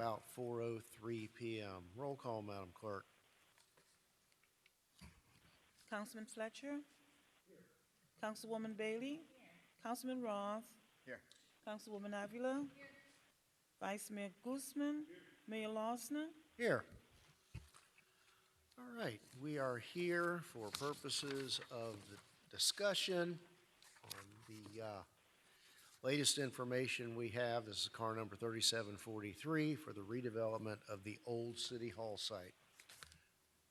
about 4:03 p.m. Roll call, Madam Clerk. Councilman Fletcher? Here. Councilwoman Bailey? Here. Councilman Roth? Here. Councilwoman Avila? Here. Vice Mayor Guzman? Here. Mayor Losner? Here. All right, we are here for purposes of the discussion on the latest information we have. This is car number 3743 for the redevelopment of the old City Hall site.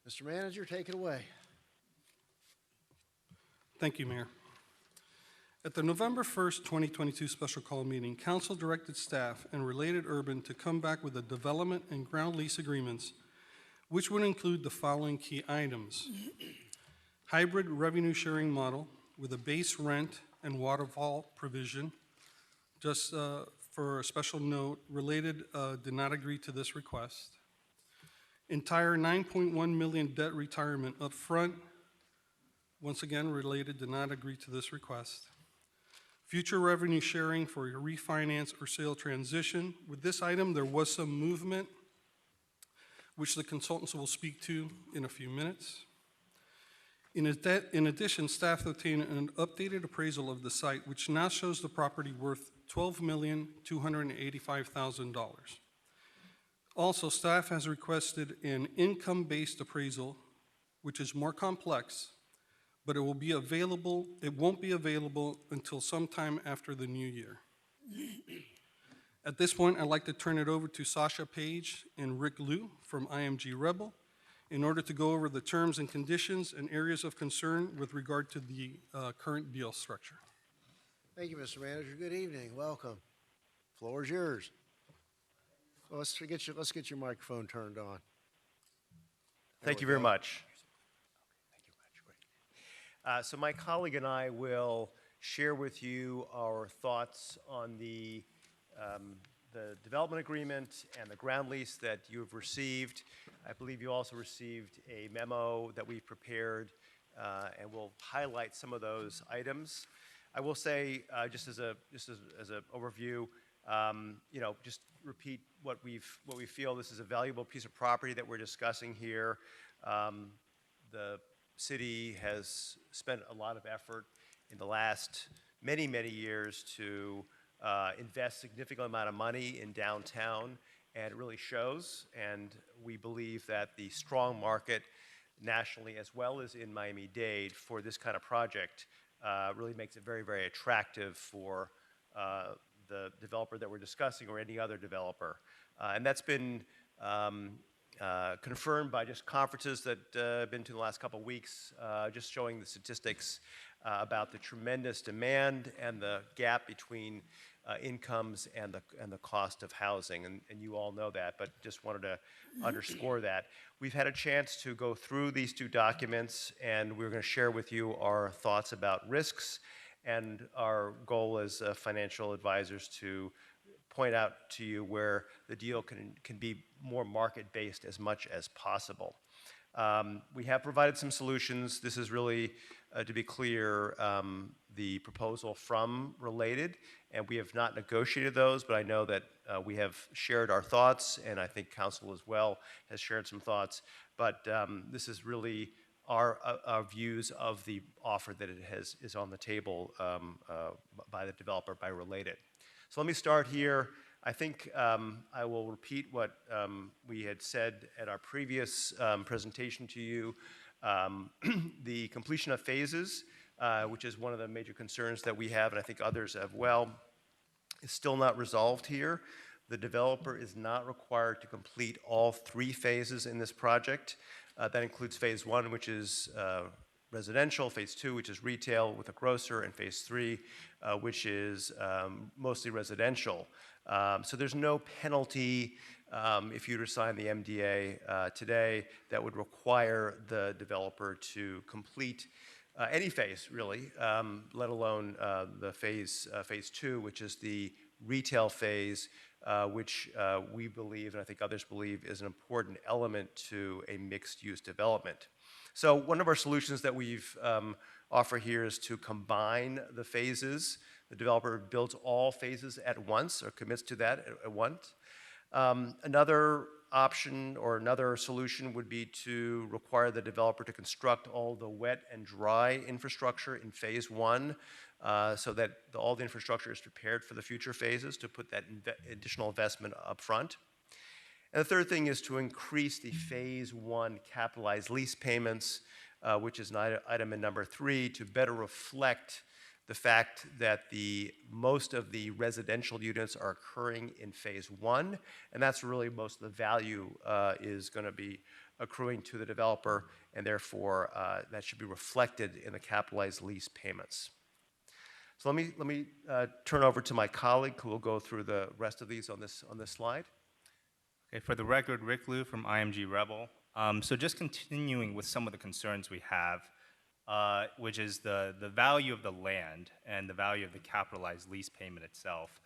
Mr. Manager, take it away. Thank you, Mayor. At the November 1st, 2022 special call meeting, Council directed staff and Related Urban to come back with the development and ground lease agreements, which would include the following key items. Hybrid revenue sharing model with a base rent and waterfall provision. Just for a special note, Related did not agree to this request. Entire $9.1 million debt retirement up front. Once again, Related did not agree to this request. Future revenue sharing for a refinance or sale transition. With this item, there was some movement, which the consultants will speak to in a few minutes. In addition, staff obtained an updated appraisal of the site, which now shows the property worth $12,285,000. Also, staff has requested an income-based appraisal, which is more complex, but it won't be available until sometime after the new year. At this point, I'd like to turn it over to Sasha Page and Rick Liu from IMG Rebel in order to go over the terms and conditions and areas of concern with regard to the current deal structure. Thank you, Mr. Manager. Good evening. Welcome. Floor is yours. Well, let's get your microphone turned on. Thank you very much. So my colleague and I will share with you our thoughts on the development agreement and the ground lease that you have received. I believe you also received a memo that we've prepared, and we'll highlight some of those items. I will say, just as an overview, just repeat what we feel. This is a valuable piece of property that we're discussing here. The city has spent a lot of effort in the last many, many years to invest significant amount of money in downtown, and it really shows. And we believe that the strong market nationally as well as in Miami-Dade for this kind of project really makes it very, very attractive for the developer that we're discussing or any other developer. And that's been confirmed by just conferences that have been to the last couple of weeks, just showing the statistics about the tremendous demand and the gap between incomes and the cost of housing, and you all know that, but just wanted to underscore that. We've had a chance to go through these two documents, and we're going to share with you our thoughts about risks and our goal as financial advisors to point out to you where the deal can be more market-based as much as possible. We have provided some solutions. This is really, to be clear, the proposal from Related, and we have not negotiated those, but I know that we have shared our thoughts, and I think Council as well has shared some thoughts. But this is really our views of the offer that is on the table by the developer, by Related. So let me start here. I think I will repeat what we had said at our previous presentation to you. The completion of phases, which is one of the major concerns that we have, and I think others have well, is still not resolved here. The developer is not required to complete all 3 phases in this project. That includes phase 1, which is residential, phase 2, which is retail with a grocer, and phase 3, which is mostly residential. So there's no penalty if you were to sign the MDA today that would require the developer to complete any phase, really, let alone the phase 2, which is the retail phase, which we believe, and I think others believe, is an important element to a mixed-use development. So one of our solutions that we've offer here is to combine the phases. The developer builds all phases at once or commits to that at once. Another option or another solution would be to require the developer to construct all the wet and dry infrastructure in phase one, so that all the infrastructure is prepared for the future phases to put that additional investment up front. And the third thing is to increase the phase one capitalized lease payments, which is an item in number 3, to better reflect the fact that most of the residential units are occurring in phase one, and that's really most of the value is going to be accruing to the developer, and therefore that should be reflected in the capitalized lease payments. So let me turn over to my colleague who will go through the rest of these on this slide. Okay, for the record, Rick Liu from IMG Rebel. So just continuing with some of the concerns we have, which is the value of the land and the value of the capitalized lease payment itself.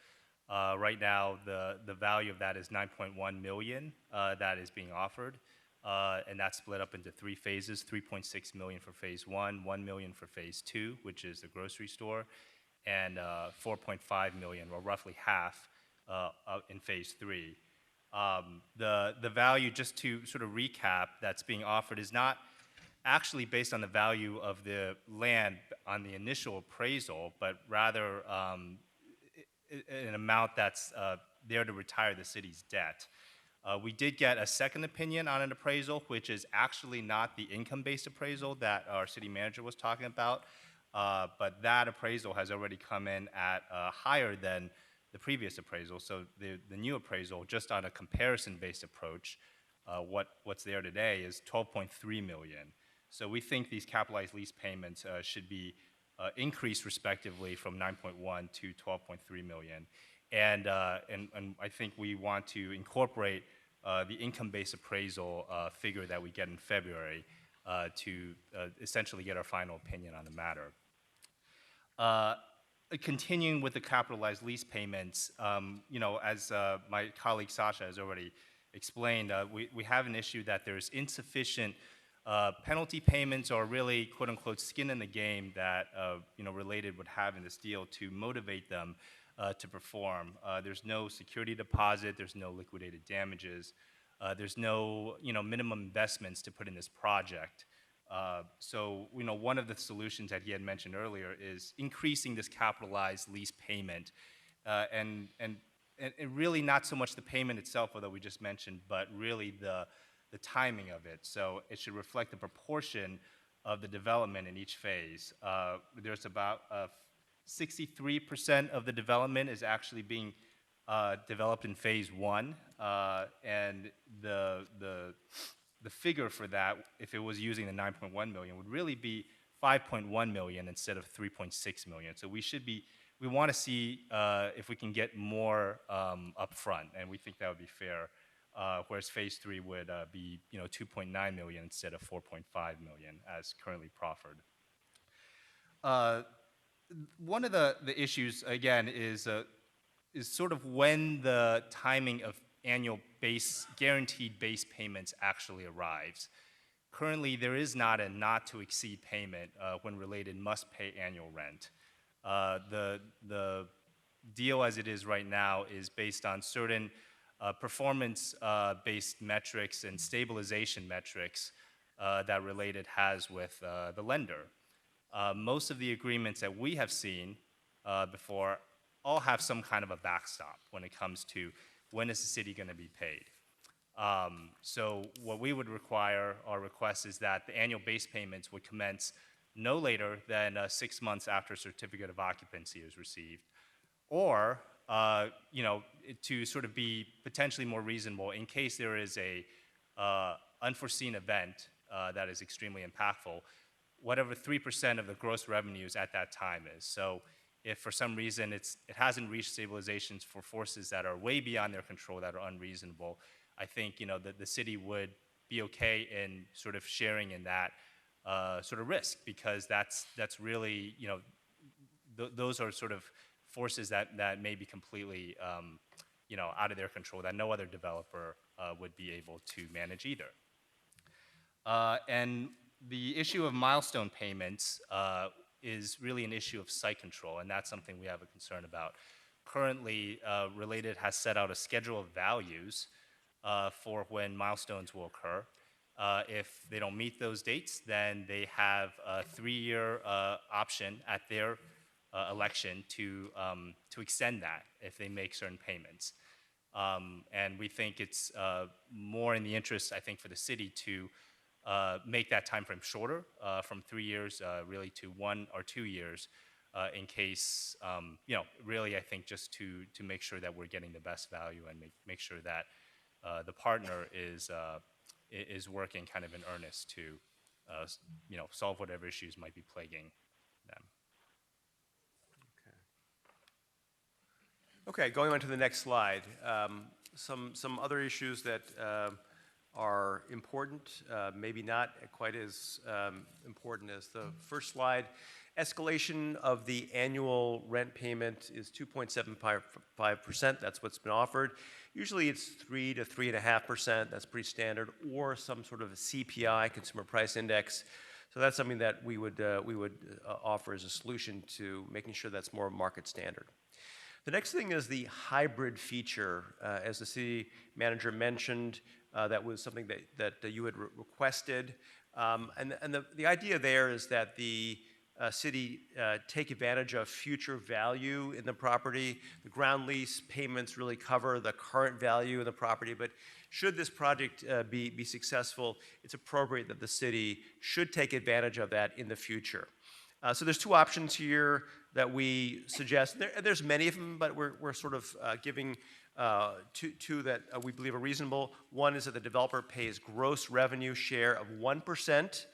Right now, the value of that is $9.1 million that is being offered, and that's split up into 3 phases, $3.6 million for phase one, $1 million for phase two, which is the grocery store, and $4.5 million, or roughly half, in phase three. The value, just to sort of recap, that's being offered is not actually based on the value of the land on the initial appraisal, but rather an amount that's there to retire the city's debt. We did get a second opinion on an appraisal, which is actually not the income-based appraisal that our city manager was talking about, but that appraisal has already come in at higher than the previous appraisal. So the new appraisal, just on a comparison-based approach, what's there today is $12.3 million. So we think these capitalized lease payments should be increased respectively from 9.1 to 12.3 million. And I think we want to incorporate the income-based appraisal figure that we get in February to essentially get our final opinion on the matter. Continuing with the capitalized lease payments, you know, as my colleague Sasha has already explained, we have an issue that there's insufficient penalty payments, or really quote-unquote skin in the game that you know, Related would have in this deal to motivate them to perform. There's no security deposit, there's no liquidated damages, there's no, you know, minimum investments to put in this project. So, you know, one of the solutions that he had mentioned earlier is increasing this capitalized lease payment, and really not so much the payment itself, although we just mentioned, but really the timing of it. So it should reflect the proportion of the development in each phase. There's about 63% of the development is actually being developed in phase one, and the figure for that, if it was using the 9.1 million, would really be 5.1 million instead of 3.6 million. So we want to see if we can get more upfront, and we think that would be fair. Whereas phase three would be, you know, 2.9 million instead of 4.5 million as currently proffered. One of the issues, again, is sort of when the timing of annual guaranteed base payments actually arrives. Currently, there is not a not-to-exceed payment when Related must pay annual rent. The deal as it is right now is based on certain performance-based metrics and stabilization metrics that Related has with the lender. Most of the agreements that we have seen before all have some kind of a backstop when it comes to when is the city going to be paid. So what we would require or request is that the annual base payments would commence no later than 6 months after a certificate of occupancy is received, or you know, to sort of be potentially more reasonable in case there is a unforeseen event that is extremely impactful, whatever 3% of the gross revenues at that time is. So if for some reason it hasn't reached stabilizations for forces that are way beyond their control, that are unreasonable, I think, you know, the city would be okay in sort of sharing in that sort of risk, because that's really, you know, those are sort of forces that may be completely, you know, out of their control, that no other developer would be able to manage either. And the issue of milestone payments is really an issue of site control, and that's something we have a concern about. currently, Related has set out a schedule of values for when milestones will occur. If they don't meet those dates, then they have a 3-year option at their election to extend that if they make certain payments. And we think it's more in the interest, I think, for the city to make that time frame shorter from 3 years really to 1 or 2 years in case, really I think just to make sure that we're getting the best value and make sure that the partner is working kind of in earnest to, solve whatever issues might be plaguing them. Okay, going on to the next slide. Some other issues that are important, maybe not quite as important as the first slide. Escalation of the annual rent payment is 2.75%. That's what's been offered. Usually it's 3 to 3.5%. That's pretty standard, or some sort of a CPI, Consumer Price Index. So that's something that we would offer as a solution to making sure that's more market standard. The next thing is the hybrid feature. As the city manager mentioned, that was something that you had requested. And the idea there is that the city take advantage of future value in the property. The ground lease payments really cover the current value of the property, but should this project be successful, it's appropriate that the city should take advantage of that in the future. So there's 2 options here that we suggest. There's many of them, but we're sort of giving two that we believe are reasonable. One is that the developer pays gross revenue share of 1%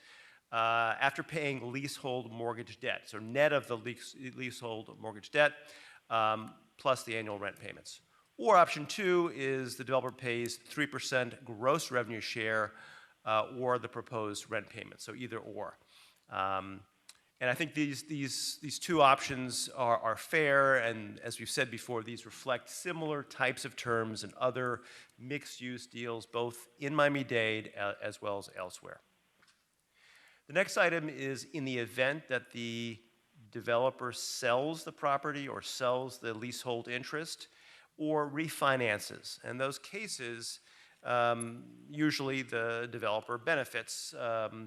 after paying leasehold mortgage debt. So net of the leasehold mortgage debt plus the annual rent payments. Or option 2 is the developer pays 3% gross revenue share or the proposed rent payment. So either or. And I think these 2 options are fair, and as we've said before, these reflect similar types of terms in other mixed-use deals, both in Miami-Dade as well as elsewhere. The next item is in the event that the developer sells the property or sells the leasehold interest or refinances. In those cases, usually the developer benefits.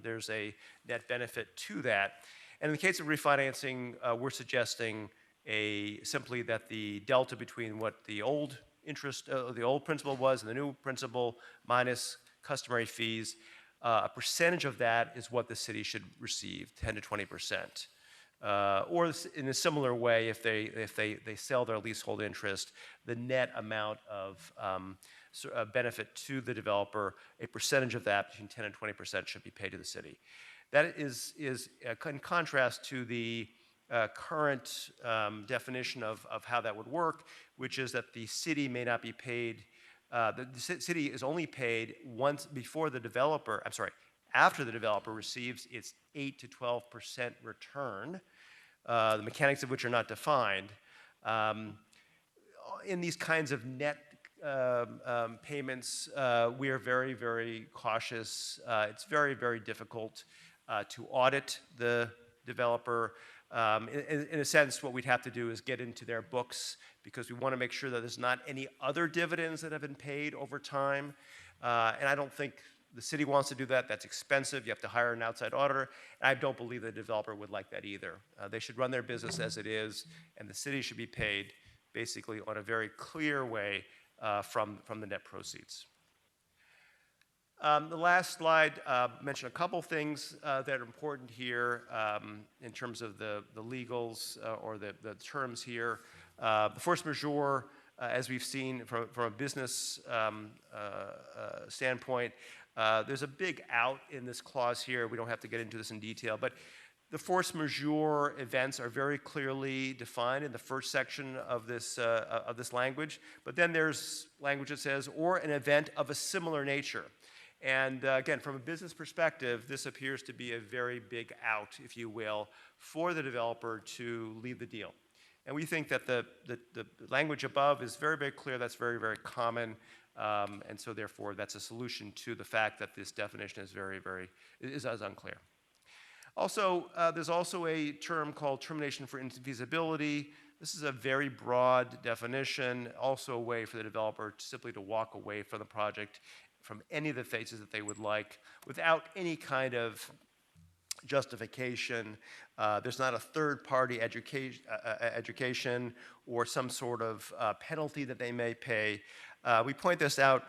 There's a net benefit to that. And in the case of refinancing, we're suggesting simply that the delta between what the old interest, the old principal was and the new principal minus customary fees, a percentage of that is what the city should receive, 10 to 20%. Or in a similar way, if they sell their leasehold interest, the net amount of benefit to the developer, a percentage of that, between 10 and 20%, should be paid to the city. That is in contrast to the current definition of how that would work, which is that the city may not be paid, the city is only paid once before the developer, after the developer receives its 8 to 12% return, the mechanics of which are not defined. In these kinds of net payments, we are very, very cautious. It's very, very difficult to audit the developer. In a sense, what we'd have to do is get into their books because we want to make sure that there's not any other dividends that have been paid over time. And I don't think the city wants to do that. That's expensive. You have to hire an outside auditor. And I don't believe the developer would like that either. They should run their business as it is, and the city should be paid basically on a very clear way from the net proceeds. The last slide mentioned a couple things that are important here in terms of the legals or the terms here. The force majeure, as we've seen from a business standpoint, there's a big out in this clause here. We don't have to get into this in detail, but the force majeure events are very clearly defined in the first section of this language. But then there's language that says, or an event of a similar nature. And again, from a business perspective, this appears to be a very big out, if you will, for the developer to leave the deal. And we think that the language above is very, very clear. That's very, very common. And so therefore, that's a solution to the fact that this definition is unclear. Also, there's also a term called termination for infeasibility. This is a very broad definition, also a way for the developer simply to walk away from the project from any of the phases that they would like without any kind of justification. There's not a third-party education or some sort of penalty that they may pay. We point this out.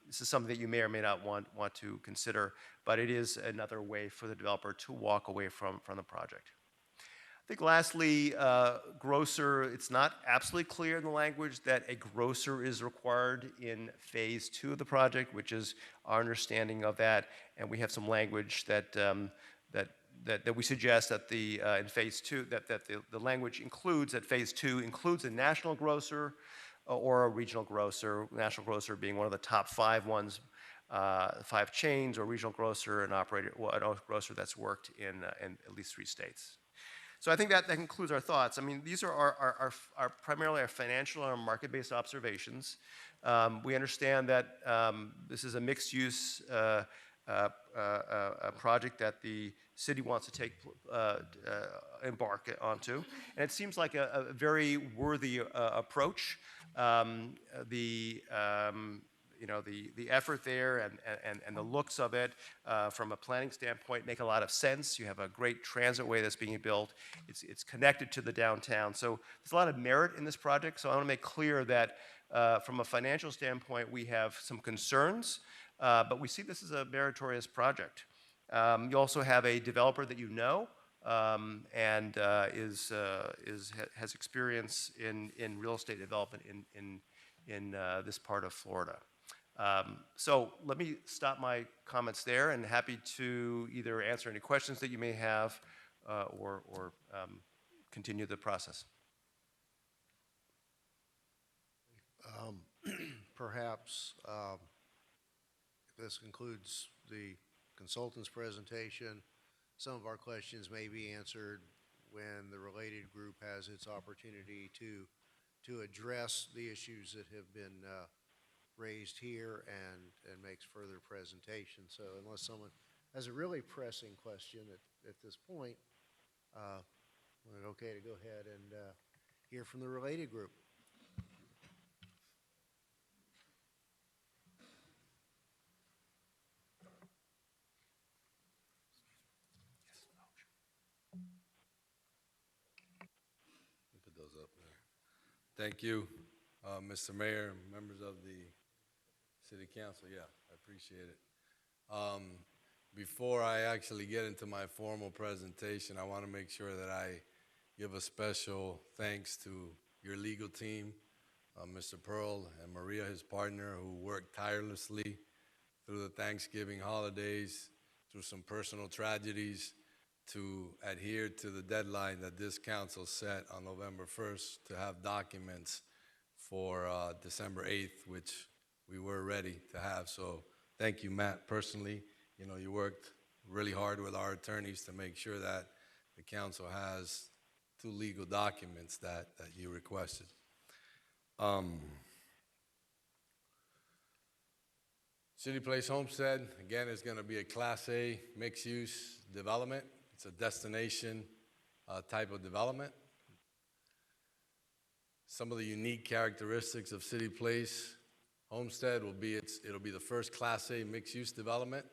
This is something that you may or may not want to consider, but it is another way for the developer to walk away from the project. I think lastly, grocer, it's not absolutely clear in the language that a grocer is required in phase 2 of the project, which is our understanding of that, and we have some language that that we suggest that in phase 2 that the language includes that phase 2 includes a national grocer or a regional grocer. National grocer being one of the top 5 ones, 5 chains, or regional grocer an operator, well, a grocer that's worked in at least 3 states. So I think that concludes our thoughts. I mean, these are our primarily our financial and our market-based observations. We understand that this is a mixed-use project that the city wants to embark onto, and it seems like a very worthy approach. You know, the effort there and the looks of it from a planning standpoint make a lot of sense. You have a great transitway that's being built. It's connected to the downtown. So there's a lot of merit in this project. So I want to make clear that from a financial standpoint, we have some concerns, but we see this as a meritorious project. You also have a developer that you know and has experience in real estate development in this part of Florida. So let me stop my comments there, and happy to either answer any questions that you may have or continue the process. Perhaps this concludes the consultant's presentation. Some of our questions may be answered when the related group has its opportunity to address the issues that have been raised here and makes further presentation. So unless someone has a really pressing question at this point, we're okay to go ahead and hear from the related group. Put those up there. Thank you, Mr. Mayor, members of the City Council. Yeah, I appreciate it. Before I actually get into my formal presentation, I want to make sure that I give a special thanks to your legal team, Mr. Pearl and Maria, his partner, who worked tirelessly through the Thanksgiving holidays, through some personal tragedies, to adhere to the deadline that this council set on November 1st to have documents for December 8th, which we were ready to have. So thank you, Matt, personally. You know, you worked really hard with our attorneys to make sure that the council has 2 legal documents that you requested. City Place Homestead, again, is going to be a Class A mixed-use development. It's a destination type of development. Some of the unique characteristics of City Place Homestead will be it'll be the first Class A mixed-use development.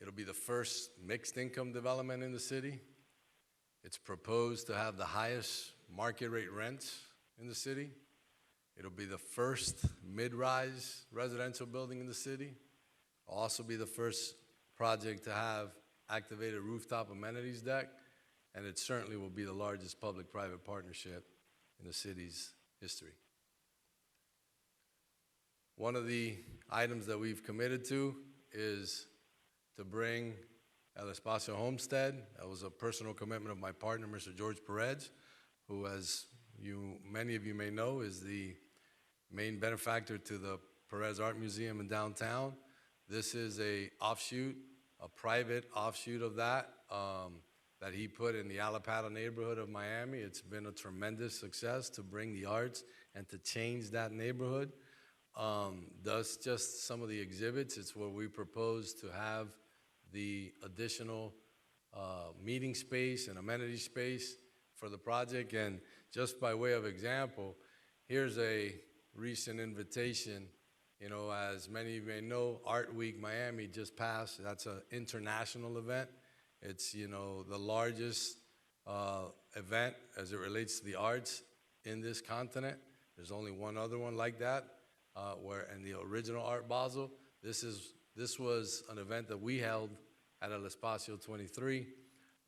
It'll be the first mixed-income development in the city. It's proposed to have the highest market rate rents in the city. It'll be the first mid-rise residential building in the city. It'll also be the first project to have activated rooftop amenities deck, and it certainly will be the largest public-private partnership in the city's history. One of the items that we've committed to is to bring El Espacio Homestead. That was a personal commitment of my partner, Mr. George Perez, who, as many of you may know, is the main benefactor to the Perez Art Museum in downtown. This is a private offshoot of that that he put in the Alapata neighborhood of Miami. It's been a tremendous success to bring the arts and to change that neighborhood. Thus, just some of the exhibits, it's where we propose to have the additional meeting space and amenity space for the project. And just by way of example, here's a recent invitation. You know, as many of you may know, Art Week Miami just passed. That's an international event. It's, you know, the largest event as it relates to the arts in this continent. There's only one other one like that, where in the original Art Basel. This was an event that we held at El Espacio 23,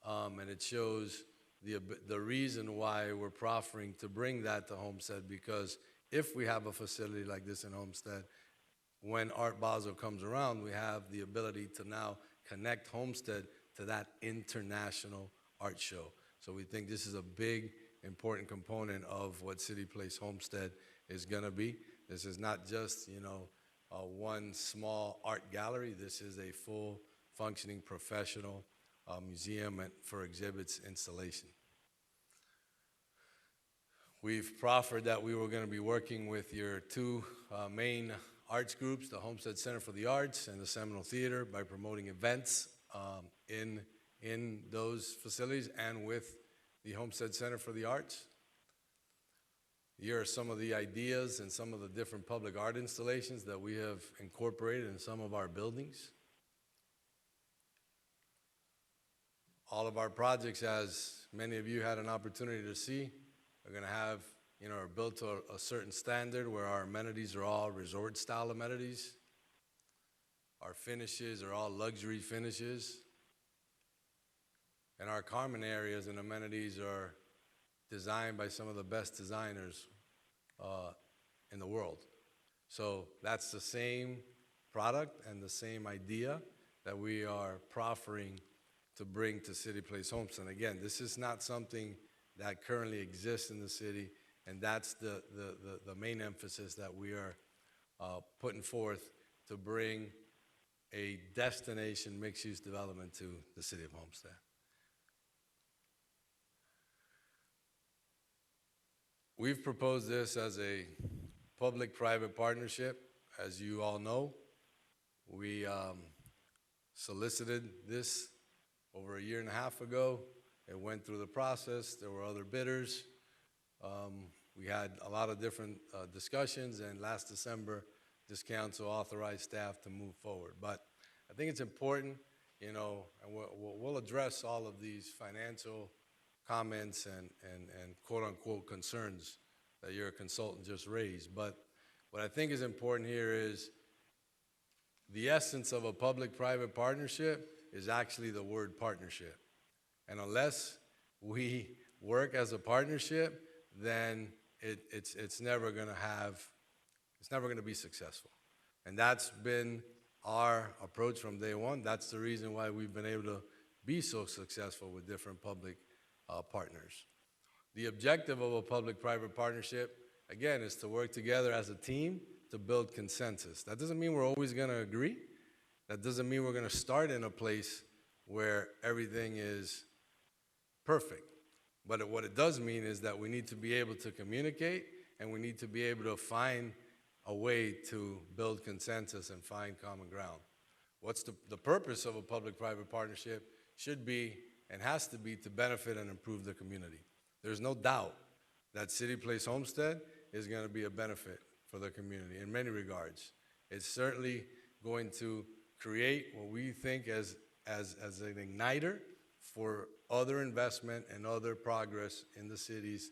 and it shows the reason why we're proffering to bring that to Homestead, because if we have a facility like this in Homestead, when Art Basel comes around, we have the ability to now connect Homestead to that international art show. So we think this is a big, important component of what City Place Homestead is gonna be. This is not just, you know, one small art gallery. This is a full functioning professional museum for exhibits installation. We've proffered that we were gonna be working with your two main arts groups, the Homestead Center for the Arts and the Seminole Theater, by promoting events in those facilities and with the Homestead Center for the Arts. Here are some of the ideas and some of the different public art installations that we have incorporated in some of our buildings. All of our projects, as many of you had an opportunity to see, are going to have, you know, are built to a certain standard where our amenities are all resort-style amenities. Our finishes are all luxury finishes. And our common areas and amenities are designed by some of the best designers in the world. So that's the same product and the same idea that we are proffering to bring to City Place Homestead. Again, this is not something that currently exists in the city, and that's the main emphasis that we are putting forth to bring a destination mixed-use development to the city of Homestead. We've proposed this as a public-private partnership. As you all know, we solicited this over a year and a half ago. It went through the process. There were other bidders. We had a lot of different discussions, and last December, this council authorized staff to move forward. But I think it's important, you know, and we'll address all of these financial comments and quote-unquote concerns that your consultant just raised. But what I think is important here is the essence of a public-private partnership is actually the word partnership. And unless we work as a partnership, then it's never gonna be successful. And that's been our approach from day one. That's the reason why we've been able to be so successful with different public partners. The objective of a public-private partnership, again, is to work together as a team to build consensus. That doesn't mean we're always gonna agree. That doesn't mean we're gonna start in a place where everything is perfect. But what it does mean is that we need to be able to communicate, and we need to be able to find a way to build consensus and find common ground. What's the purpose of a public-private partnership should be and has to be to benefit and improve the community. There's no doubt that City Place Homestead is going to be a benefit for the community in many regards. It's certainly going to create what we think as an igniter for other investment and other progress in the city's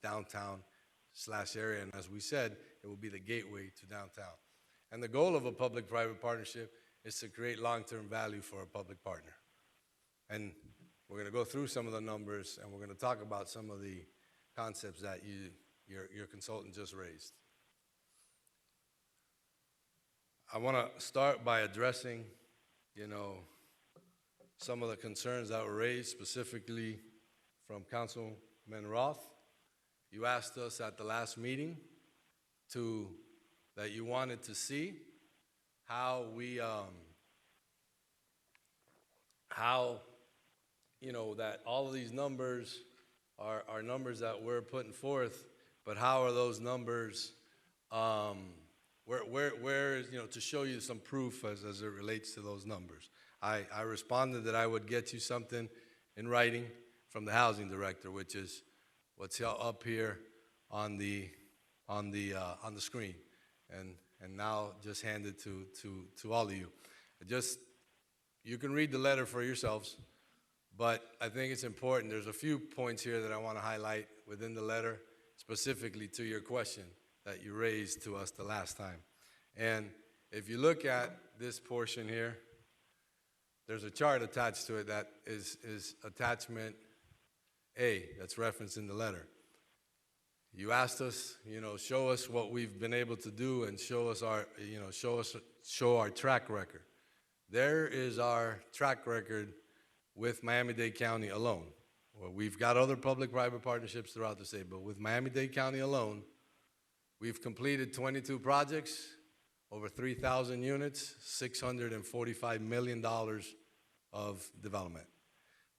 downtown/area. And as we said, it will be the gateway to downtown. And the goal of a public-private partnership is to create long-term value for a public partner. And we're going to go through some of the numbers, and we're going to talk about some of the concepts that your consultant just raised. I want to start by addressing, you know, some of the concerns that were raised, specifically from Councilman Roth. You asked us at the last meeting that you wanted to see how we, you know, that all of these numbers are numbers that we're putting forth, but how are those numbers, where you know, to show you some proof as it relates to those numbers. I responded that I would get you something in writing from the housing director, which is what's up here on the screen, and now just hand it to all of you. You can read the letter for yourselves, but I think it's important. There's a few points here that I want to highlight within the letter, specifically to your question that you raised to us the last time. And if you look at this portion here, there's a chart attached to it that is attachment A, that's referenced in the letter. You asked us, show us what we've been able to do and show our track record. There is our track record with Miami-Dade County alone. Well, we've got other public-private partnerships throughout the state, but with Miami-Dade County alone, we've completed 22 projects, over 3,000 units, $645 million of development.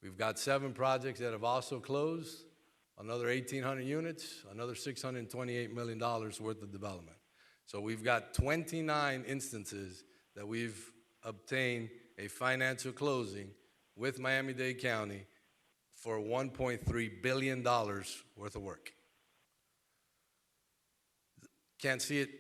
We've got 7 projects that have also closed, another 1,800 units, another $628 million worth of development. So we've got 29 instances that we've obtained a financial closing with Miami-Dade County for $1.3 billion worth of work. Can't see it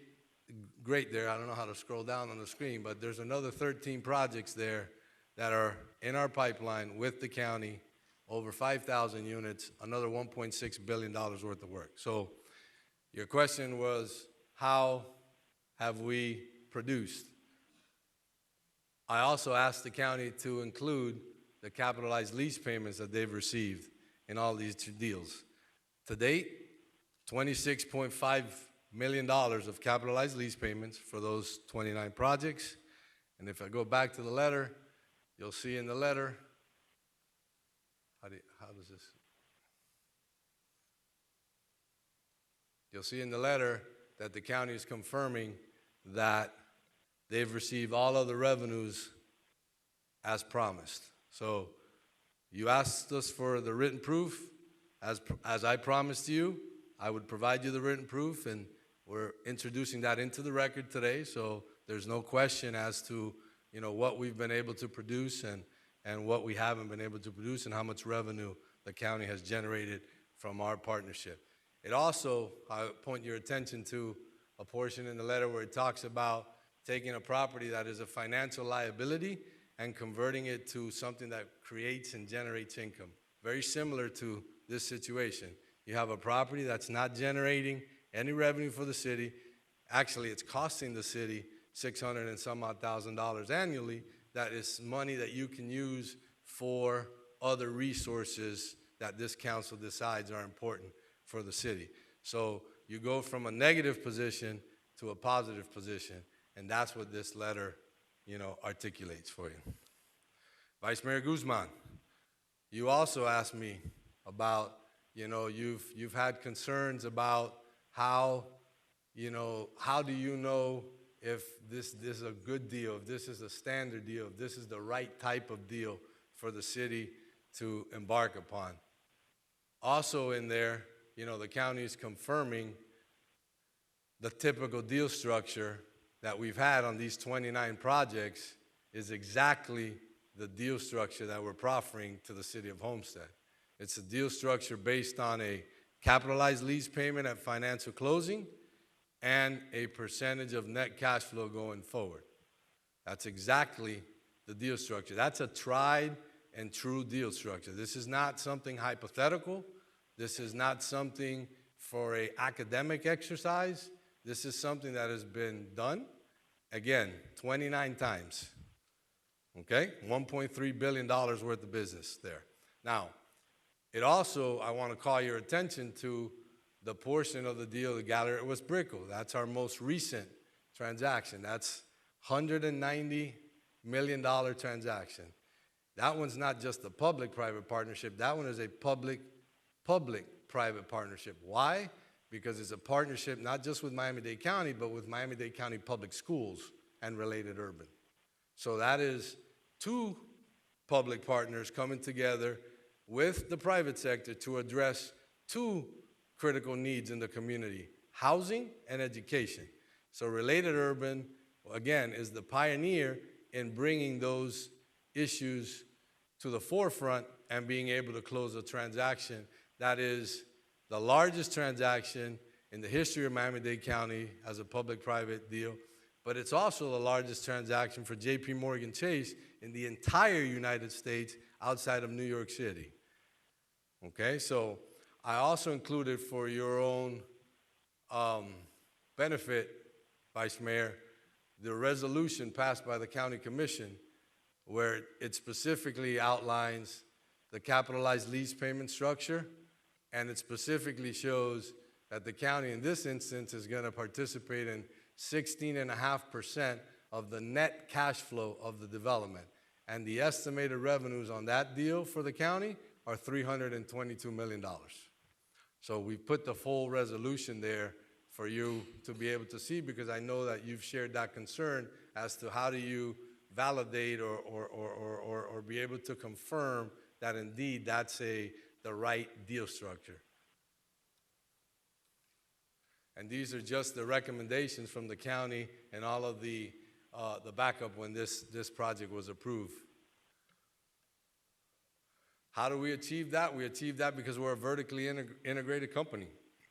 great there. I don't know how to scroll down on the screen, but there's another 13 projects there that are in our pipeline with the county, over 5,000 units, another $1.6 billion worth of work. So your question was, how have we produced? I also asked the county to include the capitalized lease payments that they've received in all these deals. To date, $26.5 million of capitalized lease payments for those 29 projects. And if I go back to the letter, you'll see in the letter, how does this? You'll see in the letter that the county is confirming that they've received all of the revenues as promised. So you asked us for the written proof. As I promised you, I would provide you the written proof, and we're introducing that into the record today, so there's no question as to what we've been able to produce and what we haven't been able to produce and how much revenue the county has generated from our partnership. It also, I point your attention to a portion in the letter where it talks about taking a property that is a financial liability and converting it to something that creates and generates income. Very similar to this situation. You have a property that's not generating any revenue for the city. Actually, it's costing the city $600 and some odd thousand annually. That is money that you can use for other resources that this council decides are important for the city. So you go from a negative position to a positive position, and that's what this letter, articulates for you. Vice Mayor Guzman, you also asked me about, you've had concerns about how do you know if this is a good deal, if this is a standard deal, if this is the right type of deal for the city to embark upon. Also in there, the county is confirming the typical deal structure that we've had on these 29 projects is exactly the deal structure that we're proffering to the city of Homestead. It's a deal structure based on a capitalized lease payment at financial closing and a percentage of net cash flow going forward. That's exactly the deal structure. That's a tried and true deal structure. This is not something hypothetical. This is not something for an academic exercise. This is something that has been done, again, 29 times. Okay? $1.3 billion worth of business there. Now, it also, I want to call your attention to the portion of the deal, the Gallery at West Brickell. That's our most recent transaction. That's $190 million transaction. That one's not just a public-private partnership. That one is a public-private partnership. Why? Because it's a partnership not just with Miami-Dade County, but with Miami-Dade County Public Schools and related urban. So that is 2 public partners coming together with the private sector to address 2 critical needs in the community, housing and education. So Related Urban, again, is the pioneer in bringing those issues to the forefront and being able to close a transaction that is the largest transaction in the history of Miami-Dade County as a public-private deal, but it's also the largest transaction for J.P. Morgan Chase in the entire United States outside of New York City. Okay, so I also included for your own benefit, Vice Mayor, the resolution passed by the County Commission where it specifically outlines the capitalized lease payment structure, and it specifically shows that the county in this instance is going to participate in 16.5% of the net cash flow of the development. And the estimated revenues on that deal for the county are $322 million. So we put the full resolution there for you to be able to see, because I know that you've shared that concern as to how do you validate or be able to confirm that indeed that's the right deal structure. And these are just the recommendations from the county and all of the backup when this project was approved. How do we achieve that? We achieve that because we're a vertically integrated company.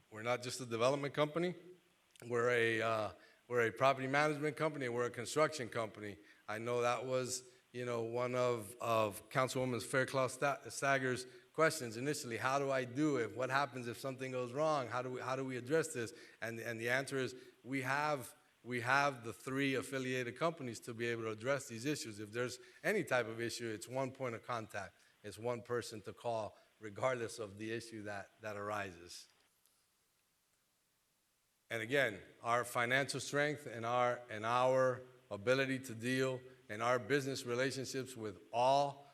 We're not just a development company. We're a property management company. We're a construction company. I know that was, one of Councilwoman Fairclough-Stagger's questions initially. How do I do it? What happens if something goes wrong? How do we address this? And the answer is we have the 3 affiliated companies to be able to address these issues. If there's any type of issue, it's one point of contact. It's one person to call, regardless of the issue that arises. And again, our financial strength and our ability to deal and our business relationships with all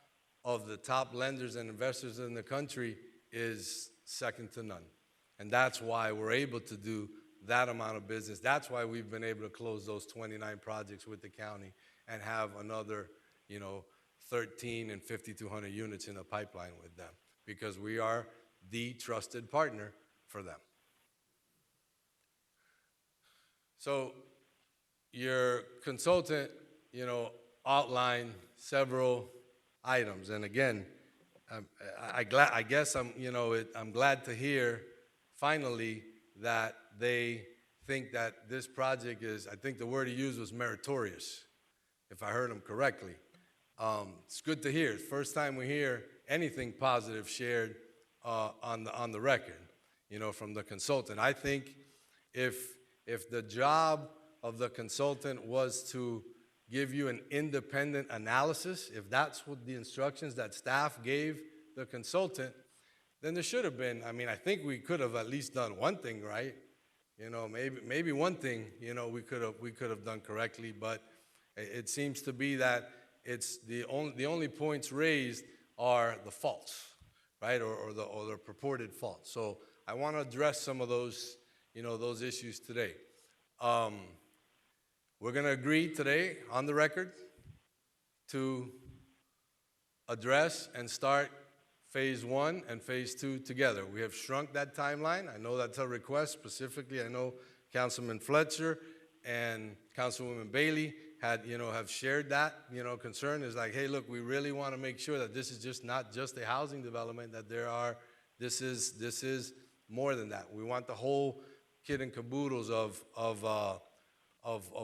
of the top lenders and investors in the country is second to none. And that's why we're able to do that amount of business. That's why we've been able to close those 29 projects with the county and have another, 13 and 5,200 units in the pipeline with them, because we are the trusted partner for them. So your consultant, outlined several items. And again, I guess I'm glad to hear finally that they think that this project is, I think the word he used was meritorious, if I heard him correctly. It's good to hear. It's the first time we hear anything positive shared on the record, from the consultant. I think if the job of the consultant was to give you an independent analysis, if that's what the instructions that staff gave the consultant, then there should have been, I think we could have at least done one thing right. Maybe one thing, we could have done correctly, but it seems to be that it's the only points raised are the faults, right, or the purported faults. So I want to address some of those, those issues today. We're going to agree today on the record to address and start phase 1 and phase 2 together. We have shrunk that timeline. I know that's a request. Specifically, I know Councilman Fletcher and Councilwoman Bailey have shared that, concern is like, hey, look, we really want to make sure that this is just not just a housing development, that this is more than that. We want the whole kit and caboodles of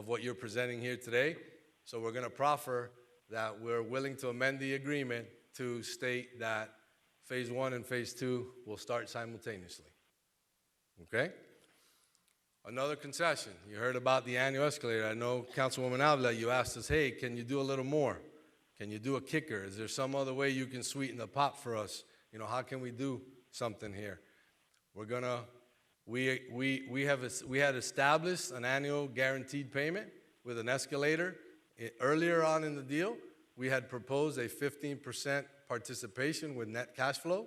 what you're presenting here today. So we're going to proffer that we're willing to amend the agreement to state that phase 1 and phase 2 will start simultaneously. Okay? Another concession. You heard about the annual escalator. I know, Councilwoman Avila, you asked us, hey, can you do a little more? Can you do a kicker? Is there some other way you can sweeten the pot for us? How can we do something here? We're gonna, we had established an annual guaranteed payment with an escalator. Earlier on in the deal, we had proposed a 15% participation with net cash flow.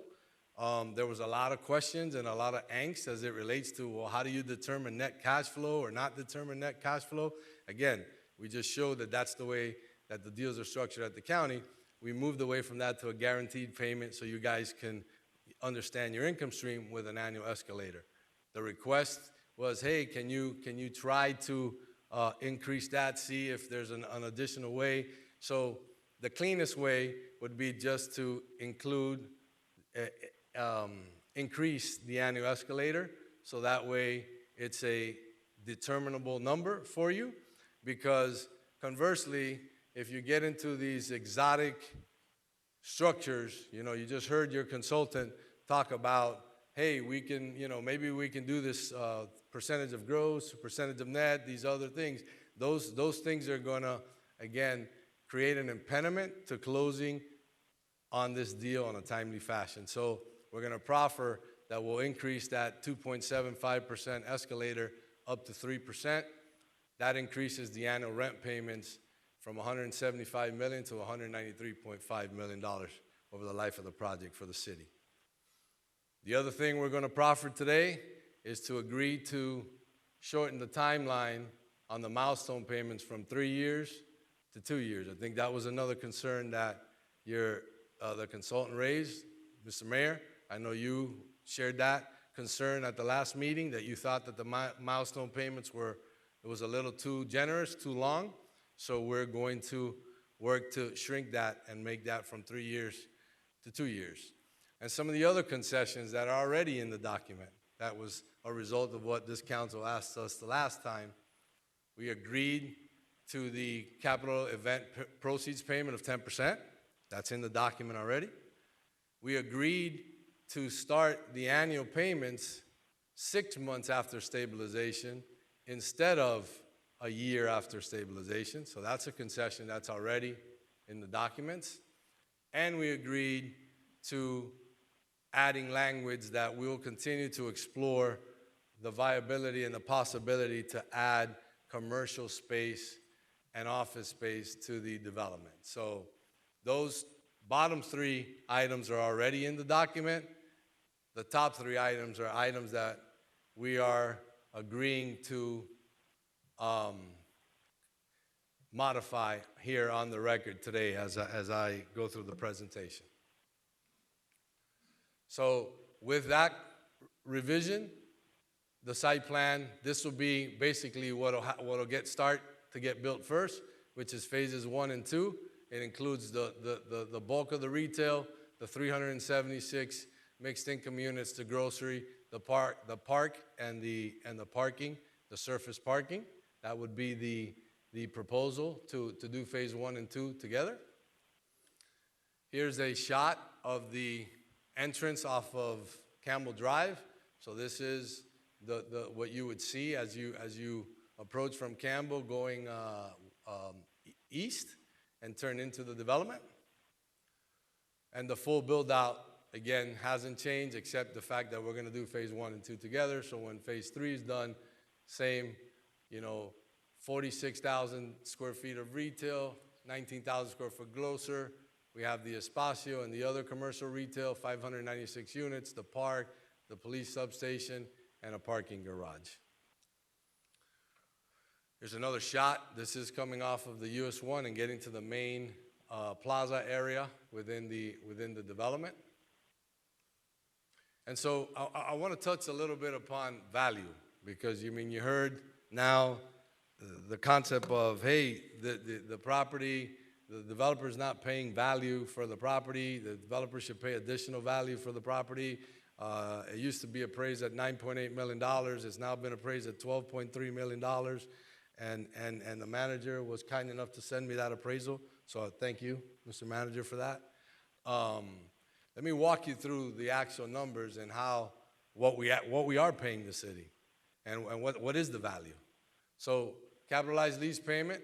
There was a lot of questions and a lot of angst as it relates to, well, how do you determine net cash flow or not determine net cash flow? Again, we just showed that that's the way that the deals are structured at the county. We moved away from that to a guaranteed payment so you guys can understand your income stream with an annual escalator. The request was, hey, can you try to increase that, see if there's an additional way? So the cleanest way would be just to include increase the annual escalator, so that way it's a determinable number for you, because conversely, if you get into these exotic structures, you just heard your consultant talk about, hey, we can, maybe we can do this percentage of gross, percentage of net, these other things. Those things are gonna, again, create an impediment to closing on this deal in a timely fashion. So we're gonna proffer that we'll increase that 2.75% escalator up to 3%. That increases the annual rent payments from $175 million to $193.5 million over the life of the project for the city. The other thing we're gonna proffer today is to agree to shorten the timeline on the milestone payments from 3 years to 2 years. I think that was another concern that the consultant raised, Mr. Mayor. I know you shared that concern at the last meeting, that you thought that the milestone payments it was a little too generous, too long. So we're going to work to shrink that and make that from 3 years to 2 years. And some of the other concessions that are already in the document, that was a result of what this council asked us the last time. We agreed to the capital event proceeds payment of 10%. That's in the document already. We agreed to start the annual payments 6 months after stabilization instead of a year after stabilization. So that's a concession that's already in the documents. And we agreed to adding language that we'll continue to explore the viability and the possibility to add commercial space and office space to the development. So those bottom 3 items are already in the document. The top 3 items are items that we are agreeing to modify here on the record today as I go through the presentation. So with that revision, the site plan, this will be basically what'll get built first, which is phases 1 and 2. It includes the bulk of the retail, the 376 mixed income units, the grocery, the park and the parking, the surface parking. That would be the proposal to do phase 1 and 2 together. Here's a shot of the entrance off of Campbell Drive. So this is what you would see as you approach from Campbell going east and turn into the development. And the full build out, again, hasn't changed except the fact that we're gonna do phase 1 and 2 together. So when phase 3 is done, same, 46,000 square feet of retail, 19,000 square foot grocer. We have the Espacio and the other commercial retail, 596 units, the park, the police substation, and a parking garage. Here's another shot. This is coming off of the US 1 and getting to the main plaza area within the development. And so I want to touch a little bit upon value, because you heard now the concept of, hey, the property, the developer's not paying value for the property. The developer should pay additional value for the property. It used to be appraised at $9.8 million. It's now been appraised at $12.3 million. And the manager was kind enough to send me that appraisal. So thank you, Mr. Manager, for that. Let me walk you through the actual numbers and what we are paying the city and what is the value. So capitalized lease payment,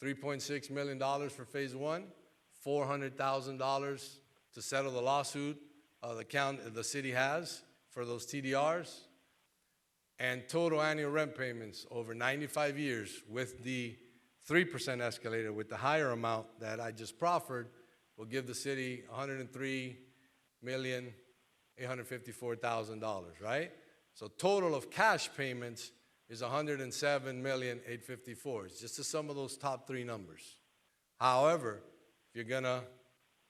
$3.6 million for phase 1, $400,000 to settle the lawsuit the city has for those TDRs, and total annual rent payments over 95 years with the 3% escalator with the higher amount that I just proffered will give the city $103,854,000, right? So total of cash payments is $107,854,000. It's just the sum of those top 3 numbers. However, if you're gonna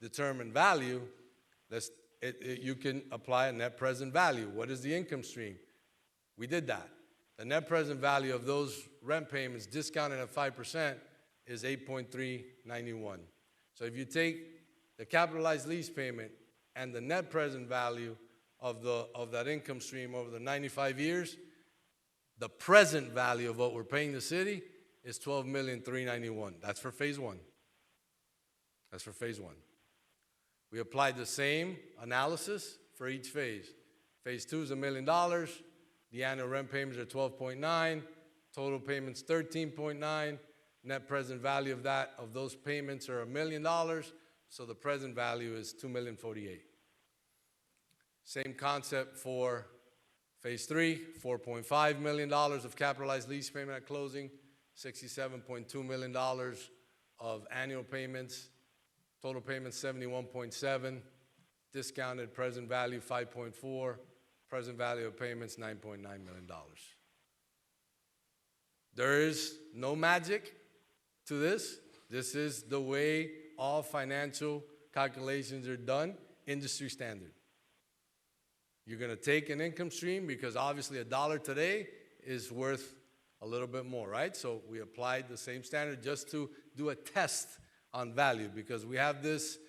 determine value, you can apply a net present value. What is the income stream? We did that. The net present value of those rent payments discounted at 5% is $8.391. So if you take the capitalized lease payment and the net present value of that income stream over the 95 years, the present value of what we're paying the city is $12,391,000. That's for phase one. That's for phase one. We applied the same analysis for each phase. Phase two is $1 million. The annual rent payments are 12.9. Total payments 13.9. Net present value of those payments are $1 million. So the present value is $2,048,000. Same concept for phase three, $4.5 million of capitalized lease payment at closing, $67.2 million of annual payments, total payments 71.7, discounted present value 5.4, present value of payments $9.9 million. There is no magic to this. This is the way all financial calculations are done, industry standard. You're going to take an income stream because obviously $1 today is worth a little bit more, right? So we applied the same standard just to do a test on value because we have this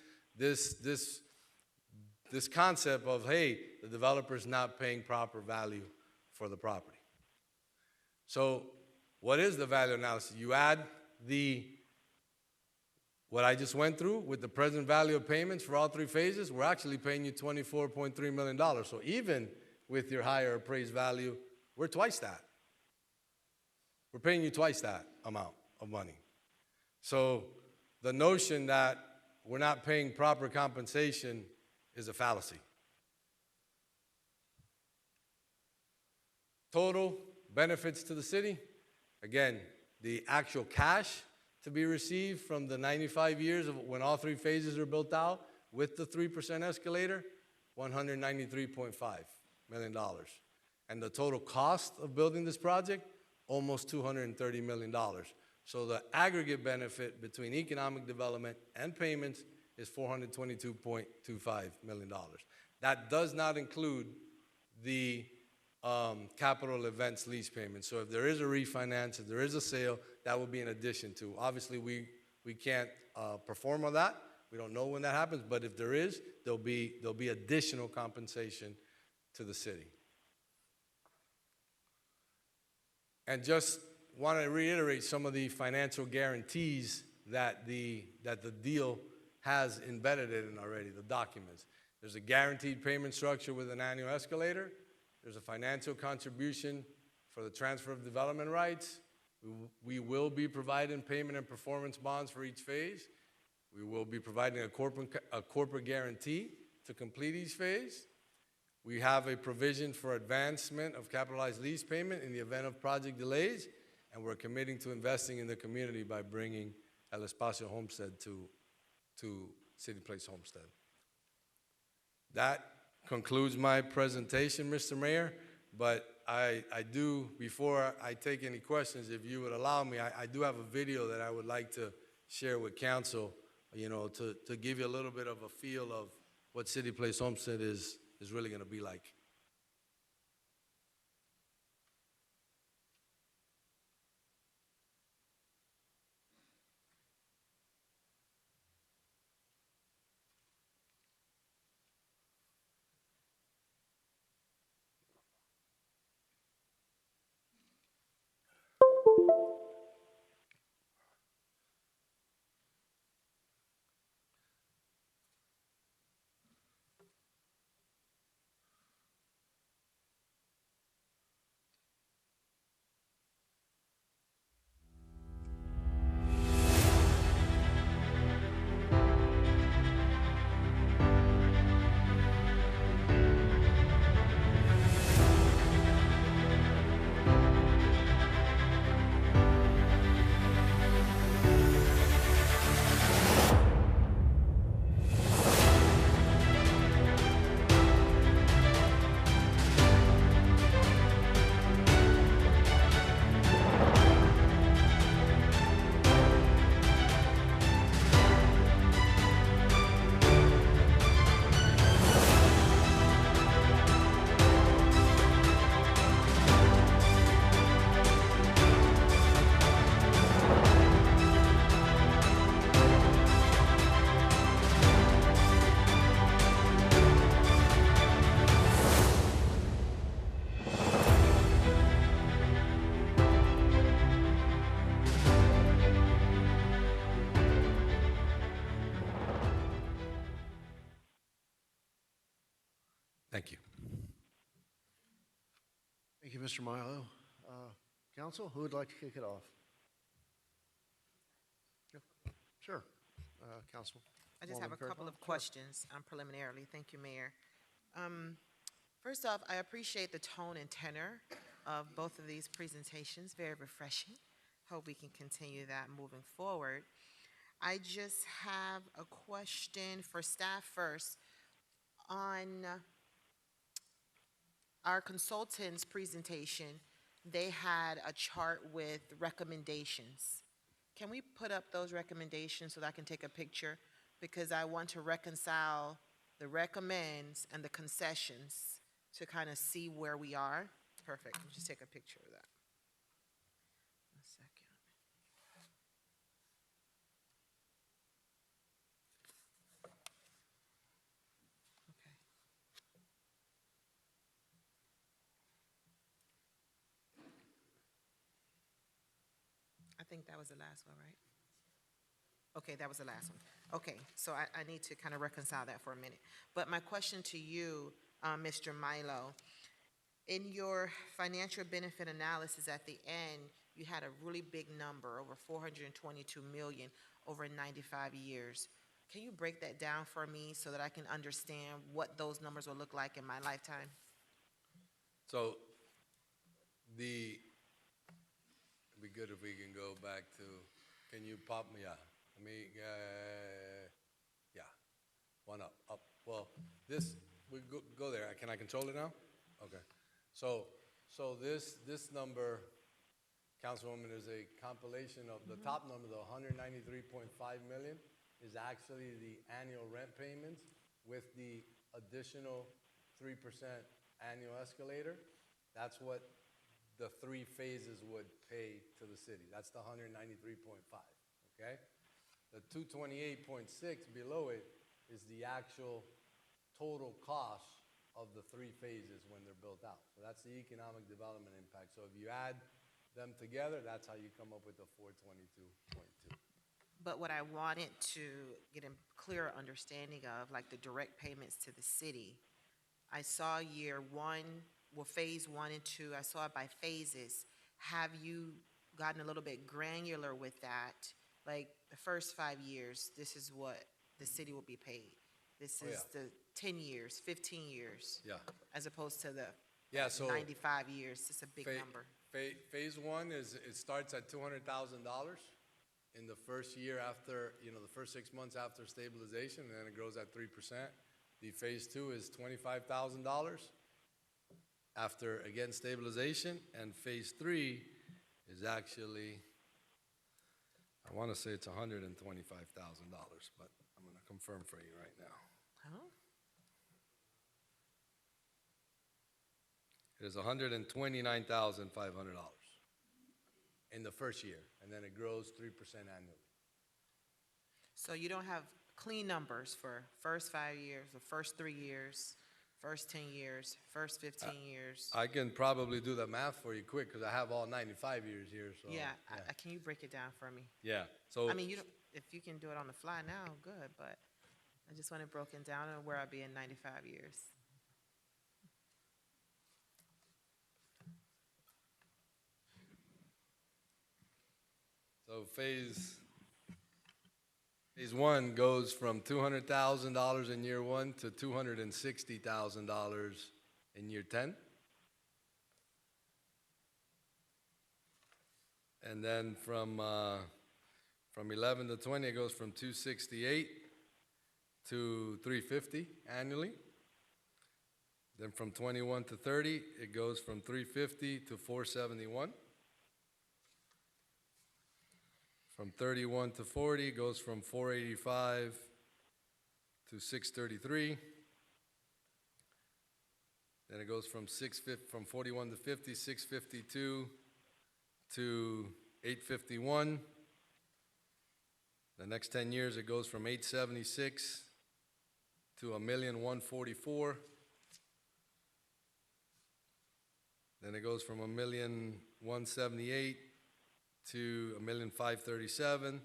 concept of, hey, the developer's not paying proper value for the property. So what is the value analysis? You add what I just went through with the present value of payments for all three phases, we're actually paying you $24.3 million. So even with your higher appraised value, we're twice that. We're paying you twice that amount of money. So the notion that we're not paying proper compensation is a fallacy. Total benefits to the city, again, the actual cash to be received from the 95 years of when all three phases are built out with the 3% escalator, $193.5 million. And the total cost of building this project, almost $230 million. So the aggregate benefit between economic development and payments is $422.25 million. That does not include the capital events lease payment. So if there is a refinance, if there is a sale, that will be in addition to. Obviously, we can't perform on that. We don't know when that happens, but if there is, there'll be additional compensation to the city. And just want to reiterate some of the financial guarantees that the deal has embedded in already, the documents. There's a guaranteed payment structure with an annual escalator. There's a financial contribution for the transfer of development rights. We will be providing payment and performance bonds for each phase. We will be providing a corporate guarantee to complete each phase. We have a provision for advancement of capitalized lease payment in the event of project delays, and we're committing to investing in the community by bringing El Espacio Homestead to City Place Homestead. That concludes my presentation, Mr. Mayor, but I do, before I take any questions, if you would allow me, I do have a video that I would like to share with council, you know, to give you a little bit of a feel of what City Place Homestead is really going to be like. Thank you. Thank you, Mr. Milo. Council, who would like to kick it off? Yep. Sure, Councilman. I just have a couple of questions preliminarily. Thank you, Mayor. First off, I appreciate the tone and tenor of both of these presentations, very refreshing. Hope we can continue that moving forward. I just have a question for staff first. On our consultant's presentation, they had a chart with recommendations. Can we put up those recommendations so that I can take a picture? Because I want to reconcile the recommends and the concessions to kind of see where we are. Perfect. Let me just take a picture of that. One second. Okay. I think that was the last one, right? Okay, that was the last one. Okay, so I need to kind of reconcile that for a minute. But my question to you, Mr. Milo, in your financial benefit analysis at the end, you had a really big number, over 422 million over 95 years. Can you break that down for me so that I can understand what those numbers will look like in my lifetime? So it'd be good if we can go back to, can you pop me? Yeah. Let me, yeah. One up. Well, this, we go there. Can I control it now? Okay. So this number, Councilwoman, is a compilation of the top number, the 193.5 million, is actually the annual rent payments with the additional 3% annual escalator. That's what the 3 phases would pay to the city. That's the 193.5, okay? The 228.6 below it is the actual total cost of the 3 phases when they're built out. So that's the economic development impact. So if you add them together, that's how you come up with the 422.2. But what I wanted to get a clearer understanding of, like the direct payments to the city, I saw year 1, well, phase 1 and 2, I saw it by phases. Have you gotten a little bit granular with that? Like the first 5 years, this is what the city will be paid. This is the 10 years, 15 years. Yeah. As opposed to the So 95 years. It's a big number. Phase 1 is, it starts at $200,000 in the first year after, the first 6 months after stabilization, and then it grows at 3%. The phase 2 is $25,000 after, again, stabilization, and phase 3 is actually, I want to say it's $125,000, but I'm going to confirm for you right now. Huh? It is $129,500 in the first year, and then it grows 3% annually. So you don't have clean numbers for first 5 years, the first 3 years, first 10 years, first 15 years? I can probably do the math for you quick because I have all 95 years here. So Yeah, can you break it down for me? yeah. So I mean, you don't, if you can do it on the fly now, good, but I just want it broken down and where I'll be in 95 years. So phase 1 goes from $200,000 in year 1 to $260,000 in year 10. And then from 11 to 20, it goes from 268 to 350 annually. Then from 21 to 30, it goes from 350 to 471. From 31 to 40, it goes from 485 to 633. Then it goes from 41 to 50, 652 to 851. The next 10 years, it goes from 876 to 1,144,000. Then it goes from 1,178,000 to 1,537,000.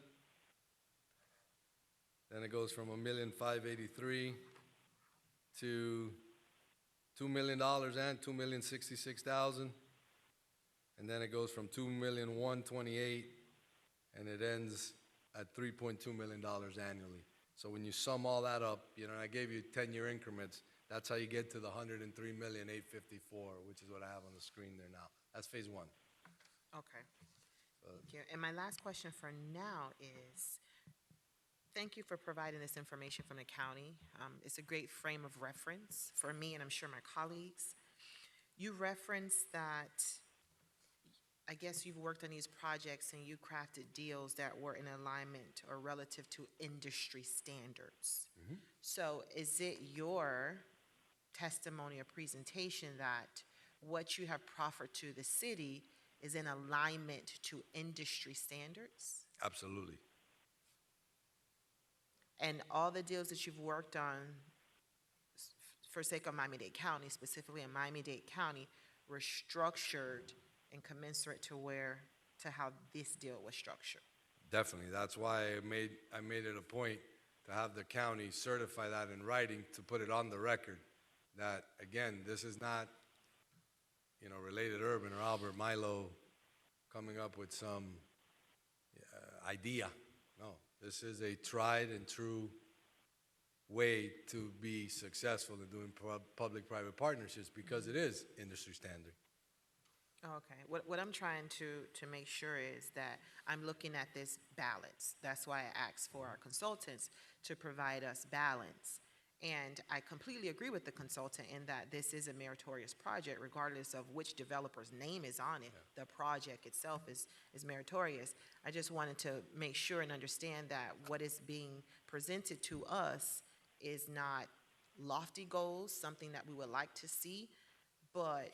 Then it goes from 1,583,000 to $2 million and $2,066,000. And then it goes from $2,128,000, and it ends at $3.2 million annually. So when you sum all that up, you know, I gave you 10-year increments. That's how you get to the $103,854,000, which is what I have on the screen there now. That's phase one. Okay. Thank you. And my last question for now is, thank you for providing this information from the county. It's a great frame of reference for me, and I'm sure my colleagues. You referenced that, I guess you've worked on these projects and you crafted deals that were in alignment or relative to industry standards. So is it your testimony or presentation that what you have proffered to the city is in alignment to industry standards? Absolutely. And all the deals that you've worked on, for sake of Miami-Dade County, specifically in Miami-Dade County, were structured and commensurate to how this deal was structured? Definitely. That's why I made it a point to have the county certify that in writing, to put it on the record that, again, this is not, you know, Related Urban or Albert Milo coming up with some idea. No, this is a tried and true way to be successful in doing public-private partnerships, because it is industry standard. Okay. What I'm trying to make sure is that I'm looking at this balance. That's why I asked for our consultants to provide us balance. And I completely agree with the consultant in that this is a meritorious project, regardless of which developer's name is on it. The project itself is meritorious. I just wanted to make sure and understand that what is being presented to us is not lofty goals, something that we would like to see, but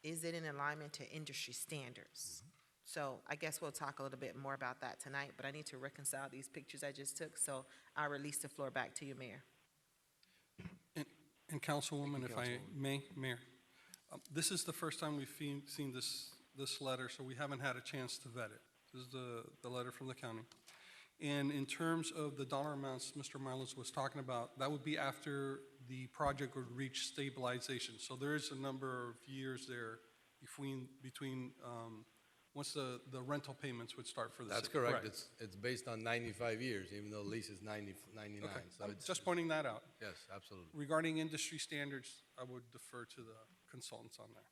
is it in alignment to industry standards? So I guess we'll talk a little bit more about that tonight, but I need to reconcile these pictures I just took, so I'll release the floor back to you, Mayor. And Councilwoman, if I may, Mayor, this is the first time we've seen this letter, so we haven't had a chance to vet it. This is the letter from the county. And in terms of the dollar amounts Mr. Milos was talking about, that would be after the project would reach stabilization. So there is a number of years there between once the rental payments would start for the That's city. correct. It's based on 95 years, even though the lease is 99. Okay. So I'm it's just pointing that out. yes, absolutely. Regarding industry standards, I would defer to the consultants on that.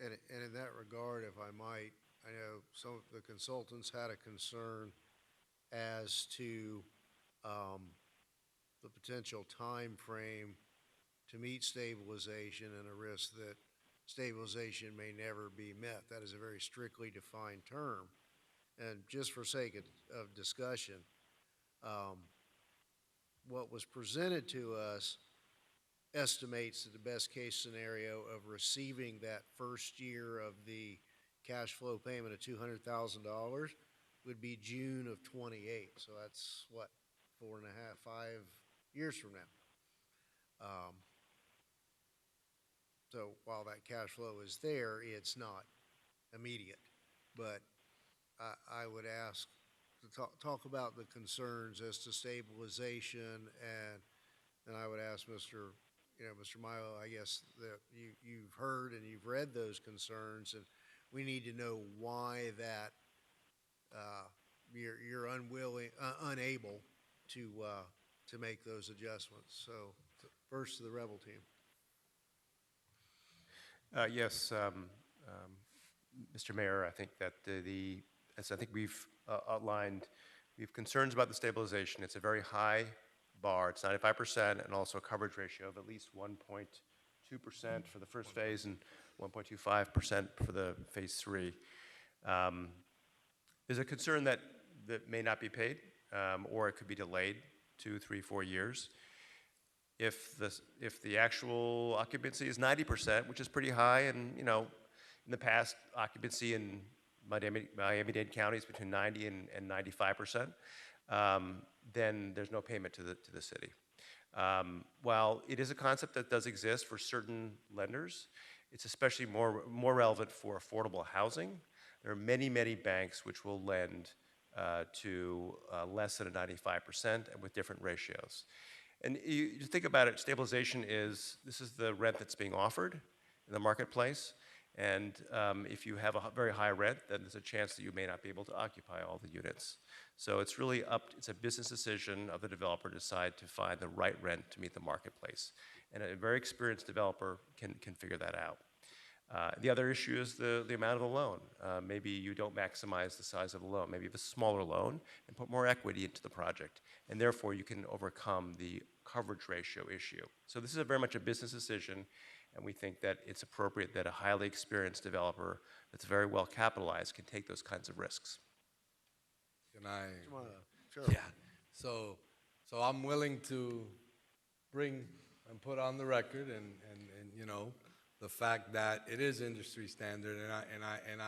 And in that regard, if I might, I know some of the consultants had a concern as to the potential time frame to meet stabilization and a risk that stabilization may never be met. That is a very strictly defined term. And just for sake of discussion, what was presented to us estimates that the best case scenario of receiving that first year of the cash flow payment of $200,000 would be June of '28. So that's what, 4.5, 5 years from now. So while that cash flow is there, it's not immediate. But I would ask to talk about the concerns as to stabilization, and I would ask Mr. Milo, I guess that you've heard and you've read those concerns, and we need to know why that you're unable to make those adjustments. So first to the Rebel team. Yes, Mr. Mayor, I think that as I think we've outlined, we have concerns about the stabilization. It's a very high bar. It's 95%, and also a coverage ratio of at least 1.2% for the first phase and 1.25% for the phase 3. There's a concern that may not be paid, or it could be delayed 2, 3, 4 years. If the actual occupancy is 90%, which is pretty high, and in the past, occupancy in Miami-Dade County is between 90 and 95%, then there's no payment to the city. While it is a concept that does exist for certain lenders, it's especially more relevant for affordable housing. There are many, many banks which will lend to less than a 95% and with different ratios. And you think about it, stabilization this is the rent that's being offered in the marketplace. And if you have a very high rent, then there's a chance that you may not be able to occupy all the units. So it's really it's a business decision of the developer to decide to find the right rent to meet the marketplace. And a very experienced developer can figure that out. The other issue is the amount of the loan. Maybe you don't maximize the size of the loan. Maybe you have a smaller loan and put more equity into the project. And therefore, you can overcome the coverage ratio issue. So this is very much a business decision. And we think that it's appropriate that a highly experienced developer that's very well capitalized can take those kinds of risks. Can I? Sure. Yeah. So I'm willing to bring and put on the record and you know, the fact that it is industry standard, and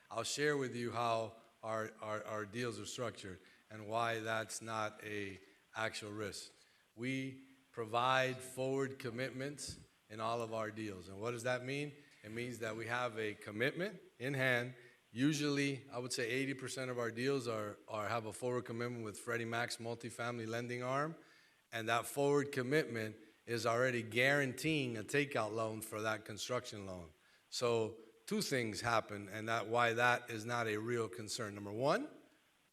I'll share with you how our deals are structured and why that's not a actual risk. We provide forward commitments in all of our deals. And what does that mean? It means that we have a commitment in hand. Usually, I would say 80% of our deals have a forward commitment with Freddie Mac's multifamily lending arm, and that forward commitment is already guaranteeing a takeout loan for that construction loan. So two things happen, and why that is not a real concern. Number one,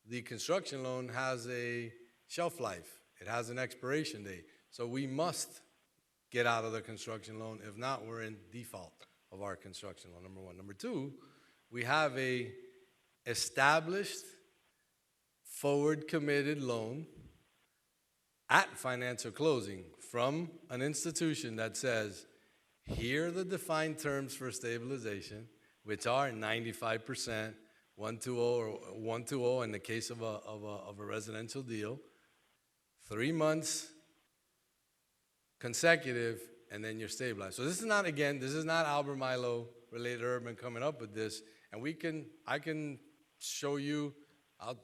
the construction loan has a shelf life. It has an expiration date. So we must get out of the construction loan. If not, we're in default of our construction loan, number one. Number two, we have a established forward committed loan at financial closing from an institution that says, here are the defined terms for stabilization, which are 95%, 120 or 120 in the case of a residential deal, 3 months consecutive, and then you're stabilized. So this is not, again, this is not Albert Milo related urban coming up with this, and I can show you,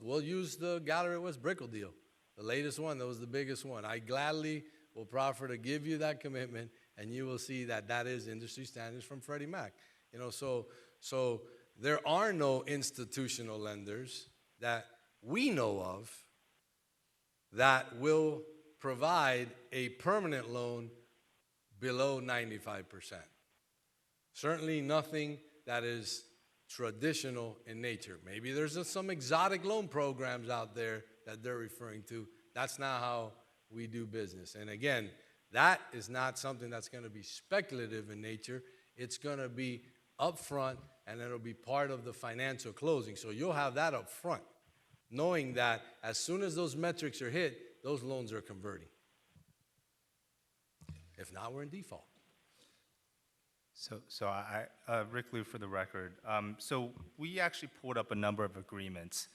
we'll use the Gallery West Brickell deal, the latest one, that was the biggest one. I gladly will proffer to give you that commitment, and you will see that that is industry standards from Freddie Mac. You know, so there are no institutional lenders that we know of that will provide a permanent loan below 95%. Certainly nothing that is traditional in nature. Maybe there's some exotic loan programs out there that they're referring to. That's not how we do business. And again, that is not something that's going to be speculative in nature. It's going to be upfront, and it'll be part of the financial closing. So you'll have that up front, knowing that as soon as those metrics are hit, those loans are converting. If not, we're in default. So Rick Liu for the record. So we actually pulled up a number of agreements,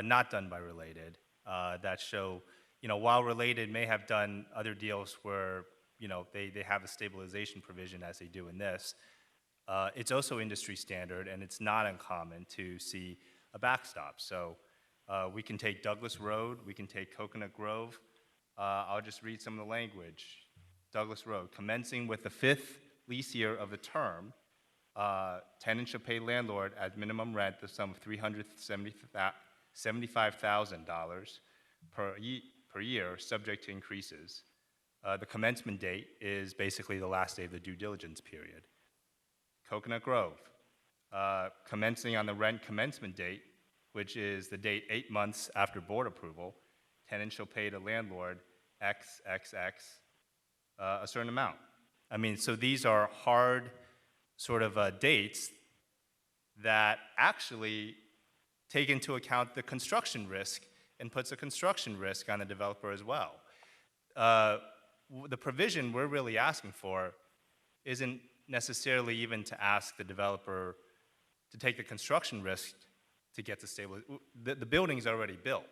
not done by Related, that show, you know, while Related may have done other deals where, you know, they have a stabilization provision as they do in this, it's also industry standard, and it's not uncommon to see a backstop. So we can take Douglas Road, we can take Coconut Grove. I'll just read some of the language. Douglas Road, commencing with the 5th lease year of the term, tenant shall pay landlord at minimum rent the sum of $375,000 per year, subject to increases. The commencement date is basically the last day of the due diligence period. Coconut Grove, commencing on the rent commencement date, which is the date 8 months after board approval, tenant shall pay the landlord XXX, a certain amount. I mean, so these are hard sort of dates that actually take into account the construction risk and puts a construction risk on the developer as well. The provision we're really asking for isn't necessarily even to ask the developer to take the construction risk to get to stabilization. The building's already built.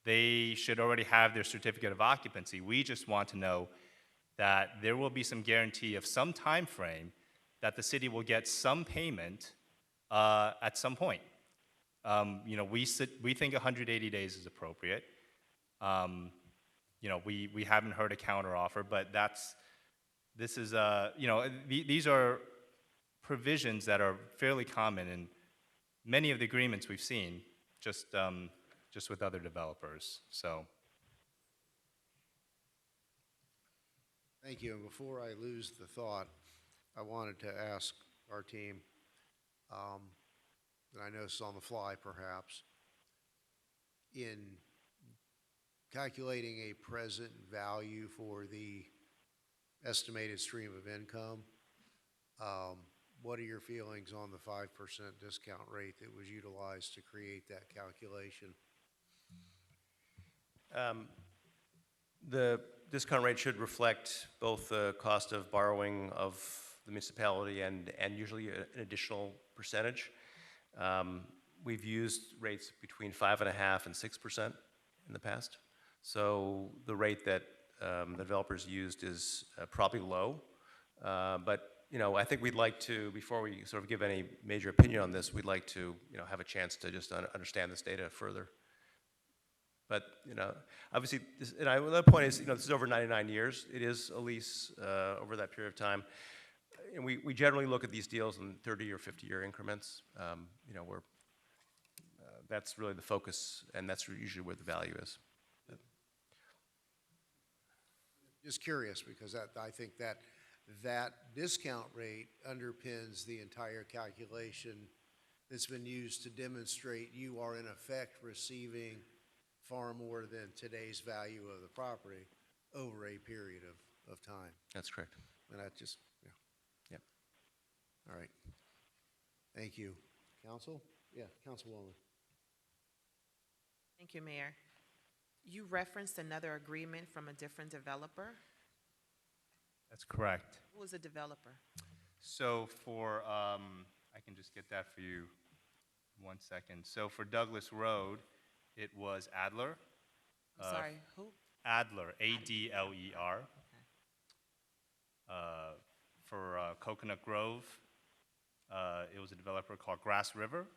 They should already have their certificate of occupancy. We just want to know that there will be some guarantee of some time frame that the city will get some payment at some point. You know, we think 180 days is appropriate. You know, we haven't heard a counteroffer, but this is you know, these are provisions that are fairly common in many of the agreements we've seen, just with other developers. So. Thank you. And before I lose the thought, I wanted to ask our team, and I know this is on the fly perhaps, in calculating a present value for the estimated stream of income, what are your feelings on the 5% discount rate that was utilized to create that calculation? The discount rate should reflect both the cost of borrowing of the municipality and usually an additional percentage. We've used rates between 5.5% and 6% in the past. So the rate that the developers used is probably low. But I think we'd like to, before we sort of give any major opinion on this, we'd like to have a chance to just understand this data further. But, obviously, another point is, this is over 99 years. It is a lease over that period of time. And we generally look at these deals in 30 or 50-year increments. That's really the focus, and that's usually where the value is. Just curious, because I think that discount rate underpins the entire calculation that's been used to demonstrate you are in effect receiving far more than today's value of the property over a period of time. That's correct. And that just, yeah. Yep. All right. Thank you. Council? Yeah, Councilwoman. Thank you, Mayor. You referenced another agreement from a different developer. That's correct. Who was the developer? So for, I can just get that for you 1 second. So for Douglas Road, it was Adler. I'm sorry, who? Adler, A-D-L-E-R. For Coconut Grove, it was a developer called Grass River.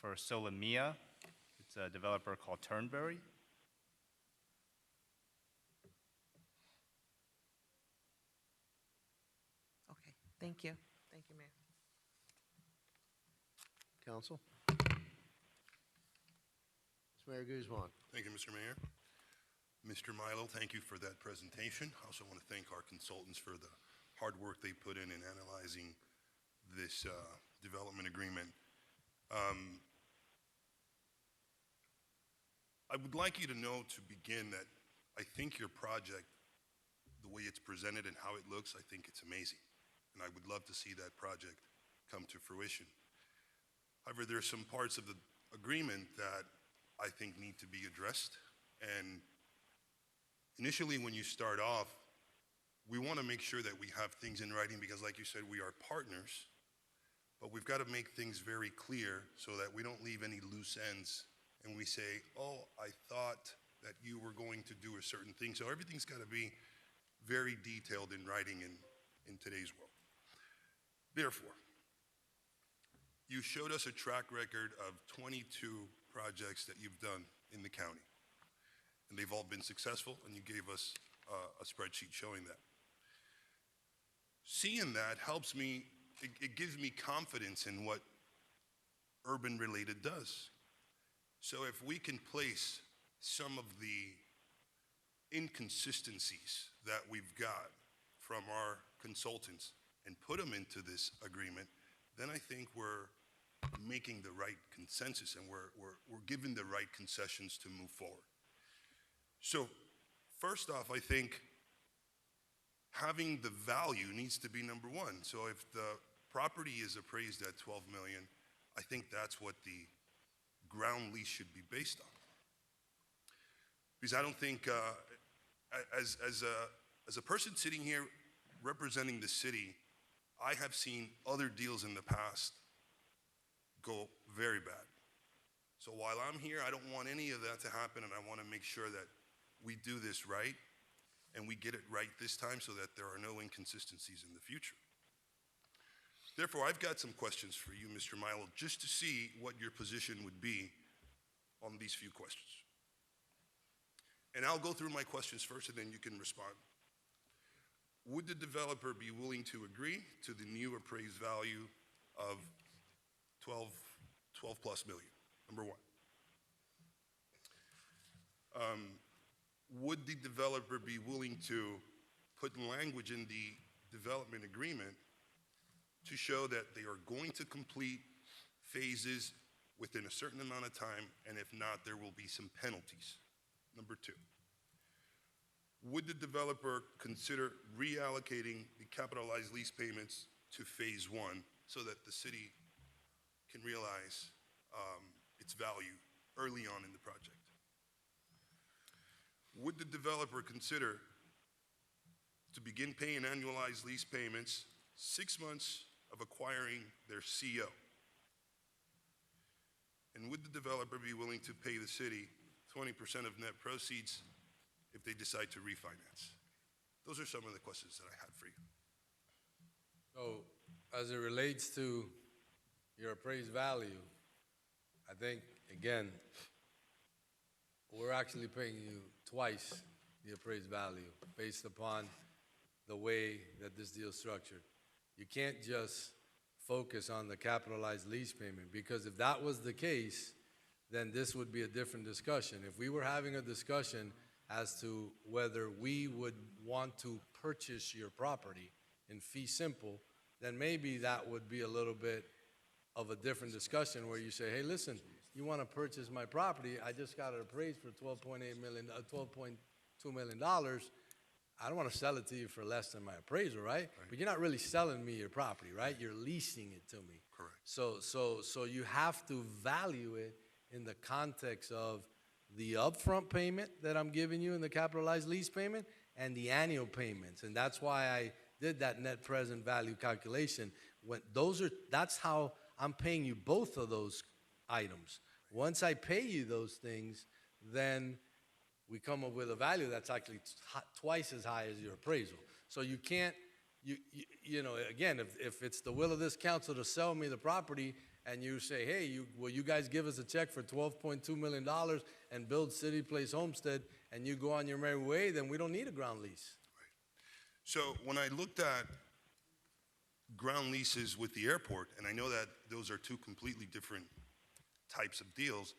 For Solomia, it's a developer called Turnberry. Okay, thank you. Thank you, Mayor. Council? Mayor Guzman. Thank you, Mr. Mayor. Mr. Milo, thank you for that presentation. I also want to thank our consultants for the hard work they put in analyzing this development agreement. I would like you to know to begin that I think your project, the way it's presented and how it looks, I think it's amazing. And I would love to see that project come to fruition. However, there are some parts of the agreement that I think need to be addressed. And initially, when you start off, we want to make sure that we have things in writing because, like you said, we are partners, but we've got to make things very clear so that we don't leave any loose ends and we say, oh, I thought that you were going to do a certain thing. So everything's got to be very detailed in writing in today's world. Therefore, you showed us a track record of 22 projects that you've done in the county. And they've all been successful, and you gave us a spreadsheet showing that. Seeing that helps me, it gives me confidence in what urban related does. So if we can place some of the inconsistencies that we've got from our consultants and put them into this agreement, then I think we're making the right consensus and we're giving the right concessions to move forward. So first off, I think having the value needs to be number one. So if the property is appraised at $12 million, I think that's what the ground lease should be based on. Because I don't think, as a person sitting here representing the city, I have seen other deals in the past go very bad. So while I'm here, I don't want any of that to happen, and I want to make sure that we do this right and we get it right this time so that there are no inconsistencies in the future. Therefore, I've got some questions for you, Mr. Milo, just to see what your position would be on these few questions. And I'll go through my questions first and then you can respond. Would the developer be willing to agree to the new appraised value of 12 plus million? Number one. would the developer be willing to put language in the development agreement to show that they are going to complete phases within a certain amount of time, and if not, there will be some penalties? Number two, would the developer consider reallocating the capitalized lease payments to phase one so that the city can realize its value early on in the project? Would the developer consider to begin paying annualized lease payments 6 months of acquiring their CO? And would the developer be willing to pay the city 20% of net proceeds if they decide to refinance? Those are some of the questions that I had for you. So, as it relates to your appraised value, I think, again, we're actually paying you twice the appraised value based upon the way that this deal is structured. You can't just focus on the capitalized lease payment, because if that was the case, then this would be a different discussion. If we were having a discussion as to whether we would want to purchase your property in fee simple, then maybe that would be a little bit of a different discussion where you say, hey, listen, you want to purchase my property, I just got it appraised for $12.2 million. I don't want to sell it to you for less than my appraisal, right? But you're not really selling me your property, right? You're leasing it to me. Correct. So you have to value it in the context of the upfront payment that I'm giving you in the capitalized lease payment and the annual payments. And that's why I did that net present value calculation. That's how I'm paying you both of those items. Once I pay you those things, then we come up with a value that's actually twice as high as your appraisal. So you can't, you know, again, if it's the will of this council to sell me the property and you say, hey, will you guys give us a check for $12.2 million and build City Place Homestead, and you go on your merry way, then we don't need a ground lease. Right. So when I looked at ground leases with the airport, and I know that those are two completely different types of deals,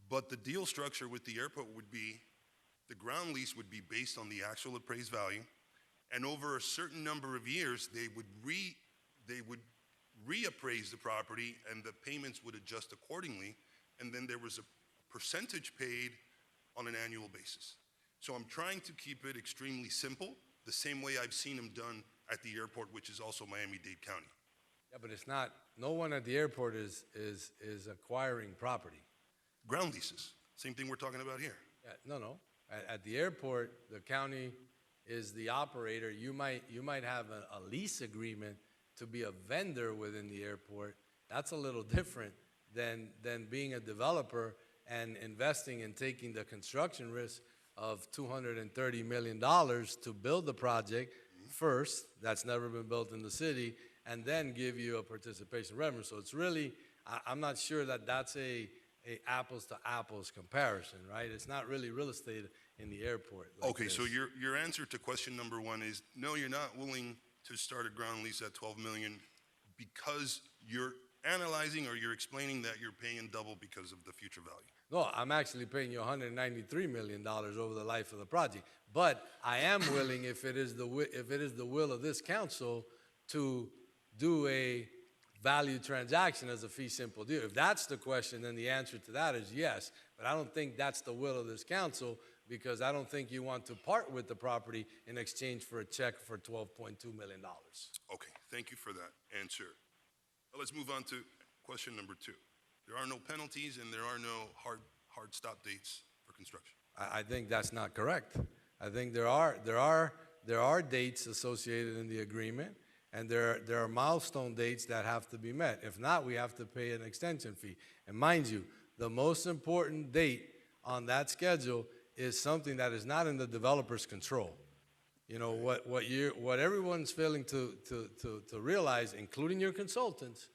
but the deal structure with the airport would be, the ground lease would be based on the actual appraised value, and over a certain number of years, they would reappraise the property, and the payments would adjust accordingly, and then there was a percentage paid on an annual basis. So I'm trying to keep it extremely simple, the same way I've seen them done at the airport, which is also Miami-Dade County. Yeah, but it's not, no one at the airport is acquiring property. Ground leases, same thing we're talking about here. Yeah, no. At the airport, the county is the operator. You might have a lease agreement to be a vendor within the airport. That's a little different than being a developer and investing and taking the construction risk of $230 million to build the project first, that's never been built in the city, and then give you a participation revenue. So it's really, I'm not sure that that's a apples to apples comparison, right? It's not really real estate in the airport. Like Okay, this. so your answer to question number one is, no, you're not willing to start a ground lease at $12 million because you're analyzing or you're explaining that you're paying double because of the future value. No, I'm actually paying you $193 million over the life of the project. But I am willing, if it is the will of this council, to do a value transaction as a fee simple deal. If that's the question, then the answer to that is yes. But I don't think that's the will of this council, because I don't think you want to part with the property in exchange for a check for $12.2 million. Okay, thank you for that answer. Now let's move on to question number two. There are no penalties and there are no hard stop dates for construction. I think that's not correct. I think there are dates associated in the agreement, and there are milestone dates that have to be met. If not, we have to pay an extension fee. And mind you, the most important date on that schedule is something that is not in the developer's control. You know, what everyone's failing to realize, including your consultants,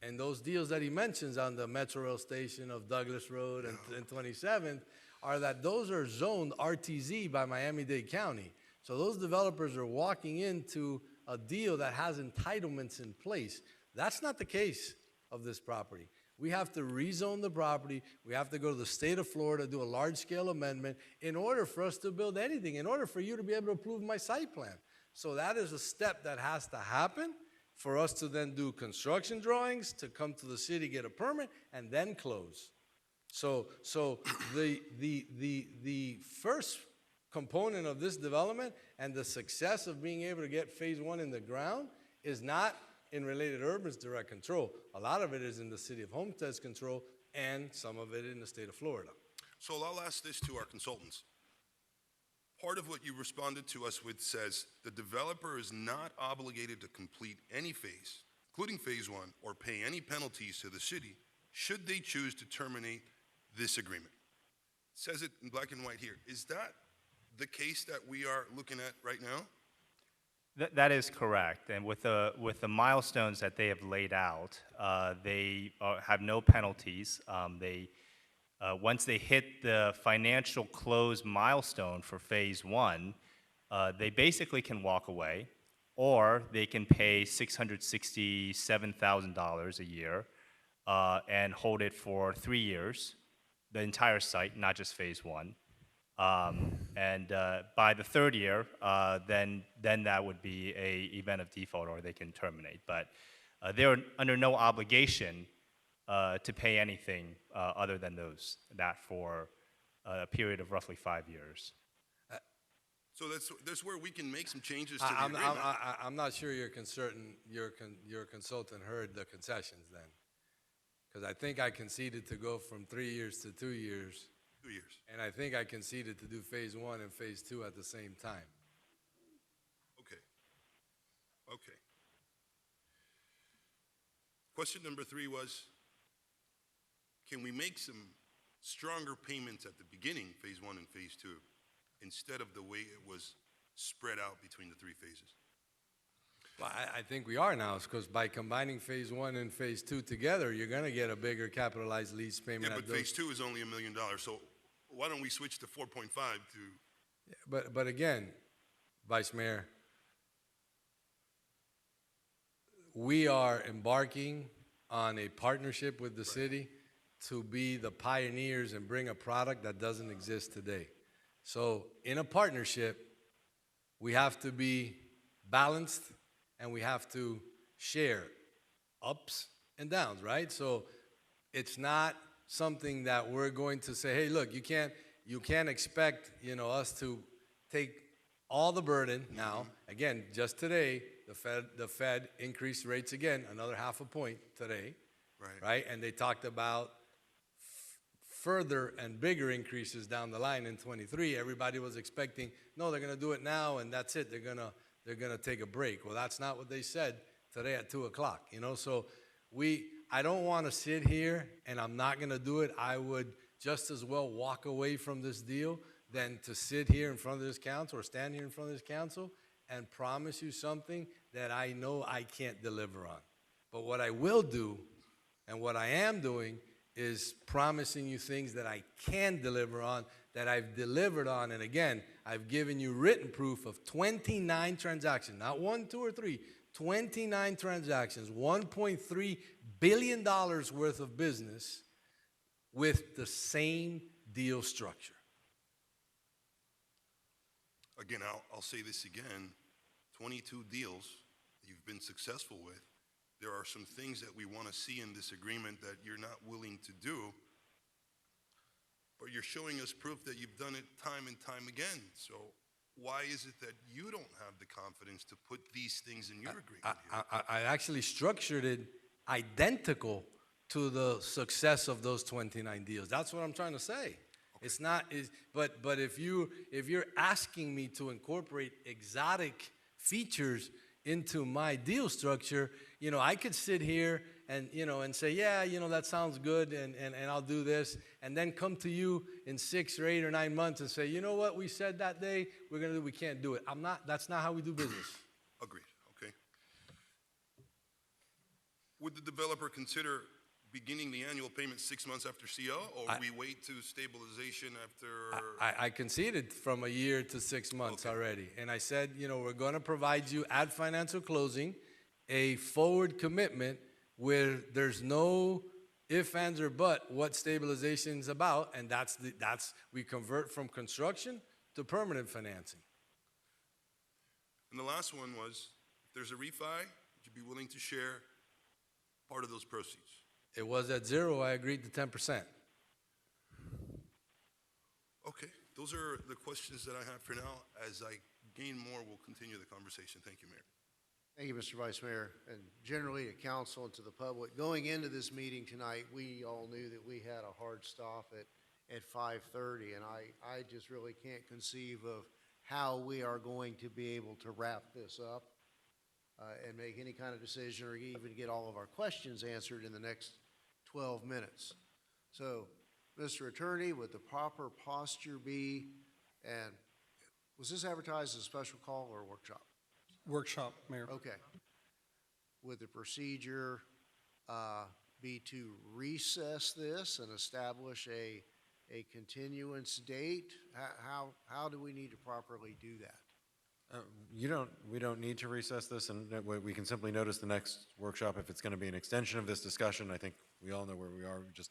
and those deals that he mentions on the Metro Rail station of Douglas Road and 27th, are that those are zoned RTZ by Miami-Dade County. So those developers are walking into a deal that has entitlements in place. That's not the case of this property. We have to rezone the property. We have to go to the state of Florida, do a large-scale amendment in order for us to build anything, in order for you to be able to approve my site plan. So that is a step that has to happen for us to then do construction drawings, to come to the city, get a permit, and then close. So the first component of this development and the success of being able to get phase one in the ground is not in Related Urban's direct control. A lot of it is in the city of Homestead's control and some of it in the state of Florida. So I'll ask this to our consultants. Part of what you responded to us with says the developer is not obligated to complete any phase, including phase one, or pay any penalties to the city should they choose to terminate this agreement. It says it in black and white here. Is that the case that we are looking at right now? That is correct, and with the milestones that they have laid out, they have no penalties. Once they hit the financial close milestone for phase one, they basically can walk away, or they can pay $667,000 a year and hold it for 3 years, the entire site, not just phase one. And by the third year, then that would be an event of default, or they can terminate. But they're under no obligation to pay anything other than that for a period of roughly 5 years. So that's where we can make some changes to the agreement. I'm not sure your consultant heard the concessions then. Because I think I conceded to go from 3 years to 2 years. 2 years. And I think I conceded to do phase one and phase two at the same time. Okay. Okay. Question number 3 was, can we make some stronger payments at the beginning, phase one and phase two, instead of the way it was spread out between the 3 phases? Well, I think we are now, because by combining phase one and phase two together, you're going to get a bigger capitalized lease payment. Yeah, but phase 2 is only $1 million, so why don't we switch to 4.5 to? Yeah, but again, Vice Mayor, we are embarking on a partnership with the city to be the pioneers and bring a product that doesn't exist today. So in a partnership, we have to be balanced and we have to share ups and downs, right? So it's not something that we're going to say, hey, look, you can't expect, us to take all the burden now. Again, just today, the Fed increased rates again, another 0.5 point today, right? And they talked about further and bigger increases down the line in 23. Everybody was expecting, no, they're going to do it now, and that's it. They're gonna take a break. Well, that's not what they said today at 2 o'clock. So I don't want to sit here, and I'm not going to do it. I would just as well walk away from this deal than to sit here in front of this council or stand here in front of this council and promise you something that I know I can't deliver on. But what I will do, and what I am doing, is promising you things that I can deliver on, that I've delivered on. And again, I've given you written proof of 29 transactions, not 1, 2, or 3, 29 transactions, $1.3 billion worth of business with the same deal structure. Again, I'll say this again, 22 deals you've been successful with. There are some things that we want to see in this agreement that you're not willing to do, but you're showing us proof that you've done it time and time again. So why is it that you don't have the confidence to put these things in your agreement? I actually structured it identical to the success of those 29 deals. That's what I'm trying to say. Okay. It's not, but if you're asking me to incorporate exotic features into my deal structure, I could sit here and, and say, yeah, that sounds good, and I'll do this, and then come to you in 6 or 8 or 9 months and say, you know what, we said that day, we can't do it. That's not how we do business. Agreed, okay. Would the developer consider beginning the annual payment 6 months after CO, or we wait to stabilization after? I conceded from 1 year to 6 months already. And I said, we're going to provide you at financial closing a forward commitment where there's no if, ands, or but, what stabilization is about, and we convert from construction to permanent financing. And the last one was, if there's a refi, would you be willing to share part of those proceeds? It was at 0, I agreed to 10%. Okay, those are the questions that I have for now. As I gain more, we'll continue the conversation. Thank you, Mayor. Thank you, Mr. Vice Mayor. And generally to council and to the public, going into this meeting tonight, we all knew that we had a hard stop at 5:30, and I just really can't conceive of how we are going to be able to wrap this up and make any kind of decision or even get all of our questions answered in the next 12 minutes. So, Mr. Attorney, would the proper posture be, and was this advertised as a special call or a workshop? Workshop, Mayor. Okay. Would the procedure be to recess this and establish a continuance date? How do we need to properly do that? We don't need to recess this, and we can simply notice the next workshop if it's going to be an extension of this discussion. I think we all know where we are, just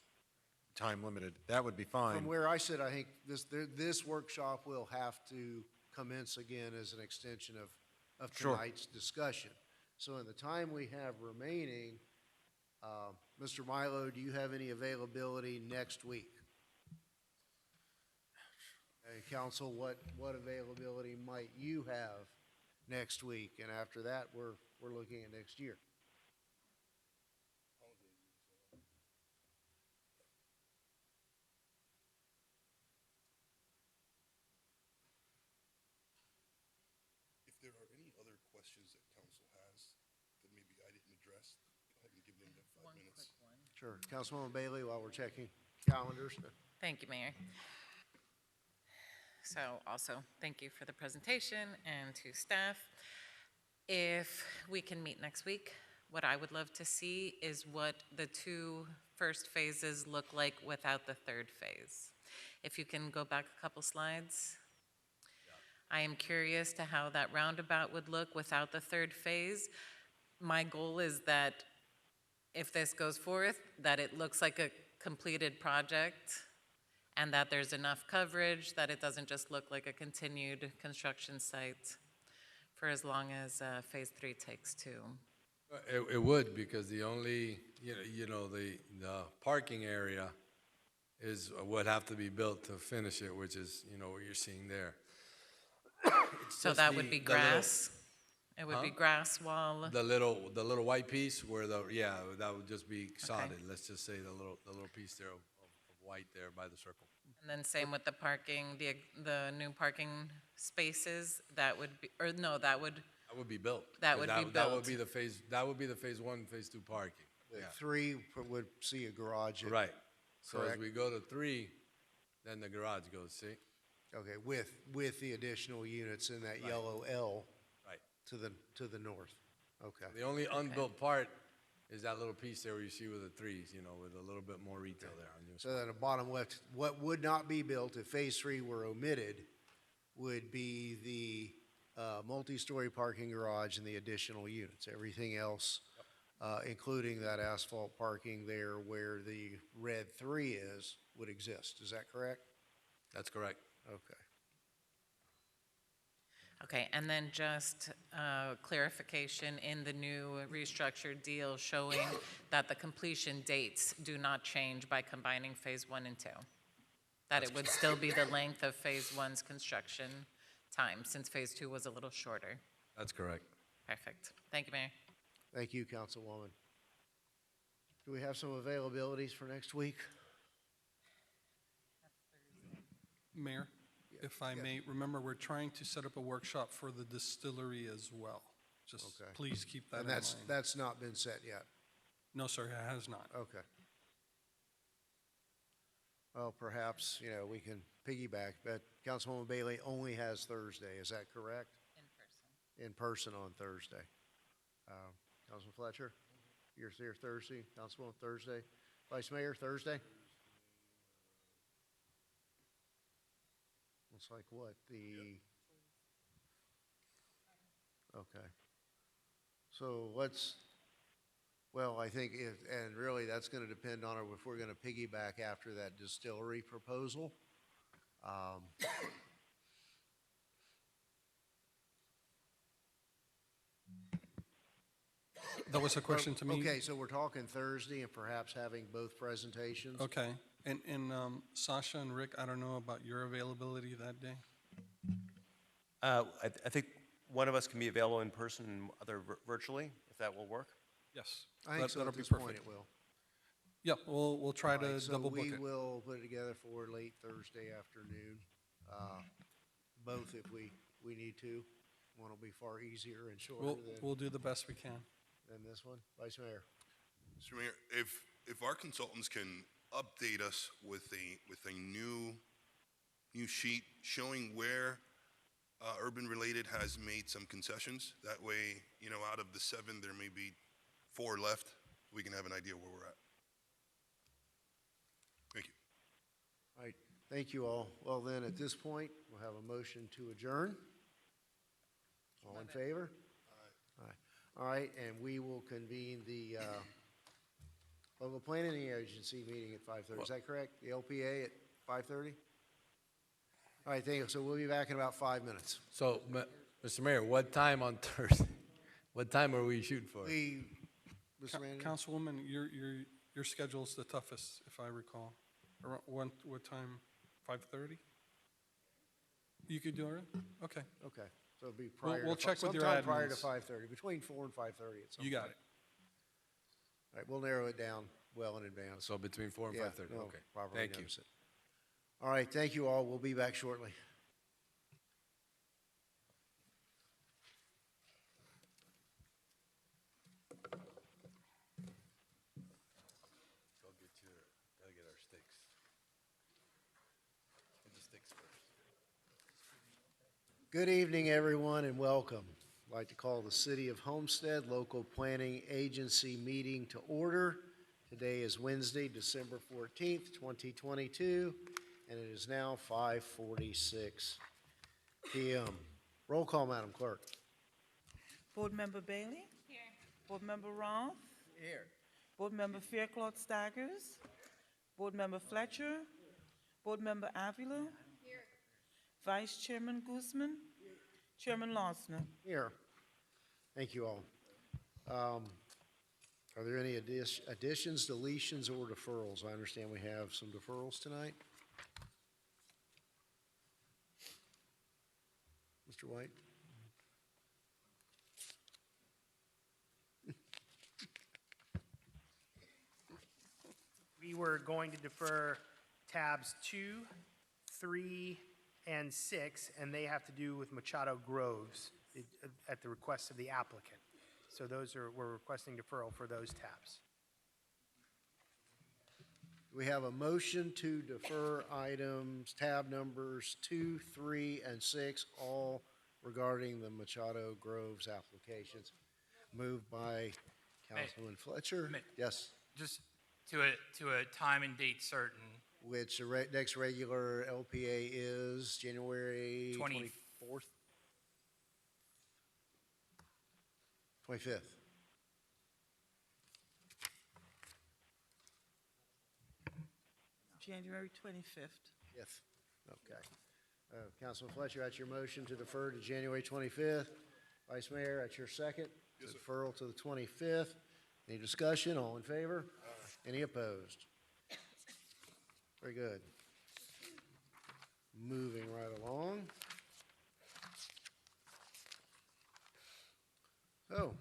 time limited. That would be fine. From where I sit, I think this workshop will have to commence again as an extension of Sure. tonight's discussion. So in the time we have remaining, Mr. Milo, do you have any availability next week? And council, what availability might you have next week? And after that, we're looking at next year. If there are any other questions that council has that maybe I didn't address, go ahead and give them their 5 minutes. Sure. Councilwoman Bailey, while we're checking calendars. Thank you, Mayor. So also, thank you for the presentation and to staff. If we can meet next week, what I would love to see is what the 2 first phases look like without the 3rd phase. If you can go back a couple slides. I am curious to how that roundabout would look without the 3rd phase. My goal is that if this goes forth, that it looks like a completed project and that there's enough coverage, that it doesn't just look like a continued construction site for as long as phase 3 takes too. It would, because the only, the parking area would have to be built to finish it, which is, what you're seeing there. So that would be grass? It would be grass wall? The little white piece where that would just be sodded. Let's just say the little piece there of white there by the circle. And then same with the parking, the new parking spaces, that would be, or no, that would, That would be built. That would be built. That would be the phase 1, phase 2 parking. Yeah. 3 would see a garage. Right. So as Correct. we go to 3, then the garage goes, see? Okay, with the additional units in that yellow L Right. to the north. Okay. The only unbuilt part is that little piece there where you see with the 3s, with a little bit more retail there on the So then the bottom left, what would not be built if phase 3 were omitted would be the multi-story parking garage and the additional units. Everything else, including that asphalt parking there where the red 3 is, would exist. Is that correct? That's correct. Okay. okay, and then just clarification in the new restructured deal showing that the completion dates do not change by combining phase 1 and 2. That it would still be the length of phase 1's construction time, since phase 2 was a little shorter. That's correct. Perfect. Thank you, Mayor. Thank you, Councilwoman. Do we have some availabilities for next week? Mayor, if I may, remember, we're trying to set up a workshop for the distillery as well. Just Okay. please keep that in And mind. that's not been set yet. No, sir, it has not. Okay. Well, perhaps, we can piggyback, but Councilwoman Bailey only has Thursday, is that correct? In person on Thursday. Councilman Fletcher, you're here Thursday, Councilwoman Thursday, Vice Mayor Thursday? Looks like what, okay. So what's Well, I think if, and really, that's gonna depend on if we're gonna piggyback after that distillery proposal. That was a question to me? Okay, so we're talking Thursday and perhaps having both presentations? Okay. And Sasha and Rick, I don't know about your availability that day? I think one of us can be available in person and other virtually, if that will work. Yes. I think so That'll at be this point perfect. it will. Yeah, we'll try All to right, so double book we it. will put it together for late Thursday afternoon, both if we need to. One will be far easier and shorter We'll do the best we can. than this one. Vice Mayor? Mr. Mayor, if our consultants can update us with a new sheet showing where Urban Related has made some concessions, that way, you know, out of the 7, there may be 4 left, we can have an idea where we're at. Thank you. All right, thank you all. Well, then, at this point, we'll have a motion to adjourn. All in favor? Aye. All right, and we will convene the local planning agency meeting at 5:30. Is that correct? The LPA at 5:30? All right, thank you. So we'll be back in about 5 minutes. So, Mr. Mayor, what time on Thursday? What time are we shooting for? Mr. Manager? Councilwoman, your schedule's the toughest, if I recall. Around what time? 5:30? You could do it? Okay, Okay, so it'll be prior we'll to, check with your sometime prior to admins. 5:30, between 4 and 5:30 at some you point. got it. All right, we'll narrow it down well in advance. So between 4 and Yeah, 5:30, we'll okay. properly Thank you. notice it. All right, thank you all. We'll be back shortly. Gotta get our sticks. Get the sticks first. Good evening, everyone, and welcome. I'd like to call the City of Homestead Local Planning Agency meeting to order. Today is Wednesday, December 14th, 2022, and it is now 5:46 PM. Roll call, Madam Clerk. Board Member Bailey? Here. Board Member Roth? Here. Board Member Faircloth Staggers? Board Member Fletcher? Board Member Avila? Here. Vice Chairman Guzman? Chairman Losner? Here. Thank you all. Are there any additions, deletions, or deferrals? I understand we have some deferrals tonight. Mr. White? We were going to defer tabs 2, 3, and 6, and they have to do with Machado Groves at the request of the applicant. So we're requesting deferral for those tabs. We have a motion to defer items, tab numbers 2, 3, and 6, all regarding the Machado Groves applications. Moved by Councilman Fletcher. Yes, Just to a time and date certain, which the next regular LPA is January 24th? 25th. January 25th. Yes, okay. Councilman Fletcher, that's your motion to defer to January 25th. Vice Mayor, that's your second? Yes, sir. Deferral to the 25th. Any discussion? All in favor? Any opposed? Very good. Moving right along. So,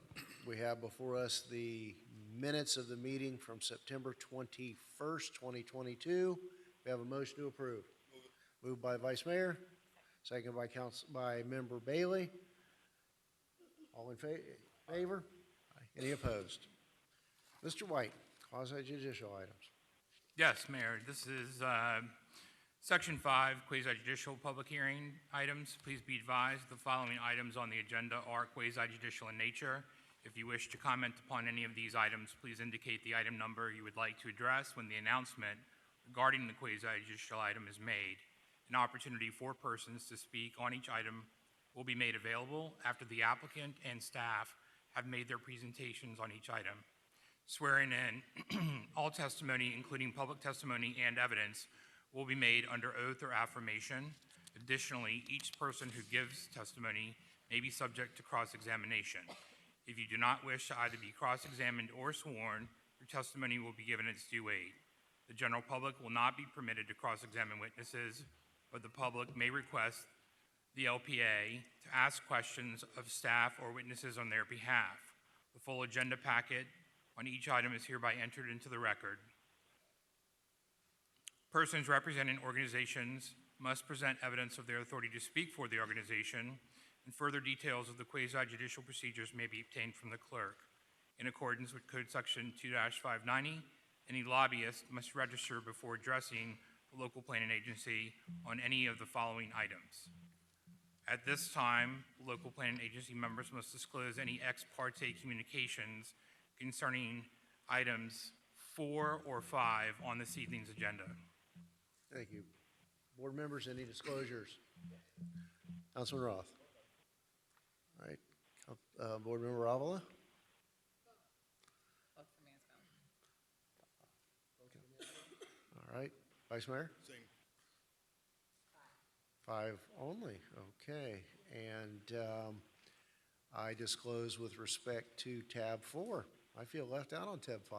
we have before us the minutes of the meeting from September 21st, 2022. We have a motion to approve. Moved by Vice Mayor, second by Member Bailey. All in favor? Any opposed? Mr. White, quasi judicial items. yes, Mayor, this is Section 5, quasi judicial public hearing items. Please be advised the following items on the agenda are quasi judicial in nature. If you wish to comment upon any of these items, please indicate the item number you would like to address when the announcement regarding the quasi judicial item is made. An opportunity for persons to speak on each item will be made available after the applicant and staff have made their presentations on each item. Swearing in, all testimony, including public testimony and evidence, will be made under oath or affirmation. Additionally, each person who gives testimony may be subject to cross-examination. If you do not wish to either be cross-examined or sworn, your testimony will be given its due weight. The general public will not be permitted to cross-examine witnesses, but the public may request the LPA to ask questions of staff or witnesses on their behalf. The full agenda packet on each item is hereby entered into the record. Persons representing organizations must present evidence of their authority to speak for the organization, and further details of the quasi-judicial procedures may be obtained from the clerk. In accordance with Code Section 2-590, any lobbyist must register before addressing the local planning agency on any of the following items. At this time, local planning agency members must disclose any ex parte communications concerning items 4 or 5 on this evening's agenda. Thank you. Board members, any disclosures? Councilman Roth. All right. Board Member Avila? All right. Vice Mayor? Same. 5 only, okay. And I disclose with respect to tab 4. I feel left out on tab 5.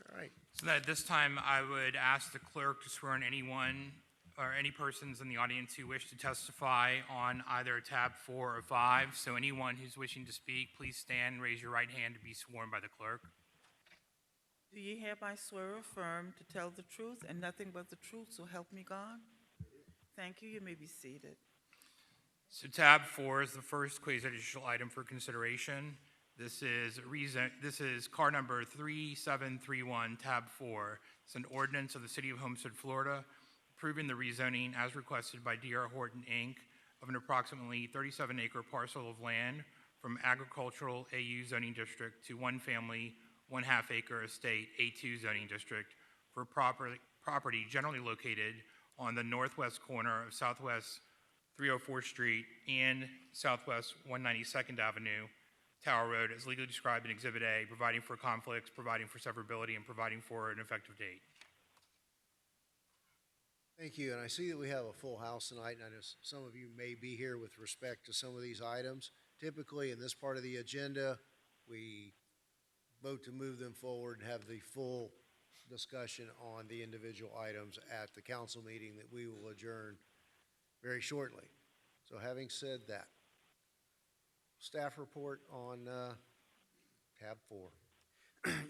All right. So that at this time, I would ask the clerk to swear in anyone or any persons in the audience who wish to testify on either tab 4 or 5. So anyone who's wishing to speak, please stand, raise your right hand to be sworn by the clerk. Do you hereby swear or affirm to tell the truth and nothing but the truth, so help me God? Thank you. You may be seated. So tab 4 is the first quasi-judicial item for consideration. This is car number 3731, tab 4. It's an ordinance of the City of Homestead, Florida, approving the rezoning as requested by D.R. Horton, Inc. of an approximately 37-acre parcel of land from agricultural AU zoning district to one-family, 1/2 acre estate A2 zoning district for property generally located on the northwest corner of Southwest 304th Street and Southwest 192nd Avenue, Tower Road, as legally described in Exhibit A, providing for conflicts, providing for severability, and providing for an effective date. Thank you, and I see that we have a full house tonight, and I know some of you may be here with respect to some of these items. Typically, in this part of the agenda, we vote to move them forward and have the full discussion on the individual items at the council meeting that we will adjourn very shortly. So having said that, staff report on tab 4.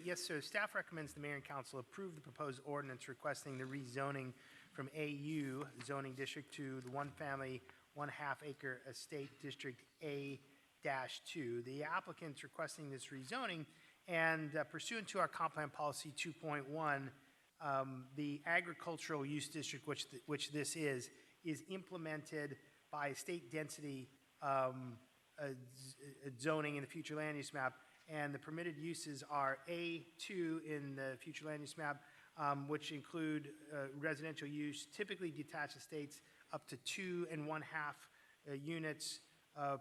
Yes, sir. Staff recommends the mayor and council approve the proposed ordinance requesting the rezoning from AU zoning district to the one-family, 1/2 acre estate district A-2. The applicant's requesting this rezoning, and pursuant to our comp plan policy 2.1, the agricultural use district, which this is implemented by state density zoning in the future land use map, and the permitted uses are A2 in the future land use map, which include residential use, typically detached estates up to 2 1/2 units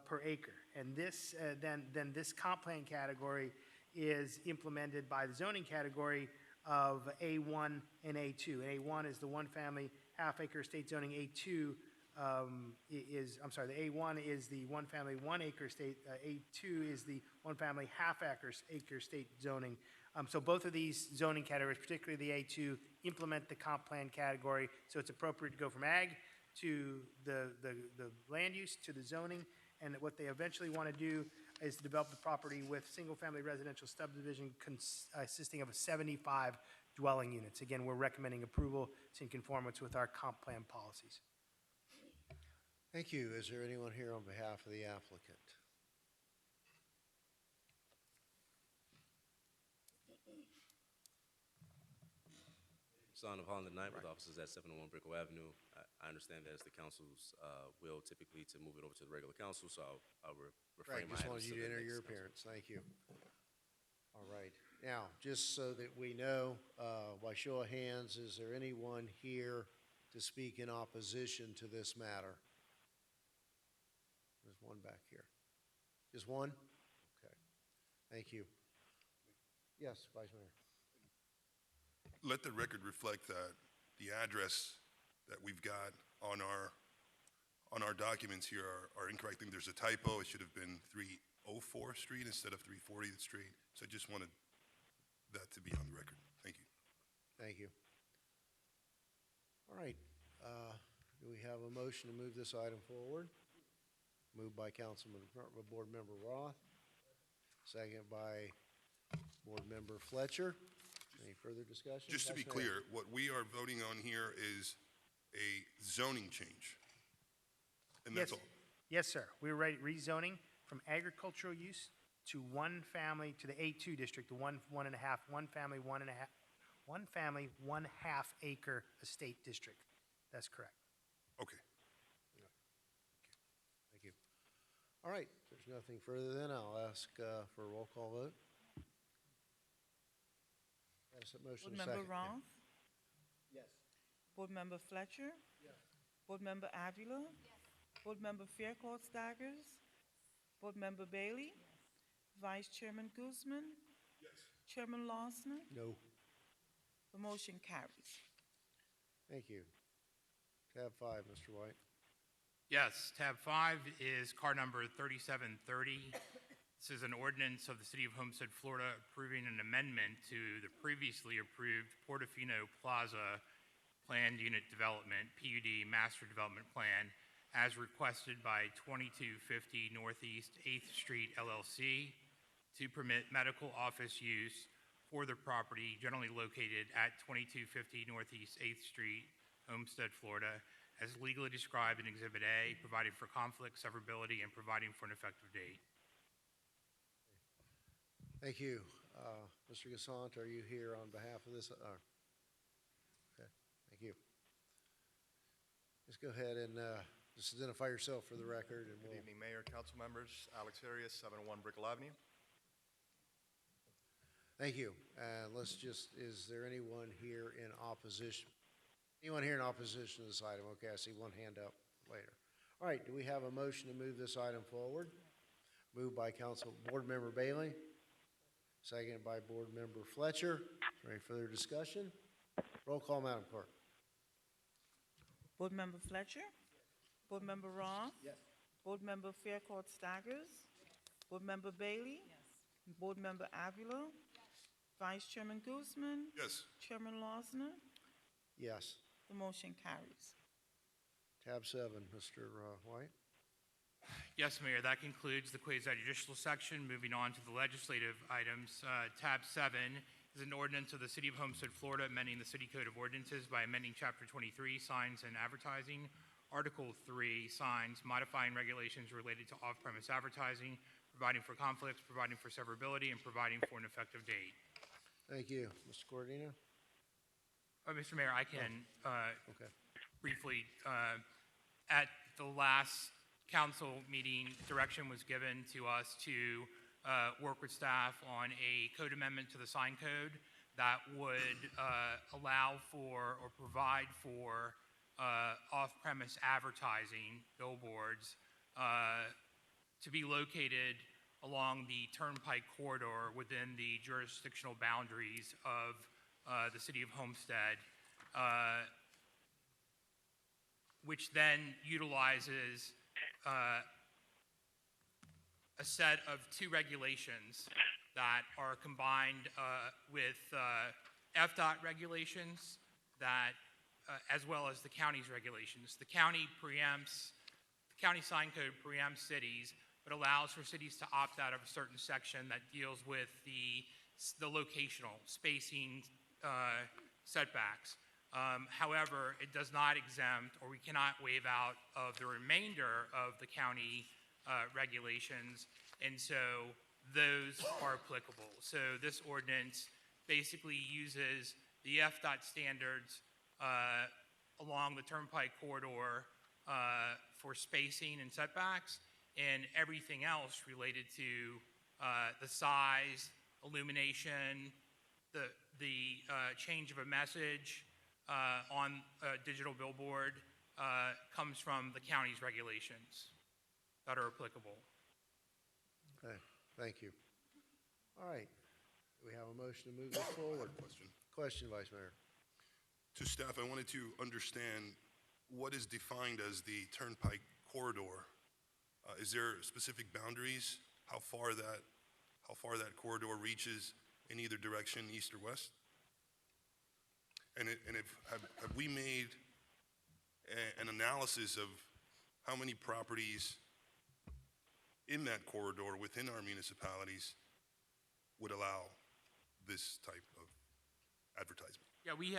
per acre. And this then this comp plan category is implemented by the zoning category of A1 and A2. And A1 is the one-family, 1/2 acre estate zoning. A2 the A1 is the one-family, 1 acre estate. A2 is the one-family, 1/2 acre estate zoning. So both of these zoning categories, particularly the A2, implement the comp plan category. So it's appropriate to go from ag to the land use to the zoning. And what they eventually want to do is to develop the property with single-family residential subdivision consisting of 75 dwelling units. Again, we're recommending approval. It's in conformance with our comp plan policies. Thank you. Is there anyone here on behalf of the applicant? Son of Holland Knight with offices at 701 Brickell Avenue. I understand that it's the council's will typically to move it over to the regular council, so I'll refrain my Just wanted you to enter your appearance. Thank you. All right. Now, just so that we know, by show of hands, is there anyone here to speak in opposition to this matter? There's one back here. Just one? Okay. Thank you. Yes, Vice Mayor. Let the record reflect that the address that we've got on our documents here are incorrect. I think there's a typo. It should have been 304 Street instead of 340th Street. So I just wanted that to be on the record. Thank you. Thank you. All right, do we have a motion to move this item forward? Moved by Board Member Roth, second by Board Member Fletcher. Any further discussion? Just to be Vice Mayor? clear, what we are voting on here is a zoning change. And that's Yes. all. Yes, sir. We're rezoning from agricultural use to one family, to the A2 district, the one and a half, one family, one half acre estate district. That's correct. Okay. Thank you. All right, if there's nothing further then, I'll ask for a roll call vote. Pass that motion Board to Member second. Roth? Yes. Board Member Fletcher? Yes. Board Member Avila? Yes. Board Member Fairclough-Staggers? Board Member Bailey? Yes. Vice Chairman Guzman? Yes. Chairman Losner? No. The motion carries. Thank you. Tab 5, Mr. White. Yes, tab 5 is card number 3730. This is an ordinance of the City of Homestead, Florida, approving an amendment to the previously approved Portofino Plaza Planned Unit Development, PUD Master Development Plan, as requested by 2250 Northeast 8th Street LLC to permit medical office use for the property generally located at 2250 Northeast 8th Street, Homestead, Florida, as legally described in Exhibit A, providing for conflict, severability, and providing for an effective date. Thank you. Mr. Gassant, are you here on behalf of this? Okay, thank you. Just go ahead and just identify yourself for the record. And Good evening, Mayor, council members. Alex Arias, 701 Brickell Avenue. Thank you. And let's just, is there anyone here in opposition? Anyone here in opposition to this item? Okay, I see one hand up later. All right, do we have a motion to move this item forward? Moved by Board Member Bailey, seconded by Board Member Fletcher. Is there any further discussion? Roll call, Madam Clerk. Board Member Fletcher? Board Member Roth? Yes. Board Member Fairclough-Staggers? Board Member Bailey? Yes. Board Member Avila? Yes. Vice Chairman Guzman? Yes. Chairman Losner? Yes. The motion carries. Tab 7, Mr. White. Yes, Mayor, that concludes the quasi-judicial section. Moving on to the legislative items. Tab 7 is an ordinance of the City of Homestead, Florida, amending the City Code of Ordinances by amending Chapter 23, Signs and Advertising, Article 3, Signs, modifying regulations related to off-premise advertising, providing for conflicts, providing for severability, and providing for an effective date. Thank you. Mr. Cordino? Mr. Mayor, I can Okay. briefly, at the last council meeting, direction was given to us to work with staff on a code amendment to the sign code that would allow for or provide for off-premise advertising billboards to be located along the Turnpike corridor within the jurisdictional boundaries of the City of Homestead, which then utilizes a set of two regulations that are combined with FDOT regulations that, as well as the county's regulations. The county sign code preempts cities, but allows for cities to opt out of a certain section that deals with the locational spacing setbacks. However, it does not exempt, or we cannot waive out of the remainder of the county regulations, and so those are applicable. So this ordinance basically uses the FDOT standards along the Turnpike corridor for spacing and setbacks, and everything else related to the size, illumination, the change of a message on a digital billboard comes from the county's regulations that are applicable. Okay, thank you. All right. Do we have a motion to move this forward? Question. Question, Vice Mayor. To staff, I wanted to understand what is defined as the Turnpike corridor. Is there specific boundaries? How far that corridor reaches in either direction, east or west? And have we made an analysis of how many properties in that corridor within our municipalities would allow this type of advertisement? Yeah, we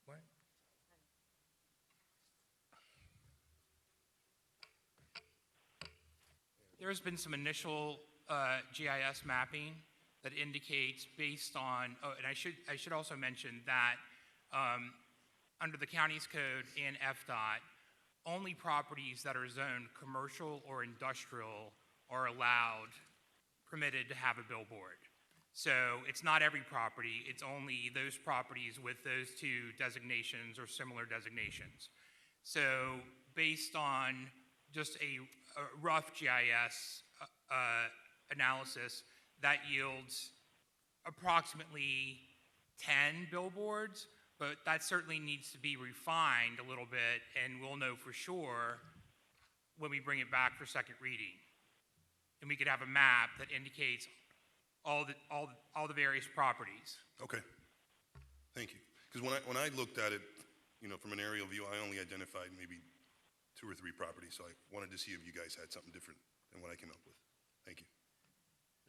what? There's been some initial GIS mapping that indicates based on, oh, and I should also mention that under the county's code and FDOT, only properties that are zoned commercial or industrial are allowed, permitted to have a billboard. So it's not every property, it's only those properties with those two designations or similar designations. So based on just a rough GIS analysis, that yields approximately 10 billboards, but that certainly needs to be refined a little bit, and we'll know for sure when we bring it back for second reading. And we could have a map that indicates all the various properties. Okay, thank you. Because when I looked at it, you know, from an aerial view, I only identified maybe 2 or 3 properties, so I wanted to see if you guys had something different than what I came up with. Thank you.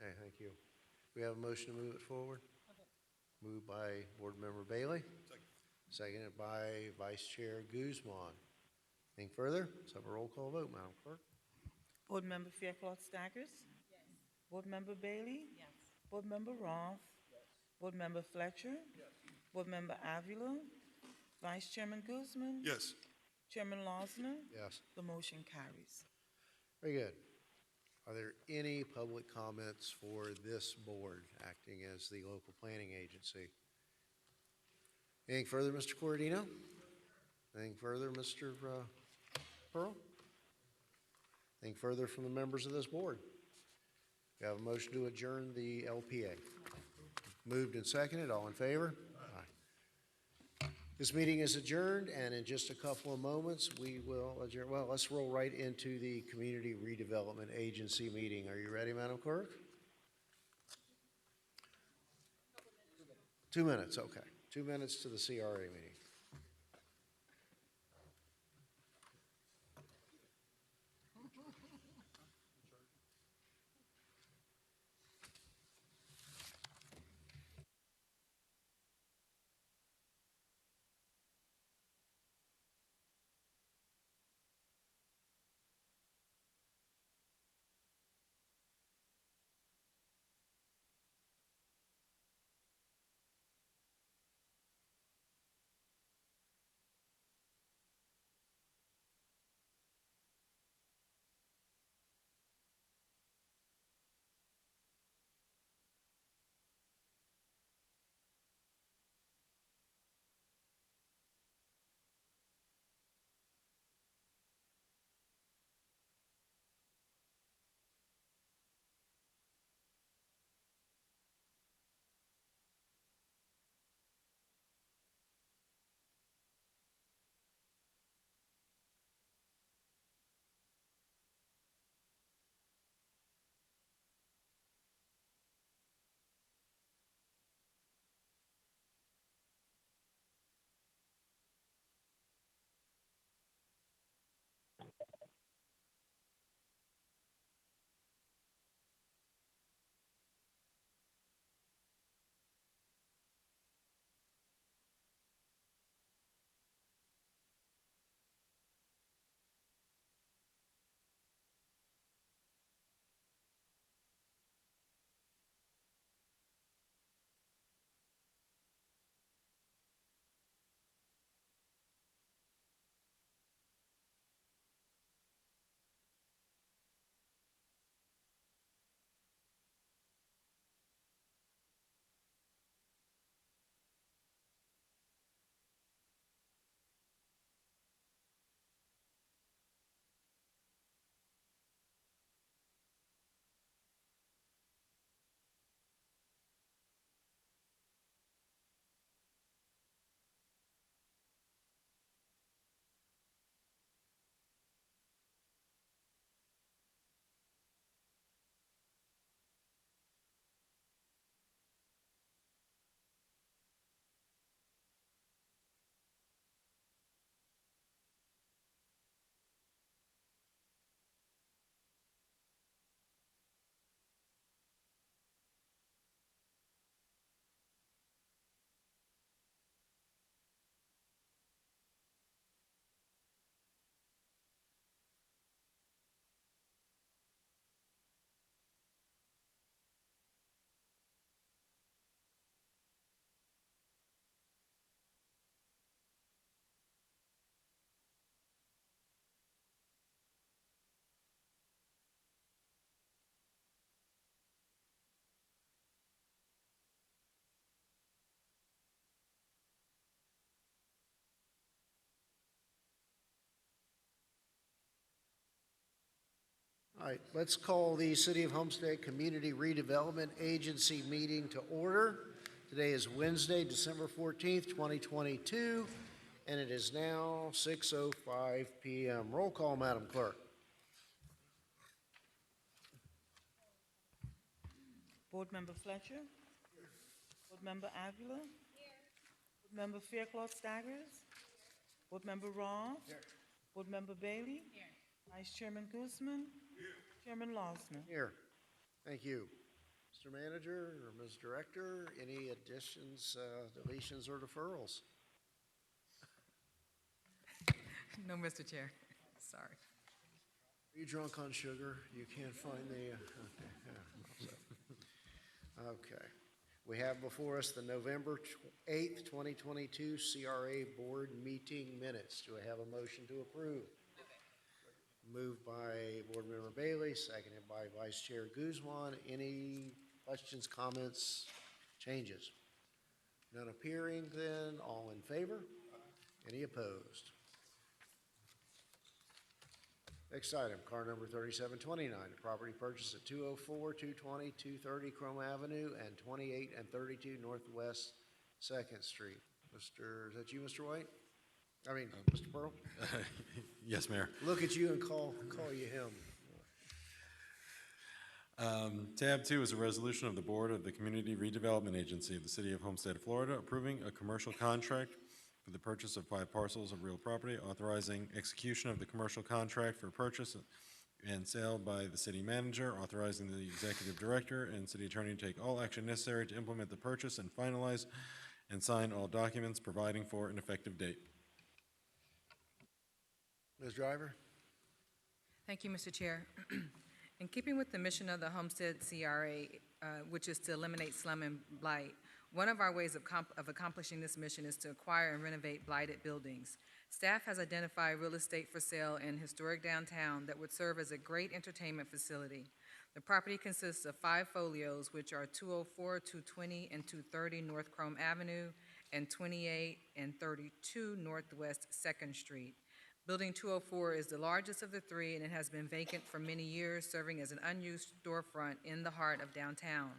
Hey, thank you. We have a motion to move it forward? Moved by Board Member Bailey. Seconded by Vice Chair Guzman. Anything further? Let's have a roll call vote, Madam Clerk. Board Member Fairclough Staggers? Yes. Board Member Bailey? Yes. Board Member Roth? Yes. Board Member Fletcher? Yes. Board Member Avila? Vice Chairman Guzman? Yes. Chairman Losner? Yes. The motion carries. Very good. Are there any public comments for this board acting as the local planning agency? Anything further, Mr. Corradino? Anything further, Mr. Pearl? Anything further from the members of this board? We have a motion to adjourn the LPA. Moved and seconded. All in favor? Aye. This meeting is adjourned, and in just a couple of moments, we will adjourn. Well, let's roll right into the Community Redevelopment Agency meeting. Are you ready, Madam Clerk? 2 minutes, okay. 2 minutes to the CRA meeting. All right, let's call the City of Homestead Community Redevelopment Agency meeting to order. Today is Wednesday, December 14th, 2022, and it is now 6:05 PM. Roll call, Madam Clerk. Board Member Fletcher? Board Member Avila? Board Member Fairclough Staggers? Board Member Ross? Board Member Bailey? Vice Chairman Guzman? Chairman Losner? Here. Thank you. Mr. Manager or Ms. Director, any additions, deletions, or deferrals? No, Mr. Chair. Sorry. Are you drunk on sugar? You can't find the, okay, yeah. Okay. We have before us the November 8th, 2022 CRA Board Meeting Minutes. Do I have a motion to approve? Moved by Board Member Bailey, seconded by Vice Chair Guzman. Any questions, comments, changes? None appearing then. All in favor? Any opposed? Next item, car number 3729, a property purchase at 204, 220, 230 Krome Avenue and 28 and 32 Northwest 2nd Street. Is that you, Mr. White? I mean, Mr. Pearl? Yes, Mayor. Look at you and call you him. Tab 2 is a resolution of the Board of the Community Redevelopment Agency of the City of Homestead, Florida, approving a commercial contract for the purchase of 5 parcels of real property, authorizing execution of the commercial contract for purchase and sale by the city manager, authorizing the executive director and city attorney to take all action necessary to implement the purchase and finalize and sign all documents, providing for an effective date. Ms. Driver? Thank you, Mr. Chair. In keeping with the mission of the Homestead CRA, which is to eliminate slum and blight, one of our ways of accomplishing this mission is to acquire and renovate blighted buildings. Staff has identified real estate for sale in historic downtown that would serve as a great entertainment facility. The property consists of 5 folios, which are 204, 220, and 230 North Krome Avenue, and 28 and 32 Northwest 2nd Street. Building 204 is the largest of the 3, and it has been vacant for many years, serving as an unused storefront in the heart of downtown.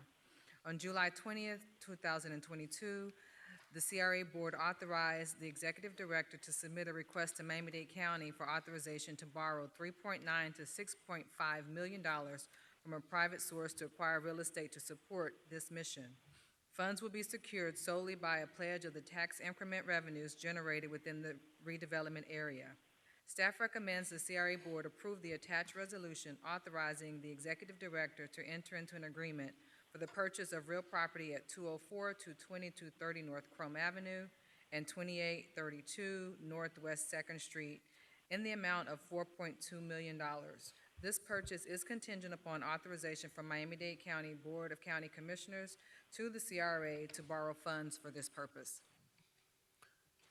On July 20th, 2022, the CRA Board authorized the Executive Director to submit a request to Miami-Dade County for authorization to borrow $3.9 to $6.5 million from a private source to acquire real estate to support this mission. Funds will be secured solely by a pledge of the tax increment revenues generated within the redevelopment area. Staff recommends the CRA Board approve the attached resolution authorizing the Executive Director to enter into an agreement for the purchase of real property at 204, 220, 230 North Krome Avenue and 2832 Northwest 2nd Street in the amount of $4.2 million. This purchase is contingent upon authorization from Miami-Dade County Board of County Commissioners to the CRA to borrow funds for this purpose.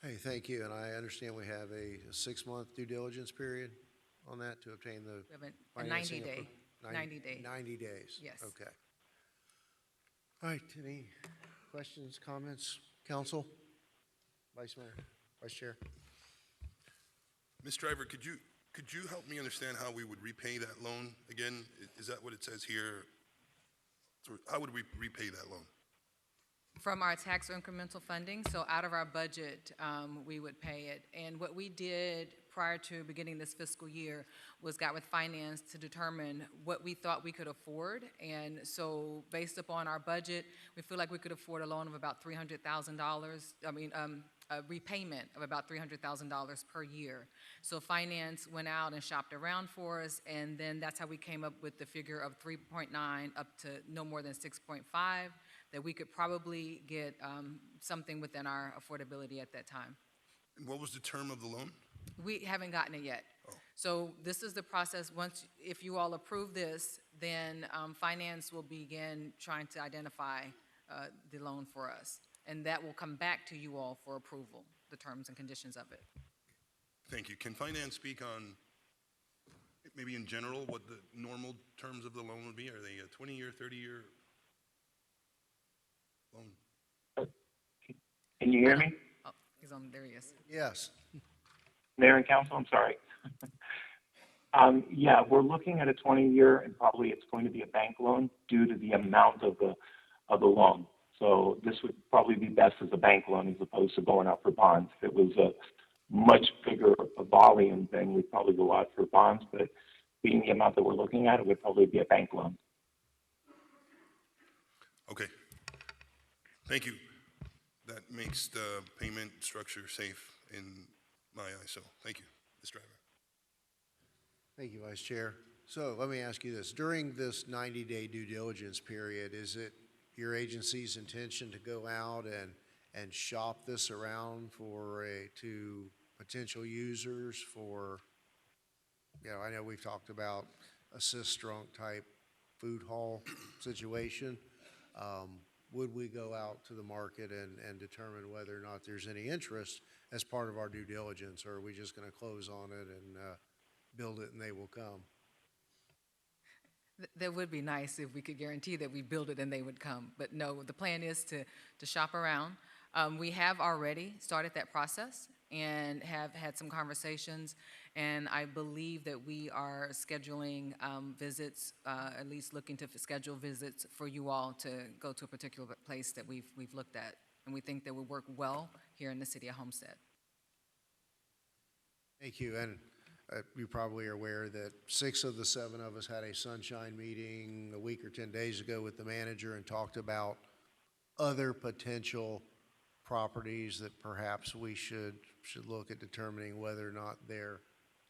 Hey, thank you, and I understand we have a 6-month due diligence period on that to obtain the We have a financing 90-day. 90 day. 90 days? Yes. Okay. All right, any questions, comments? Council? Vice Mayor, Vice Chair? Ms. Driver, could you help me understand how we would repay that loan again? Is that what it says here? So how would we repay that loan? From our tax incremental funding, so out of our budget, we would pay it. And what we did prior to beginning this fiscal year was got with finance to determine what we thought we could afford. And so based upon our budget, we feel like we could afford a loan of about $300,000, a repayment of about $300,000 per year. So finance went out and shopped around for us, and then that's how we came up with the figure of 3.9 up to no more than 6.5, that we could probably get something within our affordability at that time. And what was the term of the loan? We haven't gotten it yet. Oh. So this is the process. Once, if you all approve this, then finance will begin trying to identify the loan for us. And that will come back to you all for approval, the terms and conditions of it. Thank you. Can finance speak on, maybe in general, what the normal terms of the loan would be? Are they a 20-year, 30-year loan? Can you hear me? Oh, he's on, there he is. Yes. Mayor and council, I'm sorry. Yeah, we're looking at a 20-year, and probably it's going to be a bank loan due to the amount of the loan. So this would probably be best as a bank loan as opposed to going out for bonds. If it was a much bigger volume, then we'd probably go out for bonds, but being the amount that we're looking at, it would probably be a bank loan. Okay. Thank you. That makes the payment structure safe in my eyes, so thank you, Mr. Driver. Thank you, Vice Chair. So let me ask you this. During this 90-day due diligence period, is it your agency's intention to go out and shop this around to potential users for, I know we've talked about a Sistrunk type food hall situation. Would we go out to the market and determine whether or not there's any interest as part of our due diligence, or are we just going to close on it and build it and they will come? That would be nice if we could guarantee that we build it and they would come. But no, the plan is to shop around. We have already started that process and have had some conversations. And I believe that we are scheduling visits, at least looking to schedule visits for you all to go to a particular place that we've looked at. And we think that would work well here in the city of Homestead. Thank you. And you probably are aware that 6 of the 7 of us had a sunshine meeting a week or 10 days ago with the manager and talked about other potential properties that perhaps we should look at determining whether or not they're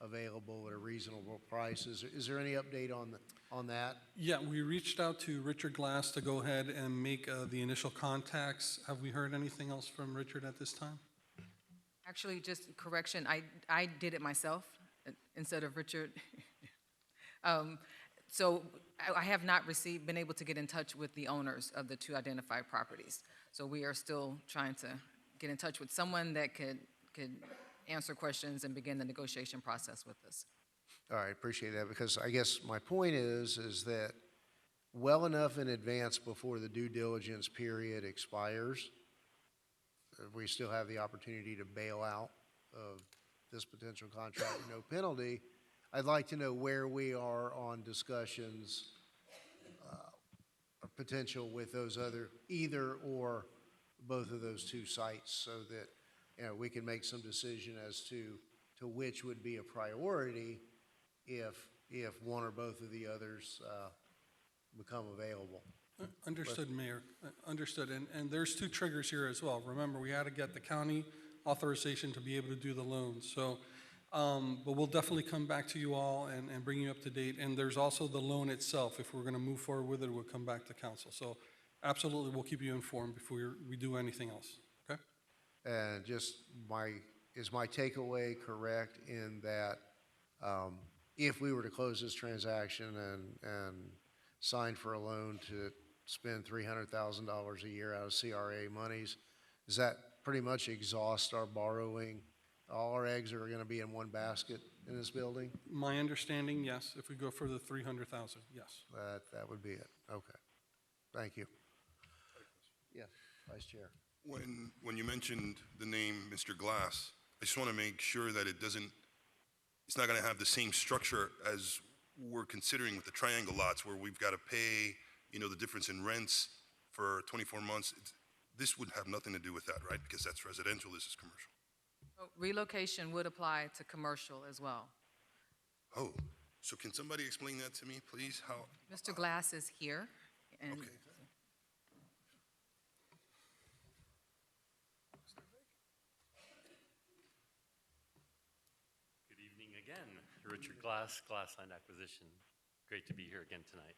available at a reasonable price. Is there any update on that? Yeah, we reached out to Richard Glass to go ahead and make the initial contacts. Have we heard anything else from Richard at this time? Actually, just correction, I did it myself instead of Richard. So I have not been able to get in touch with the owners of the 2 identified properties. So we are still trying to get in touch with someone that could answer questions and begin the negotiation process with us. All right, appreciate that, because I guess my point is that well enough in advance before the due diligence period expires, we still have the opportunity to bail out of this potential contract with no penalty. I'd like to know where we are on discussions, potential with those either or both of those 2 sites, so that we can make some decision as to which would be a priority if one or both of the others become available. Understood, Mayor. Understood. And there's 2 triggers here as well. Remember, we had to get the county authorization to be able to do the loan. So, but we'll definitely come back to you all and bring you up to date. And there's also the loan itself. If we're going to move forward with it, we'll come back to council. So absolutely, we'll keep you informed before we do anything else. Okay? And just is my takeaway correct in that if we were to close this transaction and sign for a loan to spend $300,000 a year out of CRA monies, does that pretty much exhaust our borrowing? All our eggs are going to be in one basket in this building? My understanding, yes. If we go for the $300,000, yes. That would be it. Okay. Thank you. Yes, Vice Chair. When you mentioned the name Mr. Glass, I just want to make sure that it's not going to have the same structure as we're considering with the triangle lots where we've got to pay, the difference in rents for 24 months. This would have nothing to do with that, right? Because that's residential, this is commercial. Relocation would apply to commercial as well. Oh, so can somebody explain that to me, please? How? Mr. Glass is here. And Okay. Good evening again. Richard Glass, Glassline Acquisition. Great to be here again tonight.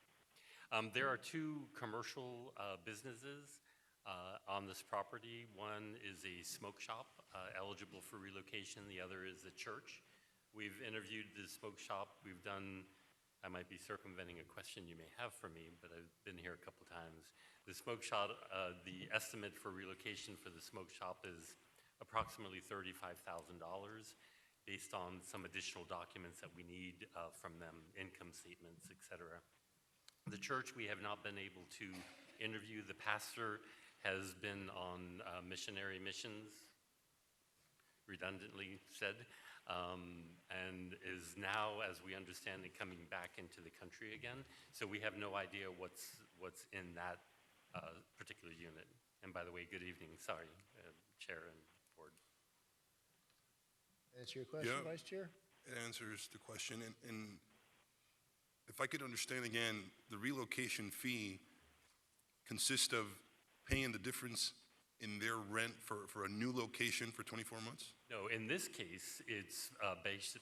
There are 2 commercial businesses on this property. One is a smoke shop eligible for relocation. The other is a church. We've interviewed the smoke shop. I might be circumventing a question you may have for me, but I've been here a couple times. The smoke shop, the estimate for relocation for the smoke shop is approximately $35,000 based on some additional documents that we need from them, income statements, et cetera. The church, we have not been able to interview. The pastor has been on missionary missions redundantly said, and is now, as we understand it, coming back into the country again. So we have no idea what's in that particular unit. And by the way, good evening, sorry, Chair and Board. Answer your question, Yeah. Vice Chair? It answers the question. And if I could understand again, the relocation fee consists of paying the difference in their rent for a new location for 24 months? No, in this case, it's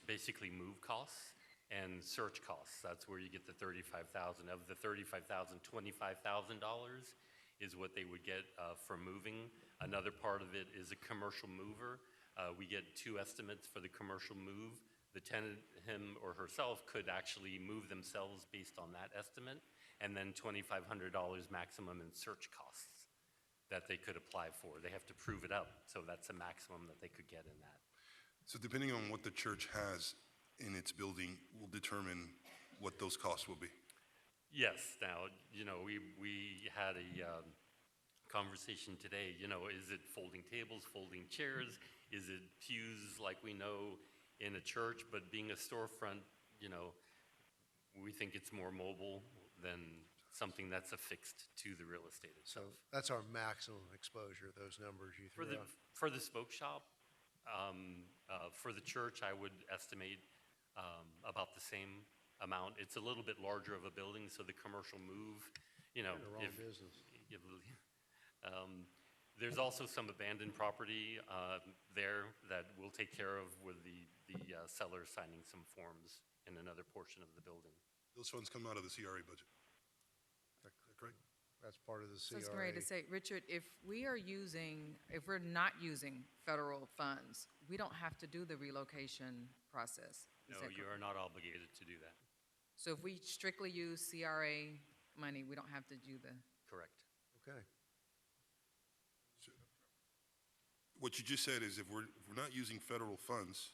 basically move costs and search costs. That's where you get the $35,000. Of the $35,000, $25,000 is what they would get for moving. Another part of it is a commercial mover. We get 2 estimates for the commercial move. The tenant, him or herself, could actually move themselves based on that estimate, and then $2,500 maximum in search costs that they could apply for. They have to prove it up, so that's the maximum that they could get in that. So depending on what the church has in its building will determine what those costs will be. Yes, now, we had a conversation today, is it folding tables, folding chairs? Is it pews like we know in a church? But being a storefront, we think it's more mobile than something that's affixed to the real estate So itself. that's our maximum exposure, those numbers you threw out. For the spoke shop, for the church, I would estimate about the same amount. It's a little bit larger of a building, so the commercial move, In the wrong business. There's also some abandoned property there that we'll take care of with the seller signing some forms in another portion of the building. Those funds come out of the CRA budget. Is that correct? That's part of the So I was CRA. ready to say, Richard, if we're not using federal funds, we don't have to do the relocation process. Is No, that you correct? are not obligated to do that. So if we strictly use CRA money, we don't have to do the, Correct. Okay. What you just said is if we're not using federal funds,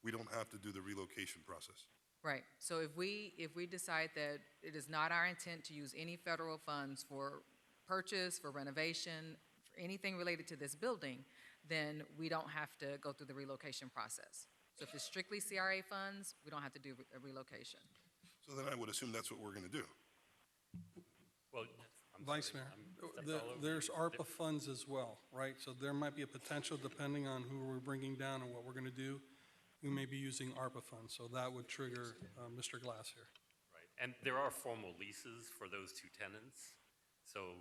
we don't have to do the relocation process. right. So if we decide that it is not our intent to use any federal funds for purchase, for renovation, for anything related to this building, then we don't have to go through the relocation process. So if it's strictly CRA funds, we don't have to do a relocation. So then I would assume that's what we're going to do. Well, I'm Vice sorry, Mayor, stepped all over there's you. ARPA funds as well, right? So there might be a potential, depending on who we're bringing down and what we're going to do, we may be using ARPA funds. So that would trigger Mr. Glass here. Right, and there are formal leases for those 2 tenants, so,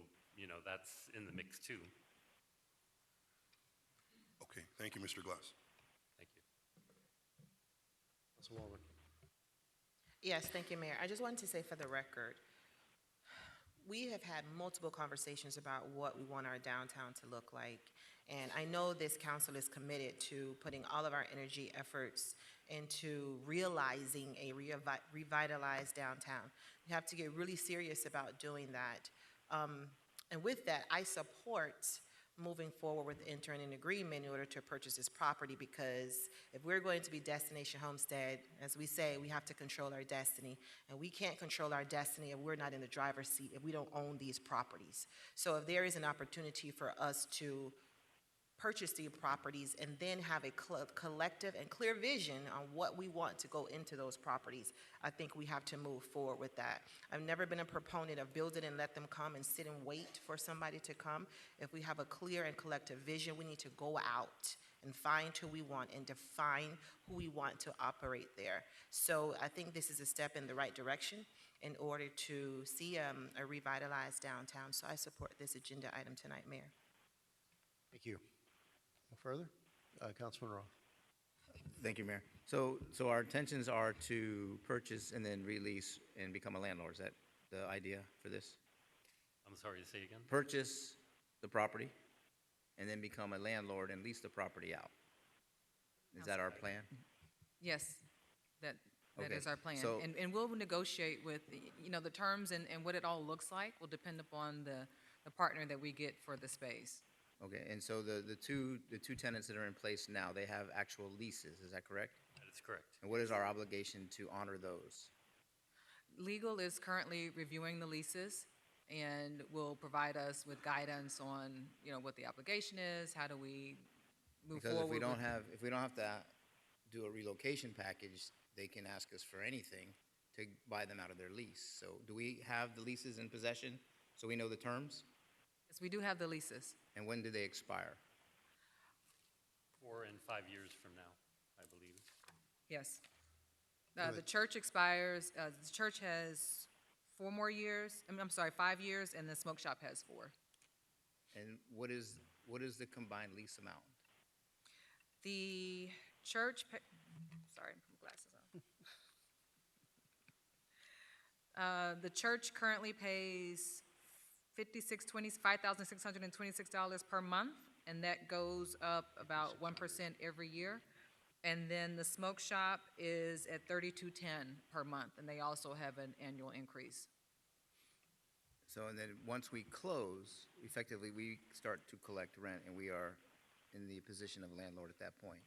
that's in the mix too. Okay, thank you, Mr. Glass. Thank you. Councilwoman. Yes, thank you, Mayor. I just wanted to say for the record, we have had multiple conversations about what we want our downtown to look like. And I know this council is committed to putting all of our energy efforts into realizing a revitalized downtown. We have to get really serious about doing that. And with that, I support moving forward with entering an agreement in order to purchase this property, because if we're going to be Destination Homestead, as we say, we have to control our destiny. And we can't control our destiny if we're not in the driver's seat, if we don't own these properties. So if there is an opportunity for us to purchase these properties and then have a collective and clear vision on what we want to go into those properties, I think we have to move forward with that. I've never been a proponent of build it and let them come and sit and wait for somebody to come. If we have a clear and collective vision, we need to go out and find who we want and define who we want to operate there. So I think this is a step in the right direction in order to see a revitalized downtown. So I support this agenda item tonight, Mayor. Thank you. No further? Councilman Roth. Thank you, Mayor. So our intentions are to purchase and then release and become a landlord. Is that the idea for this? I'm sorry, to say again? Purchase the property and then become a landlord and lease the property out. Is that our plan? Yes, that Okay, is our plan. so- And we'll negotiate with, the terms and what it all looks like will depend upon the partner that we get for the space. Okay, and so the two tenants that are in place now, they have actual leases, is that correct? That is correct. And what is our obligation to honor those? Legal is currently reviewing the leases and will provide us with guidance on, what the obligation is, how do we move Because forward. if we don't have to do a relocation package, they can ask us for anything to buy them out of their lease. So do we have the leases in possession, so we know the terms? Yes, we do have the leases. And when do they expire? 4 and 5 years from now, I believe. Yes. The church expires, the church has 4 more years, I'm sorry, 5 years, and the smoke shop has 4. And what is the combined lease amount? The church, sorry, my glasses on. The church currently pays $5,626 per month, and that goes up about 1% every year. And then the smoke shop is at $3,210 per month, and they also have an annual increase. So, and then once we close, effectively, we start to collect rent, and we are in the position of landlord at that point.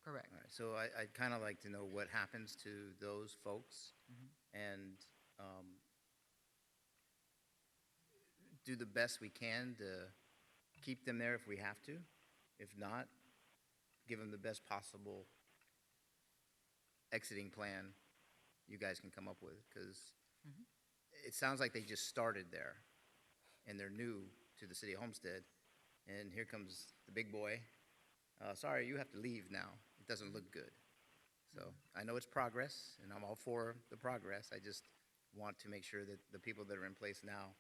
Correct. All right, so I'd kind of like to know what happens to those folks and do the best we can to keep them there if we have to. If not, give them the best possible exiting plan you guys can come up with, because it sounds like they just started there and they're new to the city of Homestead, and here comes the big boy. Sorry, you have to leave now. It doesn't look good. So I know it's progress, and I'm all for the progress. I just want to make sure that the people that are in place now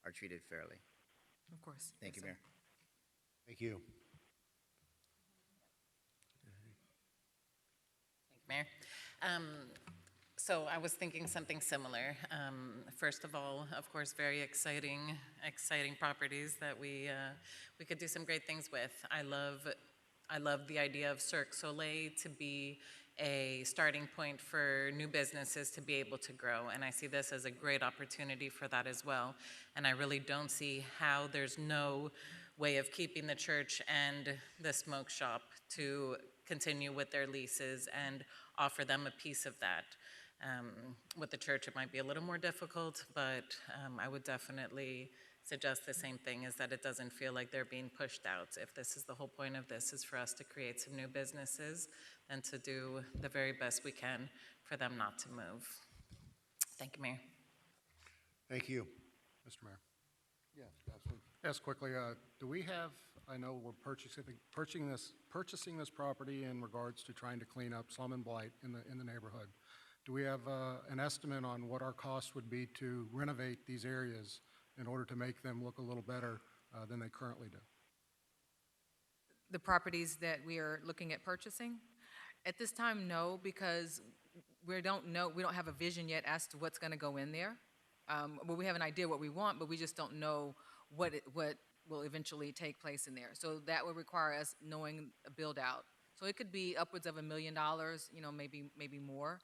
are treated fairly. Of course. Thank you, Mayor. Thank you. Mayor. So I was thinking something similar. First of all, of course, very exciting properties that we could do some great things with. I love the idea of Cirque Soleil to be a starting point for new businesses to be able to grow, and I see this as a great opportunity for that as well. And I really don't see how there's no way of keeping the church and the smoke shop to continue with their leases and offer them a piece of that. With the church, it might be a little more difficult, but I would definitely suggest the same thing, is that it doesn't feel like they're being pushed out. If this is the whole point of this, is for us to create some new businesses and to do the very best we can for them not to move. Thank you, Mayor. Thank you. Mr. Mayor. Yes, absolutely. Yes, quickly, do we have, I know we're purchasing this property in regards to trying to clean up slum and blight in the neighborhood. Do we have an estimate on what our cost would be to renovate these areas in order to make them look a little better than they currently do? The properties that we are looking at purchasing? At this time, no, because we don't have a vision yet as to what's going to go in there. Well, we have an idea what we want, but we just don't know what will eventually take place in there. So that would require us knowing a build out. So it could be upwards of $1 million, maybe more.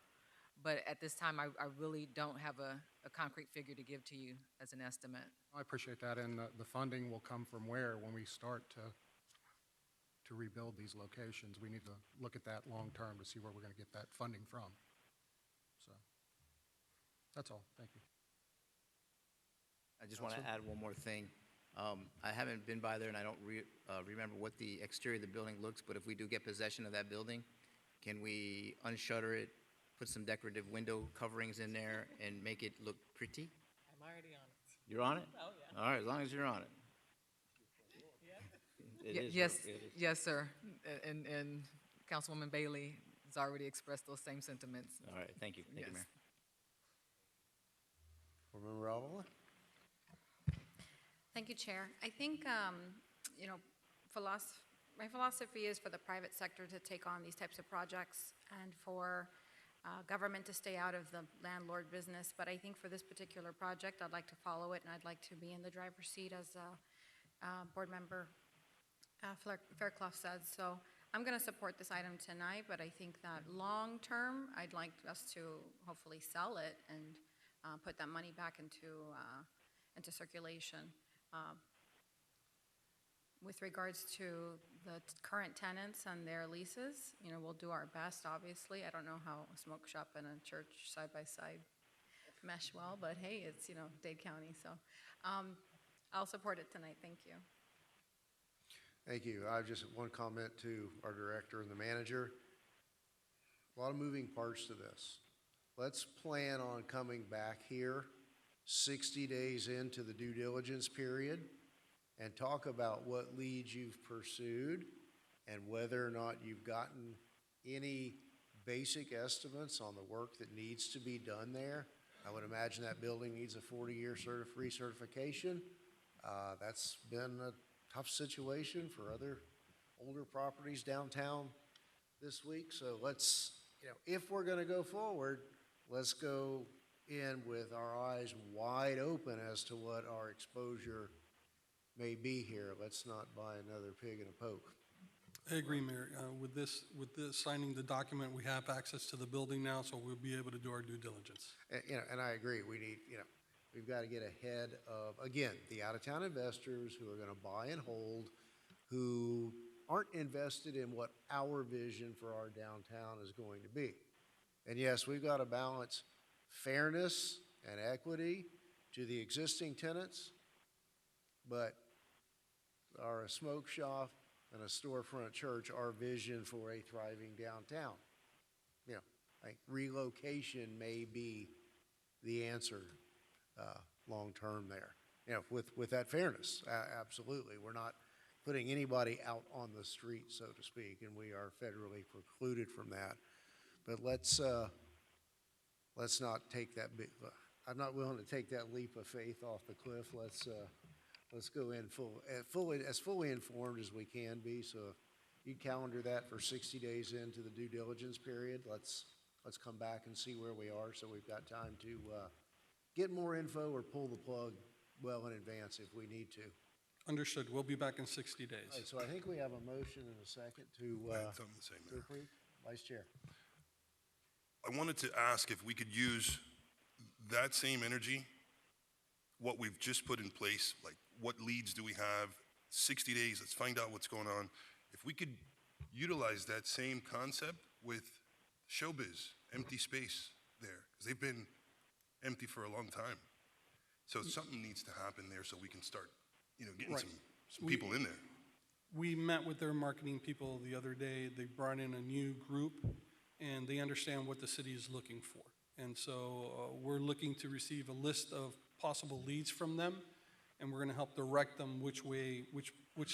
But at this time, I really don't have a concrete figure to give to you as an estimate. I appreciate that, and the funding will come from where when we start to rebuild these locations. We need to look at that long term to see where we're going to get that funding from. So that's all. Thank you. I just want to add one more thing. I haven't been by there, and I don't remember what the exterior of the building looks, but if we do get possession of that building, can we unshutter it, put some decorative window coverings in there, and make it look pretty? I'm already on it. You're on it? Oh, yeah. All right, as long as you're on it. Yes, sir. And Councilwoman Bailey has already expressed those same sentiments. All right, thank you. Thank you, Mayor. Board Member Alvala? Thank you, Chair. I think, my philosophy is for the private sector to take on these types of projects and for government to stay out of the landlord business. But I think for this particular project, I'd like to follow it, and I'd like to be in the driver's seat, as Board Member Fairclough said. So I'm going to support this item tonight, but I think that long-term, I'd like us to hopefully sell it and put that money back into circulation. With regards to the current tenants and their leases, we'll do our best, obviously. I don't know how a smoke shop and a church side-by-side mesh well, but hey, it's, Dade County. So I'll support it tonight. Thank you. Thank you. I just, one comment to our director and the manager. A lot of moving parts to this. Let's plan on coming back here 60 days into the due diligence period and talk about what leads you've pursued and whether or not you've gotten any basic estimates on the work that needs to be done there. I would imagine that building needs a 40-year recertification. That's been a tough situation for other older properties downtown this week. So let's, if we're gonna go forward, let's go in with our eyes wide open as to what our exposure may be here. Let's not buy another pig in a poke. I agree, Mayor. With this signing the document, we have access to the building now, so we'll be able to do our due diligence. And I agree, we need, we've got to get ahead of, again, the out-of-town investors who are going to buy and hold, who aren't invested in what our vision for our downtown is going to be. And yes, we've got to balance fairness and equity to the existing tenants, but are a smoke shop and a storefront church our vision for a thriving downtown? Like relocation may be the answer long-term there. With that fairness, absolutely. We're not putting anybody out on the street, so to speak, and we are federally precluded from that. But let's not take that big, I'm not willing to take that leap of faith off the cliff. Let's go in as fully informed as we can be. So if you calendar that for 60 days into the due diligence period, let's come back and see where we are, so we've got time to get more info or pull the plug well in advance if we need to. Understood. We'll be back in 60 days. All right, so I think we have a motion and a second to Something to say, Mayor. approve. Vice Chair. I wanted to ask if we could use that same energy, what we've just put in place, like what leads do we have, 60 days, let's find out what's going on. If we could utilize that same concept with showbiz, empty space there, because they've been empty for a long time. So something needs to happen there so we can start, getting Right. some people in there. We met with their marketing people the other day. They brought in a new group, and they understand what the city is looking for. And so we're looking to receive a list of possible leads from them, and we're going to help direct them which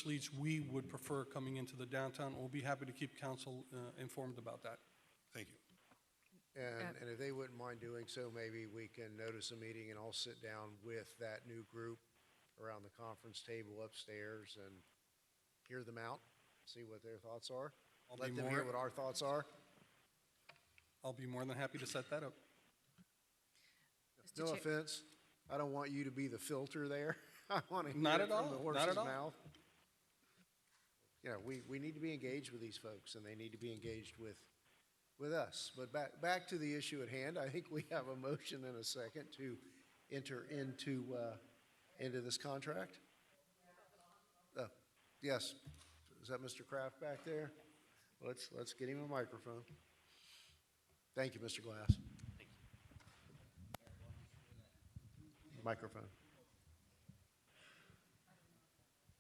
leads we would prefer coming into the downtown. We'll be happy to keep council informed about that. Thank you. And if they wouldn't mind doing so, maybe we can notice a meeting and I'll sit down with that new group around the conference table upstairs and hear them out, see what their thoughts are. Let them hear what our thoughts are. I'll be more than happy to set that up. No offense, I don't want you to be the filter there. I want to hear Not it at from all, the not horse's at all. mouth. We need to be engaged with these folks, and they need to be engaged with us. But back to the issue at hand, I think we have a motion and a second to enter into this contract. Yes, is that Mr. Kraft back there? Let's get him a microphone. Thank you, Mr. Glass. Thank you. Microphone.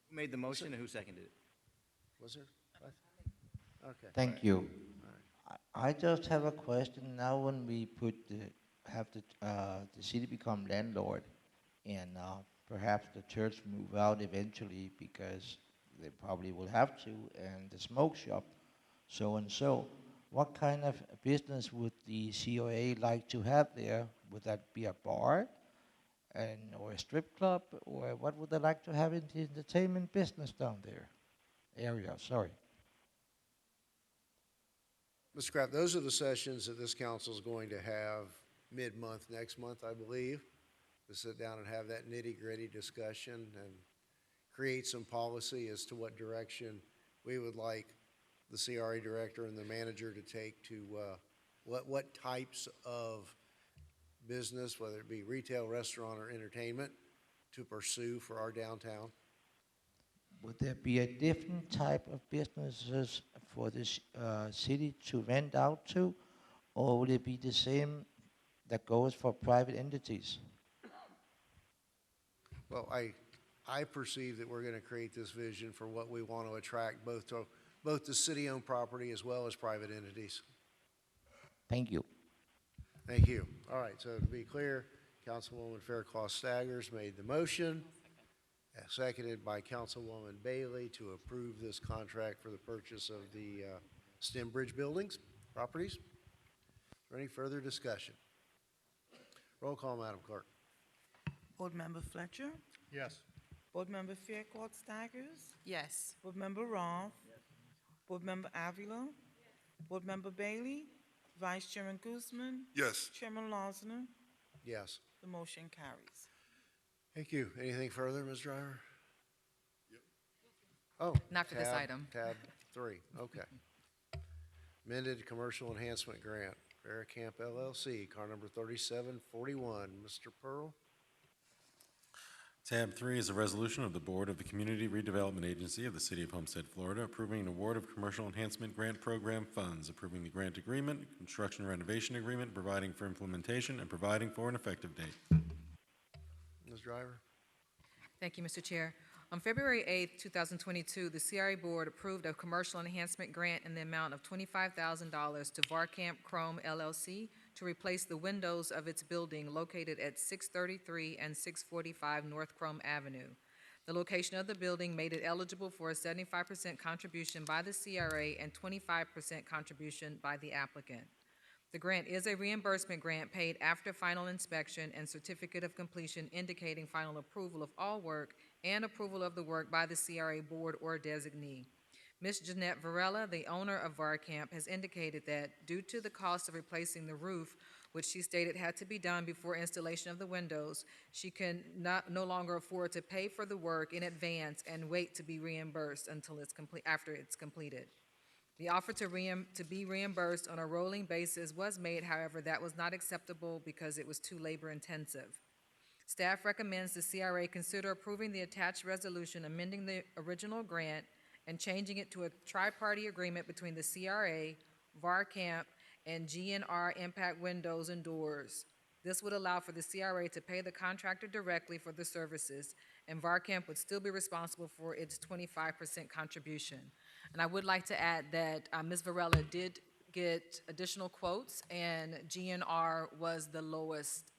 Who made the motion and who seconded it? Was there? Okay. Thank you. I just have a question. Now when we have the city become landlord and perhaps the church move out eventually because they probably will have to, and the smoke shop, so and so, what kind of business would the COA like to have there? Would that be a bar or a strip club, or what would they like to have in the entertainment business down there? Area, sorry. Mr. Kraft, those are the sessions that this council is going to have mid-month next month, I believe, to sit down and have that nitty-gritty discussion and create some policy as to what direction we would like the CRA director and the manager to take to what types of business, whether it be retail, restaurant, or entertainment, to pursue for our downtown. Would there be a different type of businesses for this city to rent out to, or would it be the same that goes for private entities? Well, I perceive that we're going to create this vision for what we want to attract both to city-owned property as well as private entities. Thank you. Thank you. All right, so to be clear, Councilwoman Faircloth Staggers made the motion, seconded by Councilwoman Bailey to approve this contract for the purchase of the STEM Bridge buildings, properties. Is there any further discussion? Roll call, Madam Clerk. Board Member Fletcher? Yes. Board Member Faircloth Staggers? Yes. Board Member Roth? Board Member Avila? Board Member Bailey? Vice Chairman Guzman? Yes. Chairman Losner? Yes. The motion carries. Thank you. Anything further, Ms. Driver? Oh. Not for this tab- item. Tab 3, okay. Amended Commercial Enhancement Grant, Vericamp LLC, car number 3741. Mr. Pearl? Tab 3 is a resolution of the Board of the Community Redevelopment Agency of the City of Homestead, Florida, approving an award of Commercial Enhancement Grant Program funds, approving the grant agreement, construction renovation agreement, providing for implementation, and providing for an effective date. Ms. Driver? Thank you, Mr. Chair. On February 8th, 2022, the CRA Board approved a commercial enhancement grant in the amount of $25,000 to KROME LLC to replace the windows of its building located at 633 and 645 North KROME Avenue. The location of the building made it eligible for a 75% contribution by the CRA and 25% contribution by the applicant. The grant is a reimbursement grant paid after final inspection and certificate of completion indicating final approval of all work and approval of the work by the CRA Board or designee. Ms. Jeanette Varela, the owner of Vericamp, has indicated that due to the cost of replacing the roof, which she stated had to be done before installation of the windows, she can no longer afford to pay for the work in advance and wait to be reimbursed until after it's completed. The offer to be reimbursed on a rolling basis was made, however, that was not acceptable because it was too labor-intensive. Staff recommends the CRA consider approving the attached resolution amending the original grant and changing it to a tri-party agreement between the CRA, Vericamp, and GNR Impact Windows and Doors. This would allow for the CRA to pay the contractor directly for the services, and Vericamp would still be responsible for its 25% contribution. And I would like to add that Ms. Varela did get additional quotes, and GNR was the lowest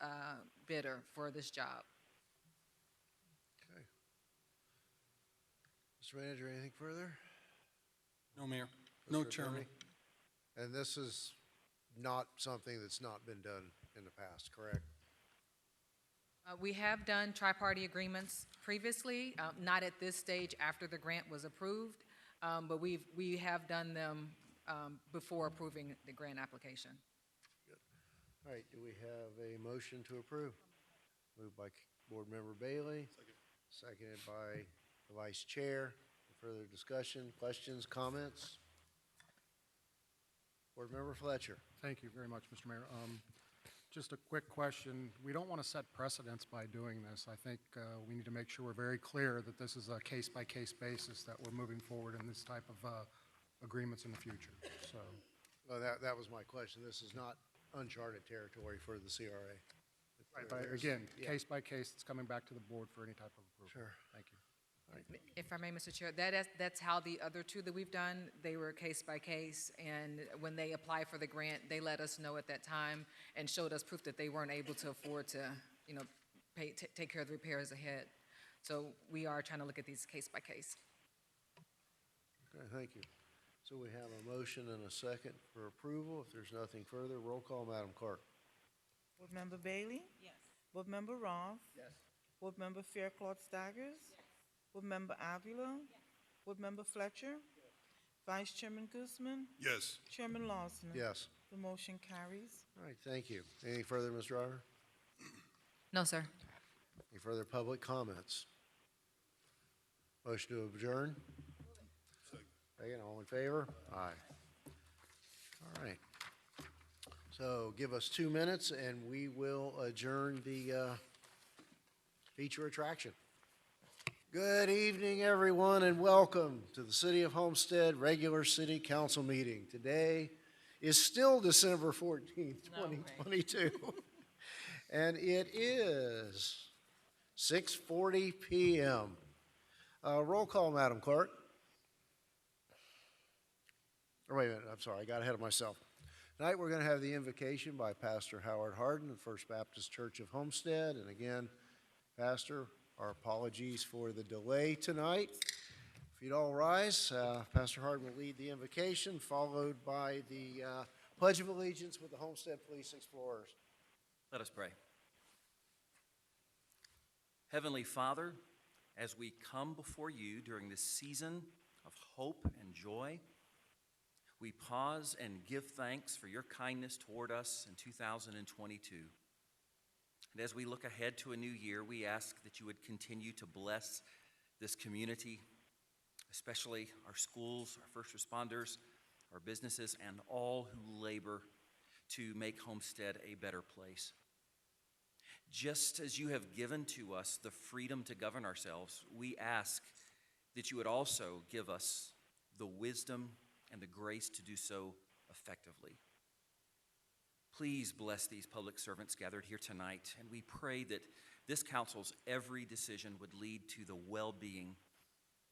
bidder for this job. Okay. Mr. Manager, anything further? No, Mayor. No, Mr. Chairman. Attorney? And this is not something that's not been done in the past, correct? We have done tri-party agreements previously, not at this stage after the grant was approved, but we have done them before approving the grant application. Good. All right, do we have a motion to approve? Moved by Board Member Bailey. Seconded by the Vice Chair. Further discussion, questions, comments? Board Member Fletcher. Thank you very much, Mr. Mayor. Just a quick question. We don't want to set precedents by doing this. I think we need to make sure we're very clear that this is a case-by-case basis, that we're moving forward in this type of agreements in the future. So, Well, that was my question. This is not uncharted territory for the CRA. right, but There's- again, yeah. case by case, it's coming back to the board for any type of approval. Sure. Thank you. If I may, Mr. Chair, that's how the other two that we've done, they were case by case, and when they applied for the grant, they let us know at that time and showed us proof that they weren't able to afford to, take care of the repairs ahead. So we are trying to look at these case by case. Okay, thank you. So we have a motion and a second for approval. If there's nothing further, roll call, Madam Clerk. Board Member Bailey? Yes. Board Member Roth? Yes. Board Member Faircloth Staggers? Yes. Board Member Avila? Yes. Board Member Fletcher? Yes. Vice Chairman Guzman? Yes. Chairman Losner? Yes. The motion carries. All right, thank you. Anything further, Ms. Driver? No, sir. Any further public comments? Motion to adjourn? Second, all in favor? Aye. All right. So give us 2 minutes and we will adjourn the feature attraction. Good evening, everyone, and welcome to the City of Homestead Regular City Council Meeting. Today is still December 14th, 2022. And it is 6:40 PM. Roll call, Madam Clerk. Or wait a minute, I'm sorry, I got ahead of myself. Tonight, we're going to have the invocation by Pastor Howard Harden of First Baptist Church of Homestead. And again, Pastor, our apologies for the delay tonight. If you'd all rise, Pastor Harden will lead the invocation, followed by the Pledge of Allegiance with the Homestead Police Explorers. Let us pray. Heavenly Father, as we come before you during this season of hope and joy, we pause and give thanks for your kindness toward us in 2022. And as we look ahead to a new year, we ask that you would continue to bless this community, especially our schools, our first responders, our businesses, and all who labor to make Homestead a better place. Just as you have given to us the freedom to govern ourselves, we ask that you would also give us the wisdom and the grace to do so effectively. Please bless these public servants gathered here tonight, and we pray that this council's every decision would lead to the well-being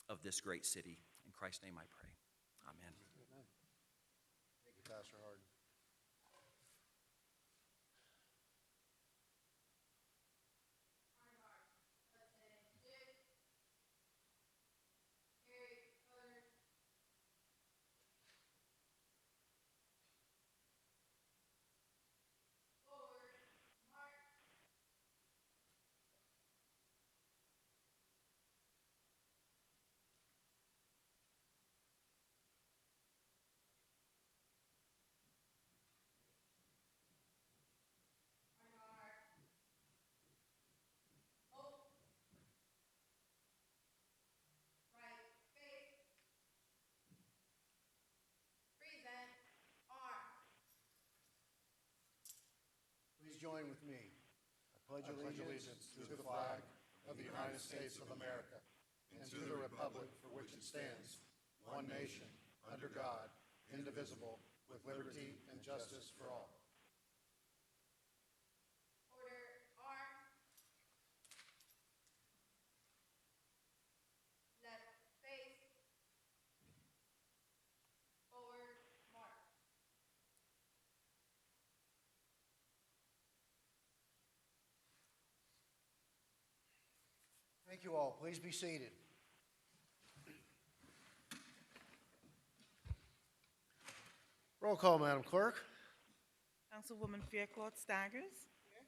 of this great city. In Christ's name I pray. Amen. Thank you, Pastor Harden. Please join with me. I pledge allegiance to the flag of the United States of America and to the republic for which it stands, one nation, under God, indivisible, with liberty and justice for all. Thank you all. Please be seated. Roll call, Madam Clerk. Councilwoman Fairclough Staggers. Here.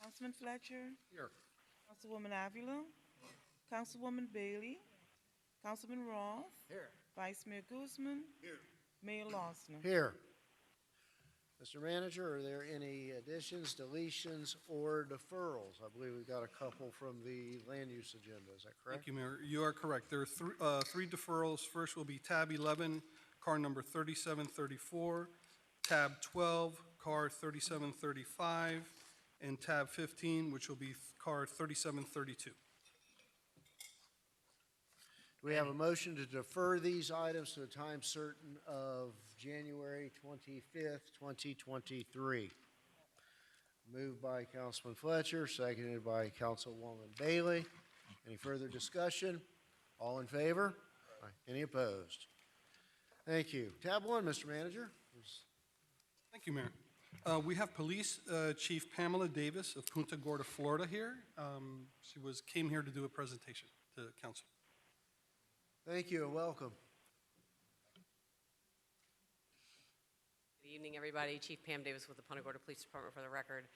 Councilman Fletcher. Here. Councilwoman Avila. Councilwoman Bailey. Councilman Roth. Here. Vice Mayor Guzman. Here. Mayor Losner. Here. Mr. Manager, are there any additions, deletions, or deferrals? I believe we've got a couple from the land use agenda. Is that correct? Thank you, Mayor. You are correct. There are three deferrals. First will be tab 11, car number 3734, tab 12, car 3735, and tab 15, which will be car 3732. Do we have a motion to defer these items to a time certain of January 25th, 2023? Moved by Councilman Fletcher, seconded by Councilwoman Bailey. Any further discussion? All in favor? Aye. Any opposed? Thank you. Tab 1, Mr. Manager. Thank you, Mayor. We have Police Chief Pamela Davis of Punta Gorda, Florida here. She came here to do a presentation to council. Thank you and welcome. Good evening, everybody. Chief Pam Davis with the Punta Gorda Police Department for the record.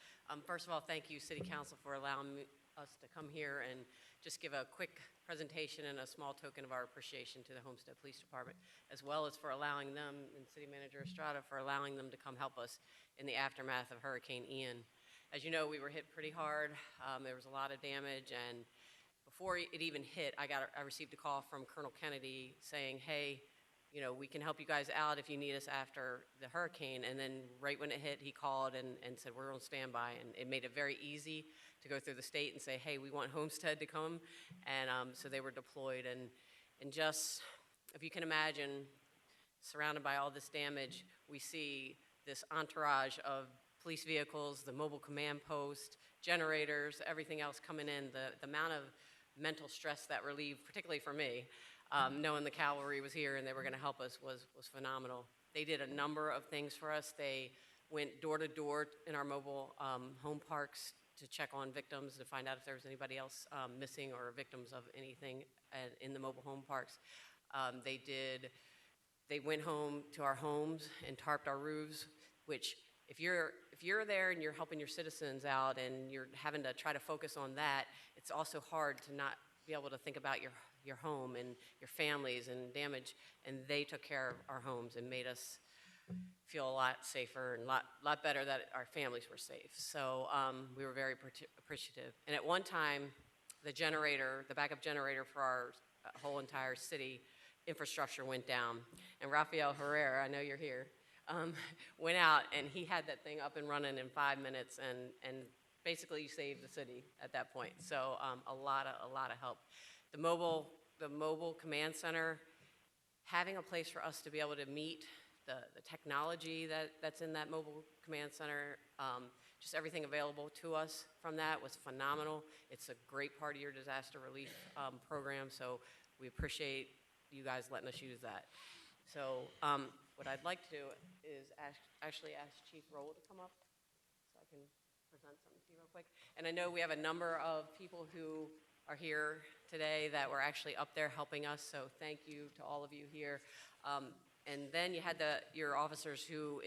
First of all, thank you, City Council, for allowing us to come here and just give a quick presentation and a small token of our appreciation to the Homestead Police Department, as well as for allowing them, and City Manager Estrada, for allowing them to come help us in the aftermath of Hurricane Ian. As you know, we were hit pretty hard. There was a lot of damage, and before it even hit, I received a call from Colonel Kennedy saying, hey, you know, we can help you guys out if you need us after the hurricane. And then right when it hit, he called and said, we're on standby. And it made it very easy to go through the state and say, hey, we want Homestead to come. And so they were deployed. And just, if you can imagine, surrounded by all this damage, we see this entourage of police vehicles, the mobile command post, generators, everything else coming in, the amount of mental stress that relieved, particularly for me, knowing the cavalry was here and they were going to help us was phenomenal. They did a number of things for us. They went door to door in our mobile home parks to check on victims, to find out if there was anybody else missing or victims of anything in the mobile home parks. They went home to our homes and tarped our roofs, which if you're there and you're helping your citizens out and you're having to try to focus on that, it's also hard to not be able to think about your home and your families and damage. And they took care of our homes and made us feel a lot safer and a lot better that our families were safe. So we were very appreciative. And at one time, the backup generator for our whole entire city infrastructure went down. And Rafael Herrera, I know you're here, went out and he had that thing up and running in 5 minutes and basically saved the city at that point. So a lot of help. The mobile command center, having a place for us to be able to meet the technology that's in that mobile command center, just everything available to us from that was phenomenal. It's a great part of your disaster relief program, so we appreciate you guys letting us use that. So what I'd like to do is actually ask Chief Roll to come up so I can present something to you real quick. And I know we have a number of people who are here today that were actually up there helping us, so thank you to all of you here. And then you had your officers who,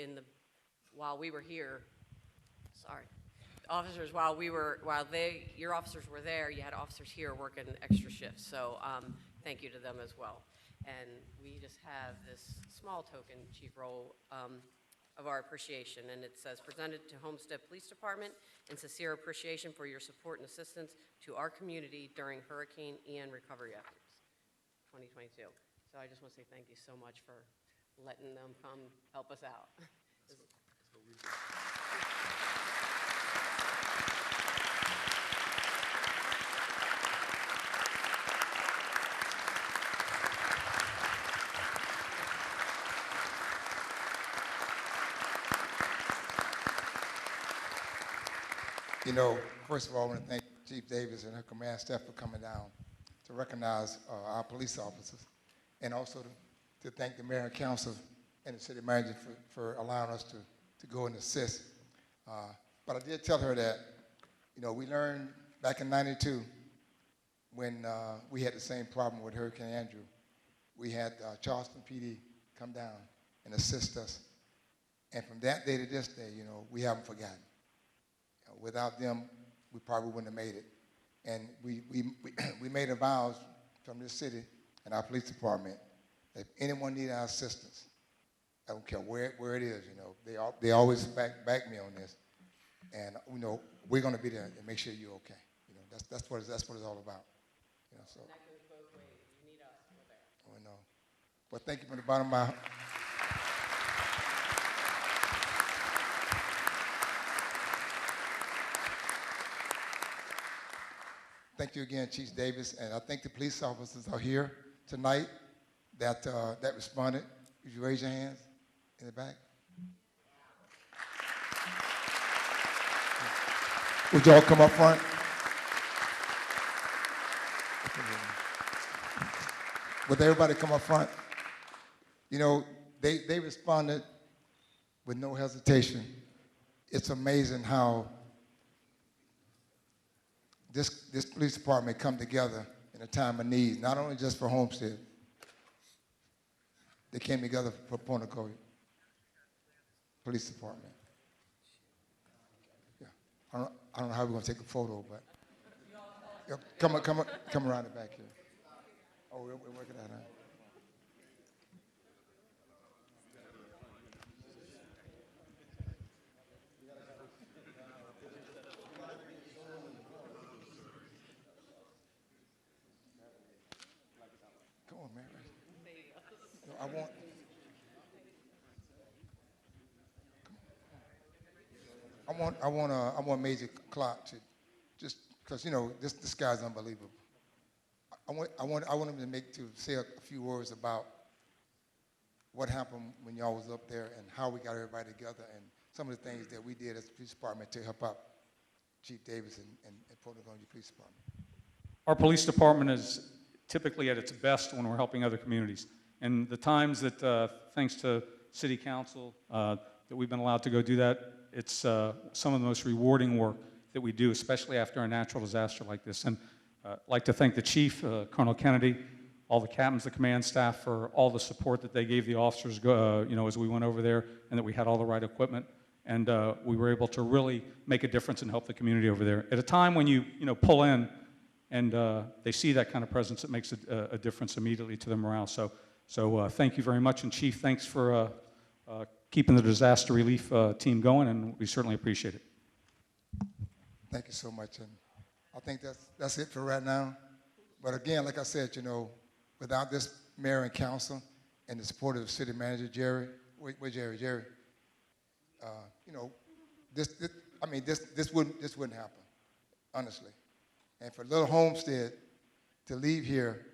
while we were here, your officers were there, you had officers here working extra shifts. So thank you to them as well. And we just have this small token, Chief Roll, of our appreciation. And it says, presented to Homestead Police Department in sincere appreciation for your support and assistance to our community during Hurricane Ian recovery efforts, 2022. So I just want to say thank you so much for letting them come help us out. You know, first of all, I want to thank Chief Davis and her command staff for coming down to recognize our police officers, and also to thank the mayor and council and the city manager for allowing us to go and assist. But I did tell her that, you know, we learned back in '92 when we had the same problem with Hurricane Andrew. We had Charleston PD come down and assist us. And from that day to this day, you know, we haven't forgotten. Without them, we probably wouldn't have made it. And we made a vow from this city and our police department that if anyone needed our assistance, I don't care where it is, you know, they always back me on this. And, you know, we're going to be there and make sure you're okay. You know, that's what it's all about. You know, so. And that goes both ways. If you need us, we're there. I know. Well, thank you from the bottom of my heart. Thank you again, Chief Davis, and I think the police officers are here tonight that responded. Would you raise your hands in the back? Would you all come up front? Would everybody come up front? You know, they responded with no hesitation. It's amazing how this police department come together in a time of need, not only just for Homestead. They came together for Point Police Department. Yeah, I don't know how we're going to take a photo, but yeah, come around the back here. Oh, we're working that out. Come on, man. No, I want Major Clark to just because, you know, this guy's unbelievable. I want him to say a few words about what happened when y'all was up there and how we got everybody together and some of the things that we did as the police department to help out Chief Davis and Portland Police Department. Our police department is typically at its best when we're helping other communities. And the times that, thanks to City Council, that we've been allowed to go do that, it's some of the most rewarding work that we do, especially after a natural disaster like this. And I'd like to thank the Chief, Colonel Kennedy, all the captains, the command staff for all the support that they gave the officers, as we went over there, and that we had all the right equipment. And we were able to really make a difference and help the community over there. At a time when you pull in and they see that kind of presence, it makes a difference immediately to their morale. So thank you very much. And Chief, thanks for keeping the disaster relief team going, and we certainly appreciate it. Thank you so much. And I think that's it for right now. But again, like I said, without this mayor and council and the support of the city manager, Jerry, Jerry, this wouldn't happen, honestly. And for little Homestead to leave here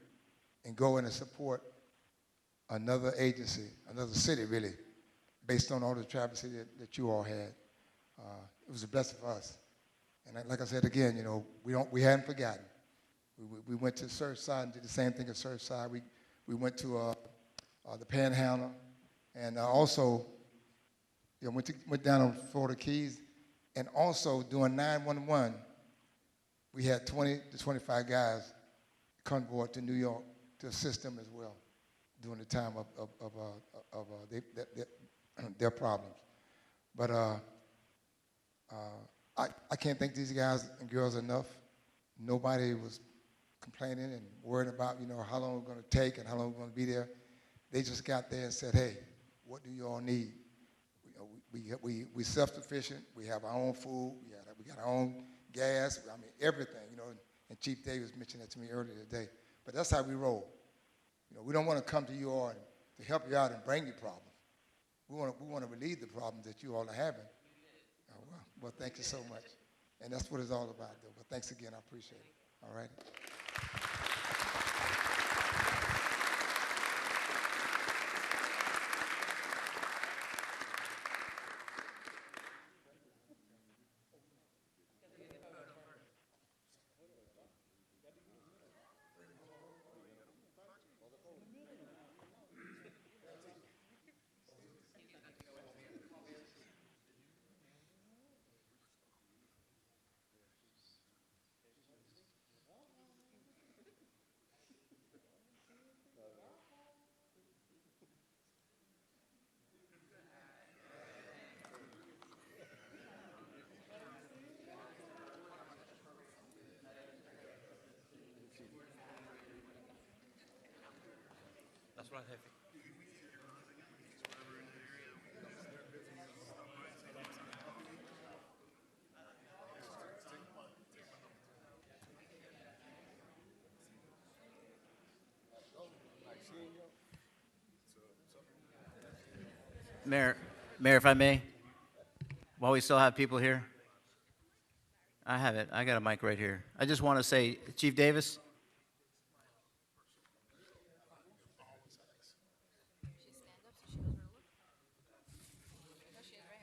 and go in and support another agency, another city, really, based on all the travesty that you all had, it was a blessing for us. And like I said again, we hadn't forgotten. We went to Surfside and did the same thing at Surfside. We went to the Panhandle, and also went down on Florida Keys, and also doing 911. We had 20 to 25 guys come aboard to New York to assist them as well during the time of their problems. But I can't thank these guys and girls enough. Nobody was complaining and worried about, how long we're going to take and how long we're going to be there. They just got there and said, hey, what do you all need? We're self-sufficient. We have our own food. We got our own gas. Everything, and Chief Davis mentioned that to me earlier today. But that's how we roll. We don't want to come to you all to help you out and bring you problems. We want to relieve the problems that you all are having. Well, thank you so much. And that's what it's all about, though. But thanks again. I appreciate it. All right. That's what I think. Mayor, if I may, while we still have people here, I have it. I got a mic right here. I just want to say, Chief Davis.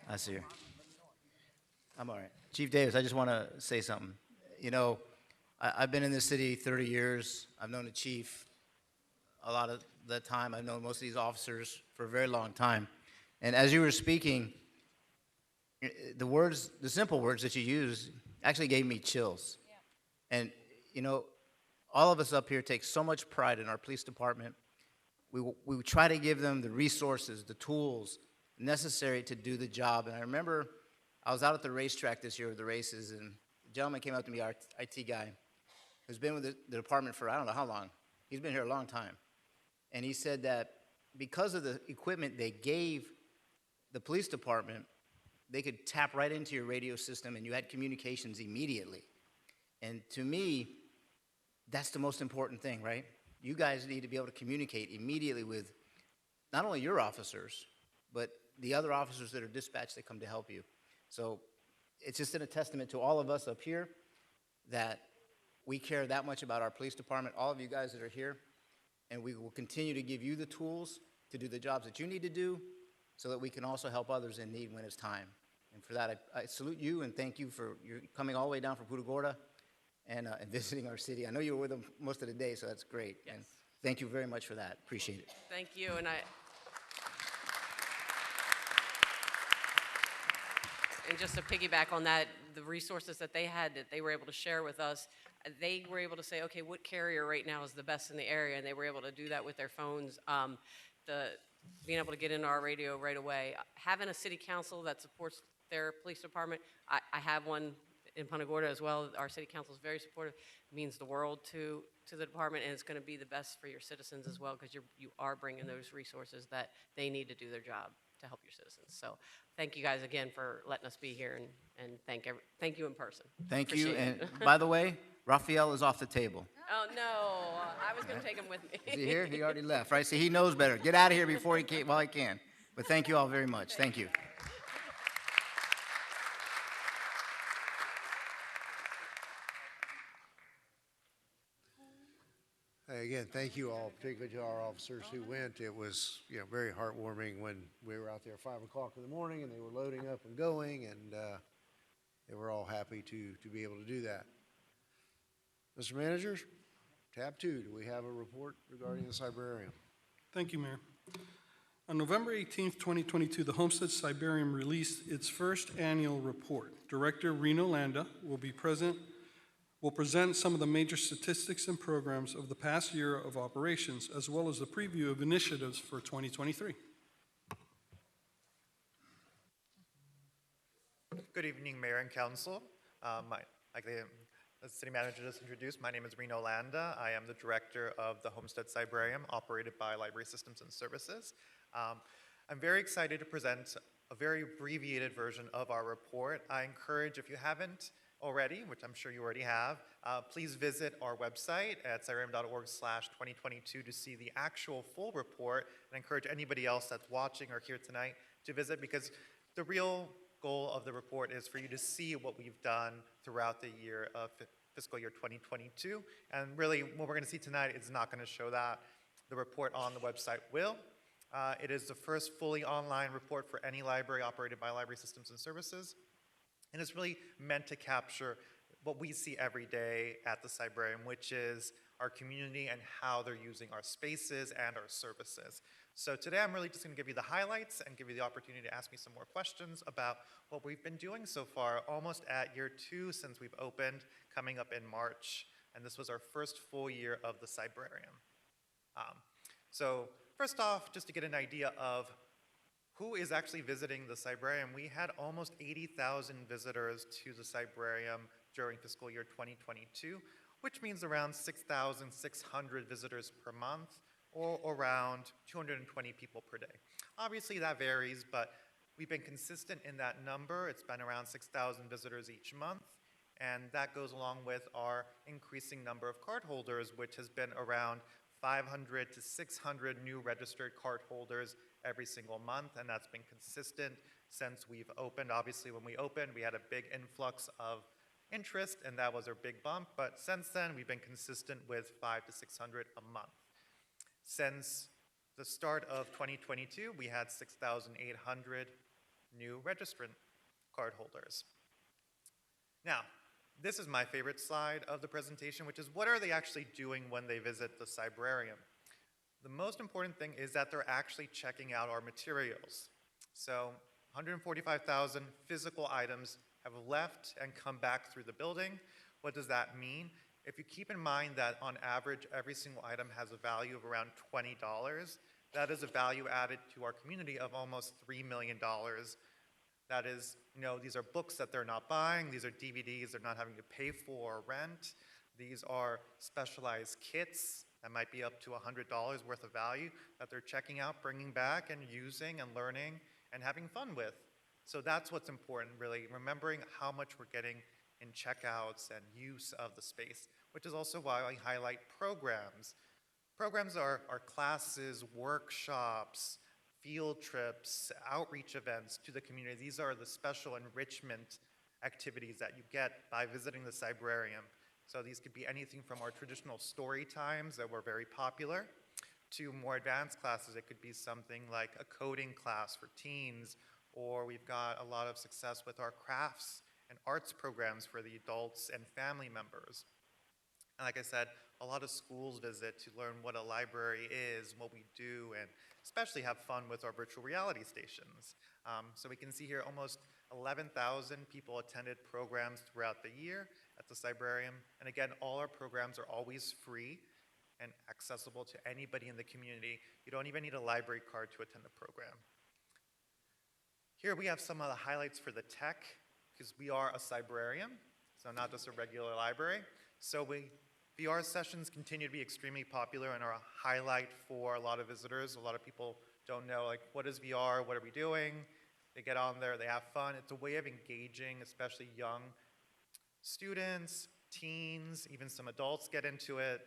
I see her. I'm all right. Chief Davis, I just want to say something. I've been in this city 30 years. I've known the chief a lot of the time. I've known most of these officers for a very long time. And as you were speaking, the simple words that you used actually gave me chills. Yeah. And, all of us up here take so much pride in our police department. We try to give them the resources, the tools necessary to do the job. And I remember I was out at the racetrack this year with the races, and a gentleman came up to me, our IT guy, who's been with the department for I don't know how long. He's been here a long time. And he said that because of the equipment they gave the police department, they could tap right into your radio system and you had communications immediately. And to me, that's the most important thing, right? You guys need to be able to communicate immediately with not only your officers, but the other officers that are dispatched that come to help you. So it's just a testament to all of us up here that we care that much about our police department, all of you guys that are here, and we will continue to give you the tools to do the jobs that you need to do so that we can also help others in need when it's time. And for that, I salute you and thank you for your coming all the way down from Punta Gorda and visiting our city. I know you were with them most of the day, so that's great. Yes. And thank you very much for that. Appreciate it. Thank you, and just to piggyback on that, the resources that they had that they were able to share with us, they were able to say, okay, what carrier right now is the best in the area, and they were able to do that with their phones. Being able to get into our radio right away. Having a city council that supports their police department, I have one in Punta Gorda as well. Our city council is very supportive. It means the world to the department, and it's going to be the best for your citizens as well, because you are bringing those resources that they need to do their job to help your citizens. So thank you guys again for letting us be here, and thank you in person. Thank you. Appreciate And it. by the way, Raphael is off the table. Oh, no, I was going to take him with me. Is he here? He already left, right? See, he knows better. Get out of here before while he can. But thank you all very much. Thank you. Hey, again, thank you all, particularly to our officers who went. It was, very heartwarming when we were out there at 5 o'clock in the morning and they were loading up and going, and they were all happy to be able to do that. Mr. Manager, tab 2, do we have a report regarding the CYBRARIUM? Thank you, Mayor. On November 18th, 2022, the Homestead CYBRARIUM released its first annual report. Director Reno Landa will present some of the major statistics and programs of the past year of operations, as well as a preview of initiatives for 2023. Good evening, Mayor and Council. Like the City Manager just introduced, my name is Reno Landa. I am the Director of the Homestead CYBRARIUM, operated by Library Systems and Services. I'm very excited to present a very abbreviated version of our report. I encourage, if you haven't already, which I'm sure you already have, please visit our website at cybrarium.org/2022 to see the actual full report, and I encourage anybody else that's watching or here tonight to visit, because the real goal of the report is for you to see what we've done throughout the year of fiscal year 2022. And really, what we're going to see tonight is not going to show that. The report on the website will. It is the first fully online report for any library operated by Library Systems and Services. And it's really meant to capture what we see every day at the CYBRARIUM, which is our community and how they're using our spaces and our services. So today I'm really just going to give you the highlights and give you the opportunity to ask me some more questions about what we've been doing so far, almost at year 2 since we've opened, coming up in March. And this was our first full year of the CYBRARIUM. So first off, just to get an idea of who is actually visiting the CYBRARIUM, we had almost 80,000 visitors to the CYBRARIUM during fiscal year 2022, which means around 6,600 visitors per month, or around 220 people per day. Obviously that varies, but we've been consistent in that number. It's been around 6,000 visitors each month, and that goes along with our increasing number of cardholders, which has been around 500 to 600 new registered cardholders every single month, and that's been consistent since we've opened. Obviously, when we opened, we had a big influx of interest, and that was our big bump, but since then, we've been consistent with 500 to 600 a month. Since the start of 2022, we had 6,800 new registrant cardholders. Now, this is my favorite slide of the presentation, which is what are they actually doing when they visit the CYBRARIUM? The most important thing is that they're actually checking out our materials. So 145,000 physical items have left and come back through the building. What does that mean? If you keep in mind that on average, every single item has a value of around $20, that is a value added to our community of almost $3 million. That is, these are books that they're not buying, these are DVDs they're not having to pay for or rent, these are specialized kits that might be up to $100 worth of value that they're checking out, bringing back and using and learning and having fun with. So that's what's important, really, remembering how much we're getting in checkouts and use of the space, which is also why I highlight programs. Programs are classes, workshops, field trips, outreach events to the community. These are the special enrichment activities that you get by visiting the CYBRARIUM. So these could be anything from our traditional story times that were very popular to more advanced classes. It could be something like a coding class for teens or we've got a lot of success with our crafts and arts programs for the adults and family members. And like I said, a lot of schools visit to learn what a library is, what we do, and especially have fun with our virtual reality stations. So we can see here almost 11,000 people attended programs throughout the year at the CYBRARIUM. And again, all our programs are always free and accessible to anybody in the community. You don't even need a library card to attend the program. Here we have some of the highlights for the tech, because we are a CYBRARIUM, so not just a regular library. So VR sessions continue to be extremely popular and are a highlight for a lot of visitors. A lot of people don't know, like, what is VR? What are we doing? They get on there, they have fun. It's a way of engaging, especially young students, teens, even some adults get into it,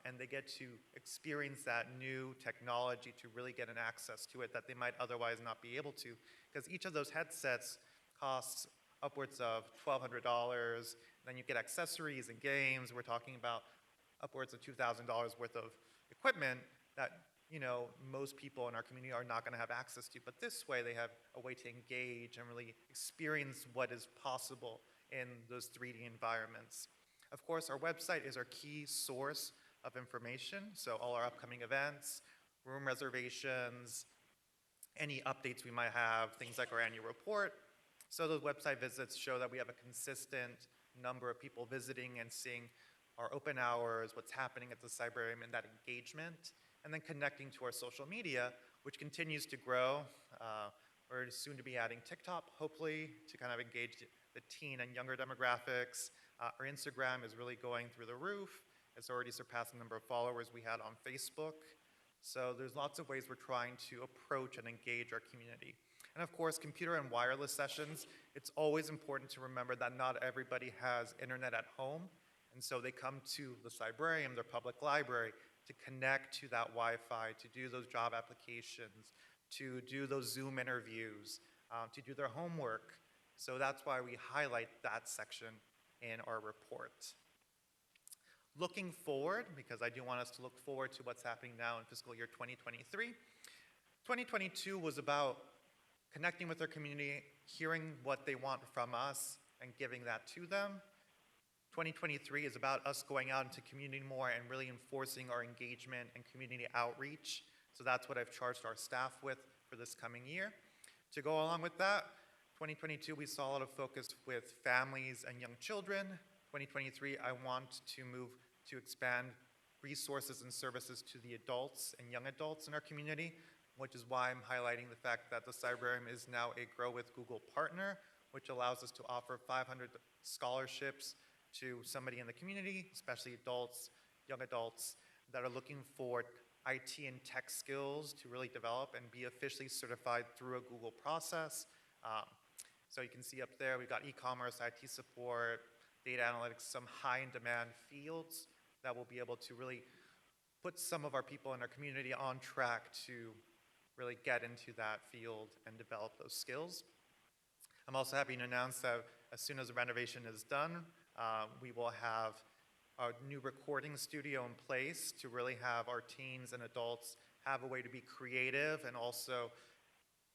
and they get to experience that new technology to really get an access to it that they might otherwise not be able to, because each of those headsets costs upwards of $1,200. Then you get accessories and games. We're talking about upwards of $2,000 worth of equipment that, you know, most people in our community are not going to have access to. But this way, they have a way to engage and really experience what is possible in those 3D environments. Of course, our website is our key source of information. So all our upcoming events, room reservations, any updates we might have, things like our annual report. So those website visits show that we have a consistent number of people visiting and seeing our open hours, what's happening at the CYBRARIUM, and that engagement, and then connecting to our social media, which continues to grow. We're soon to be adding TikTok, hopefully, to kind of engage the teen and younger demographics. Our Instagram is really going through the roof. It's already surpassed the number of followers we had on Facebook. So there's lots of ways we're trying to approach and engage our community. And of course, computer and wireless sessions, it's always important to remember that not everybody has internet at home. And so they come to the CYBRARIUM, their public library, to connect to that Wi-Fi, to do those job applications, to do those Zoom interviews, to do their homework. So that's why we highlight that section in our report. Looking forward, because I do want us to look forward to what's happening now in fiscal year 2023. 2022 was about connecting with our community, hearing what they want from us, and giving that to them. 2023 is about us going out into community more and really enforcing our engagement and community outreach. So that's what I've charged our staff with for this coming year. To go along with that, 2022 we saw a lot of focus with families and young children. 2023 I want to move to expand resources and services to the adults and young adults in our community, which is why I'm highlighting the fact that the CYBRARIUM is now a Grow with Google partner, which allows us to offer 500 scholarships to somebody in the community, especially adults, young adults, that are looking for IT and tech skills to really develop and be officially certified through a Google process. So you can see up there, we've got e-commerce, IT support, data analytics, some high-in-demand fields that will be able to really put some of our people in our community on track to really get into that field and develop those skills. I'm also happy to announce that as soon as the renovation is done, we will have a new recording studio in place to really have our teens and adults have a way to be creative and also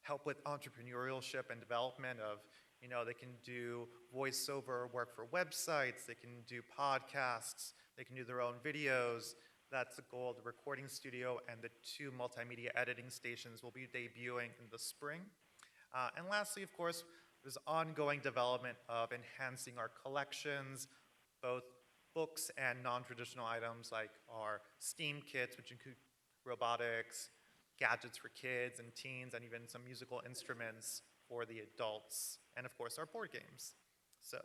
help with entrepreneurship and development of, you know, they can do voiceover work for websites, they can do podcasts, they can do their own videos. That's the goal of the recording studio, and the 2 multimedia editing stations will be debuting in the spring. And lastly, of course, there's ongoing development of enhancing our collections, both books and non-traditional items like our STEAM kits, which include robotics, gadgets for kids and teens, and even some musical instruments for the adults, and of course our board games. So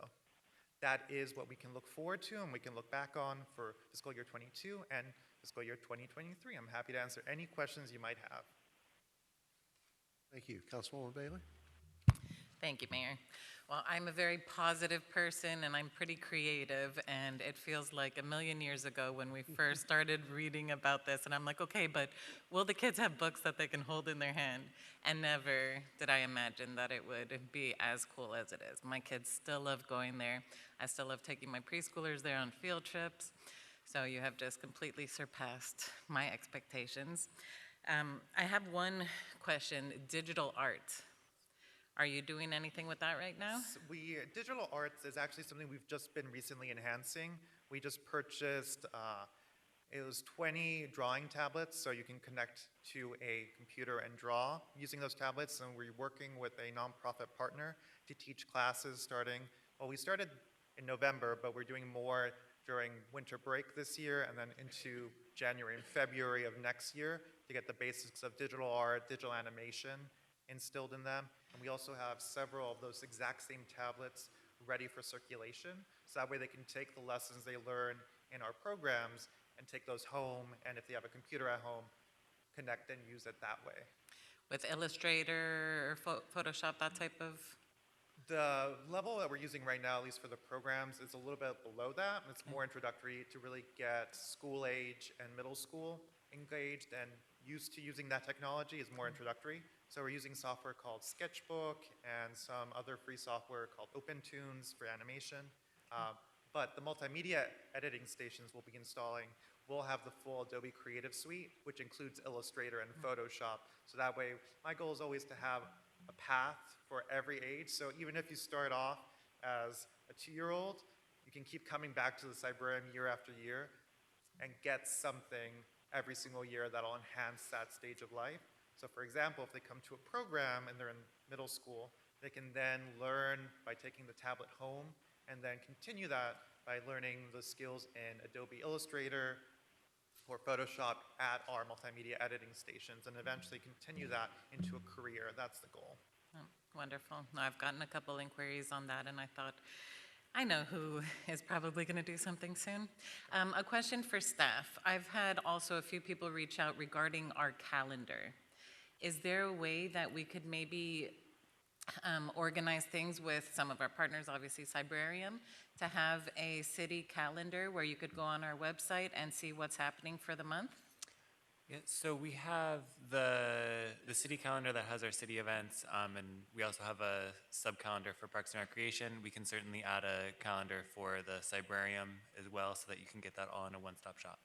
that is what we can look forward to and we can look back on for fiscal year 22 and fiscal year 2023. I'm happy to answer any questions you might have. Thank you. Councilwoman Bailey? Thank you, Mayor. Well, I'm a very positive person and I'm pretty creative, and it feels like a million years ago when we first started reading about this, and I'm like, okay, but will the kids have books that they can hold in their hand? And never did I imagine that it would be as cool as it is. My kids still love going there. I still love taking my preschoolers there on field trips. So you have just completely surpassed my expectations. I have one question, digital art. Are you doing anything with that right now? Digital arts is actually something we've just been recently enhancing. We just purchased, it was 20 drawing tablets, so you can connect to a computer and draw using those tablets, and we're working with a nonprofit partner to teach classes starting, well, we started in November, but we're doing more during winter break this year and then into January and February of next year to get the basics of digital art, digital animation instilled in them. And we also have several of those exact same tablets ready for circulation, so that way they can take the lessons they learn in our programs and take those home, and if they have a computer at home, connect and use it that way. With Illustrator or Photoshop, that type of? The level that we're using right now, at least for the programs, is a little bit below that. It's more introductory to really get school age and middle school engaged and used to using that technology is more introductory. So we're using software called Sketchbook and some other free software called OpenTunes for animation. But the multimedia editing stations we'll be installing will have the full Adobe Creative Suite, which includes Illustrator and Photoshop. So that way, my goal is always to have a path for every age. So even if you start off as a 2-year-old, you can keep coming back to the CYBRARIUM year after year and get something every single year that'll enhance that stage of life. So for example, if they come to a program and they're in middle school, they can then learn by taking the tablet home and then continue that by learning the skills in Adobe Illustrator or Photoshop at our multimedia editing stations and eventually continue that into a career. That's the goal. Oh, wonderful. No, I've gotten a couple inquiries on that, and I thought, I know who is probably going to do something soon. A question for staff. I've had also a few people reach out regarding our calendar. Is there a way that we could maybe organize things with some of our partners, obviously CYBRARIUM, to have a city calendar where you could go on our website and see what's happening for the month? Yeah, so we have the city calendar that has our city events, and we also have a sub-calendar for Parks and Recreation. We can certainly add a calendar for the CYBRARIUM as well so that you can get that all in a one-stop shop.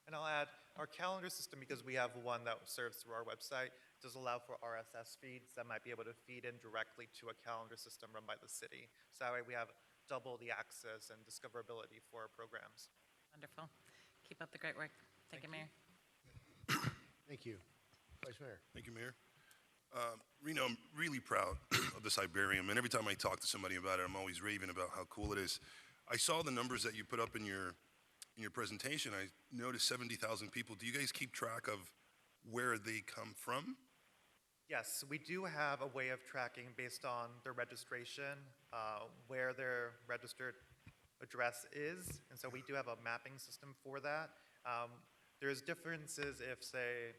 And I'll add, our calendar system, because we have one that serves through our website, does allow for RSS feeds that might be able to feed in directly to a calendar system run by the city. So that way we have double the access and discoverability for our programs. Wonderful. Keep up the great work. Thank you, Mayor. Thank you. Vice Mayor. Thank you, Mayor. Reno, I'm really proud of the CYBRARIUM, and every time I talk to somebody about it, I'm always raving about how cool it is. I saw the numbers that you put up in your presentation. I noticed 70,000 people. Do you guys keep track of where they come from? Yes, we do have a way of tracking based on their registration, where their registered address is, and so we do have a mapping system for that. There's differences if, say,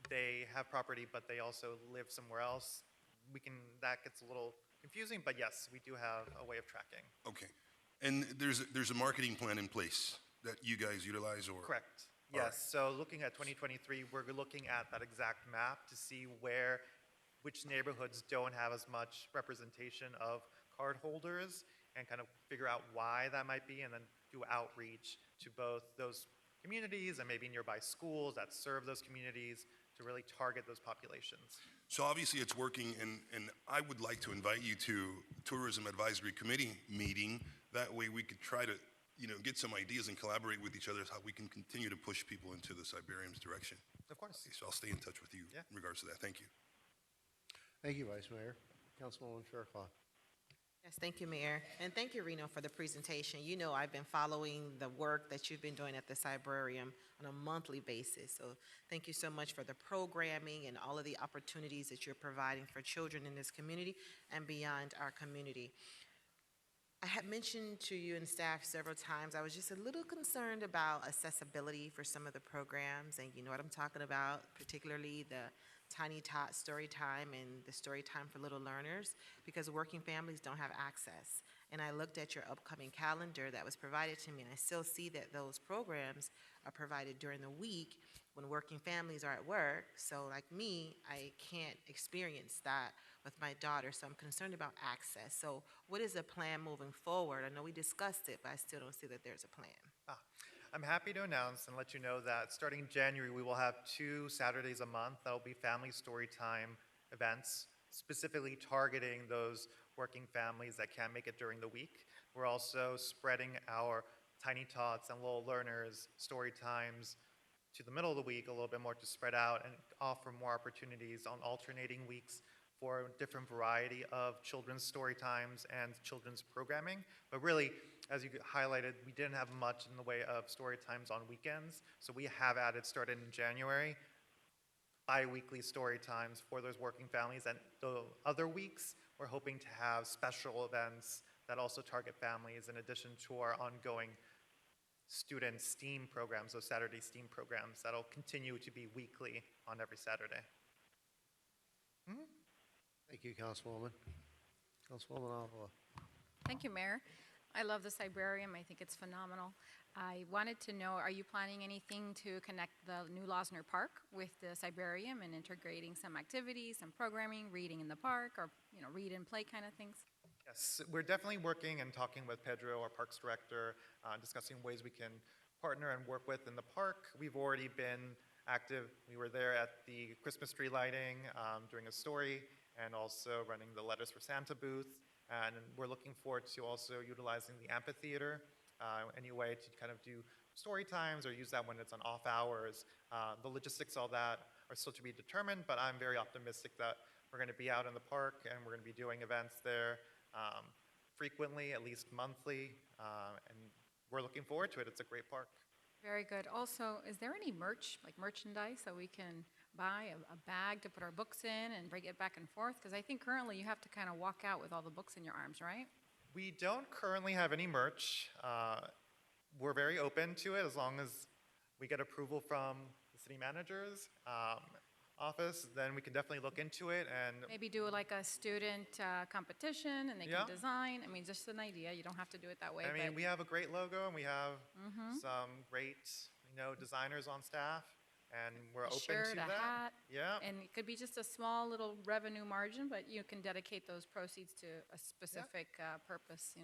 they have property but they also live somewhere else. That gets a little confusing, but yes, we do have a way of tracking. Okay. And there's a marketing plan in place that you guys utilize, or? Correct. All Yes, right. so looking at 2023, we're looking at that exact map to see which neighborhoods don't have as much representation of card holders and kind of figure out why that might be and then do outreach to both those communities and maybe nearby schools that serve those communities to really target those populations. So obviously it's working, and I would like to invite you to Tourism Advisory Committee meeting. That way we could try to, get some ideas and collaborate with each other how we can continue to push people into the CYBRARIUM's direction. Of course. Okay, so I'll stay in touch with you in regards to that. Thank you. Thank you, Vice Mayor. Councilwoman Fairclough. Yes, thank you, Mayor. And thank you, Reno, for the presentation. You know I've been following the work that you've been doing at the CYBRARIUM on a monthly basis. So thank you so much for the programming and all of the opportunities that you're providing for children in this community and beyond our community. I had mentioned to you and staff several times, I was just a little concerned about accessibility for some of the programs, and you know what I'm talking about, particularly the Tiny Tot story time and the story time for little learners, because working families don't have access. And I looked at your upcoming calendar that was provided to me, and I still see that those programs are provided during the week when working families are at work. So like me, I can't experience that with my daughter, so I'm concerned about access. So what is the plan moving forward? I know we discussed it, but I still don't see that there's a plan. I'm happy to announce and let you know that starting in January, we will have 2 Saturdays a month that will be family story time events. specifically targeting those working families that can't make it during the week. We're also spreading our Tiny Tots and Little Learners story times to the middle of the week a little bit more to spread out and offer more opportunities on alternating weeks for a different variety of children's story times and children's programming. But really, as you highlighted, we didn't have much in the way of story times on weekends. So we have added, started in January, bi-weekly story times for those working families. And the other weeks, we're hoping to have special events that also target families in addition to our ongoing student STEAM programs, those Saturday STEAM programs that'll continue to be weekly on every Saturday. Thank you, Councilwoman. Councilwoman Avila. Thank you, Mayor. I love the CYBRARIUM. I think it's phenomenal. I wanted to know, are you planning anything to connect the new Losner Park with the CYBRARIUM and integrating some activities, some programming, reading in the park, or read and play kind of things? Yes, we're definitely working and talking with Pedro, our Parks Director, discussing ways we can partner and work with in the park. We've already been active. We were there at the Christmas tree lighting, doing a story, and also running the Letters for Santa booth. And we're looking forward to also utilizing the amphitheater any way to kind of do story times or use that when it's on off hours. The logistics, all that, are still to be determined, but I'm very optimistic that we're going to be out in the park and we're going to be doing events there frequently, at least monthly, and we're looking forward to it. It's a great park. Very good. Also, is there any merch, like merchandise, that we can buy, a bag to put our books in and bring it back and forth? Because I think currently you have to kind of walk out with all the books in your arms, right? We don't currently have any merch. We're very open to it as long as we get approval from the city manager's office, then we can definitely look into it and Maybe do like a student competition and they Yeah. can design. I mean, just an idea. You don't have to do it that way. I mean, but we have a great logo and we have Mhm. some great, designers on staff, and we're a open shirt, to a that. hat. Yeah. And it could be just a small little revenue margin, but you can dedicate those proceeds to a specific purpose.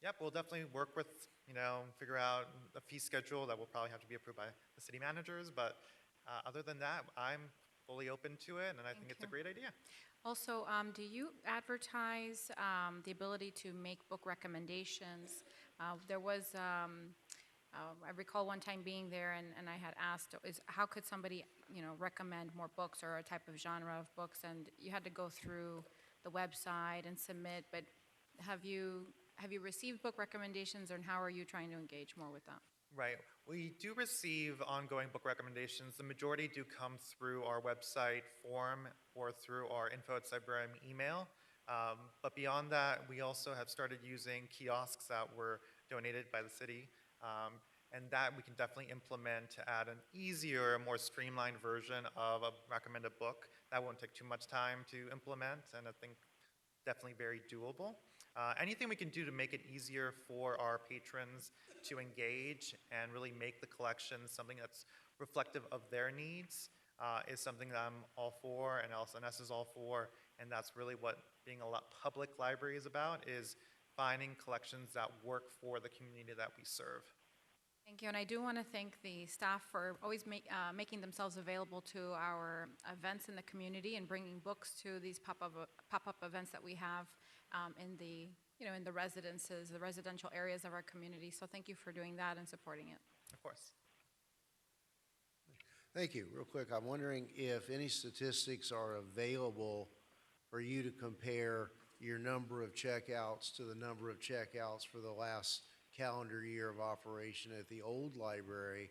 Yep, we'll definitely work with, figure out a fee schedule that will probably have to be approved by the city managers, but other than that, I'm fully open to it, and I think it's a great idea. Also, do you advertise the ability to make book recommendations? There was, I recall one time being there and I had asked, how could somebody, recommend more books or a type of genre of books? And you had to go through the website and submit, but have you received book recommendations, and how are you trying to engage more with them? Right. We do receive ongoing book recommendations. The majority do come through our website form or through our info@CYBRARIUM email. But beyond that, we also have started using kiosks that were donated by the city. And that we can definitely implement to add an easier, more streamlined version of a recommended book. That won't take too much time to implement, and I think definitely very doable. Anything we can do to make it easier for our patrons to engage and really make the collection something that's reflective of their needs is something that I'm all for, and LSNS is all for, and that's really what being a public library is about, is finding collections that work for the community that we serve. Thank you, and I do want to thank the staff for always making themselves available to our events in the community and bringing books to these pop-up events that we have in the in the residences, the residential areas of our community. So thank you for doing that and supporting it. Of course. Thank you. Real quick, I'm wondering if any statistics are available for you to compare your number of checkouts to the number of checkouts for the last calendar year of operation at the old library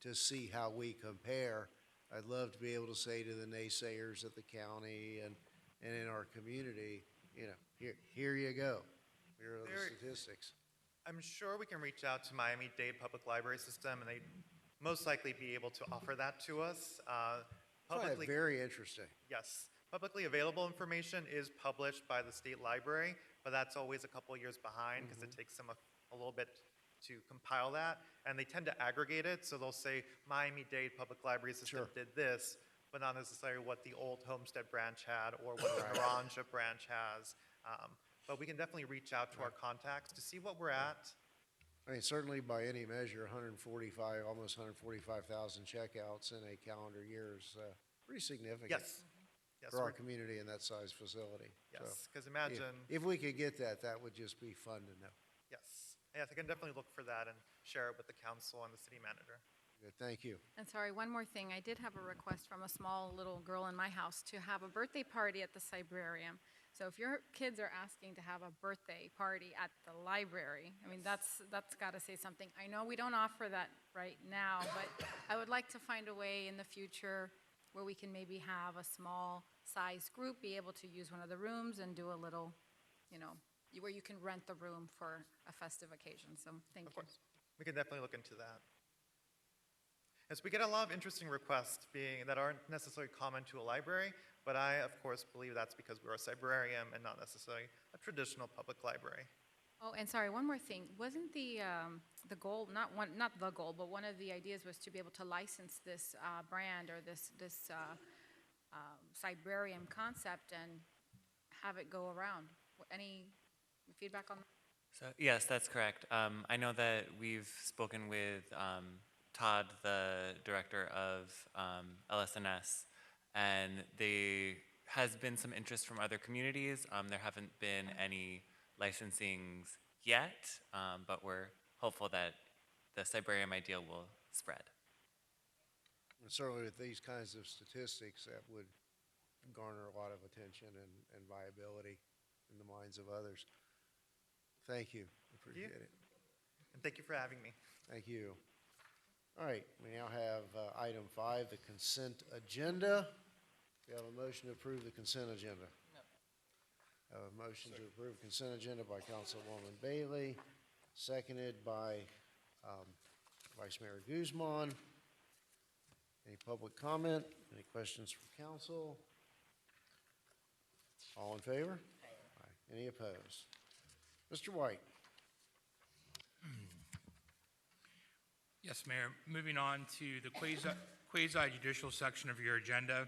to see how we compare. I'd love to be able to say to the naysayers at the county and in our community, here you go. Here are the statistics. I'm sure we can reach out to Miami-Dade Public Library System, and they'd most likely be able to offer that to us. Probably very interesting. Yes. Publicly available information is published by the state library, but that's always a couple years behind because it takes them a little bit to compile that, and they tend to aggregate it, so they'll say Miami-Dade Public Library System did this, but not necessarily what the old Homestead branch had or what the Naranja branch has. But we can definitely reach out to our contacts to see what we're at. I mean, certainly by any measure, almost 145,000 checkouts in a calendar year is pretty significant. Yes. Yes, for our we're- community in that size facility. So, Yes, 'cause imagine- If we could get that, that would just be fun to know. Yes, yes, I can definitely look for that and share it with the council and the city manager. Good, thank you. And sorry, one more thing. I did have a request from a small little girl in my house to have a birthday party at the CYBRARIUM. So if your kids are asking to have a birthday party at the library, I mean, that's got to say something. I know we don't offer that right now, but I would like to find a way in the future where we can maybe have a small size group be able to use one of the rooms and do a little, where you can rent the room for a festive occasion. So thank you. Of course, we can definitely look into that. Yes, we get a lot of interesting requests that aren't necessarily common to a library, but I, of course, believe that's because we're a CYBRARIUM and not necessarily a traditional public library. Oh, and sorry, one more thing. Wasn't the goal, not the goal, but one of the ideas was to be able to license this brand or this CYBRARIUM concept and have it go around? Any feedback on that? So, yes, that's correct. I know that we've spoken with Todd, the director of LSNS, and there has been some interest from other communities. There haven't been any licensings yet, but we're hopeful that the CYBRARIUM idea will spread. And certainly with these kinds of statistics, that would garner a lot of attention and viability in the minds of others. Thank you. Appreciate it. And thank you for having me. Thank you. All right, we now have item 5, the consent agenda. We have a motion to approve the consent agenda. No. A motion to approve consent agenda by Councilwoman Bailey, seconded by Vice Mayor Guzman. Any public comment? Any questions from council? All in favor? Aye. Any opposed? Mr. White. Yes, Mayor. Moving on to the quasi-judicial section of your agenda.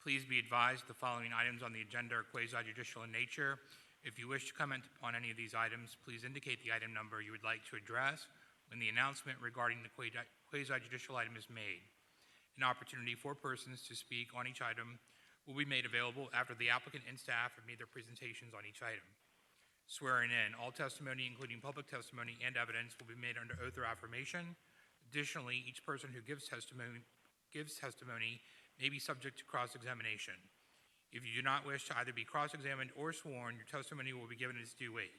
Please be advised the following items on the agenda are quasi-judicial in nature. If you wish to comment upon any of these items, please indicate the item number you would like to address when the announcement regarding the quasi-judicial item is made. An opportunity for persons to speak on each item will be made available after the applicant and staff have made their presentations on each item. Swearing in, all testimony, including public testimony and evidence, will be made under oath or affirmation. Additionally, each person who gives testimony may be subject to cross-examination. If you do not wish to either be cross-examined or sworn, your testimony will be given its due weight.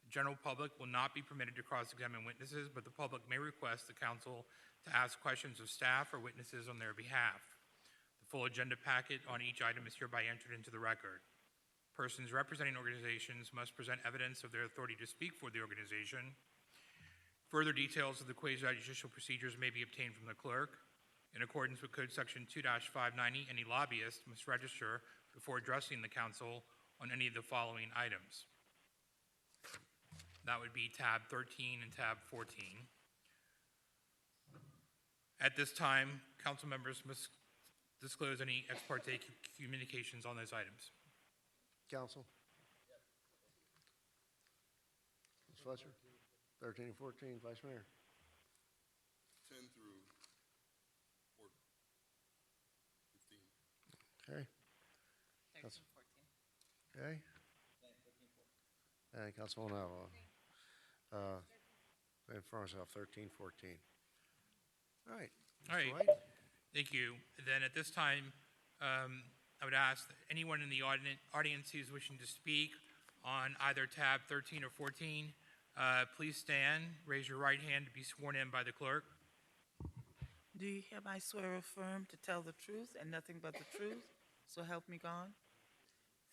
The general public will not be permitted to cross-examine witnesses, but the public may request the council to ask questions of staff or witnesses on their behalf. The full agenda packet on each item is hereby entered into the record. Persons representing organizations must present evidence of their authority to speak for the organization. Further details of the quasi-judicial procedures may be obtained from the clerk. In accordance with Code Section 2-590, any lobbyist must register before addressing the council on any of the following items. That would be tab 13 and tab 14. At this time, council members must disclose any ex parte communications on those items. Council? Ms. Fletcher? 13 and 14, Vice Mayor. 10 through 15. Okay. 13, 14. Okay. And Councilwoman Avila. In front of myself, 13, 14. All right. All Mr. right. White? Thank you. Then at this time, I would ask that anyone in the audience who's wishing to speak on either tab 13 or 14, please stand, raise your right hand to be sworn in by the clerk. Do you hereby swear or affirm to tell the truth and nothing but the truth? So help me God.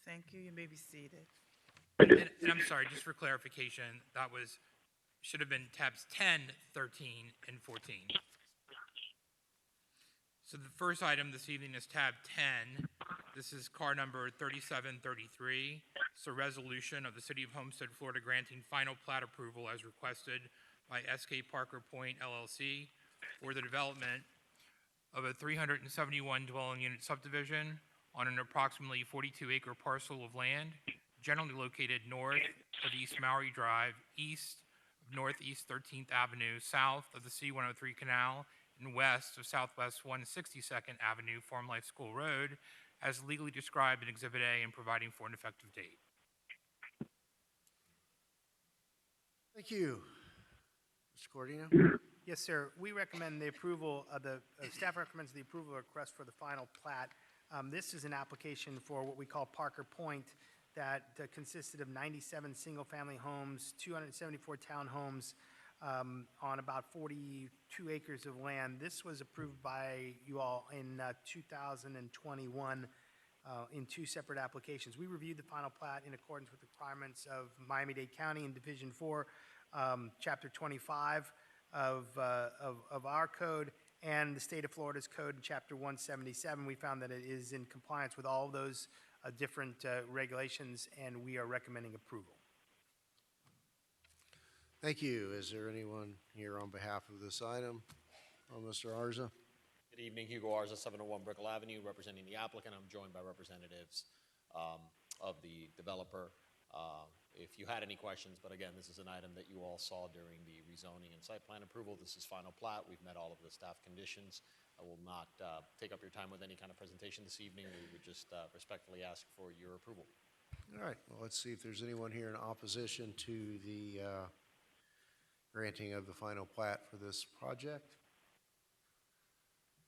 Thank you. You may be seated. And I'm sorry, just for clarification, that should have been tabs 10, 13, and 14. So the first item this evening is tab 10. This is car number 3733. It's a resolution of the City of Homestead, Florida, granting final plat approval as requested by SK Parker Point LLC for the development of a 371 dwelling unit subdivision on an approximately 42-acre parcel of land, generally located north of East Maury Drive, east of Northeast 13th Avenue, south of the C-103 Canal, and west of Southwest 162nd Avenue, Farm Life School Road, as legally described in Exhibit A and providing for an effective date. Thank you. Mr. Cordino? Yes, sir. We recommend the approval of staff recommends the approval of request for the final plat. This is an application for what we call Parker Point that consisted of 97 single-family homes, 274 townhomes on about 42 acres of land. This was approved by you all in 2021 in 2 separate applications. We reviewed the final plat in accordance with the requirements of Miami-Dade County in Division 4, Chapter 25 of our code, and the state of Florida's code in Chapter 177. We found that it is in compliance with all of those different regulations, and we are recommending approval. Thank you. Is there anyone here on behalf of this item? Oh, Mr. Arza? Good evening, Hugo Arza, 701 Brickell Avenue, representing the applicant. I'm joined by representatives of the developer. If you had any questions, but again, this is an item that you all saw during the rezoning and site plan approval. This is final plat. We've met all of the staff conditions. I will not take up your time with any kind of presentation this evening. We would just respectfully ask for your approval. All right. Well, let's see if there's anyone here in opposition to the granting of the final plat for this project.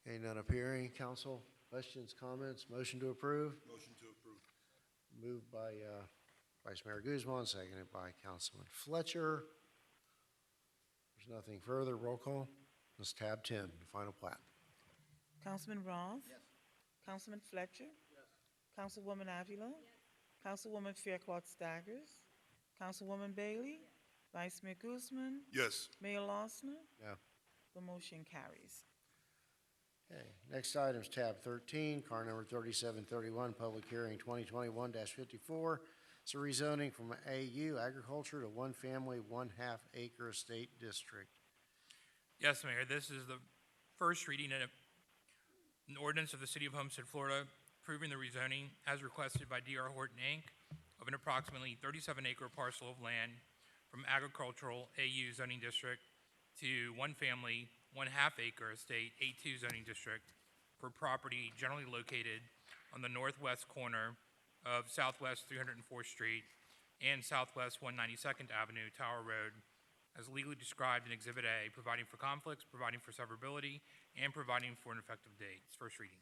Okay, none appearing. Council, questions, comments, motion to approve? Motion to approve. Moved by Vice Mayor Guzman, seconded by Councilman Fletcher. There's nothing further. Roll call. This is tab 10, the final plat. Councilman Roth? Yes. Councilman Fletcher? Yes. Councilwoman Avila? Yes. Councilwoman Faircloth Staggers? Councilwoman Bailey? Yes. Vice Mayor Guzman? Yes. Mayor Losner? No. The motion carries. Okay, next item is tab 13, car number 3731, public hearing 2021-54. It's a rezoning from AU agriculture to one family, 1/2 acre estate district. Yes, Mayor, this is the first reading of an ordinance of the City of Homestead, Florida, approving the rezoning as requested by D.R. Horton, Inc. of an approximately 37-acre parcel of land from agricultural AU zoning district to one family, 1/2 acre estate A2 zoning district for property generally located on the northwest corner of Southwest 304th Street and Southwest 192nd Avenue, Tower Road, as legally described in Exhibit A, providing for conflicts, providing for severability, and providing for an effective date. It's first reading.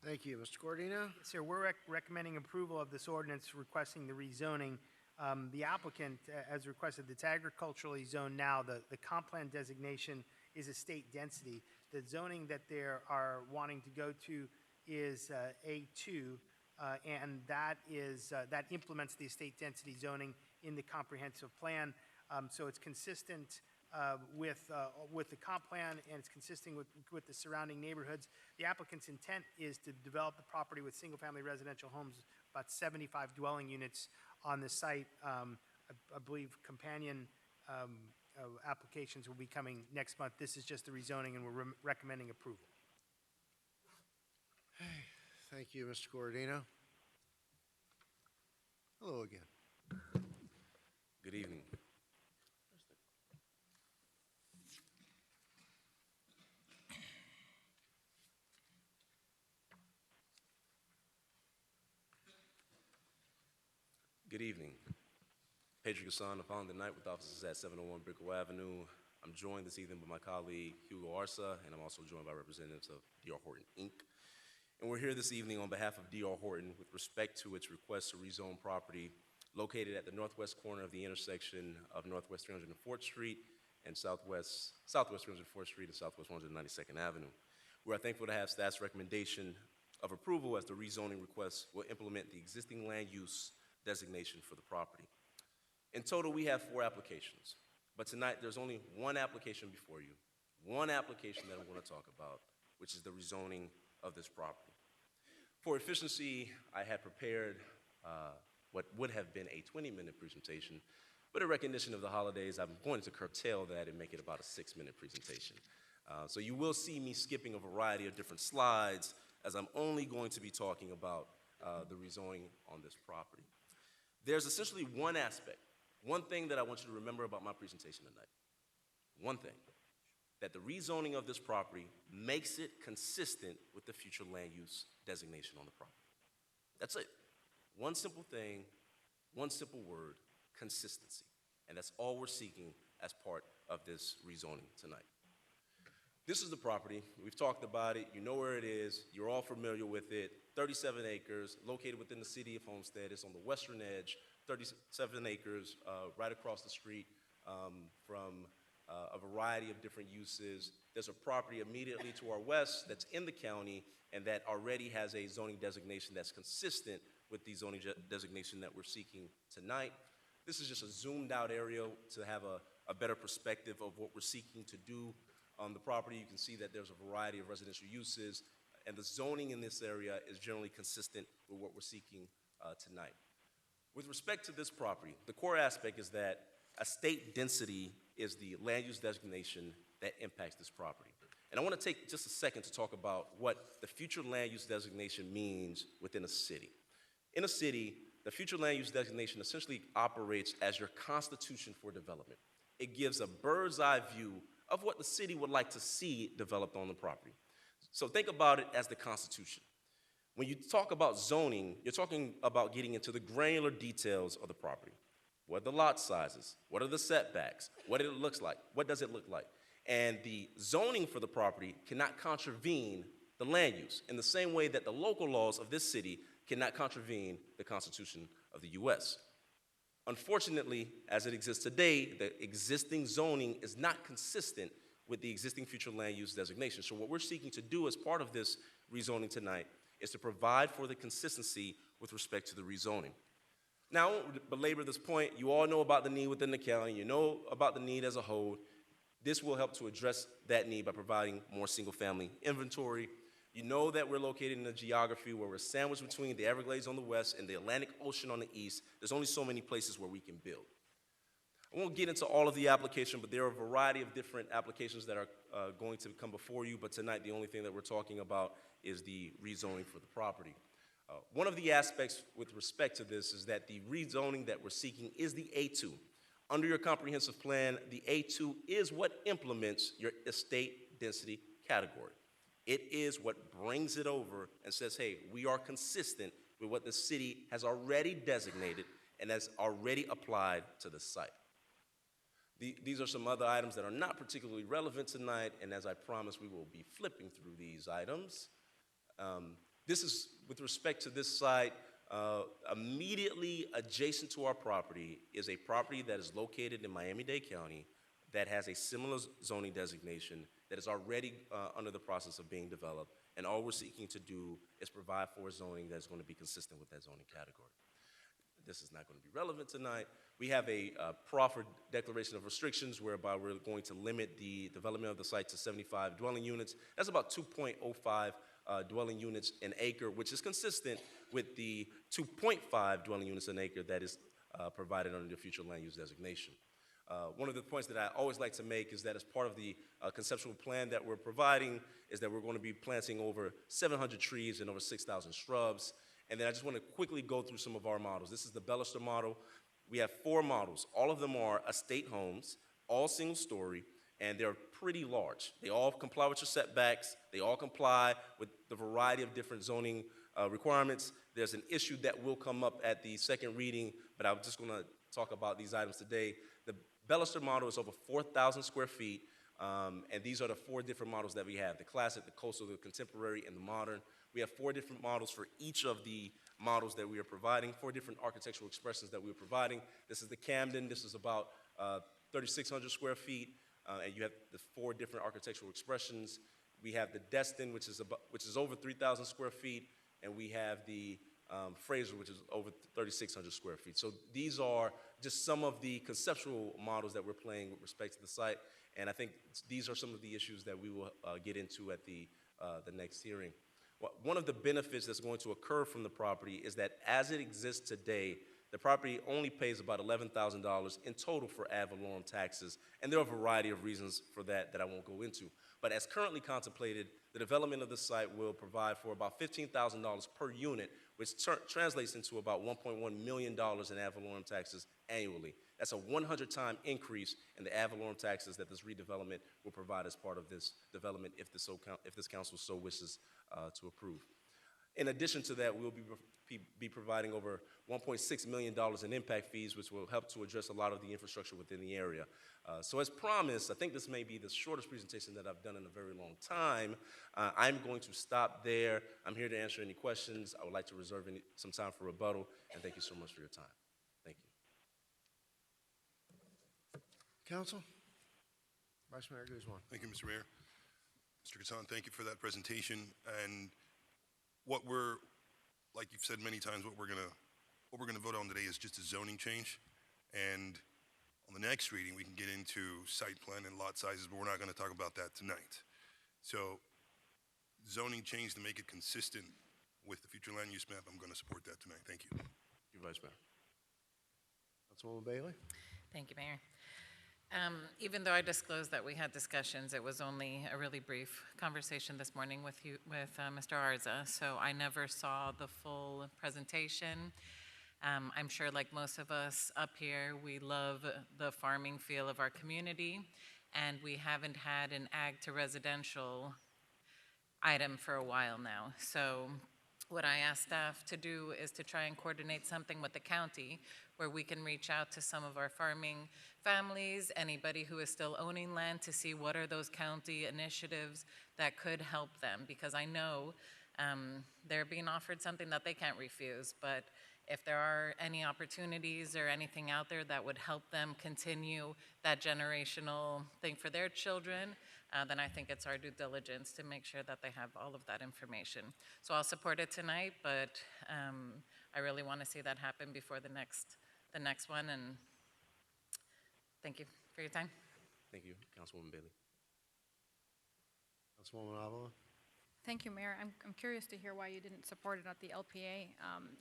Thank you. Mr. Cordino? Yes, sir. We're recommending approval of this ordinance requesting the rezoning. The applicant, as requested, it's agriculturally zoned now. The comp plan designation is estate density. The zoning that they are wanting to go to is A2, and that implements the estate density zoning in the comprehensive plan. So it's consistent with the comp plan, and it's consistent with the surrounding neighborhoods. The applicant's intent is to develop the property with single-family residential homes, about 75 dwelling units on the site. I believe companion applications will be coming next month. This is just the rezoning, and we're recommending approval. Thank you, Mr. Cordino. Hello again. Good evening. Good evening. Pedro Gasson, following the night with officers at 701 Brickell Avenue. I'm joined this evening by my colleague Hugo Arza, and I'm also joined by representatives of D.R. Horton, Inc. And we're here this evening on behalf of D.R. Horton with respect to its request to rezone property located at the northwest corner of the intersection of Northwest 304th Street and Southwest 304th Street and Southwest 192nd Avenue. We are thankful to have staff's recommendation of approval as the rezoning request will implement the existing land use designation for the property. In total, we have 4 applications, but tonight there's only one application before you, one application that I want to talk about, which is the rezoning of this property. For efficiency, I had prepared what would have been a 20-minute presentation, but in recognition of the holidays, I'm going to curtail that and make it about a 6-minute presentation. So you will see me skipping a variety of different slides as I'm only going to be talking about the rezoning on this property. There's essentially one aspect, one thing that I want you to remember about my presentation tonight. One thing. that the rezoning of this property makes it consistent with the future land use designation on the property. That's it. One simple thing, one simple word, consistency. And that's all we're seeking as part of this rezoning tonight. This is the property. We've talked about it. You know where it is. You're all familiar with it. 37 acres, located within the city of Homestead. It's on the western edge, 37 acres, right across the street from a variety of different uses. There's a property immediately to our west that's in the county and that already has a zoning designation that's consistent with the zoning designation that we're seeking tonight. This is just a zoomed out area to have a better perspective of what we're seeking to do on the property. You can see that there's a variety of residential uses, and the zoning in this area is generally consistent with what we're seeking tonight. With respect to this property, the core aspect is that estate density is the land use designation that impacts this property. And I want to take just a second to talk about what the future land use designation means within a city. In a city, the future land use designation essentially operates as your constitution for development. It gives a bird's eye view of what the city would like to see developed on the property. So think about it as the Constitution. When you talk about zoning, you're talking about getting into the granular details of the property. What are the lot sizes? What are the setbacks? What it looks like? What does it look like? And the zoning for the property cannot contravene the land use in the same way that the local laws of this city cannot contravene the Constitution of the U.S. Unfortunately, as it exists today, the existing zoning is not consistent with the existing future land use designation. So what we're seeking to do as part of this rezoning tonight is to provide for the consistency with respect to the rezoning. Now, I won't belabor this point. You all know about the need within the county. You know about the need as a whole. This will help to address that need by providing more single-family inventory. You know that we're located in a geography where we're sandwiched between the Everglades on the west and the Atlantic Ocean on the east. There's only so many places where we can build. I won't get into all of the application, but there are a variety of different applications that are going to come before you, but tonight the only thing that we're talking about is the rezoning for the property. One of the aspects with respect to this is that the rezoning that we're seeking is the A2. Under your comprehensive plan, the A2 is what implements your estate density category. It is what brings it over and says, hey, we are consistent with what the city has already designated and has already applied to the site. These are some other items that are not particularly relevant tonight, and as I promised, we will be flipping through these items. This is with respect to this site. Immediately adjacent to our property is a property that is located in Miami-Dade County that has a similar zoning designation that is already under the process of being developed, and all we're seeking to do is provide for a zoning that's going to be consistent with that zoning category. This is not going to be relevant tonight. We have a proffered declaration of restrictions whereby we're going to limit the development of the site to 75 dwelling units. That's about 2.05 dwelling units an acre, which is consistent with the 2.5 dwelling units an acre that is provided under the future land use designation. One of the points that I always like to make is that as part of the conceptual plan that we're providing is that we're going to be planting over 700 trees and over 6,000 shrubs. And then I just want to quickly go through some of our models. This is the Bellister model. We have 4 models. All of them are estate homes, all single story, and they're pretty large. They all comply with your setbacks. They all comply with the variety of different zoning requirements. There's an issue that will come up at the second reading, but I'm just going to talk about these items today. The Bellister model is over 4,000 square feet, and these are the 4 different models that we have: the classic, the coastal, the contemporary, and the modern. We have 4 different models for each of the models that we are providing, 4 different architectural expressions that we are providing. This is the Camden. This is about 3,600 square feet, and you have the 4 different architectural expressions. We have the Destin, which is over 3,000 square feet, and we have the Fraser, which is over 3,600 square feet. So these are just some of the conceptual models that we're playing with respect to the site, and I think these are some of the issues that we will get into at the next hearing. One of the benefits that's going to occur from the property is that as it exists today, the property only pays about $11,000 in total for ad valorem taxes, and there are a variety of reasons for that I won't go into. But but as currently contemplated, the development of the site will provide for about $15,000 per unit, which translates into about $1.1 million in ad valorem taxes annually. That's a 100-time increase in the ad valorem taxes that this redevelopment will provide as part of this development if this council so wishes to approve. In addition to that, we'll be providing over $1.6 million in impact fees, which will help to address a lot of the infrastructure within the area. So as promised, I think this may be the shortest presentation that I've done in a very long time. I'm going to stop there. I'm here to answer any questions. I would like to reserve some time for rebuttal, and thank you so much for your time. Thank you. Council? Vice Mayor Guzman. Thank you, Mr. Mayor. Mr. Gassan, thank you for that presentation. And what we're, like you've said many times, what we're gonna vote on today is just a zoning change. And on the next reading, we can get into site plan and lot sizes, but we're not gonna talk about that tonight. So zoning change to make it consistent with the future land use map, I'm gonna support that tonight. Thank you. Thank you, Vice Mayor. Councilwoman Bailey? Thank you, Mayor. Even though I disclosed that we had discussions, it was only a really brief conversation this morning with Mr. Arza, so I never saw the full presentation. I'm sure, like most of us up here, we love the farming feel of our community, and we haven't had an ag to residential item for a while now. So what I asked staff to do is to try and coordinate something with the county where we can reach out to some of our farming families, anybody who is still owning land, to see what are those county initiatives that could help them. Because I know they're being offered something that they can't refuse, but if there are any opportunities or anything out there that would help them continue that generational thing for their children, then I think it's our due diligence to make sure that they have all of that information. So I'll support it tonight, but I really want to see that happen before the next one, and thank you for your time. Thank you, Councilwoman Bailey. Councilwoman Avila? Thank you, Mayor. I'm curious to hear why you didn't support it at the LPA.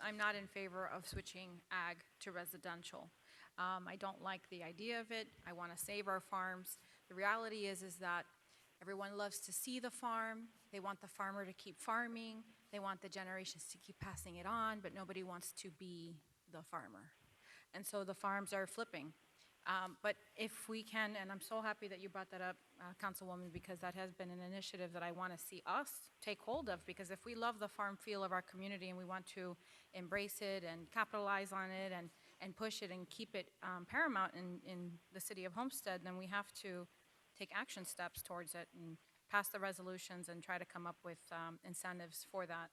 I'm not in favor of switching ag to residential. I don't like the idea of it. I want to save our farms. The reality is that everyone loves to see the farm. They want the farmer to keep farming. They want the generations to keep passing it on, but nobody wants to be the farmer. And so the farms are flipping. But if we can, and I'm so happy that you brought that up, Councilwoman, because that has been an initiative that I want to see us take hold of, because if we love the farm feel of our community and we want to embrace it and capitalize on it and push it and keep it paramount in the city of Homestead, then we have to take action steps towards it and pass the resolutions and try to come up with incentives for that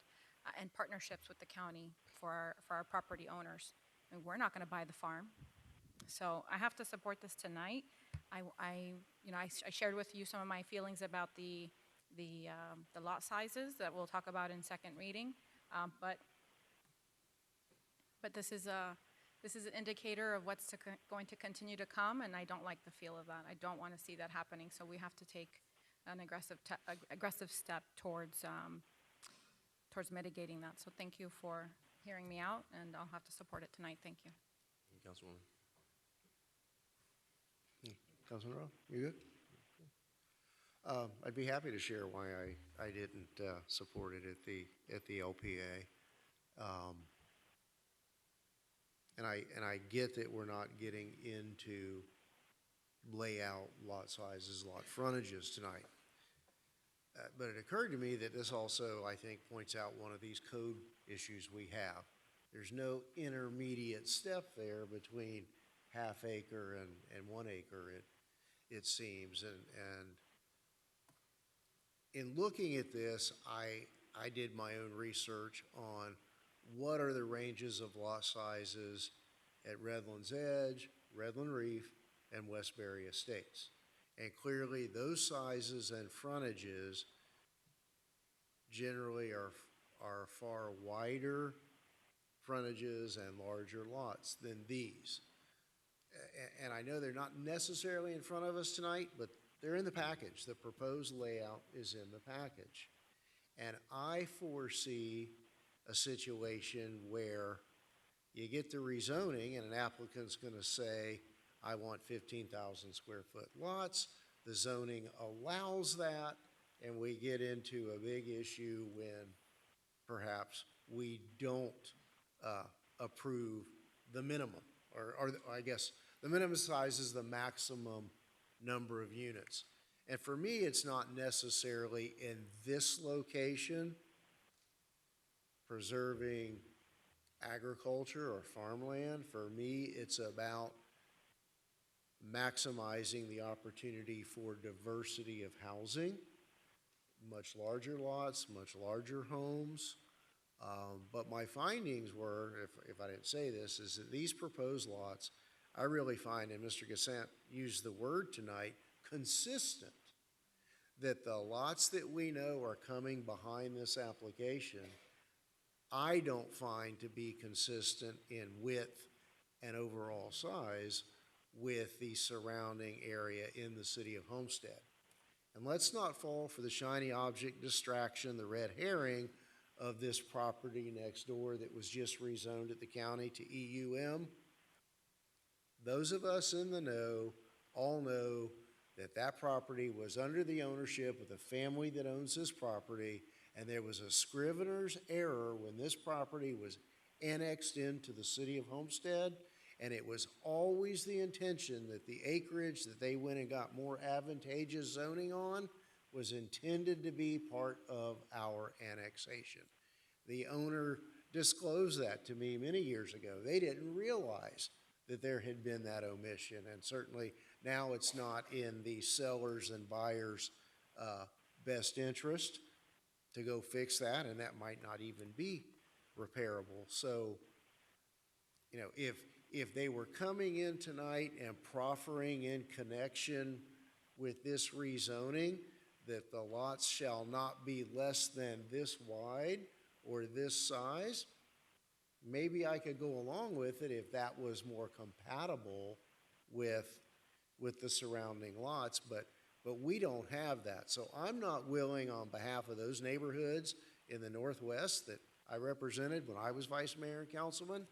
and partnerships with the county for our property owners. I mean, we're not going to buy the farm. So I have to support this tonight. I shared with you some of my feelings about the lot sizes that we'll talk about in second reading, but this is an indicator of what's going to continue to come, and I don't like the feel of that. I don't want to see that happening. So we have to take an aggressive step towards mitigating that. So thank you for hearing me out, and I'll have to support it tonight. Thank you. Thank you, Councilwoman. Councilman Rowe, you good? I'd be happy to share why I didn't support it at the LPA. And I get that we're not getting into layout, lot sizes, lot frontages tonight. But it occurred to me that this also, I think, points out one of these code issues we have. There's no intermediate step there between half acre and 1 acre, it seems. And in looking at this, I did my own research on what are the ranges of lot sizes at Redlands Edge, Redland Reef, and Westbury Estates. And clearly those sizes and frontages generally are far wider frontages and larger lots than these. And I know they're not necessarily in front of us tonight, but they're in the package. The proposed layout is in the package. And I foresee a situation where you get the rezoning and an applicant's going to say, I want 15,000 square foot lots. the zoning allows that, and we get into a big issue when perhaps we don't approve the minimum, or I guess the minimum size is the maximum number of units. And for me, it's not necessarily in this location preserving agriculture or farmland. For me, it's about maximizing the opportunity for diversity of housing, much larger lots, much larger homes. But my findings were, if I didn't say this, is that these proposed lots, I really find, and Mr. Gassant used the word tonight, consistent, that the lots that we know are coming behind this application, I don't find to be consistent in width and overall size with the surrounding area in the city of Homestead. And let's not fall for the shiny object distraction, the red herring of this property next door that was just rezoned at the county to EUM. Those of us in the know all know that that property was under the ownership of the family that owns this property, and there was a scrivener's error when this property was annexed into the city of Homestead, and it was always the intention that the acreage that they went and got more advantageous zoning on was intended to be part of our annexation. The owner disclosed that to me many years ago. They didn't realize that there had been that omission, and certainly now it's not in the sellers and buyers' best interest to go fix that, and that might not even be repairable. So, you know, if they were coming in tonight and proffering in connection with this rezoning that the lots shall not be less than this wide or this size, maybe I could go along with it if that was more compatible with the surrounding lots, but we don't have that. So I'm not willing, on behalf of those neighborhoods in the Northwest that I represented when I was vice mayor and councilman,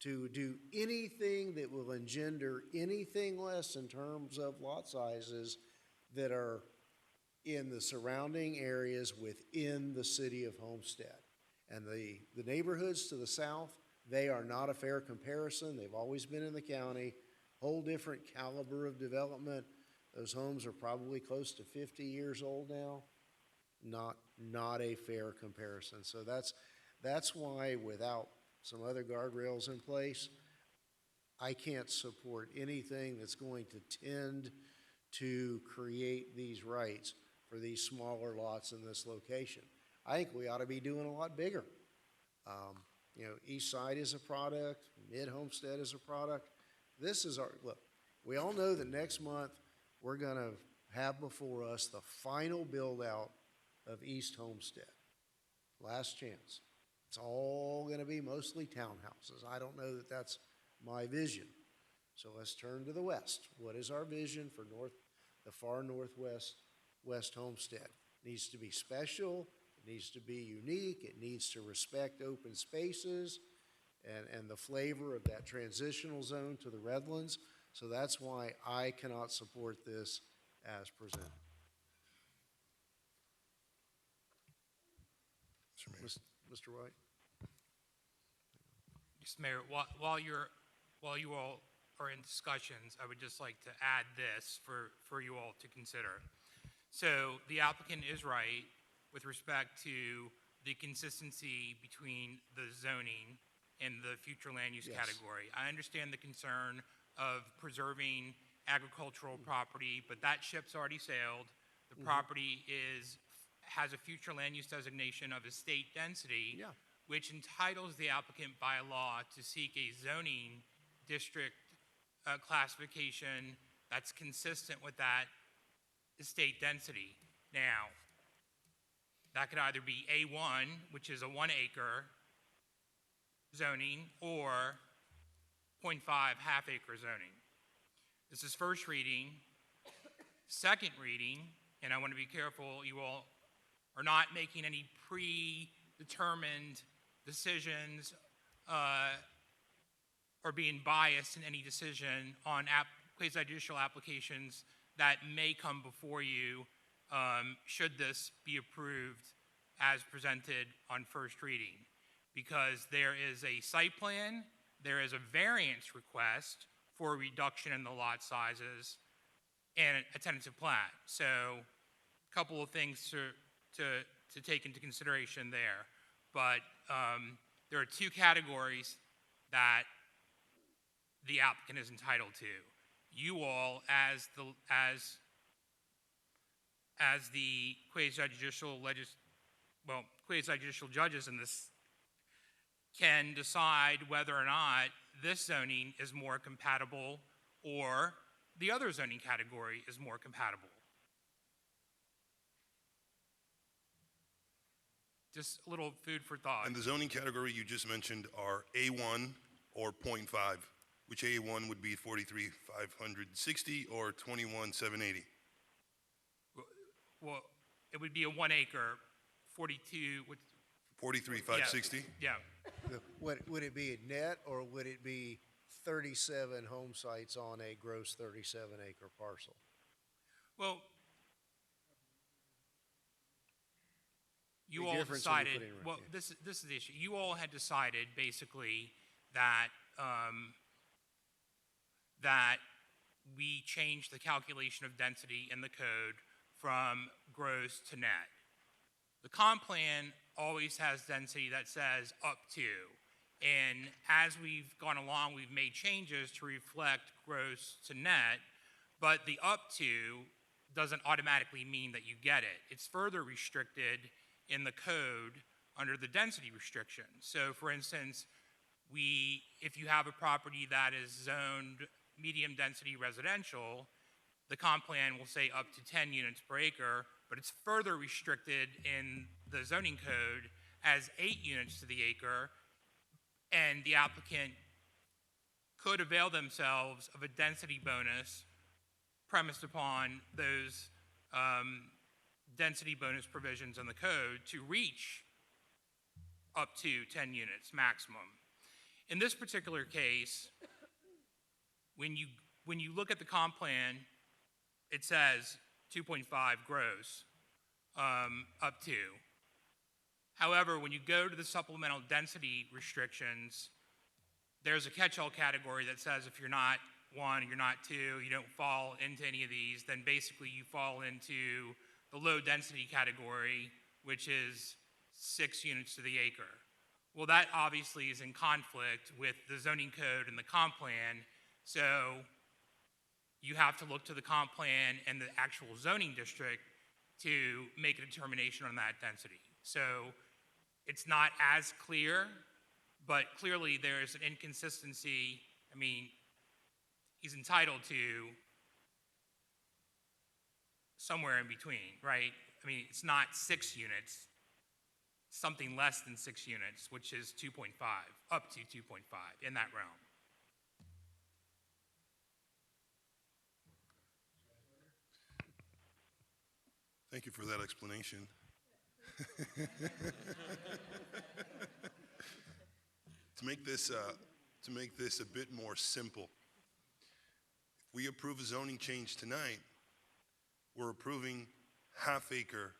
to do anything that will engender anything less in terms of lot sizes that are in the surrounding areas within the city of Homestead. And the neighborhoods to the south, they are not a fair comparison. They've always been in the county, whole different caliber of development. Those homes are probably close to 50 years old now. Not a fair comparison. So that's why, without some other guardrails in place, I can't support anything that's going to tend to create these rights for these smaller lots in this location. I think we ought to be doing a lot bigger. You know, East Side is a product, Mid-Homestead is a product. This is our, look, we all know that next month we're gonna have before us the final build out of East Homestead. Last chance. It's all gonna be mostly townhouses. I don't know that that's my vision. So let's turn to the west. What is our vision for the far northwest, West Homestead? It needs to be special. It needs to be unique. It needs to respect open spaces and the flavor of that transitional zone to the Redlands. So that's why I cannot support this as presented. Mr. White? Mr. Mayor, while you all are in discussions, I would just like to add this for you all to consider. So the applicant is right with respect to the consistency between the zoning and the future land use category. I understand the concern of preserving agricultural property, but that ship's already sailed. The property has a future land use designation of estate density, which entitles the applicant by law to seek a zoning district classification that's consistent with that estate density. Now, that could either be A1, which is a 1 acre zoning, or 0.5 half acre zoning. This is first reading. Second reading, and I want to be careful, you all are not making any predetermined decisions or being biased in any decision on quasi-judicial applications that may come before you should this be approved as presented on first reading. Because there is a site plan, there is a variance request for a reduction in the lot sizes, and a tentative plat. So a couple of things to take into consideration there. But there are two categories that the applicant is entitled to. You all, as the quasi-judicial judges in this, can decide whether or not this zoning is more compatible or the other zoning category is more compatible. Just a little food for thought. And the zoning category you just mentioned are A1 or .5, which A1 would be 43,560 or 21,780. Well, it would be a 1 acre, 42. 43,560? Yeah. Would it be net, or would it be 37 home sites on a gross 37-acre parcel? Well, you Big all difference when you decided, put in well, right, this is the issue. You all had decided basically that that we changed the calculation of density in the code from gross to net. The comp plan always has density that says up to. And as we've gone along, we've made changes to reflect gross to net, but the up to doesn't automatically mean that you get it. It's further restricted in the code under the density restriction. So for instance, if you have a property that is zoned medium density residential, the comp plan will say up to 10 units per acre, but it's further restricted in the zoning code as 8 units to the acre, and the applicant could avail themselves of a density bonus premised upon those density bonus provisions in the code to reach up to 10 units maximum. In this particular case, when you look at the comp plan, it says 2.5 gross up to. However, when you go to the supplemental density restrictions, there's a catch-all category that says if you're not 1, you're not 2, you don't fall into any of these, then basically you fall into the low density category, which is 6 units to the acre. Well, that obviously is in conflict with the zoning code and the comp plan, so you have to look to the comp plan and the actual zoning district to make a determination on that density. So it's not as clear, but clearly there's an inconsistency. I mean, he's entitled to somewhere in between, right? I mean, it's not 6 units, something less than 6 units, which is 2.5, up to 2.5 in that realm. Thank you for that explanation. To make this a bit more simple, if we approve a zoning change tonight, we're approving half-acre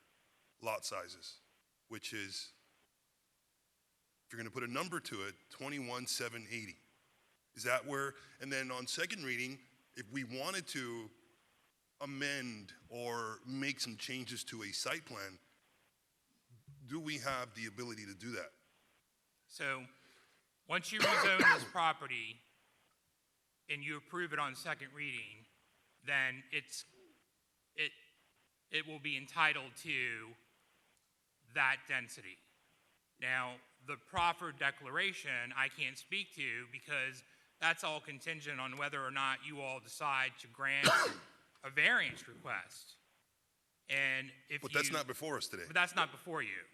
lot sizes, which is, if you're going to put a number to it, 21,780. Is that where? And then on second reading, if we wanted to amend or make some changes to a site plan, do we have the ability to do that? So once you rezone this property and you approve it on second reading, then it will be entitled to that density. Now, the proffered declaration I can't speak to because that's all contingent on whether or not you all decide to grant a variance request. And if But that's not before us today. But that's not before you.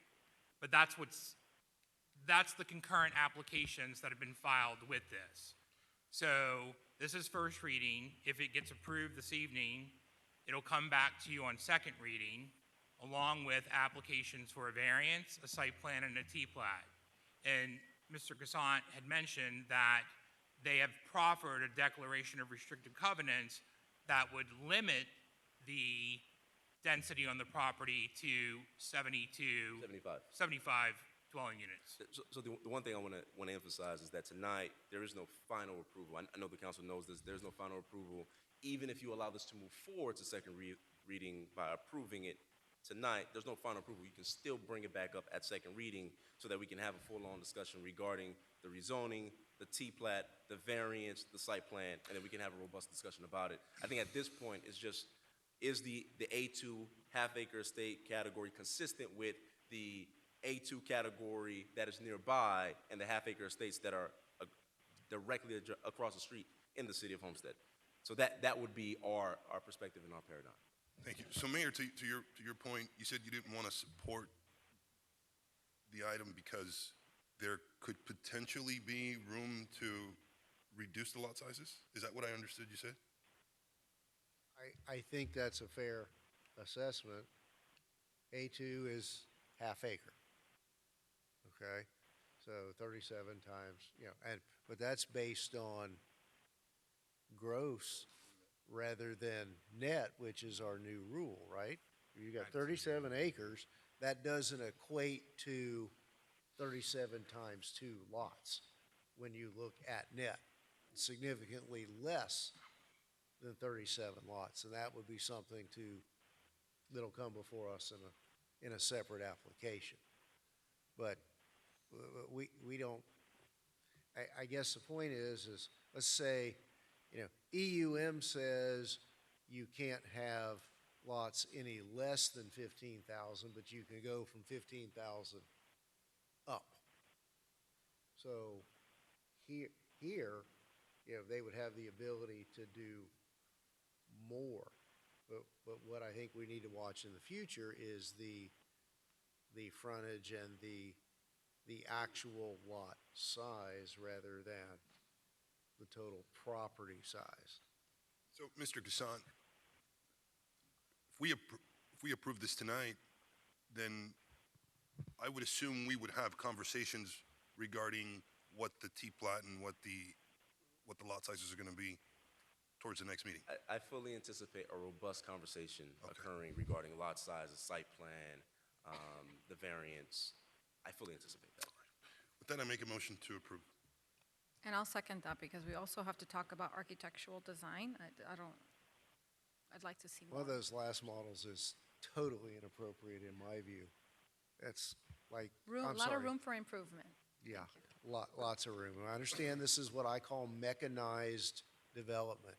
But that's the concurrent applications that have been filed with this. So this is first reading. If it gets approved this evening, it'll come back to you on second reading, along with applications for a variance, a site plan, and a T-plat. And Mr. Gassant had mentioned that they have proffered a declaration of restricted covenants that would limit the density on the property to 72. 75 dwelling units. So the one thing I want to emphasize is that tonight, there is no final approval. I know the council knows this. There's no final approval. Even if you allow this to move forward to second reading by approving it tonight, there's no final approval. You can still bring it back up at second reading so that we can have a full-on discussion regarding the rezoning, the T-plat, the variance, the site plan, and then we can have a robust discussion about it. I think at this point, it's just, is the A2 half-acre estate category consistent with the A2 category that is nearby and the half-acre estates that are directly across the street in the city of Homestead? So that would be our perspective and our paradigm. Thank you. So, Mayor, to your point, you said you didn't want to support the item because there could potentially be room to reduce the lot sizes? Is that what I understood you said? I think that's a fair assessment. A2 is half acre. Okay? So 37 times, but that's based on gross rather than net, which is our new rule, right? You got 37 acres, that doesn't equate to 37 times 2 lots when you look at net. It's significantly less than 37 lots, and that would be something that'll come before us in a separate application. But we don't, I guess the point is let's say, EUM says you can't have lots any less than 15,000, but you can go from 15,000 up. So here, they would have the ability to do more. But what I think we need to watch in the future is the frontage and the actual lot size rather than the total property size. So, Mr. Gassan, if we approve this tonight, then I would assume we would have conversations regarding what the T-plat and what the lot sizes are going to be towards the next meeting. I fully anticipate a robust conversation occurring regarding lot size, the site plan, the variance. I fully anticipate that. With that, I make a motion to approve. And I'll second that because we also have to talk about architectural design. I'd like to see more. One of those last models is totally inappropriate in my view. That's like, A lot of room for improvement. Yeah, lots of room. I understand this is what I call mechanized development,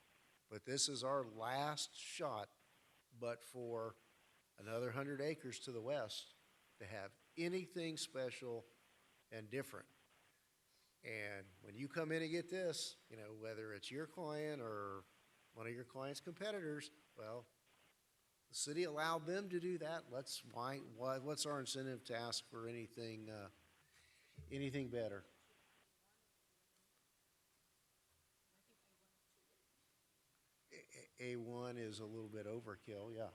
but this is our last shot, but for another 100 acres to the west to have anything special and different. And when you come in and get this, whether it's your client or one of your client's competitors, well, the city allowed them to do that. What's our incentive to ask for anything better? A1 is a little bit overkill, yeah.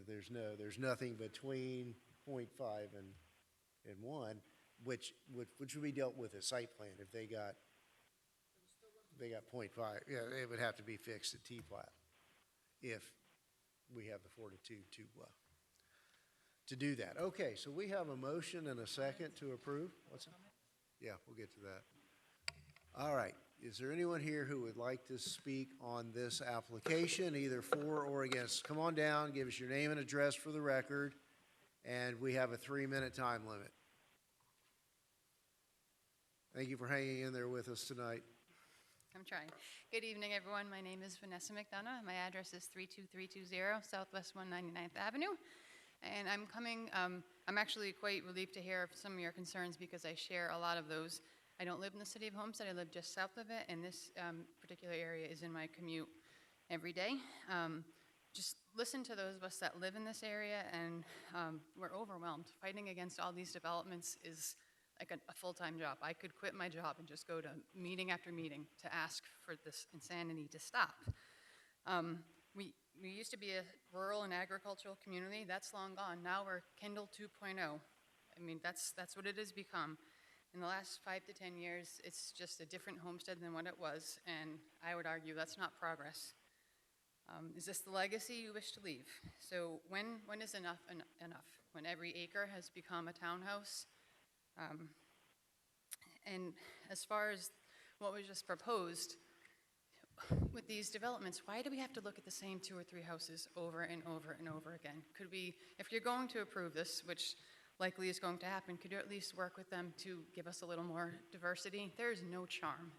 There's nothing between 0.5 and 1, which would be dealt with a site plan if they got 0.5. Yeah, it would have to be fixed at T-plat if we have the fortitude to do that. Okay, so we have a motion and a second to approve. What's it? Yeah, we'll get to that. All right. Is there anyone here who would like to speak on this application, either for or against? Come on down, give us your name and address for the record, and we have a 3-minute time limit. Thank you for hanging in there with us tonight. I'm trying. Good evening, everyone. My name is Vanessa McDonough. My address is 32320 Southwest 199th Avenue. And I'm actually quite relieved to hear some of your concerns because I share a lot of those. I don't live in the city of Homestead. I live just south of it, and this particular area is in my commute every day. Just listen to those of us that live in this area, and we're overwhelmed. Fighting against all these developments is like a full-time job. I could quit my job and just go to meeting after meeting to ask for this insanity to stop. We used to be a rural and agricultural community. That's long gone. Now we're Kindle 2.0. I mean, that's what it has become. In the last 5 to 10 years, it's just a different Homestead than what it was, and I would argue that's not progress. Is this the legacy you wish to leave? So when is enough enough? When every acre has become a townhouse? And as far as what was just proposed, with these developments, why do we have to look at the same 2 or 3 houses over and over and over again? Could we, if you're going to approve this, which likely is going to happen, could you at least work with them to give us a little more diversity? There is no charm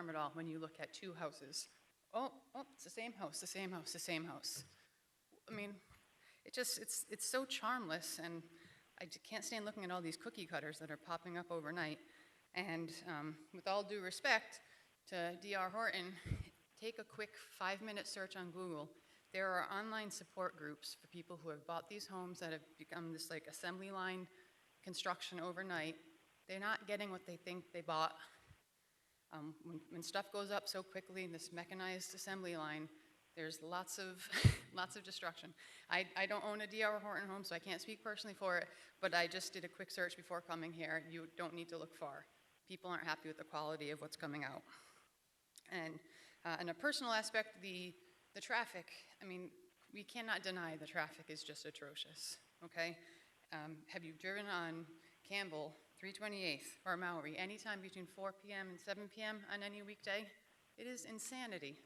at all when you look at 2 houses. Oh, it's the same house, the same house, the same house. I mean, it's so charmless, and I can't stand looking at all these cookie cutters that are popping up overnight. And with all due respect to D.R. Horton, take a quick 5-minute search on Google. There are online support groups for people who have bought these homes that have become this like assembly line construction overnight. They're not getting what they think they bought. When stuff goes up so quickly in this mechanized assembly line, there's lots of destruction. I don't own a D.R. Horton home, so I can't speak personally for it, but I just did a quick search before coming here. You don't need to look far. People aren't happy with the quality of what's coming out. And in a personal aspect, the traffic, I mean, we cannot deny the traffic is just atrocious, okay? Have you driven on Campbell, 328th, or Maury, anytime between 4 p.m. and 7 p.m. on any weekday? It is insanity.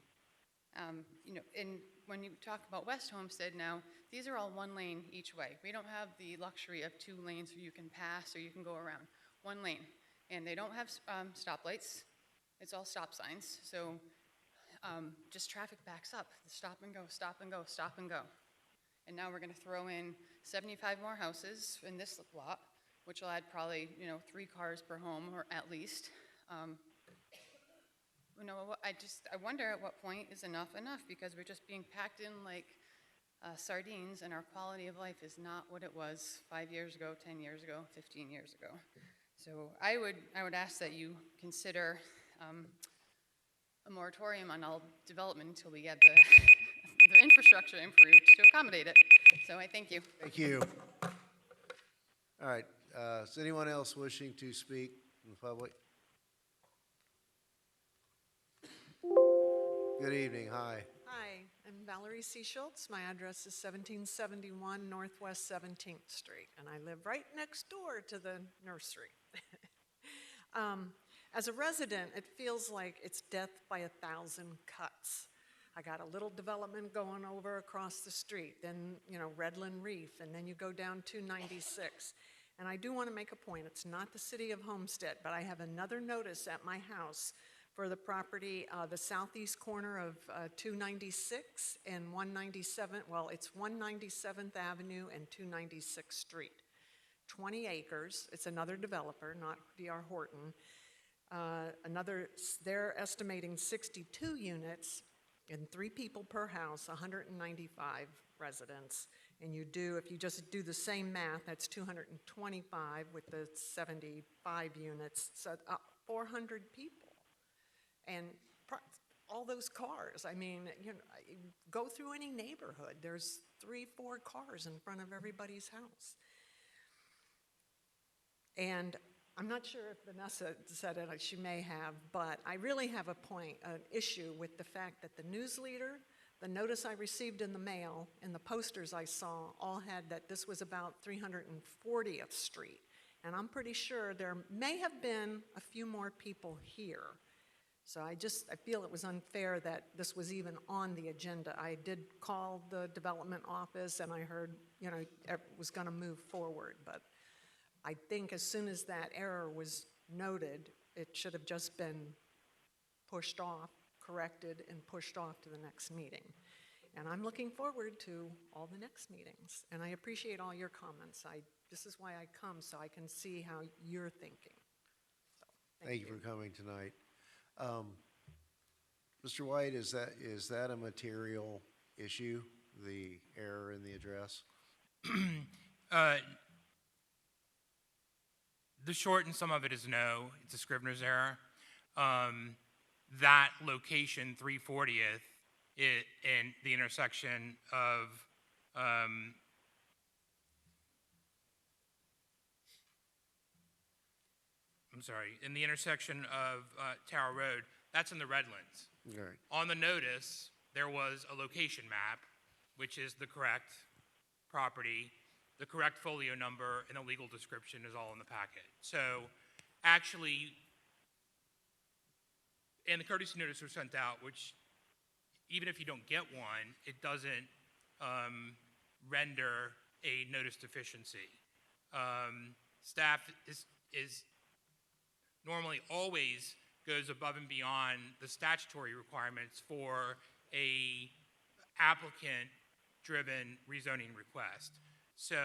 You know, and when you talk about West Homestead now, these are all 1 lane each way. We don't have the luxury of 2 lanes where you can pass or you can go around. 1 lane. And they don't have stoplights. It's all stop signs. So just traffic backs up. Stop and go, stop and go, stop and go. And now we're going to throw in 75 more houses in this lot, which will add probably, 3 cars per home, or at least. I wonder at what point is enough, because we're just being packed in like sardines, and our quality of life is not what it was 5 years ago, 10 years ago, 15 years ago. So I would ask that you consider a moratorium on all development until we get the infrastructure improved to accommodate it. So I thank you. Thank you. All right, is anyone else wishing to speak in the public? Good evening, hi. Hi, I'm Valerie C. Schultz. My address is 1771 Northwest 17th Street, and I live right next door to the nursery. As a resident, it feels like it's death by 1,000 cuts. I got a little development going over across the street, then, Redland Reef, and then you go down 296. And I do want to make a point. It's not the city of Homestead, but I have another notice at my house for the property, the southeast corner of 296 and 197, well, it's 197th Avenue and 296th Street. 20 acres, it's another developer, not D.R. Horton. They're estimating 62 units and 3 people per house, 195 residents. And if you just do the same math, that's 225 with the 75 units, so 400 people. And all those cars, I mean, go through any neighborhood, there's 3, 4 cars in front of everybody's house. And I'm not sure if Vanessa said it, she may have, but I really have an issue with the fact that the news leader, the notice I received in the mail, and the posters I saw all had that this was about 340th Street. And I'm pretty sure there may have been a few more people here. So I feel it was unfair that this was even on the agenda. I did call the development office, and I heard, it was going to move forward. But I think as soon as that error was noted, it should have just been pushed off, corrected, and pushed off to the next meeting. And I'm looking forward to all the next meetings. And I appreciate all your comments. This is why I come, so I can see how you're thinking. So, Thank you for coming tonight. Mr. White, is that a material issue, the error in the address? The short and sum of it is no. It's a Scrivener's error. That location, 340th, in the intersection of in the intersection of Tower Road, that's in the Redlands. Right. On the notice, there was a location map, which is the correct property, the correct folio number, and the legal description is all in the packet. So actually, and the courtesy notice was sent out, which even if you don't get one, it doesn't render a notice deficiency. Staff is normally always goes above and beyond the statutory requirements for a applicant-driven rezoning request. So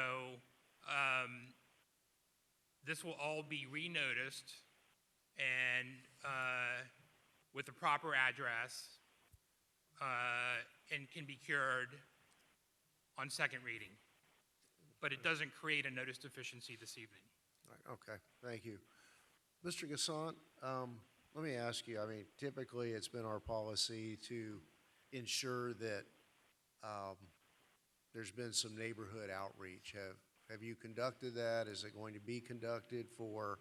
this will all be renoticed and with the proper address and can be cured on second reading. But it doesn't create a notice deficiency this evening. All right, okay, thank you. Mr. Gasson, let me ask you, I mean, typically it's been our policy to ensure that there's been some neighborhood outreach. Have you conducted that? Is it going to be conducted for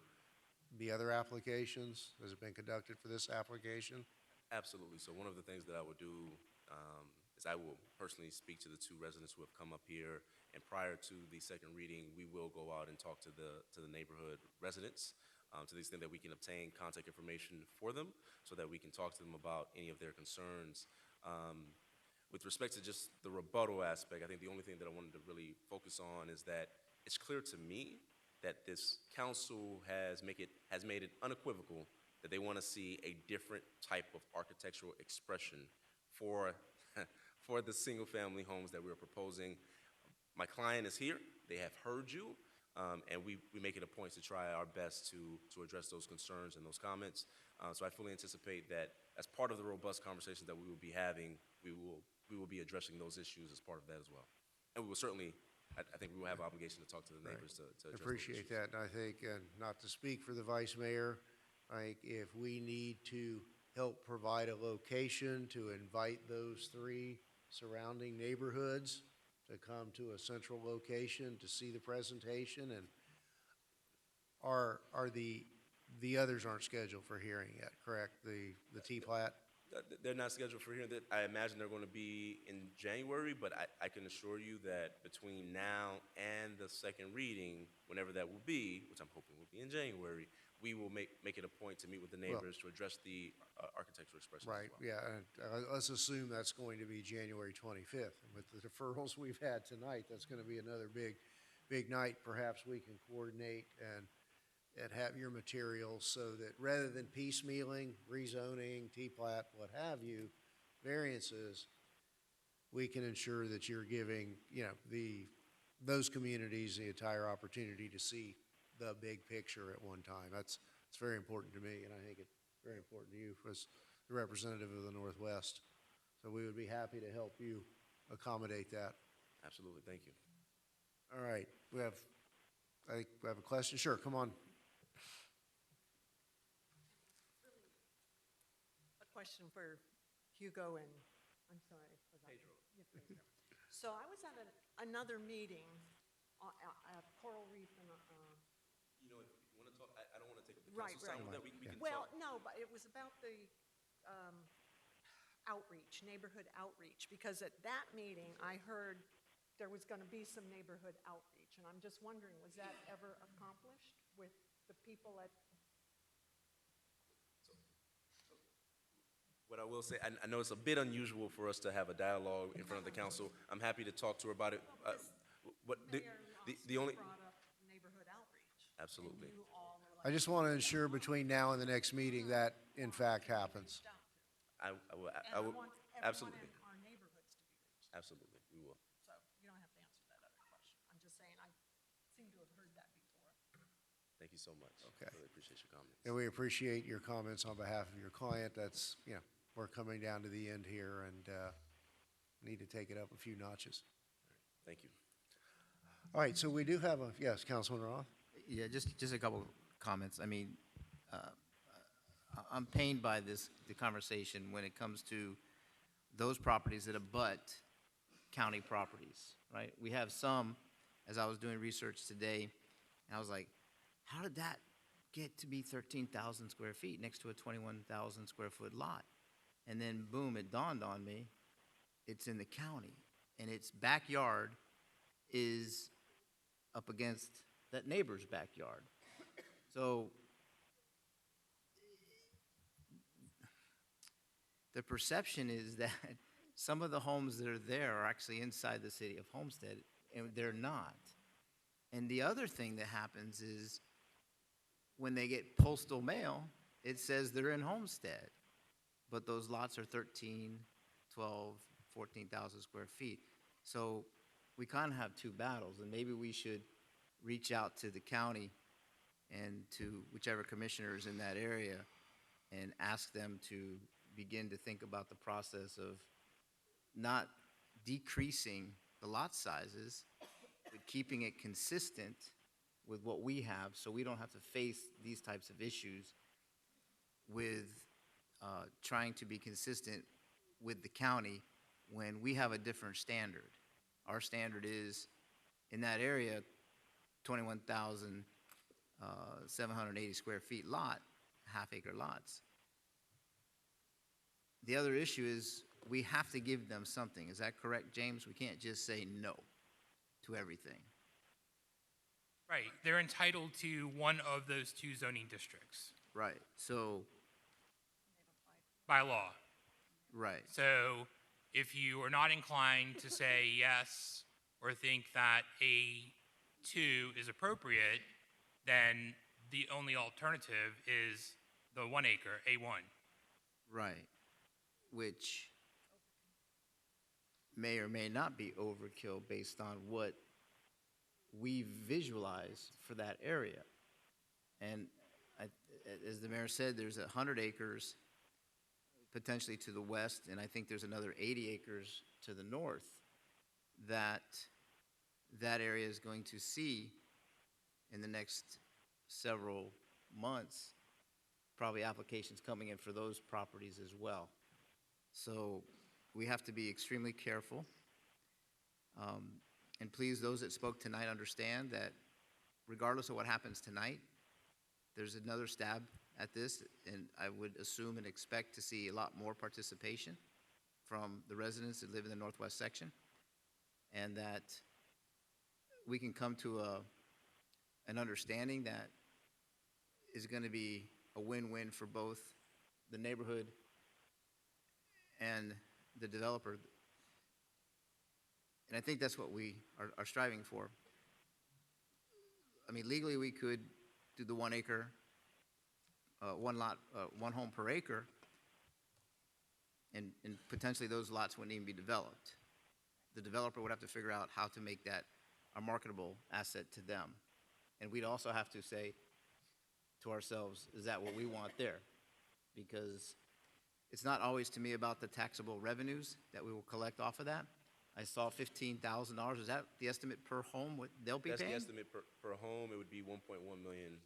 the other applications? Has it been conducted for this application? Absolutely. So one of the things that I would do is I will personally speak to the two residents who have come up here, and prior to the second reading, we will go out and talk to the neighborhood residents to the extent that we can obtain contact information for them so that we can talk to them about any of their concerns. With respect to just the rebuttal aspect, I think the only thing that I wanted to really focus on is that it's clear to me that this council has made it unequivocal that they want to see a different type of architectural expression for, for the single-family homes that we're proposing. My client is here. They have heard you, and we make it a point to try our best to address those concerns and those comments. So I fully anticipate that as part of the robust conversation that we will be having, we will be addressing those issues as part of that as well. And we will certainly, I think we will have an obligation to talk to the neighbors to address those Appreciate issues. that, and I think, and not to speak for the vice mayor, I think if we need to help provide a location to invite those three surrounding neighborhoods to come to a central location to see the presentation, and the others aren't scheduled for hearing yet, correct? The T-Plat? They're not scheduled for hearing that. I imagine they're going to be in January, but I can assure you that between now and the second reading, whenever that will be, which I'm hoping will be in January, we will make it a point to meet with the neighbors to address the architectural expressions Right, as well. yeah, and let's assume that's going to be January 25th. And with the deferrals we've had tonight, that's going to be another big night. Perhaps we can coordinate and have your materials so that rather than piecemealing, rezoning, T-plat, what have you, variances, we can ensure that you're giving, those communities the entire opportunity to see the big picture at one time. It's very important to me, and I think it's very important to you as the representative of the Northwest. So we would be happy to help you accommodate that. Absolutely, thank you. All right, I think we have a question. Sure, come on. A question for Hugo and, I'm sorry. Pedro. Yeah, Pedro. So I was at another meeting at Coral Reef and, If you want to talk, I don't want to take up the right, council's time with that. We can well, talk. no, but it was about the outreach, neighborhood outreach, because at that meeting, I heard there was going to be some neighborhood outreach, and I'm just wondering, was that ever accomplished with the people at? What I will say, I know it's a bit unusual for us to have a dialogue in front of the council. I'm happy to talk to her about it. The only, Brought up neighborhood outreach. absolutely. You all were I just want to ensure between now and the next meeting that, in fact, happens. I will, absolutely. in our neighborhoods to be reached. Absolutely, we will. So you don't have to answer that other question. I'm just saying, I seem to have heard that before. Thank you so much. Okay. Really appreciate your comments. And we appreciate your comments on behalf of your client. That's, we're coming down to the end here and need to take it up a few notches. Thank you. All right, so we do have yes, Councilman Roth? Yeah, just a couple comments. I mean, I'm pained by the conversation when it comes to those properties that abut county properties, right? We have some, as I was doing research today, and I was like, how did that get to be 13,000 square feet next to a 21,000 square foot lot? And then boom, it dawned on me, it's in the county, and its backyard is up against that neighbor's backyard. So the perception is that some of the homes that are there are actually inside the city of Homestead, and they're not. And the other thing that happens is when they get postal mail, it says they're in Homestead, but those lots are 13, 12, 14,000 square feet. So we kind of have two battles, and maybe we should reach out to the county and to whichever commissioners in that area and ask them to begin to think about the process of not decreasing the lot sizes, but keeping it consistent with what we have, so we don't have to face these types of issues with trying to be consistent with the county when we have a different standard. Our standard is, in that area, 21,780 square feet lot, half-acre lots. The other issue is we have to give them something. Is that correct, James? We can't just say no to everything. Right, they're entitled to one of those two zoning districts Right. So, by law. right. So if you are not inclined to say yes or think that A2 is appropriate, then the only alternative is the 1 acre, A1. Right. Which may or may not be overkill based on what we visualize for that area. And as the mayor said, there's 100 acres potentially to the west, and I think there's another 80 acres to the north that area is going to see in the next several months, probably applications coming in for those properties as well. So we have to be extremely careful. And please, those that spoke tonight understand that regardless of what happens tonight, there's another stab at this, and I would assume and expect to see a lot more participation from the residents that live in the northwest section, and that we can come to an understanding that is going to be a win-win for both the neighborhood and the developer. And I think that's what we are striving for. I mean, legally, we could do the 1 acre, one lot, one home per acre, and potentially those lots wouldn't even be developed. The developer would have to figure out how to make that a marketable asset to them. And we'd also have to say to ourselves, is that what we want there? Because it's not always, to me, about the taxable revenues that we will collect off of that. I saw $15,000. Is that the estimate per home what they'll be paying? That's the estimate per home. It would be 1.1 million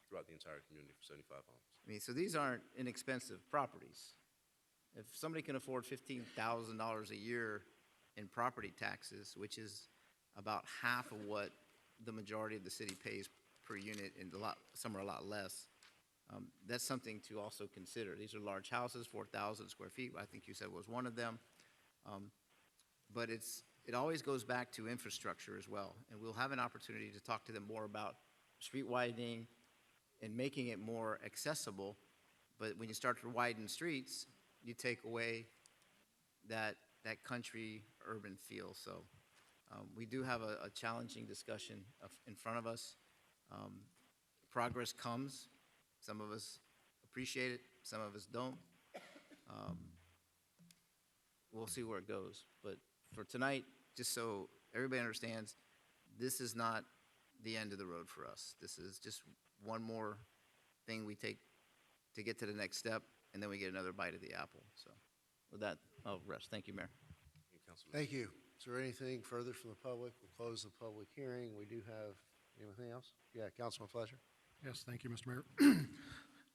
throughout the entire community for 75 homes. I mean, so these aren't inexpensive properties. If somebody can afford $15,000 a year in property taxes, which is about half of what the majority of the city pays per unit, and some are a lot less, that's something to also consider. These are large houses, 4,000 square feet, I think you said was one of them. But it always goes back to infrastructure as well, and we'll have an opportunity to talk to them more about street widening and making it more accessible. But when you start to widen streets, you take away that country urban feel. So we do have a challenging discussion in front of us. Progress comes. Some of us appreciate it, some of us don't. We'll see where it goes. But for tonight, just so everybody understands, this is not the end of the road for us. This is just one more thing we take to get to the next step, and then we get another bite of the apple. So with that, I'll rest. Thank you, Mayor. Thank you. Is there anything further from the public? We'll close the public hearing. We do have anything else? Yeah, Councilman Fletcher. Yes, thank you, Mr.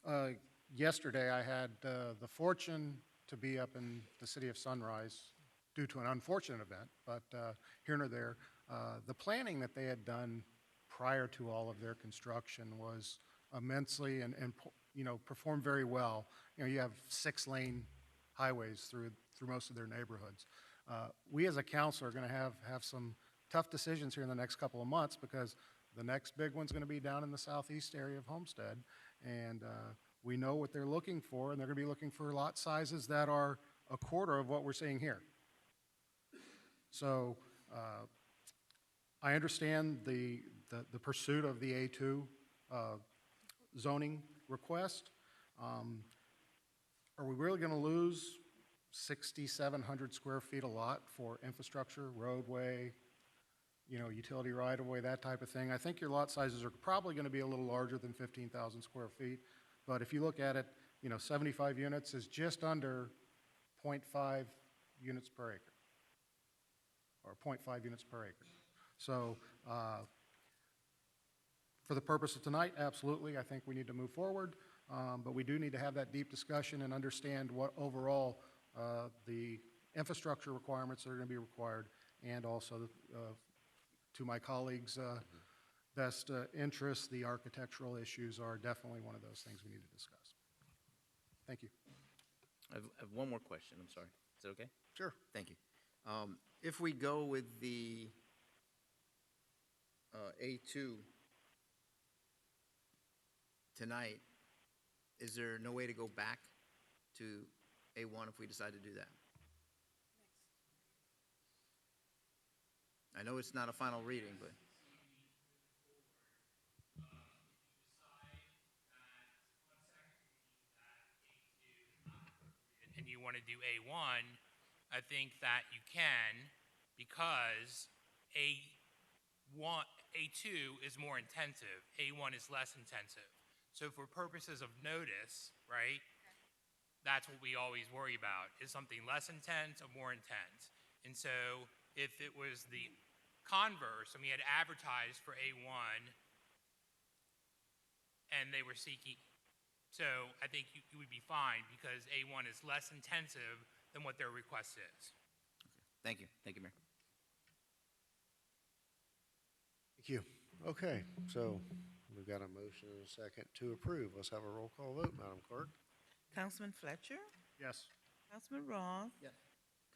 Mayor. Yesterday, I had the fortune to be up in the city of Sunrise due to an unfortunate event, but here nor there. The planning that they had done prior to all of their construction was immensely and performed very well. You know, you have 6-lane highways through through most of their neighborhoods. We as a council are going to have some tough decisions here in the next couple of months because the next big one's going to be down in the southeast area of Homestead. And we know what they're looking for, and they're going to be looking for lot sizes that are a quarter of what we're seeing here. So I understand the pursuit of the A2 zoning request. Are we really going to lose 6,700 square feet a lot for infrastructure, roadway, utility right-of-way, that type of thing? I think your lot sizes are probably going to be a little larger than 15,000 square feet. But if you look at it, 75 units is just under 0.5 units per acre, or 0.5 units per acre. So for the purpose of tonight, absolutely, I think we need to move forward. But we do need to have that deep discussion and understand what overall the infrastructure requirements that are going to be required, and also to my colleagues' best interest, the architectural issues are definitely one of those things we need to discuss. Thank you. I have one more question, I'm sorry. Is that okay? Sure. Thank you. If we go with the A2 tonight, is there no way to go back to A1 if we decide to do that? I know it's not a final reading, but. And you want to do A1, I think that you can, because A2 is more intensive, A1 is less intensive. So for purposes of notice, right, that's what we always worry about. Is something less intense or more intense? And so if it was the converse, and we had advertised for A1, and they were seeking, so I think you would be fine because A1 is less intensive than what their request is. Thank you. Thank you, Mayor. Thank you. Okay, so we've got a motion and a second to approve. Let's have a roll call vote, Madam Clerk. Councilman Fletcher? Yes. Councilman Roth? Yes.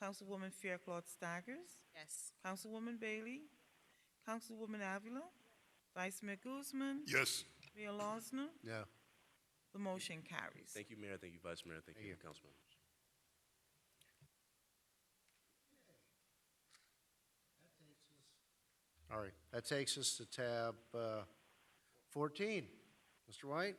Councilwoman Faircloth Staggers? Yes. Councilwoman Bailey? Councilwoman Avila? Vice Mayor Guzman? Yes. Mayor Losner? Yeah. The motion carries. Thank you, Mayor. Thank you, Vice Mayor. Thank you, council members. All right, that takes us to tab 14. Mr. White?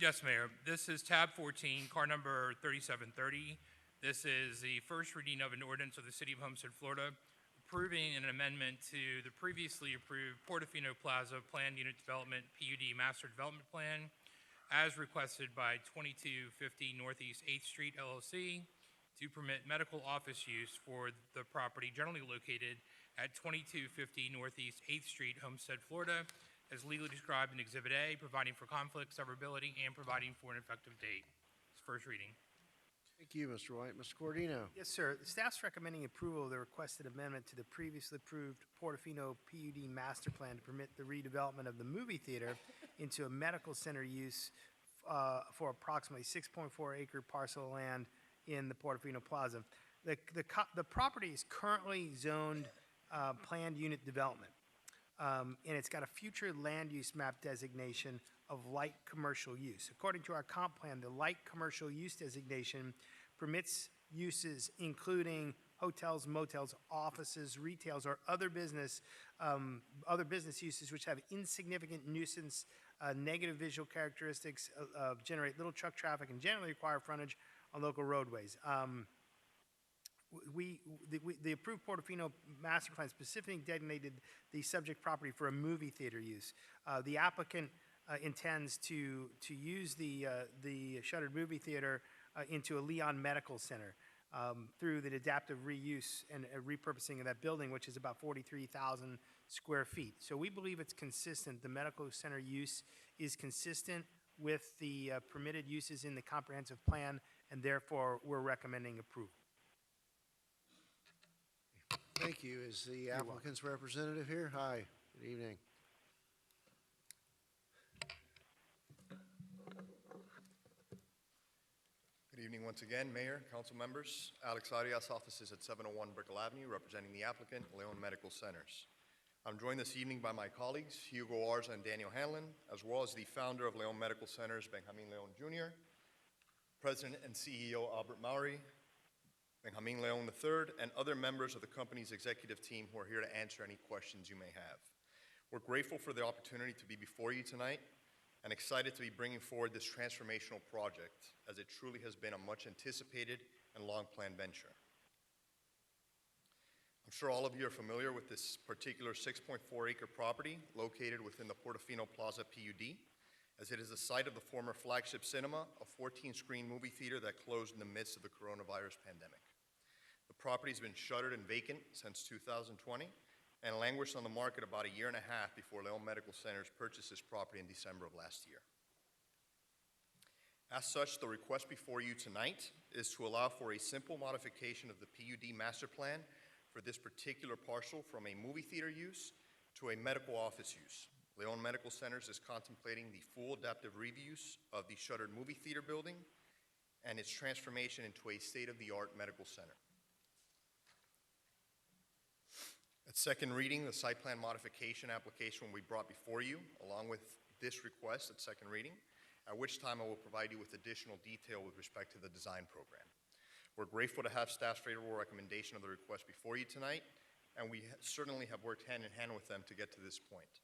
Yes, Mayor. This is tab 14, car number 3730. This is the first reading of an ordinance of the City of Homestead, Florida, approving an amendment to the previously approved Portofino Plaza Planned Unit Development PUD Master Development Plan as requested by 2250 Northeast 8th Street LLC to permit medical office use for the property generally located at 2250 Northeast 8th Street, Homestead, Florida, as legally described in Exhibit A, providing for conflict, severability, and providing for an effective date. It's first reading. Thank you, Mr. White. Mr. Cordino? Yes, sir. The staff's recommending approval of the requested amendment to the previously approved Portofino PUD master plan to permit the redevelopment of the movie theater into a medical center use for approximately 6.4 acre parcel of land in the Portofino Plaza. The property is currently zoned planned unit development, and it's got a future land use map designation of light commercial use. According to our comp plan, the light commercial use designation permits uses including hotels, motels, offices, retails, or other business uses which have insignificant nuisance, negative visual characteristics, generate little truck traffic, and generally require frontage on local roadways. The approved Portofino master plan specifically designated the subject property for a movie theater use. The applicant intends to use the shuttered movie theater into a Leon Medical Center through the adaptive reuse and repurposing of that building, which is about 43,000 square feet. So we believe it's consistent. The medical center use is consistent with the permitted uses in the comprehensive plan, and therefore we're recommending approval. Thank you. Is the applicant's representative here? Hi, good evening. Good evening once again, Mayor, council members. Alex Arias, offices at 701 Brickell Avenue, representing the applicant, Leon Medical Centers. I'm joined this evening by my colleagues, Hugo Arza and Daniel Hanlon, as well as the founder of Leon Medical Centers, Benjamin Leon Jr., President and CEO Albert Maury, Benjamin Leon III, and other members of the company's executive team who are here to answer any questions you may have. We're grateful for the opportunity to be before you tonight and excited to be bringing forward this transformational project, as it truly has been a much anticipated and long-planned venture. I'm sure all of you are familiar with this particular 6.4-acre property located within the Portofino Plaza PUD, as it is the site of the former flagship cinema, a 14-screen movie theater that closed in the midst of the coronavirus pandemic. The property has been shuttered and vacant since 2020 and languished on the market about a year and a half before Leon Medical Centers purchased this property in December of last year. As such, the request before you tonight is to allow for a simple modification of the PUD master plan for this particular parcel from a movie theater use to a medical office use. Leon Medical Centers is contemplating the full adaptive reuse of the shuttered movie theater building and its transformation into a state-of-the-art medical center. At second reading, the site plan modification application will be brought before you, along with this request at second reading, at which time I will provide you with additional detail with respect to the design program. We're grateful to have staff's favorable recommendation of the request before you tonight, and we certainly have worked hand in hand with them to get to this point.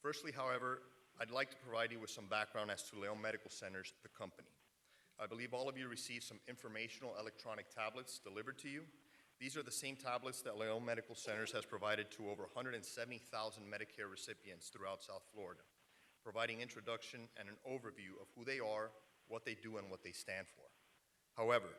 Firstly, however, I'd like to provide you with some background as to Leon Medical Centers, the company. I believe all of you received some informational electronic tablets delivered to you. These are the same tablets that Leon Medical Centers has provided to over 170,000 Medicare recipients throughout South Florida, providing introduction and an overview of who they are, what they do, and what they stand for. However,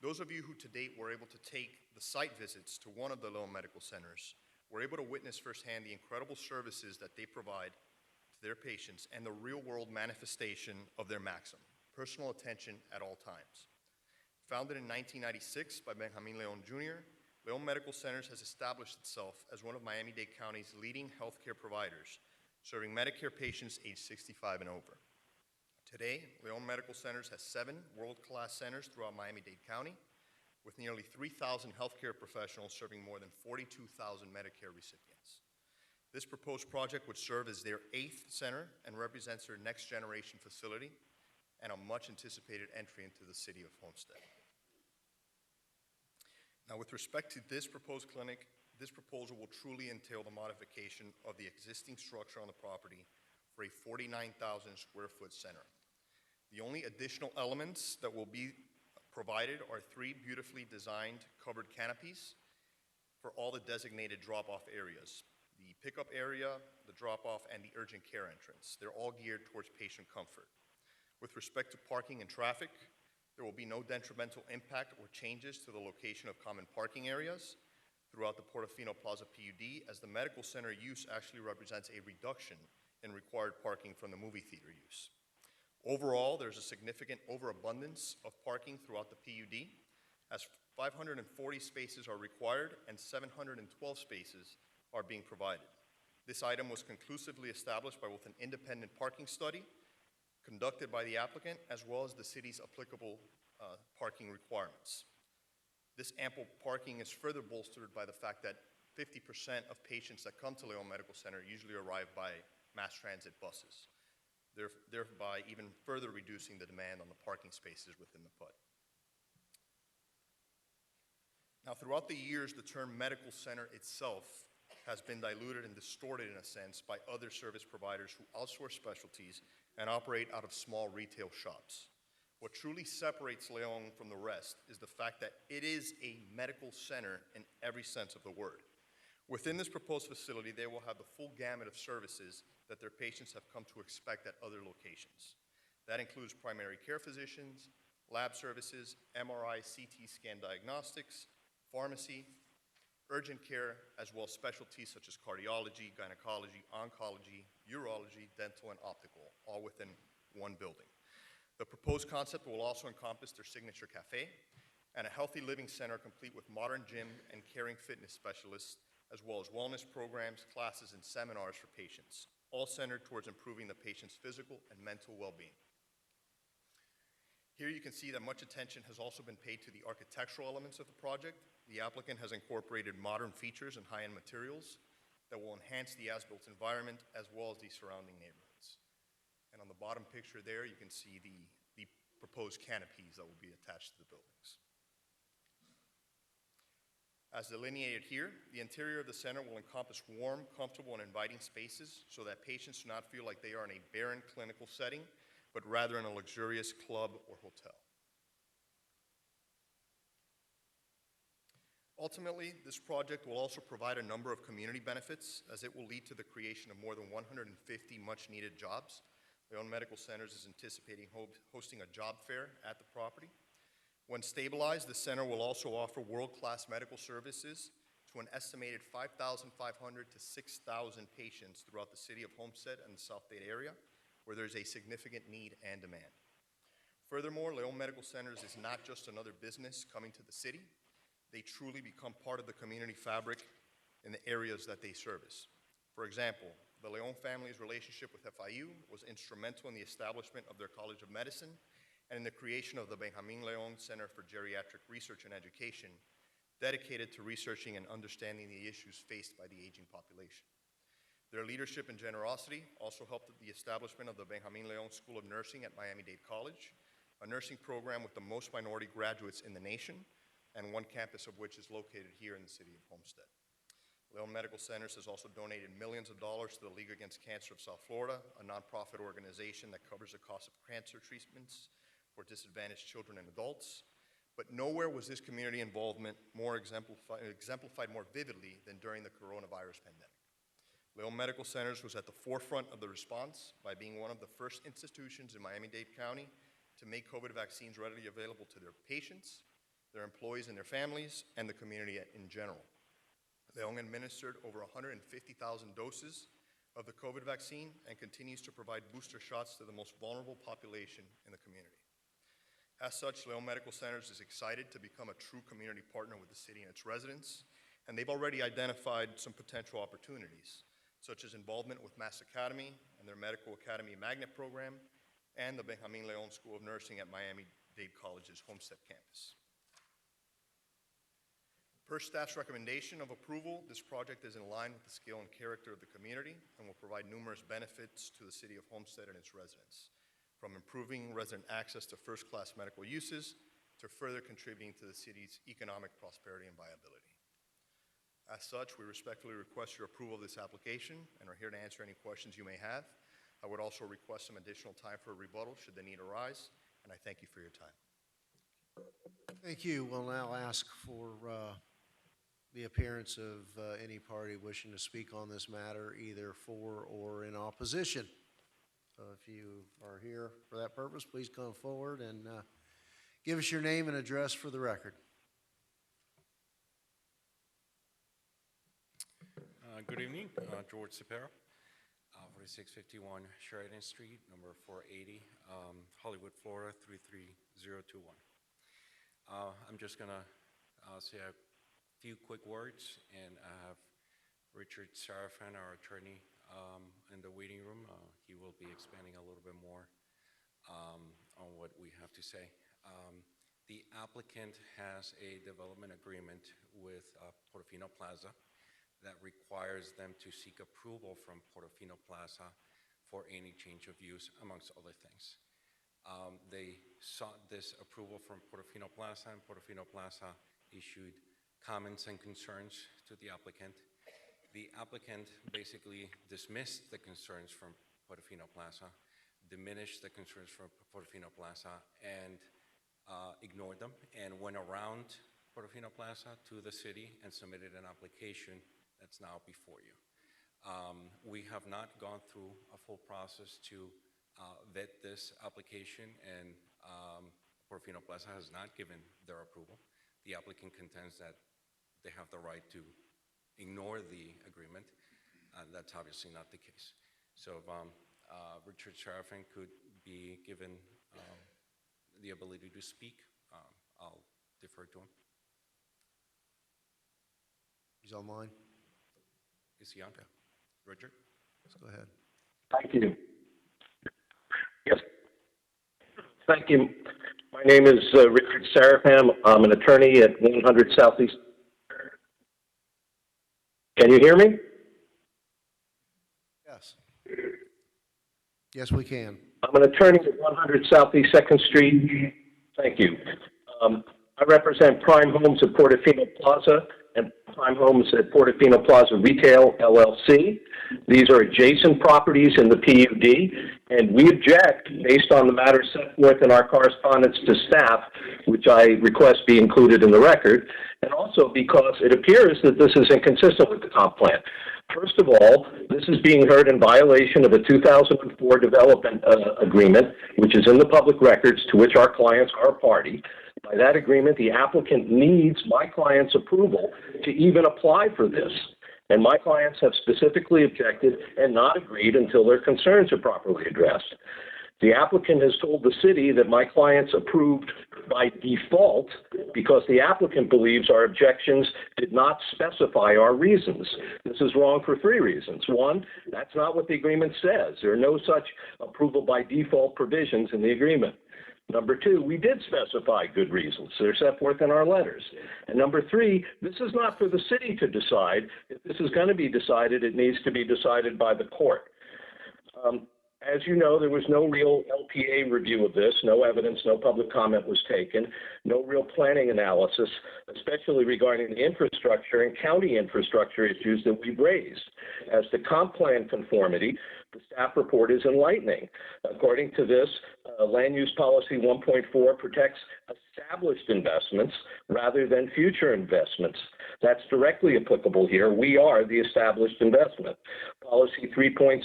those of you who to date were able to take the site visits to one of the Leon Medical Centers were able to witness firsthand the incredible services that they provide to their patients and the real-world manifestation of their maxim, personal attention at all times. Founded in 1996 by Benjamin Leon Jr., Leon Medical Centers has established itself as one of Miami-Dade County's leading healthcare providers, serving Medicare patients aged 65 and over. Today, Leon Medical Centers has 7 world-class centers throughout Miami-Dade County, with nearly 3,000 healthcare professionals serving more than 42,000 Medicare recipients. This proposed project would serve as their 8th center and represents their next-generation facility and a much-anticipated entry into the city of Homestead. Now, with respect to this proposed clinic, this proposal will truly entail the modification of the existing structure on the property for a 49,000 square foot center. The only additional elements that will be provided are 3 beautifully designed covered canopies for all the designated drop-off areas: the pickup area, the drop-off, and the urgent care entrance. They're all geared towards patient comfort. With respect to parking and traffic, there will be no detrimental impact or changes to the location of common parking areas throughout the Portofino Plaza PUD, as the medical center use actually represents a reduction in required parking from the movie theater use. Overall, there's a significant overabundance of parking throughout the PUD, as 540 spaces are required and 712 spaces are being provided. This item was conclusively established by both an independent parking study conducted by the applicant, as well as the city's applicable parking requirements. This ample parking is further bolstered by the fact that 50% of patients that come to Leon Medical Center usually arrive by mass transit buses, thereby even further reducing the demand on the parking spaces within the PUD. Now, throughout the years, the term medical center itself has been diluted and distorted in a sense by other service providers who outsource specialties and operate out of small retail shops. What truly separates Leon from the rest is the fact that it is a medical center in every sense of the word. Within this proposed facility, they will have the full gamut of services that their patients have come to expect at other locations. That includes primary care physicians, lab services, MRI, CT scan diagnostics, pharmacy, urgent care, as well as specialties such as cardiology, gynecology, oncology, urology, dental, and optical, all within one building. The proposed concept will also encompass their signature cafe and a healthy living center complete with modern gym and caring fitness specialists, as well as wellness programs, classes, and seminars for patients, all centered towards improving the patient's physical and mental well-being. Here you can see that much attention has also been paid to the architectural elements of the project. The applicant has incorporated modern features and high-end materials that will enhance the as-built environment as well as the surrounding neighborhoods. And on the bottom picture there, you can see the proposed canopies that will be attached to the buildings. As delineated here, the interior of the center will encompass warm, comfortable, and inviting spaces so that patients do not feel like they are in a barren clinical setting, but rather in a luxurious club or hotel. Ultimately, this project will also provide a number of community benefits as it will lead to the creation of more than 150 much-needed jobs. Leon Medical Centers is anticipating hosting a job fair at the property. When stabilized, the center will also offer world-class medical services to an estimated 5,500 to 6,000 patients throughout the city of Homestead and the South Dade area, where there's a significant need and demand. Furthermore, Leon Medical Centers is not just another business coming to the city. They truly become part of the community fabric in the areas that they service. For example, the Leon family's relationship with FIU was instrumental in the establishment of their College of Medicine and in the creation of the Benjamin Leon Center for Geriatric Research and Education, dedicated to researching and understanding the issues faced by the aging population. Their leadership and generosity also helped the establishment of the Benjamin Leon School of Nursing at Miami-Dade College, a nursing program with the most minority graduates in the nation, and one campus of which is located here in the city of Homestead. Leon Medical Centers has also donated millions of dollars to the League Against Cancer of South Florida, a nonprofit organization that covers the cost of cancer treatments for disadvantaged children and adults. But nowhere was this community involvement more exemplified more vividly than during the coronavirus pandemic. Leon Medical Centers was at the forefront of the response by being one of the first institutions in Miami-Dade County to make COVID vaccines readily available to their patients, their employees and their families, and the community in general. Leon administered over 150,000 doses of the COVID vaccine and continues to provide booster shots to the most vulnerable population in the community. As such, Leon Medical Centers is excited to become a true community partner with the city and its residents, and they've already identified some potential opportunities, such as involvement with Mass Academy and their Medical Academy Magnet program, and the Benjamin Leon School of Nursing at Miami-Dade College's Homestead campus. Per staff's recommendation of approval, this project is in line with the scale and character of the community and will provide numerous benefits to the city of Homestead and its residents, from improving resident access to first-class medical uses to further contributing to the city's economic prosperity and viability. As such, we respectfully request your approval of this application and are here to answer any questions you may have. I would also request some additional time for a rebuttal should the need arise, and I thank you for your time. Thank you. We'll now ask for the appearance of any party wishing to speak on this matter, either for or in opposition. So if you are here for that purpose, please come forward and give us your name and address for the record. Good evening, George Cepero, 4651 Sheridan Street, number 480, Hollywood, Florida, 33021. I'm just gonna say a few quick words, and I have Richard Sarafan, our attorney, in the waiting room. He will be expanding a little bit more on what we have to say. The applicant has a development agreement with Portofino Plaza that requires them to seek approval from Portofino Plaza for any change of use, amongst other things. They sought this approval from Portofino Plaza, and Portofino Plaza issued comments and concerns to the applicant. The applicant basically dismissed the concerns from Portofino Plaza, diminished the concerns from Portofino Plaza, and ignored them, and went around Portofino Plaza to the city and submitted an application that's now before you. We have not gone through a full process to vet this application, and Portofino Plaza has not given their approval. The applicant contends that they have the right to ignore the agreement. That's obviously not the case. So if Richard Sarafan could be given the ability to speak, I'll defer to him. He's online. Is he on? Richard? Let's go ahead. Thank you. Yes. Thank you. My name is Richard Serafam. I'm an attorney at 100 Southeast. Can you hear me? Yes. Yes, we can. I'm an attorney at 100 Southeast 2nd Street. Thank you. I represent Prime Homes at Portofino Plaza and Prime Homes at Portofino Plaza Retail, LLC. These are adjacent properties in the PUD, and we object based on the matters set forth in our correspondence to staff, which I request be included in the record, and also because it appears that this is inconsistent with the comp plan. First of all, this is being heard in violation of a 2004 development agreement, which is in the public records to which our clients are a party. By that agreement, the applicant needs my client's approval to even apply for this. And my clients have specifically objected and not agreed until their concerns are properly addressed. The applicant has told the city that my clients approved by default because the applicant believes our objections did not specify our reasons. This is wrong for 3 reasons. 1, that's not what the agreement says. There are no such approval by default provisions in the agreement. Number 2, we did specify good reasons. They're set forth in our letters. And number 3, this is not for the city to decide. If this is going to be decided, it needs to be decided by the court. As you know, there was no real LPA review of this, no evidence, no public comment was taken, no real planning analysis, especially regarding the infrastructure and county infrastructure issues that we've raised. As to comp plan conformity, the staff report is enlightening. According to this, Land Use Policy 1.4 protects established investments rather than future investments. That's directly applicable here. We are the established investment. Policy 3.6.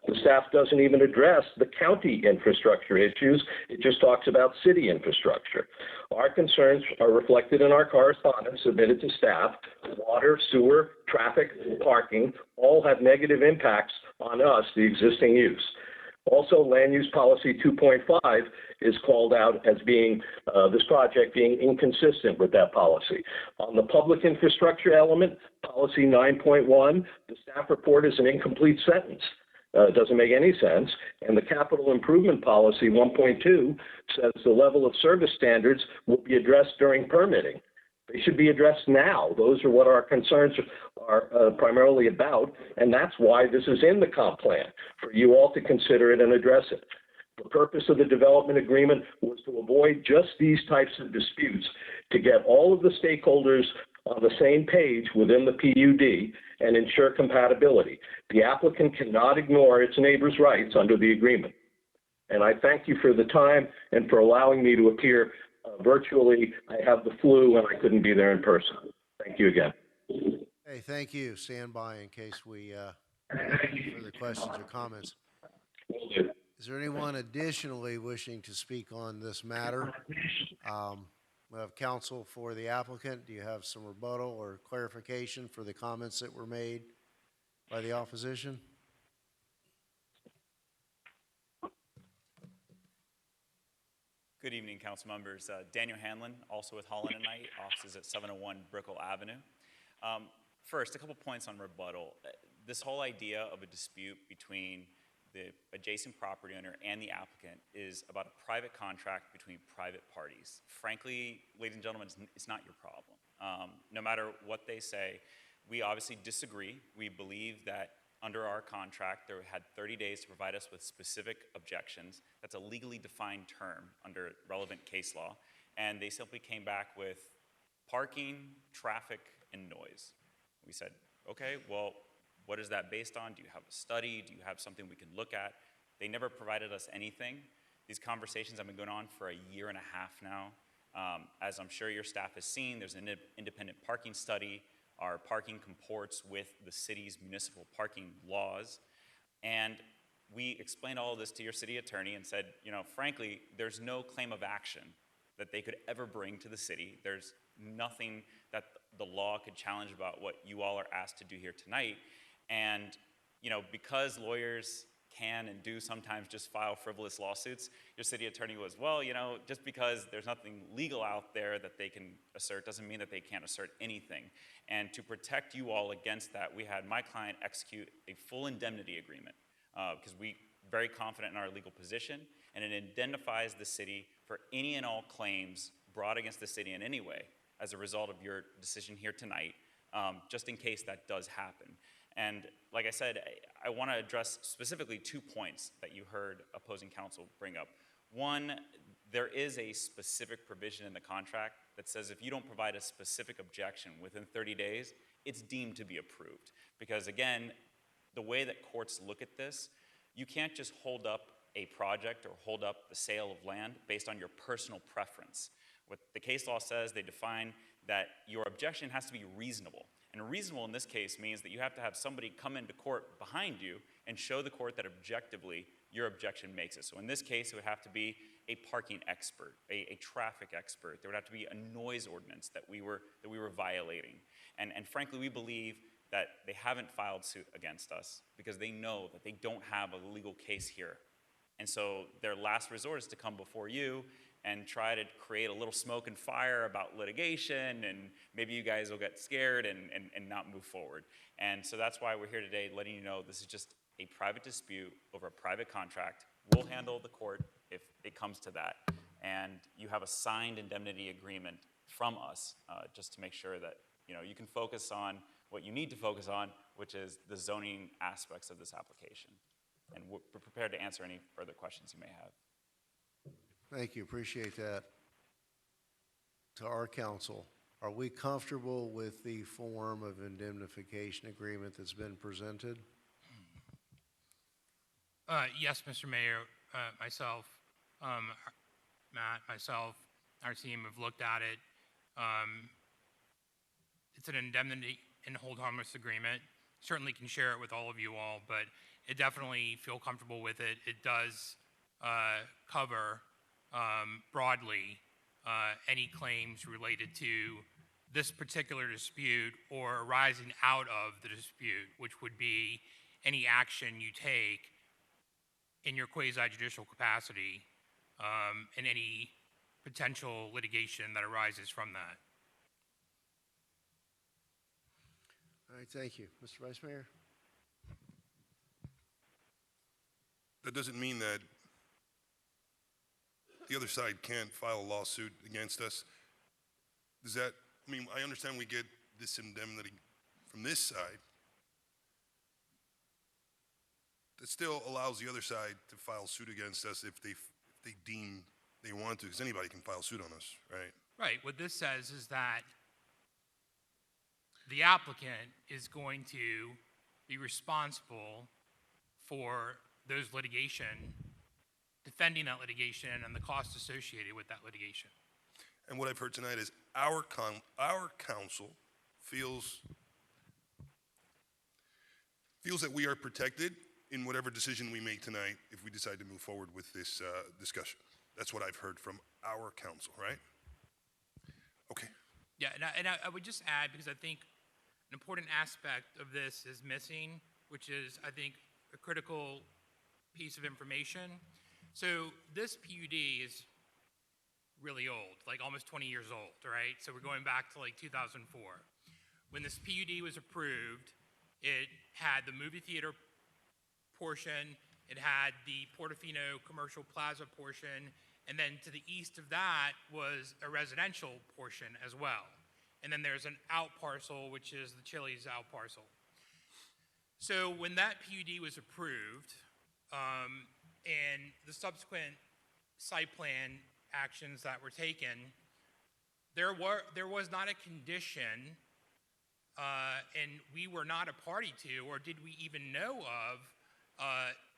The staff doesn't even address the county infrastructure issues. It just talks about city infrastructure. Our concerns are reflected in our correspondence submitted to staff. Water, sewer, traffic, parking all have negative impacts on us, the existing use. Also, Land Use Policy 2.5 is called out as being, this project being inconsistent with that policy. On the public infrastructure element, Policy 9.1, the staff report is an incomplete sentence. It doesn't make any sense. And the Capital Improvement Policy 1.2 says the level of service standards will be addressed during permitting. They should be addressed now. Those are what our concerns are primarily about, and that's why this is in the comp plan, for you all to consider it and address it. The purpose of the development agreement was to avoid just these types of disputes, to get all of the stakeholders on the same page within the PUD and ensure compatibility. The applicant cannot ignore its neighbor's rights under the agreement. And I thank you for the time and for allowing me to appear virtually. I have the flu and I couldn't be there in person. Thank you again. Hey, thank you. Stand by in case we have further questions or comments. Is there anyone additionally wishing to speak on this matter? We have counsel for the applicant. Do you have some rebuttal or clarification for the comments that were made by the opposition? Good evening, council members. Daniel Hanlon, also with Holland & Knight, offices at 701 Brickell Avenue. First, a couple points on rebuttal. This whole idea of a dispute between the adjacent property owner and the applicant is about a private contract between private parties. Frankly, ladies and gentlemen, it's not your problem. No matter what they say, we obviously disagree. We believe that under our contract, they had 30 days to provide us with specific objections. That's a legally defined term under relevant case law. And they simply came back with parking, traffic, and noise. We said, okay, well, what is that based on? Do you have a study? Do you have something we can look at? They never provided us anything. These conversations have been going on for a year and a half now. As I'm sure your staff has seen, there's an independent parking study. Our parking comports with the city's municipal parking laws. And we explained all of this to your city attorney and said, you know, frankly, there's no claim of action that they could ever bring to the city. There's nothing that the law could challenge about what you all are asked to do here tonight. And, you know, because lawyers can and do sometimes just file frivolous lawsuits, your city attorney was, well, you know, just because there's nothing legal out there that they can assert doesn't mean that they can't assert anything. And to protect you all against that, we had my client execute a full indemnity agreement because we very confident in our legal position. and it indemnifies the city for any and all claims brought against the city in any way as a result of your decision here tonight, just in case that does happen. And like I said, I want to address specifically 2 points that you heard opposing counsel bring up. One, there is a specific provision in the contract that says if you don't provide a specific objection within 30 days, it's deemed to be approved. Because again, the way that courts look at this, you can't just hold up a project or hold up the sale of land based on your personal preference. What the case law says, they define that your objection has to be reasonable. And reasonable in this case means that you have to have somebody come into court behind you and show the court that objectively your objection makes it. So in this case, it would have to be a parking expert, a traffic expert. There would have to be a noise ordinance that we were violating. And frankly, we believe that they haven't filed suit against us because they know that they don't have a legal case here. And so their last resort is to come before you and try to create a little smoke and fire about litigation, and maybe you guys will get scared and not move forward. And so that's why we're here today, letting you know this is just a private dispute over a private contract. We'll handle the court if it comes to that. And you have a signed indemnity agreement from us, just to make sure that you can focus on what you need to focus on, which is the zoning aspects of this application. And we're prepared to answer any further questions you may have. Thank you, appreciate that. To our counsel, are we comfortable with the form of indemnification agreement that's been presented? Yes, Mr. Mayor, myself, Matt, myself, our team have looked at it. It's an indemnity and hold harmless agreement. Certainly can share it with all of you all, but I definitely feel comfortable with it. It does cover broadly any claims related to this particular dispute or arising out of the dispute, which would be any action you take in your quasi-judicial capacity and any potential litigation that arises from that. All right, thank you. Mr. Vice Mayor? That doesn't mean that the other side can't file a lawsuit against us. Does that, I mean, I understand we get this indemnity from this side. That still allows the other side to file suit against us if they deem they want to, because anybody can file suit on us, right? Right. What this says is that the applicant is going to be responsible for those litigation, defending that litigation and the cost associated with that litigation. And what I've heard tonight is our counsel feels that we are protected in whatever decision we make tonight if we decide to move forward with this discussion. That's what I've heard from our counsel, right? Okay. Yeah, and I would just add, because I think an important aspect of this is missing, which is, I think, a critical piece of information. So this PUD is really old, like almost 20 years old, right? So we're going back to like 2004. When this PUD was approved, it had the movie theater portion, it had the Portofino commercial plaza portion, and then to the east of that was a residential portion as well. And then there's an out parcel, which is the Chili's out parcel. So when that PUD was approved, and the subsequent site plan actions that were taken, there was not a condition, and we were not a party to, or did we even know of,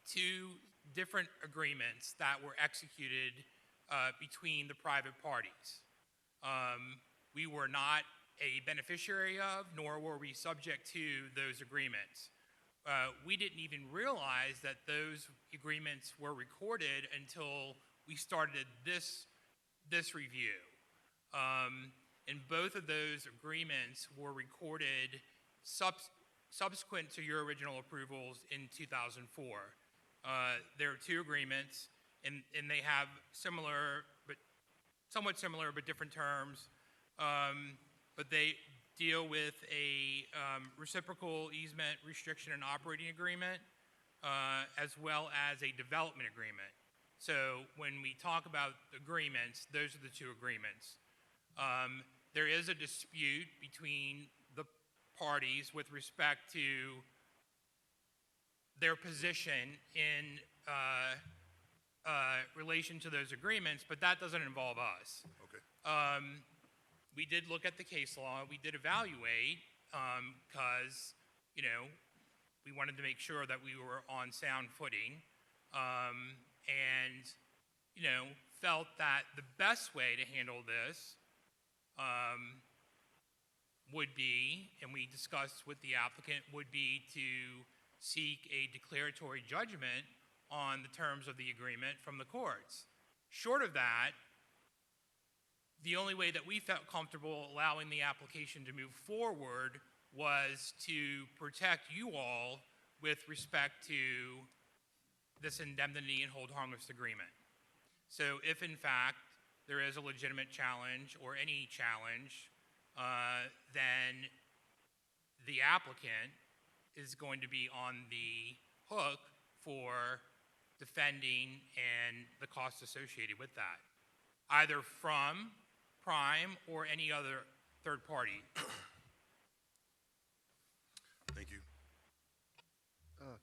two different agreements that were executed between the private parties. We were not a beneficiary of, nor were we subject to those agreements. We didn't even realize that those agreements were recorded until we started this review. And both of those agreements were recorded subsequent to your original approvals in 2004. There are two agreements, and they have similar, but somewhat similar, but different terms. But they deal with a reciprocal easement restriction and operating agreement, as well as a development agreement. So when we talk about agreements, those are the two agreements. There is a dispute between the parties with respect to their position in relation to those agreements, but that doesn't involve us. Okay. We did look at the case law. We did evaluate because, we wanted to make sure that we were on sound footing and, felt that the best way to handle this would be, and we discussed with the applicant, would be to seek a declaratory judgment on the terms of the agreement from the courts. Short of that, the only way that we felt comfortable allowing the application to move forward was to protect you all with respect to this indemnity and hold harmless agreement. So if in fact there is a legitimate challenge or any challenge, then the applicant is going to be on the hook for defending and the costs associated with that, either from Prime or any other third party. Thank you.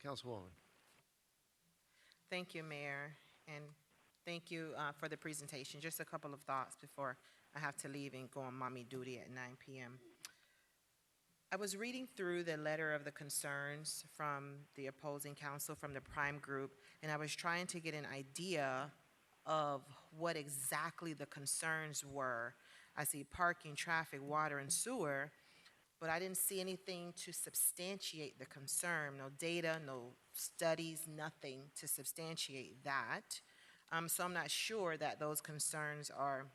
Councilwoman. Thank you, Mayor, and thank you for the presentation. Just a couple of thoughts before I have to leave and go on mommy duty at 9 p.m. I was reading through the letter of the concerns from the opposing counsel from the Prime Group, and I was trying to get an idea of what exactly the concerns were. I see parking, traffic, water, and sewer, but I didn't see anything to substantiate the concern. No data, no studies, nothing to substantiate that. So I'm not sure that those concerns are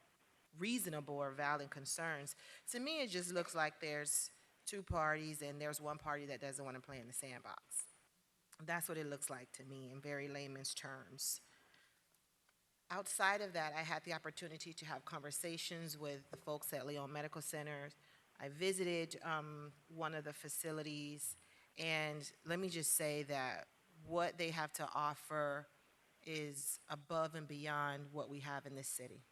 reasonable or valid concerns. To me, it just looks like there's two parties and there's one party that doesn't want to play in the sandbox. That's what it looks like to me in very layman's terms. Outside of that, I had the opportunity to have conversations with the folks at Leon Medical Center. I visited one of the facilities, and let me just say that what they have to offer is above and beyond what we have in this city.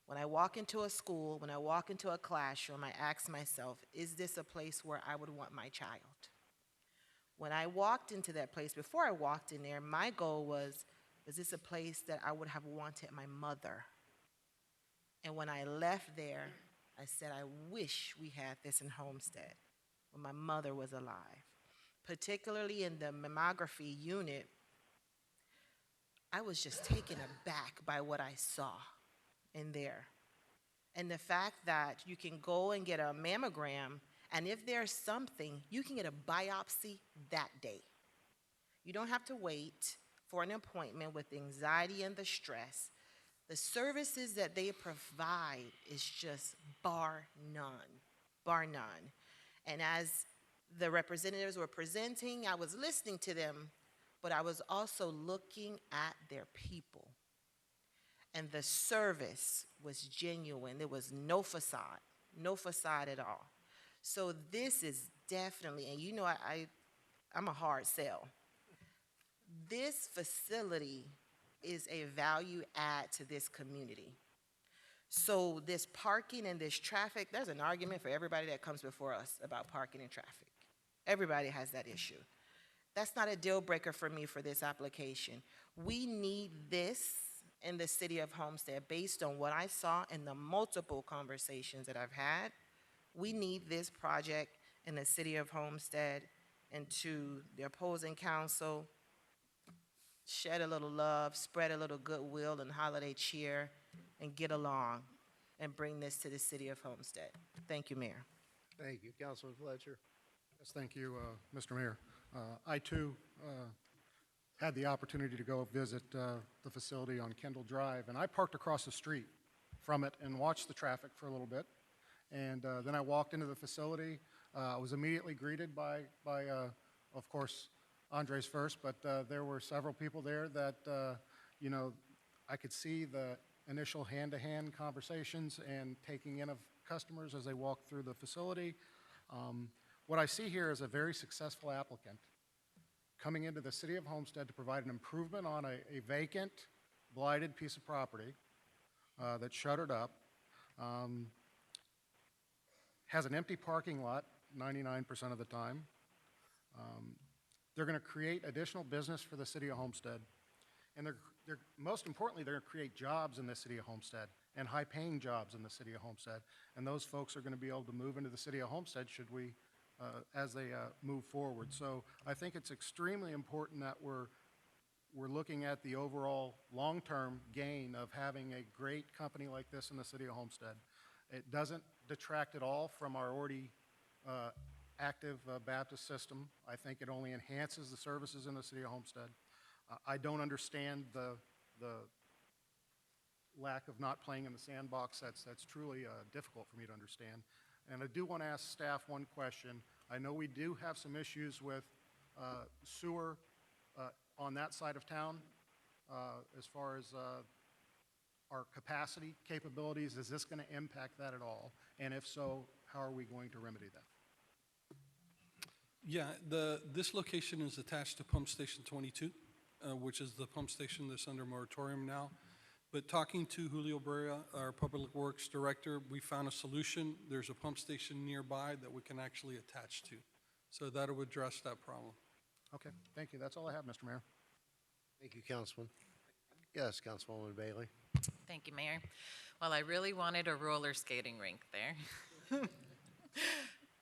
When I walk into a school, when I walk into a classroom, I ask myself, is this a place where I would want my child? When I walked into that place, before I walked in there, my goal was, is this a place that I would have wanted my mother? And when I left there, I said, I wish we had this in Homestead when my mother was alive. Particularly in the mammography unit, I was just taken aback by what I saw in there. And the fact that you can go and get a mammogram, and if there's something, you can get a biopsy that day. You don't have to wait for an appointment with the anxiety and the stress. The services that they provide is just bar none, bar none. And as the representatives were presenting, I was listening to them, but I was also looking at their people. And the service was genuine. There was no facade at all. So this is definitely, and I'm a hard sell. This facility is a value add to this community. So this parking and this traffic, there's an argument for everybody that comes before us about parking and traffic. Everybody has that issue. That's not a deal breaker for me for this application. We need this in the city of Homestead based on what I saw in the multiple conversations that I've had. We need this project in the city of Homestead, and to the opposing council, shed a little love, spread a little goodwill and holiday cheer, and get along and bring this to the city of Homestead. Thank you, Mayor. Thank you. Councilman Fletcher. Yes, thank you, Mr. Mayor. I, too, had the opportunity to go visit the facility on Kendall Drive, and I parked across the street from it and watched the traffic for a little bit. And then I walked into the facility. I was immediately greeted by of course, Andres first, but there were several people there that, I could see the initial hand-to-hand conversations and taking in of customers as they walked through the facility. What I see here is a very successful applicant coming into the city of Homestead to provide an improvement on a vacant blighted piece of property that's shuttered up, has an empty parking lot 99% of the time. They're going to create additional business for the city of Homestead. And most importantly, they're going to create jobs in the city of Homestead and high-paying jobs in the city of Homestead. And those folks are going to be able to move into the city of Homestead should we, as they move forward. So I think it's extremely important that we're looking at the overall long-term gain of having a great company like this in the city of Homestead. It doesn't detract at all from our already active Baptist system. I think it only enhances the services in the city of Homestead. I don't understand the lack of not playing in the sandbox. That's truly difficult for me to understand. And I do want to ask staff one question. I know we do have some issues with sewer on that side of town as far as our capacity capabilities. Is this going to impact that at all? And if so, how are we going to remedy that? Yeah, this location is attached to Pump Station 22, which is the pump station that's under moratorium now. But talking to Julio Brea, our Public Works Director, we found a solution. There's a pump station nearby that we can actually attach to. So that'll address that problem. Okay, thank you. That's all I have, Mr. Mayor. Thank you, Councilman. Yes, Councilwoman Bailey. Thank you, Mayor. Well, I really wanted a roller skating rink there.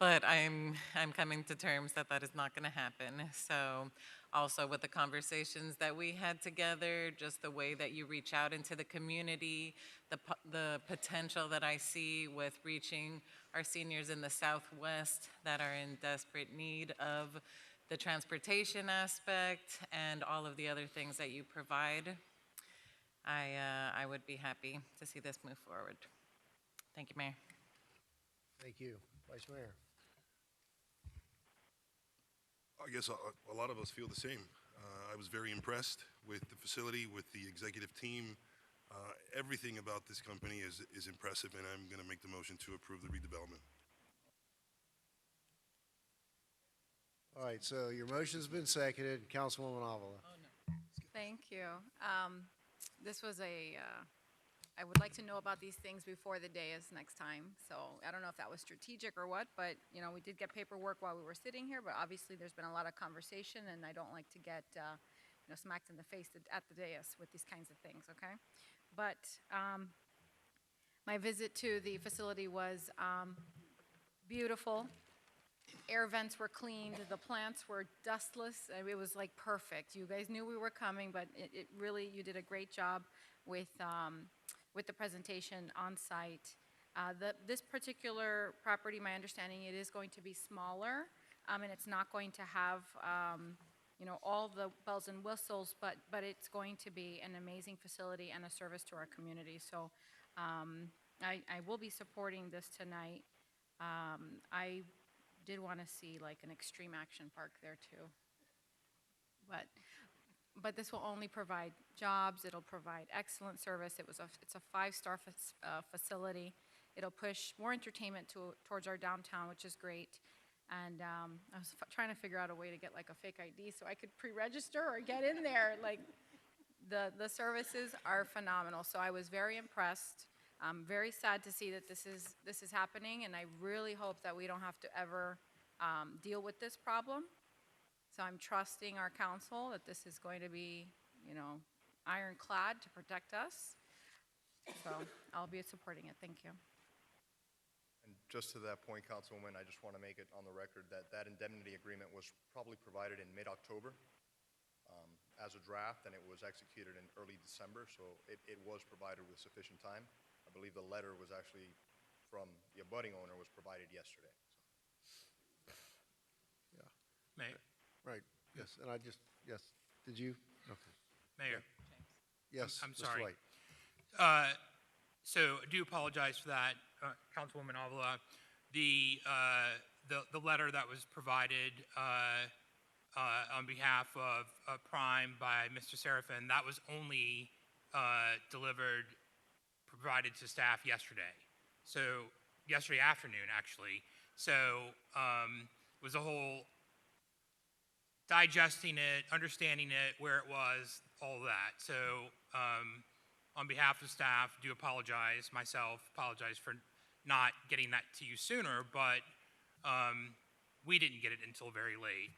But I'm coming to terms that that is not going to happen. So also with the conversations that we had together, just the way that you reach out into the community, the potential that I see with reaching our seniors in the Southwest that are in desperate need of the transportation aspect and all of the other things that you provide, I would be happy to see this move forward. Thank you, Mayor. Thank you. Vice Mayor. I guess a lot of us feel the same. I was very impressed with the facility, with the executive team. Everything about this company is impressive, and I'm going to make the motion to approve the redevelopment. All right, so your motion's been seconded. Councilwoman Avila. Thank you. This was I would like to know about these things before the day is next time. So I don't know if that was strategic or what, but you know, we did get paperwork while we were sitting here, but obviously there's been a lot of conversation, and I don't like to get you know, smacked in the face at the dais with these kinds of things, okay? But my visit to the facility was beautiful. Air vents were cleaned, the plants were dustless. It was like perfect. You guys knew we were coming, but it really, you did a great job with the presentation on site. This particular property, my understanding, it is going to be smaller, and it's not going to have you know, all the bells and whistles, but it's going to be an amazing facility and a service to our community. So I will be supporting this tonight. I did want to see like an extreme action park there too. But this will only provide jobs. It'll provide excellent service. It's a 5-star facility. It'll push more entertainment towards our downtown, which is great. And I was trying to figure out a way to get like a fake ID so I could pre-register or get in there. Like the services are phenomenal. So I was very impressed. I'm very sad to see that this is happening, and I really hope that we don't have to ever deal with this problem. So I'm trusting our council that this is going to be, you know, ironclad to protect us. So I'll be supporting it. Thank you. And just to that point, Councilwoman, I just want to make it on the record that that indemnity agreement was probably provided in mid-October as a draft, and it was executed in early December, so it was provided with sufficient time. I believe the letter was actually from the abutting owner was provided yesterday. So. Yeah. Mayor. Right, yes, and yes, did you? Okay. Mayor. Yes, I'm Mr. sorry. White. So I do apologize for that, Councilwoman Avila. The letter that was provided on behalf of Prime by Mr. Serafin, that was only provided to staff yesterday. So yesterday afternoon, actually. So it was a whole digesting it, understanding it, where it was, all of that. So on behalf of staff, do apologize, apologize for not getting that to you sooner, but we didn't get it until very late.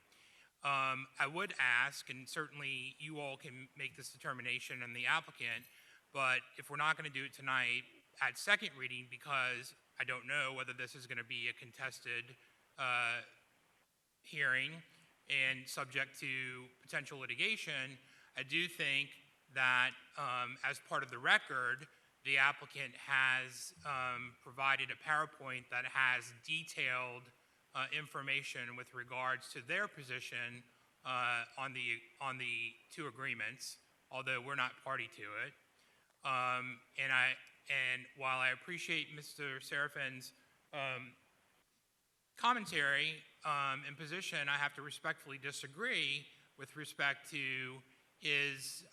I would ask, and certainly you all can make this determination and the applicant, but if we're not going to do it tonight at second reading, because I don't know whether this is going to be a contested hearing and subject to potential litigation, I do think that as part of the record, the applicant has provided a PowerPoint that has detailed information with regards to their position on the two agreements, although we're not party to it. And while I appreciate Mr. Serafin's commentary and position, I have to respectfully disagree with respect to his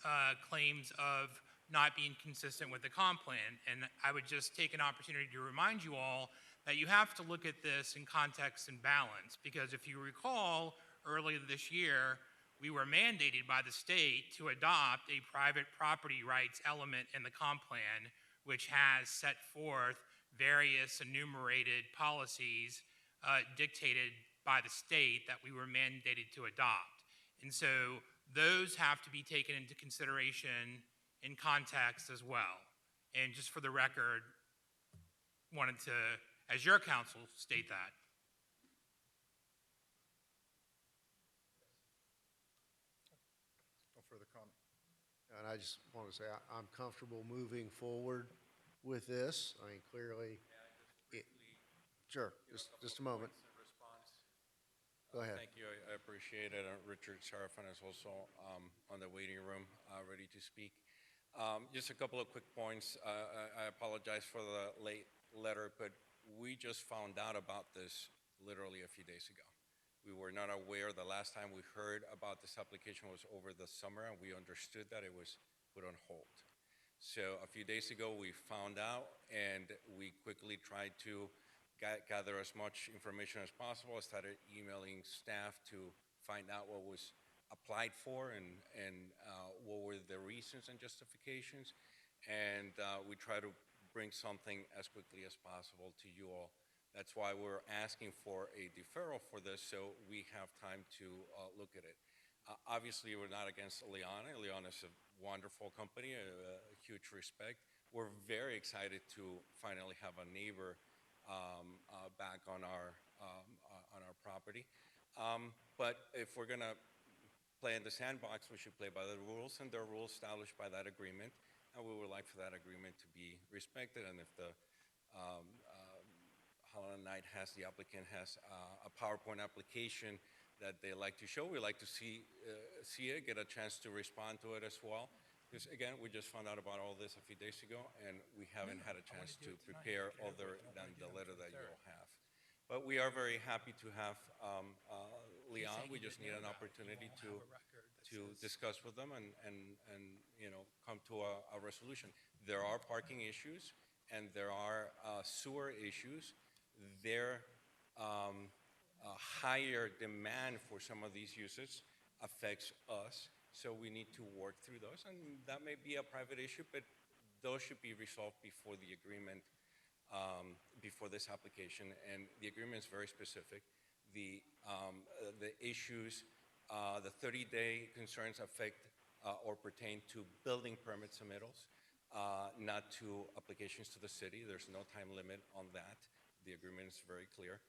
claims of not being consistent with the comp plan. And I would just take an opportunity to remind you all that you have to look at this in context and balance, because if you recall, earlier this year, we were mandated by the state to adopt a private property rights element in the comp plan, which has set forth various enumerated policies dictated by the state that we were mandated to adopt. And so those have to be taken into consideration in context as well. And just for the record, wanted to, as your counsel, state that. No further comment. And I just want to say I'm comfortable moving forward with this. I mean, clearly. Sure, just a moment. Go ahead. Thank you. I appreciate it. Richard Serafin is also on the waiting room, ready to speak. Just a couple of quick points. I apologize for the late letter, but we just found out about this literally a few days ago. We were not aware. The last time we heard about this application was over the summer, and we understood that it was put on hold. So a few days ago, we found out, and we quickly tried to gather as much information as possible. I started emailing staff to find out what was applied for and what were the reasons and justifications. And we try to bring something as quickly as possible to you all. That's why we're asking for a deferral for this, so we have time to look at it. Obviously, we're not against Liana. Liana is a wonderful company, a huge respect. We're very excited to finally have a neighbor back on our property. But if we're gonna play in the sandbox, we should play by the rules, and there are rules established by that agreement, and we would like for that agreement to be respected. And if the Holland Knight the applicant has a PowerPoint application that they like to show, we like to see it, get a chance to respond to it as well. Because again, we just found out about all this a few days ago, and we haven't had a chance to prepare other than the letter that you all have. But we are very happy to have Leon. We just need an opportunity to discuss with them and come to a resolution. There are parking issues, and there are sewer issues. Their higher demand for some of these uses affects us. So we need to work through those, and that may be a private issue, but those should be resolved before the agreement, before this application. And the agreement is very specific. The issues, the 30-day concerns affect or pertain to building permit submittals, not to applications to the city. There's no time limit on that. The agreement is very clear.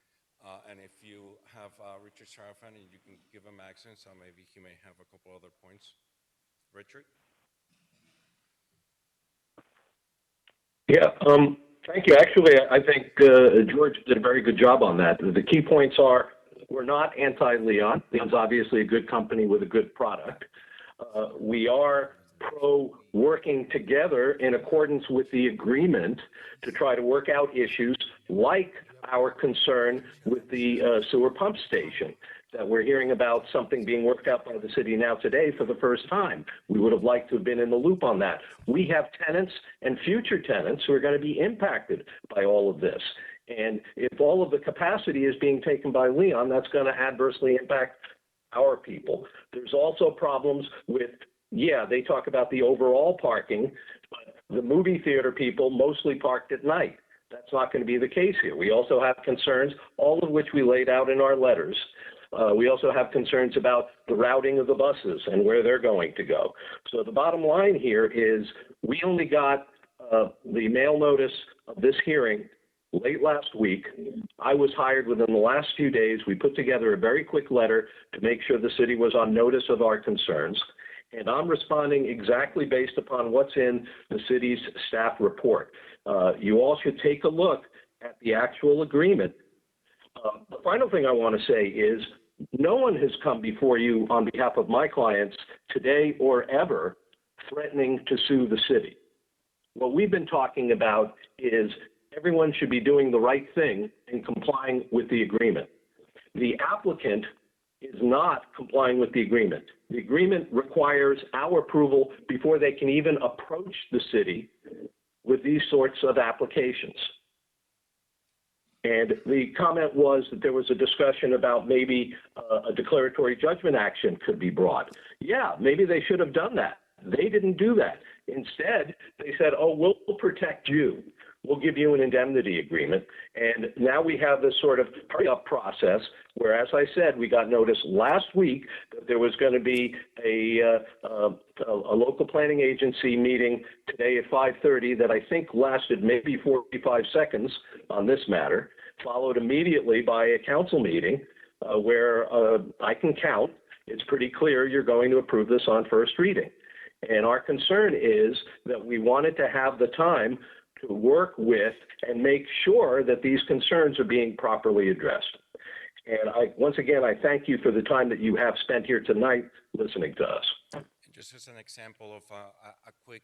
And if you have Richard Serafin, and you can give him access, maybe he may have a couple other points. Richard? Yeah, thank you. Actually, I think George did a very good job on that. The key points are, we're not anti-Leon. Leon's obviously a good company with a good product. We are pro working together in accordance with the agreement to try to work out issues like our concern with the sewer pump station, that we're hearing about something being worked out by the city now today for the first time. We would have liked to have been in the loop on that. We have tenants and future tenants who are going to be impacted by all of this. And if all of the capacity is being taken by Leon, that's going to adversely impact our people. There's also problems with yeah, they talk about the overall parking, but the movie theater people mostly parked at night. That's not going to be the case here. We also have concerns, all of which we laid out in our letters. We also have concerns about the routing of the buses and where they're going to go. So the bottom line here is we only got the mail notice of this hearing late last week. I was hired within the last few days. We put together a very quick letter to make sure the city was on notice of our concerns. And I'm responding exactly based upon what's in the city's staff report. You all should take a look at the actual agreement. The final thing I want to say is no one has come before you on behalf of my clients today or ever threatening to sue the city. What we've been talking about is everyone should be doing the right thing and complying with the agreement. The applicant is not complying with the agreement. The agreement requires our approval before they can even approach the city with these sorts of applications. And the comment was that there was a discussion about maybe a declaratory judgment action could be brought. Yeah, maybe they should have done that. They didn't do that. Instead, they said, oh, we'll protect you. We'll give you an indemnity agreement. And now we have this sort of hurry-up process where, as I said, we got notice last week that there was going to be a local planning agency meeting today at 5:30 that I think lasted maybe 45 seconds on this matter, followed immediately by a council meeting where I can count. It's pretty clear you're going to approve this on first reading. And our concern is that we wanted to have the time to work with and make sure that these concerns are being properly addressed. And once again, I thank you for the time that you have spent here tonight listening to us. And just as an example of a quick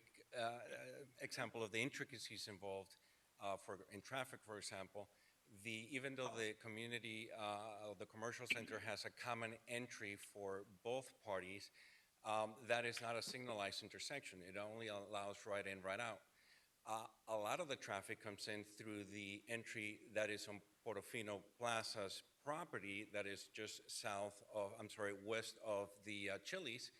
example of the intricacies involved in traffic, for example, even though the community, the commercial center has a common entry for both parties, that is not a signalized intersection. It only allows right in, right out. A lot of the traffic comes in through the entry that is on Portofino Plaza's property that is just west of the Chili's,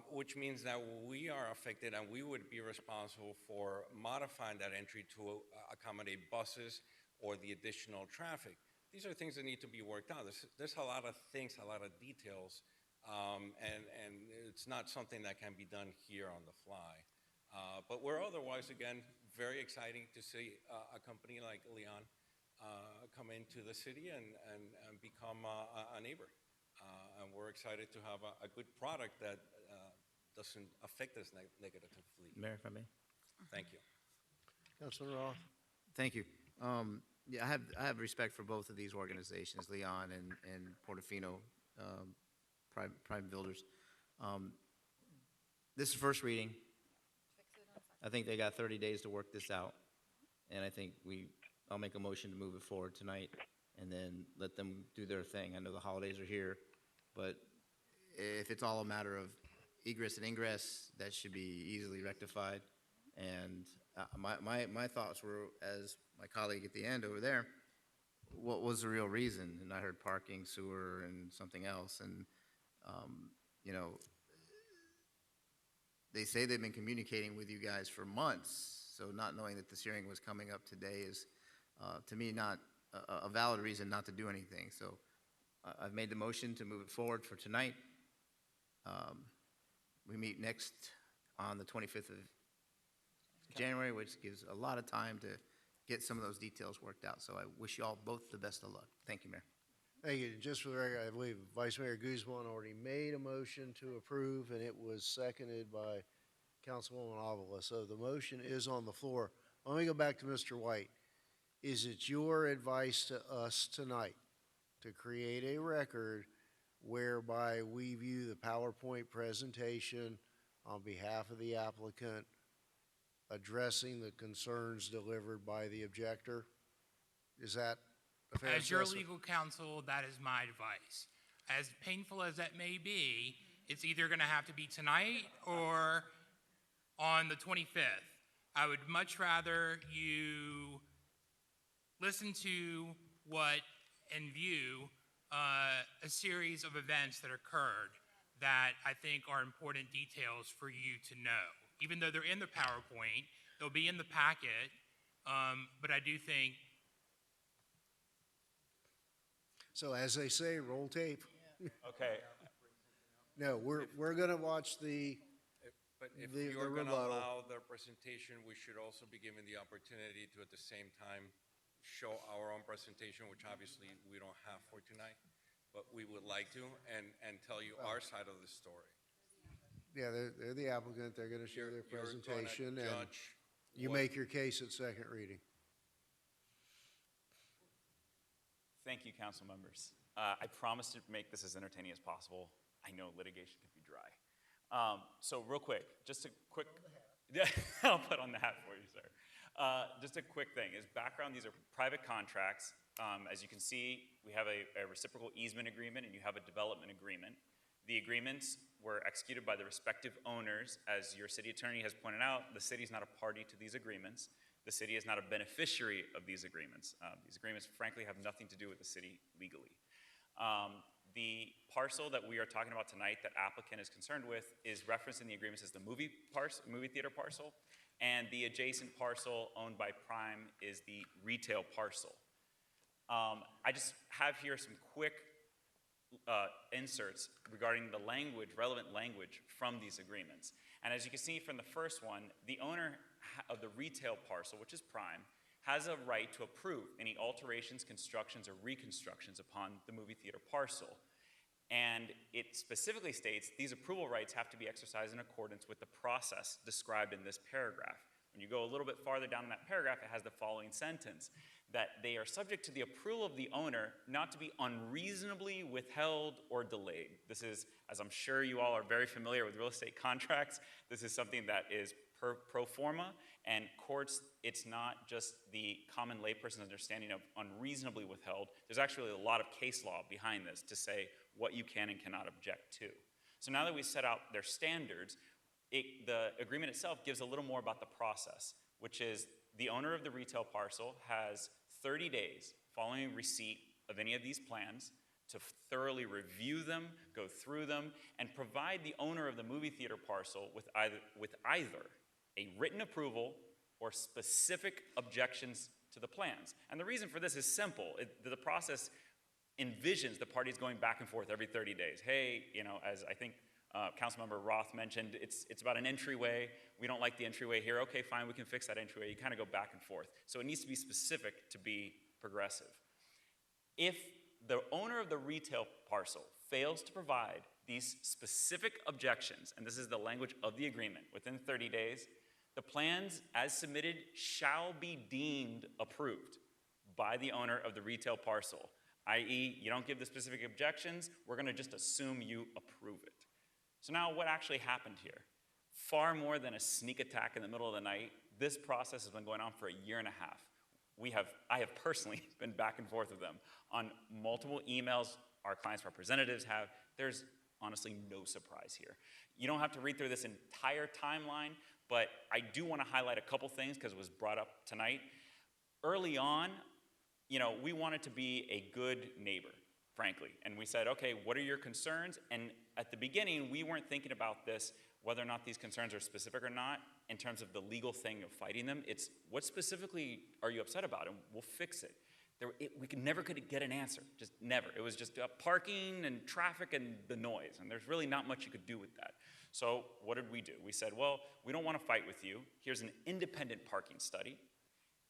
which means that we are affected and we would be responsible for modifying that entry to accommodate buses or the additional traffic. These are things that need to be worked out. There's a lot of things, a lot of details, and it's not something that can be done here on the fly. But we're otherwise, again, very exciting to see a company like Leon come into the city and become a neighbor. And we're excited to have a good product that doesn't affect us negatively. Mayor, if I may. Thank you. Councilor Roth. Thank you. Yeah, I have respect for both of these organizations, Leon and Portofino, private builders. This is first reading. I think they got 30 days to work this out, and I think I'll make a motion to move it forward tonight and then let them do their thing. I know the holidays are here, but if it's all a matter of egress and ingress, that should be easily rectified. And my thoughts were, as my colleague at the end over there, what was the real reason? And I heard parking, sewer, and something else. And, you know, they say they've been communicating with you guys for months. So not knowing that this hearing was coming up today is, to me, not a valid reason not to do anything. So I've made the motion to move it forward for tonight. We meet next on the 25th of January, which gives a lot of time to get some of those details worked out. So I wish you all both the best of luck. Thank you, Mayor. Thank you. Just for the record, I believe Vice Mayor Guzman already made a motion to approve, and it was seconded by Councilwoman Avila. So the motion is on the floor. Let me go back to Mr. White. Is it your advice to us tonight to create a record whereby we view the PowerPoint presentation on behalf of the applicant addressing the concerns delivered by the objector? Is that a fair As your assessment? legal counsel, that is my advice. As painful as that may be, it's either going to have to be tonight or on the 25th. I would much rather you listen to what and view a series of events that occurred that I think are important details for you to know. Even though they're in the PowerPoint, they'll be in the packet, but I do think. So as they say, roll tape. Okay. No, we're gonna watch the, But if the you're going to rebuttal. allow the presentation, we should also be given the opportunity to, at the same time, show our own presentation, which obviously we don't have for tonight, but we would like to, and tell you our side of the story. Yeah, they're the applicant, they're gonna show their You're gonna presentation, and judge you what- make your case at second reading. Thank you, council members. I promise to make this as entertaining as possible. I know litigation can be dry. So real quick, just a quick, yeah, I'll put on the hat for you, sir. Just a quick thing is background, these are private contracts. As you can see, we have a reciprocal easement agreement and you have a development agreement. The agreements were executed by the respective owners. As your city attorney has pointed out, the city is not a party to these agreements. The city is not a beneficiary of these agreements. These agreements, frankly, have nothing to do with the city legally. The parcel that we are talking about tonight that applicant is concerned with is referenced in the agreements as the movie theater parcel, and the adjacent parcel owned by Prime is the retail parcel. I just have here some quick inserts regarding the language, relevant language from these agreements. And as you can see from the first one, the owner of the retail parcel, which is Prime, has a right to approve any alterations, constructions, or reconstructions upon the movie theater parcel. And it specifically states these approval rights have to be exercised in accordance with the process described in this paragraph. When you go a little bit farther down in that paragraph, it has the following sentence, that they are subject to the approval of the owner not to be unreasonably withheld or delayed. This is, as I'm sure you all are very familiar with real estate contracts, this is something that is pro forma, and courts, it's not just the common layperson's understanding of unreasonably withheld. There's actually a lot of case law behind this to say what you can and cannot object to. So now that we set out their standards, the agreement itself gives a little more about the process, which is the owner of the retail parcel has 30 days following receipt of any of these plans to thoroughly review them, go through them, and provide the owner of the movie theater parcel with either a written approval or specific objections to the plans. And the reason for this is simple. The process envisions the parties going back and forth every 30 days. Hey, you know, as I think Councilmember Roth mentioned, it's about an entryway. We don't like the entryway here. Okay, fine, we can fix that entryway. You kind of go back and forth. So it needs to be specific to be progressive. If the owner of the retail parcel fails to provide these specific objections, and this is the language of the agreement, within 30 days, the plans as submitted shall be deemed approved by the owner of the retail parcel, i.e., you don't give the specific objections, we're going to just assume you approve it. So now what actually happened here? Far more than a sneak attack in the middle of the night, this process has been going on for a year and a half. I have personally been back and forth with them on multiple emails our clients' representatives have. There's honestly no surprise here. You don't have to read through this entire timeline, but I do want to highlight a couple things because it was brought up tonight. Early on, you know, we wanted to be a good neighbor, frankly. And we said, okay, what are your concerns? And at the beginning, we weren't thinking about this, whether or not these concerns are specific or not, in terms of the legal thing of fighting them. It's what specifically are you upset about, and we'll fix it. We never could get an answer, just never. It was just parking and traffic and the noise, and there's really not much you could do with that. So what did we do? We said, well, we don't want to fight with you. Here's an independent parking study.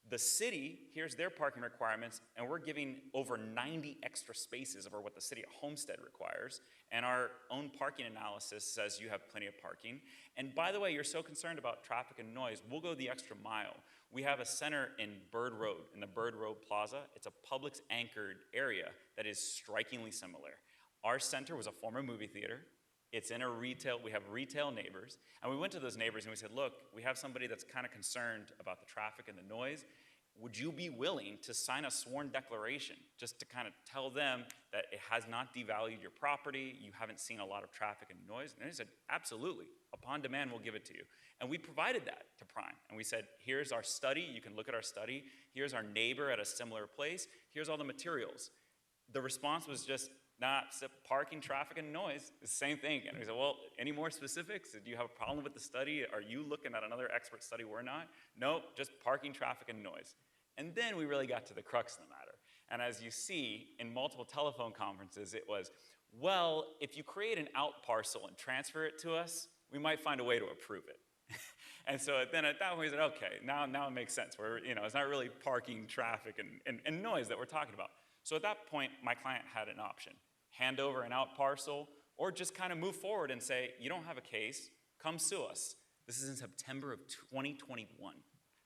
The city, here's their parking requirements, and we're giving over 90 extra spaces over what the city of Homestead requires, and our own parking analysis says you have plenty of parking. And by the way, you're so concerned about traffic and noise, we'll go the extra mile. We have a center in Bird Road, in the Bird Road Plaza. It's a Publix-anchored area that is strikingly similar. Our center was a former movie theater. It's in a retail, we have retail neighbors, and we went to those neighbors and we said, look, we have somebody that's kind of concerned about the traffic and the noise. Would you be willing to sign a sworn declaration just to kind of tell them that it has not devalued your property, you haven't seen a lot of traffic and noise? And they said, absolutely, upon demand, we'll give it to you. And we provided that to Prime. And we said, here's our study, you can look at our study, here's our neighbor at a similar place, here's all the materials. The response was just, nah, parking, traffic, and noise is the same thing. And we said, well, any more specifics? Do you have a problem with the study? Are you looking at another expert study we're not? Nope, just parking, traffic, and noise. And then we really got to the crux of the matter. And as you see, in multiple telephone conferences, it was, well, if you create an out parcel and transfer it to us, we might find a way to approve it. And so then at that point, we said, okay, now it makes sense. It's not really parking, traffic, and noise that we're talking about. So at that point, my client had an option. Hand over an out parcel, or just kind of move forward and say, you don't have a case, come sue us. This is in September of 2021.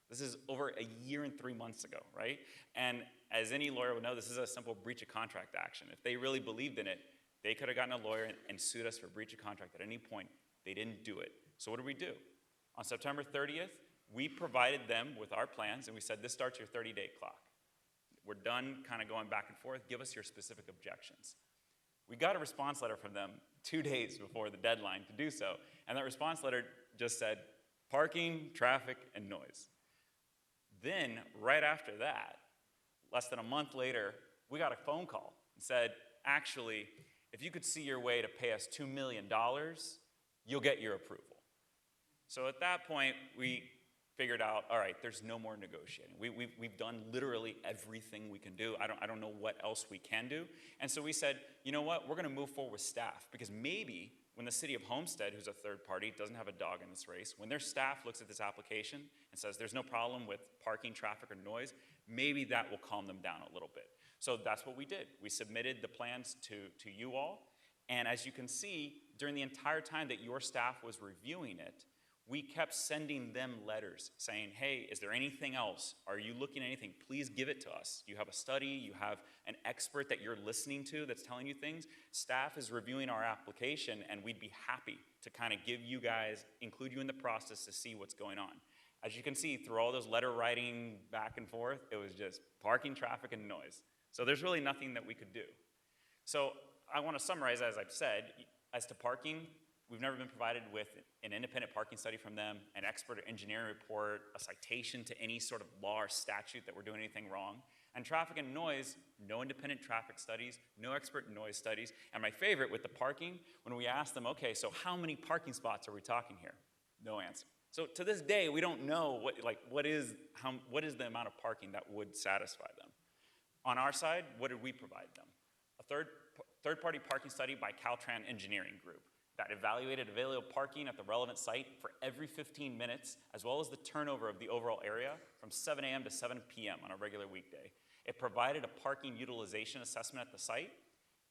This is over a year and 3 months ago, right? And as any lawyer would know, this is a simple breach of contract action. If they really believed in it, they could have gotten a lawyer and sued us for breach of contract at any point. They didn't do it. So what did we do? On September 30th, we provided them with our plans, and we said, this starts your 30-day clock. We're done kind of going back and forth. Give us your specific objections. We got a response letter from them 2 days before the deadline to do so, and that response letter just said, parking, traffic, and noise. Then, right after that, less than a month later, we got a phone call and said, actually, if you could see your way to pay us $2 million, you'll get your approval. So at that point, we figured out, all right, there's no more negotiating. We've done literally everything we can do. I don't know what else we can do. And so we said, you know what, we're going to move forward with staff, because maybe when the city of Homestead, who's a third party, doesn't have a dog in this race, when their staff looks at this application and says there's no problem with parking, traffic, or noise, maybe that will calm them down a little bit. So that's what we did. We submitted the plans to you all, and as you can see, during the entire time that your staff was reviewing it, we kept sending them letters saying, hey, is there anything else? Are you looking at anything? Please give it to us. You have a study, you have an expert that you're listening to that's telling you things. Staff is reviewing our application, and we'd be happy to kind of give you guys, include you in the process to see what's going on. As you can see, through all those letter writing back and forth, it was just parking, traffic, and noise. So there's really nothing that we could do. So I want to summarize, as I've said, as to parking, we've never been provided with an independent parking study from them, an expert or engineering report, a citation to any sort of law or statute that we're doing anything wrong. And traffic and noise, no independent traffic studies, no expert noise studies. And my favorite with the parking, when we asked them, okay, so how many parking spots are we talking here? No answer. So to this day, we don't know what is the amount of parking that would satisfy them. On our side, what did we provide them? A third-party parking study by Caltran Engineering Group that evaluated available parking at the relevant site for every 15 minutes, as well as the turnover of the overall area from 7 a.m. to 7 p.m. on a regular weekday. It provided a parking utilization assessment at the site,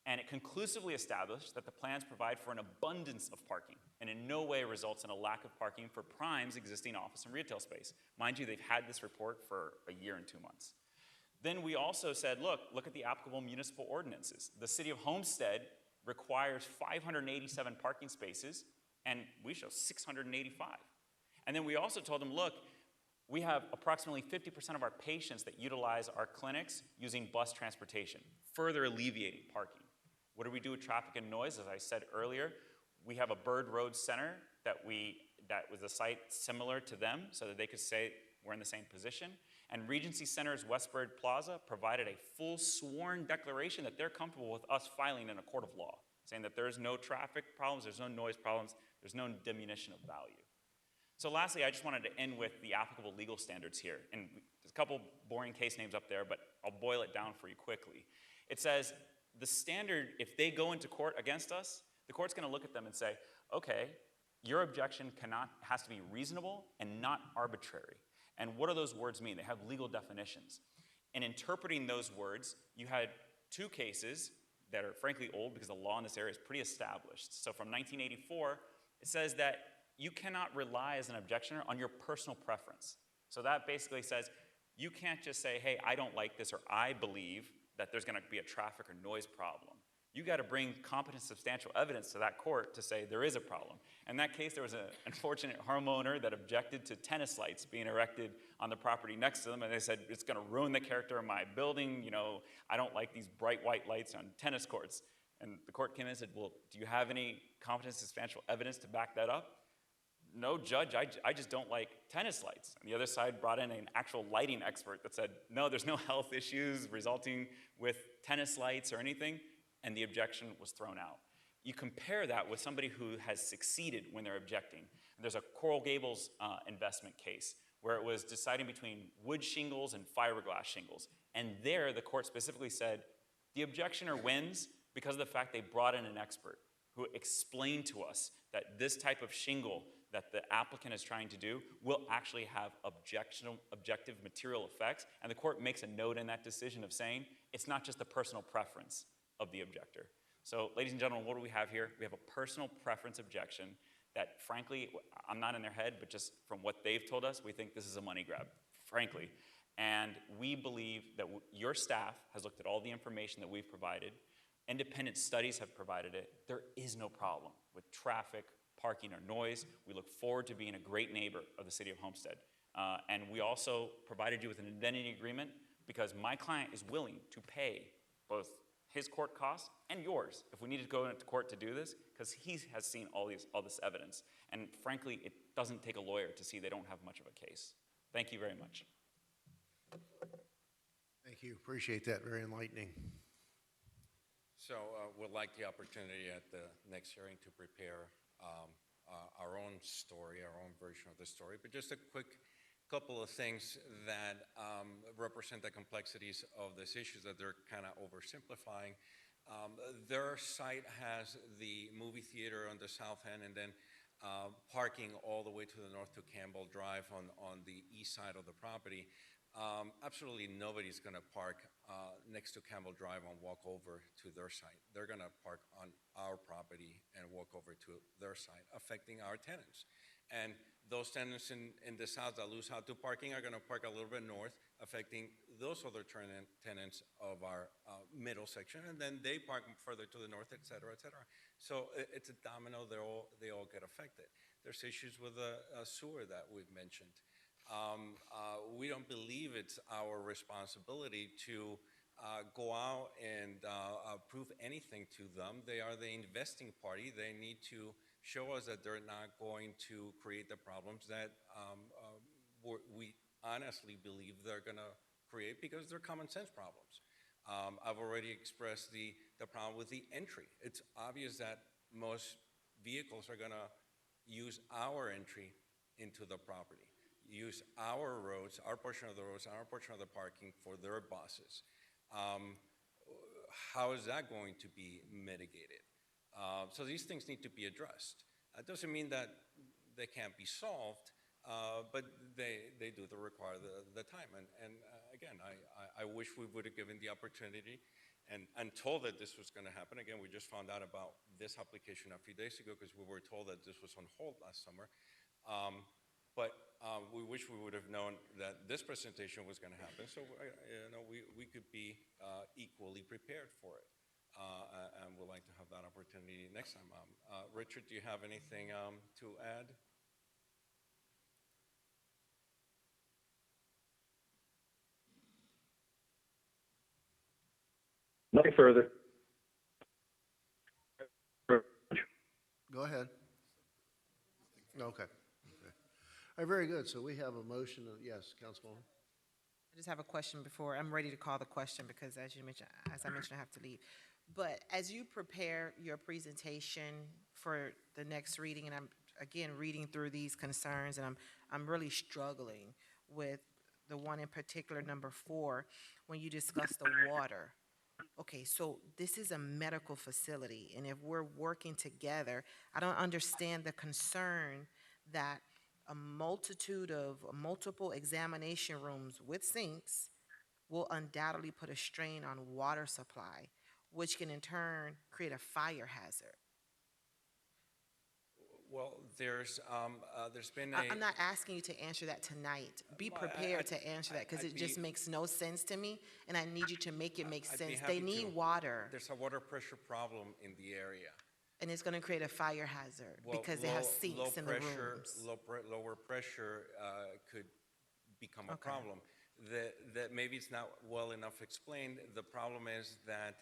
and it conclusively established that the plans provide for an abundance of parking and in no way results in a lack of parking for Prime's existing office and retail space. Mind you, they've had this report for a year and 2 months. Then we also said, look at the applicable municipal ordinances. The city of Homestead requires 587 parking spaces, and we show 685. And then we also told them, look, we have approximately 50% of our patients that utilize our clinics using bus transportation, further alleviating parking. What do we do with traffic and noise? As I said earlier, we have a Bird Road Center that was a site similar to them so that they could say we're in the same position. And Regency Center's Westbird Plaza provided a full sworn declaration that they're comfortable with us filing in a court of law, saying that there's no traffic problems, there's no noise problems, there's no diminution of value. So lastly, I just wanted to end with the applicable legal standards here. And there's a couple boring case names up there, but I'll boil it down for you quickly. It says the standard, if they go into court against us, the court's going to look at them and say, okay, your objection has to be reasonable and not arbitrary. And what do those words mean? They have legal definitions. In interpreting those words, you had two cases that are frankly old because the law in this area is pretty established. So from 1984, it says that you cannot rely as an objectioner on your personal preference. So that basically says you can't just say, hey, I don't like this, or I believe that there's going to be a traffic or noise problem. You got to bring competent, substantial evidence to that court to say there is a problem. In that case, there was an unfortunate homeowner that objected to tennis lights being erected on the property next to them, and they said, it's going to ruin the character of my building. You know, I don't like these bright white lights on tennis courts. And the court came in and said, well, do you have any competent, substantial evidence to back that up? No, judge, I just don't like tennis lights. And the other side brought in an actual lighting expert that said, no, there's no health issues resulting with tennis lights or anything. and the objection was thrown out. You compare that with somebody who has succeeded when they're objecting. There's a Coral Gables investment case where it was deciding between wood shingles and fiberglass shingles. And there, the court specifically said, the objectioner wins because of the fact they brought in an expert who explained to us that this type of shingle that the applicant is trying to do will actually have objective material effects. And the court makes a note in that decision of saying it's not just the personal preference of the objector. So, ladies and gentlemen, what do we have here? We have a personal preference objection that, frankly, I'm not in their head, but just from what they've told us, we think this is a money grab, frankly. And we believe that your staff has looked at all the information that we've provided. Independent studies have provided it. There is no problem with traffic, parking, or noise. We look forward to being a great neighbor of the city of Homestead. And we also provided you with an indemnity agreement because my client is willing to pay both his court costs and yours if we need to go into court to do this, because he has seen all this evidence. And frankly, it doesn't take a lawyer to see they don't have much of a case. Thank you very much. Thank you. Appreciate that. Very enlightening. So we'd like the opportunity at the next hearing to prepare our own story, our own version of the story, but just a quick couple of things that represent the complexities of this issue that they're kind of oversimplifying. Their site has the movie theater on the south end and then parking all the way to the north to Campbell Drive on the east side of the property. Absolutely nobody's going to park next to Campbell Drive and walk over to their site. They're going to park on our property and walk over to their site, affecting our tenants. And those tenants in the south that lose out to parking are going to park a little bit north, affecting those other tenants of our middle section, and then they park further to the north, et cetera, et cetera. So it's a domino, they all get affected. There's issues with the sewer that we've mentioned. We don't believe it's our responsibility to go out and prove anything to them. They are the investing party. They need to show us that they're not going to create the problems that we honestly believe they're going to create because they're common sense problems. I've already expressed the problem with the entry. It's obvious that most vehicles are going to use our entry into the property, use our roads, our portion of the roads, our portion of the parking for their buses. How is that going to be mitigated? So these things need to be addressed. It doesn't mean that they can't be solved, but they do require the time. And again, I wish we would have given the opportunity and told that this was going to happen. Again, we just found out about this application a few days ago because we were told that this was on hold last summer. But we wish we would have known that this presentation was going to happen, so we could be equally prepared for it. And we'd like to have that opportunity next time. Richard, do you have anything to add? Nothing further. Go ahead. Okay. All right, very good. So we have a motion of, yes, Councilwoman. I just have a question before, I'm ready to call the question because as I mentioned, I have to leave. But as you prepare your presentation for the next reading, and I'm, again, reading through these concerns, and I'm really struggling with the one in particular, number 4, when you discuss the water. Okay, so this is a medical facility, and if we're working together, I don't understand the concern that a multitude of multiple examination rooms with sinks will undoubtedly put a strain on water supply, which can in turn create a fire hazard. Well, there's been a... I'm not asking you to answer that tonight. Be prepared to answer that because it just makes no sense to me, and I need you to make it make sense. They need water. There's a water pressure problem in the area. And it's going to create a fire hazard because they have sinks in the rooms. Lower pressure could become a problem. That maybe it's not well enough explained. The problem is that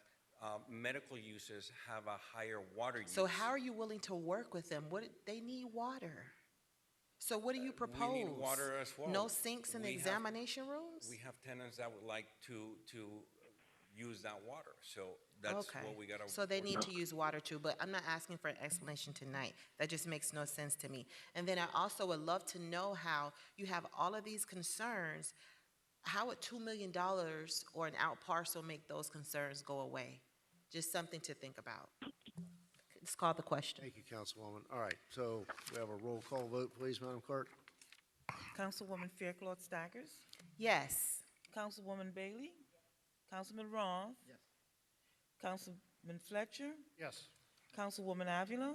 medical uses have a higher water use. So how are you willing to work with them? They need water. So what do you propose? We need water as well. No sinks in the examination rooms? We have tenants that would like to use that water. So that's Okay. what we got to. So they need to use water too, but I'm not asking for an explanation tonight. That just makes no sense to me. And then I also would love to know how you have all of these concerns. How would $2 million or an out parcel make those concerns go away? Just something to think about. It's called the question. Thank you, Councilwoman. All right, so we have a roll call vote, please, Madam Clerk. Councilwoman Fairclough Staggers, Yes. Councilwoman Bailey, Councilman Roth. Yes. Councilman Fletcher, Yes. Councilwoman Avila.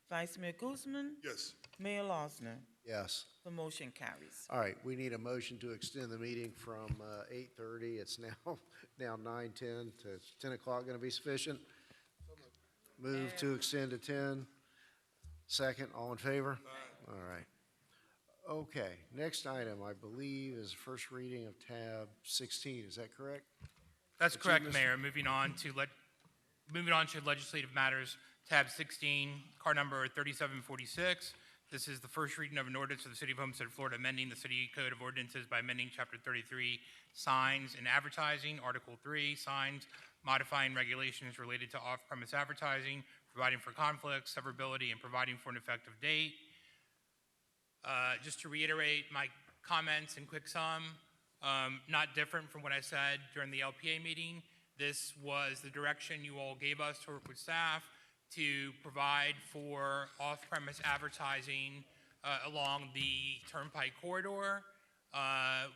Vice Mayor Guzman. Yes. Mayor Losner. Yes. The motion carries. All right, we need a motion to extend the meeting from 8:30. It's now 9:10 to 10 o'clock. Going to be sufficient? Move to extend to 10. Second, all in favor? All right. Okay, next item, I believe, is first reading of tab 16. Is that correct? That's Mr. correct, Mr. Mayor. Moving on to legislative matters, tab 16, car number 3746. This is the first reading of an ordinance of the City of Homestead, Florida, amending the City Code of Ordinances by amending Chapter 33, Signs and Advertising, Article 3, Signs, modifying regulations related to off-premise advertising, providing for conflicts, severability, and providing for an effective date. Just to reiterate my comments in quick sum, not different from what I said during the LPA meeting. This was the direction you all gave us to work with staff to provide for off-premise advertising along the Turnpike corridor.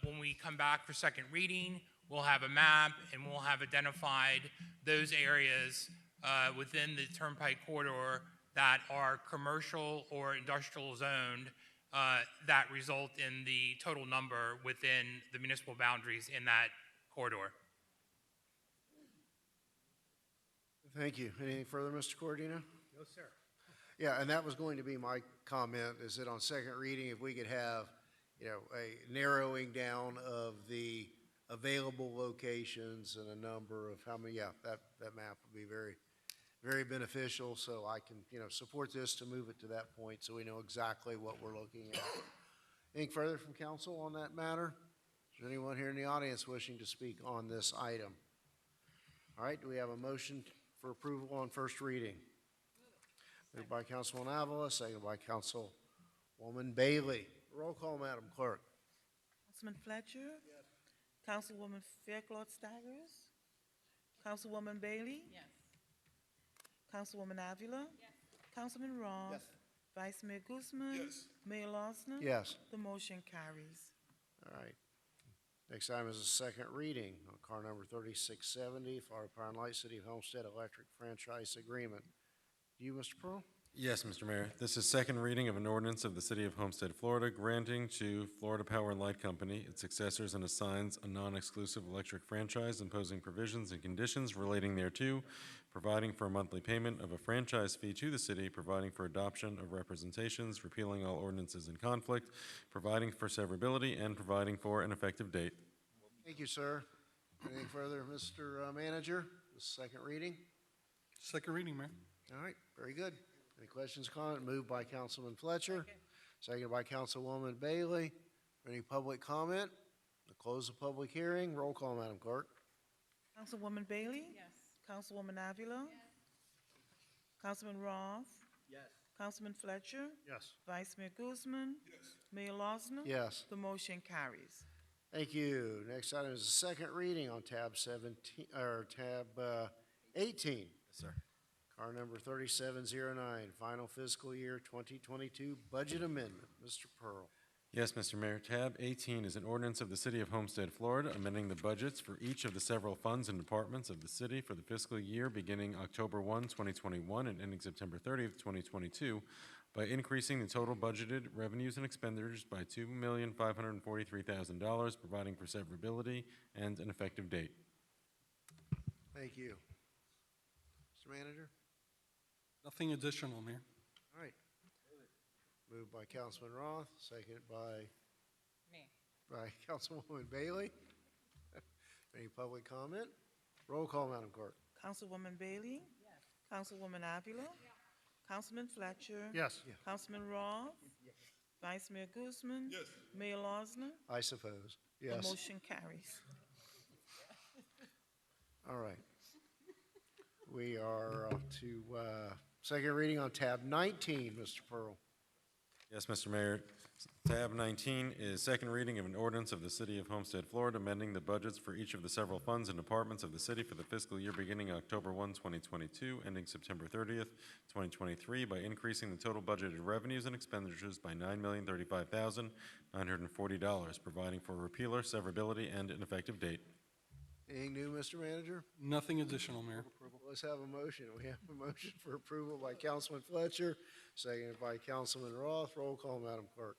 When we come back for second reading, we'll have a map and we'll have identified those areas within the Turnpike corridor that are commercial or industrial zoned that result in the total number within the municipal boundaries in that corridor. Thank you. Anything further, Mr. Cordino? No, sir. Yeah, and that was going to be my comment, is that on second reading, if we could have, a narrowing down of the available locations and a number of how many, that map would be very, very beneficial, so I can, support this to move it to that point so we know exactly what we're looking at. Anything further from council on that matter? Is there anyone here in the audience wishing to speak on this item? All right, do we have a motion for approval on first reading? Moved by Councilwoman Avila, seconded by Councilwoman Bailey. Roll call, Madam Clerk. Councilman Fletcher. Yes. Councilwoman Fairclough Staggers. Councilwoman Bailey. Yes. Councilwoman Avila. Yes. Councilman Roth. Yes. Vice Mayor Guzman. Yes. Mayor Losner. Yes. The motion carries. All right. Next item is a second reading on car number 3670, Florida Power and Light City of Homestead Electric Franchise Agreement. You, Mr. Pearl? Yes, Mr. Mayor. This is second reading of an ordinance of the City of Homestead, Florida, granting to Florida Power and Light Company, its successors, and assigns a non-exclusive electric franchise, imposing provisions and conditions relating thereto, providing for a monthly payment of a franchise fee to the city, providing for adoption of representations, repealing all ordinances in conflict, providing for severability, and providing for an effective date. Thank you, sir. Anything further, Mr. Manager? The second reading? Second reading, Mayor. All right, very good. Any questions, comment? Moved by Councilman Fletcher, seconded by Councilwoman Bailey. Any public comment? To close the public hearing. Roll call, Madam Clerk. Councilwoman Bailey. Yes. Councilwoman Avila. Yes. Councilman Roth. Yes. Councilman Fletcher. Yes. Vice Mayor Guzman. Yes. Mayor Losner. Yes. The motion carries. Thank you. Next item is the second reading on tab 17, or tab 18. Yes, sir. Car number 3709, final fiscal year 2022 budget amendment. Mr. Pearl. Yes, Mr. Mayor. Tab 18 is an ordinance of the City of Homestead, Florida, amending the budgets for each of the several funds and departments of the city for the fiscal year beginning October 1, 2021 and ending September 30th, 2022 by increasing the total budgeted revenues and expenditures by $2,543,000, providing for severability and an effective date. Thank you. Mr. Manager? Nothing additional, Mayor. All right. Moved by Councilman Roth, seconded by Me. Councilwoman Bailey. Any public comment? Roll call, Madam Clerk. Councilwoman Bailey. Yes. Councilwoman Avila. Yes. Councilman Fletcher. Yes. Councilman Roth. Yes. Vice Mayor Guzman. Yes. Mayor Losner. I suppose. The Yes. motion carries. All right. We are up to second reading on tab 19, Mr. Pearl. Yes, Mr. Mayor. Tab 19 is second reading of an ordinance of the City of Homestead, Florida, amending the budgets for each of the several funds and departments of the city for the fiscal year beginning October 1, 2022, ending September 30th, 2023, by increasing the total budgeted revenues and expenditures by $9,035,940, providing for repealer, severability, and an effective date. Anything new, Mr. Manager? Nothing additional, Mayor. Let's have a motion. We have a motion for approval by Councilman Fletcher, seconded by Councilman Roth. Roll call, Madam Clerk.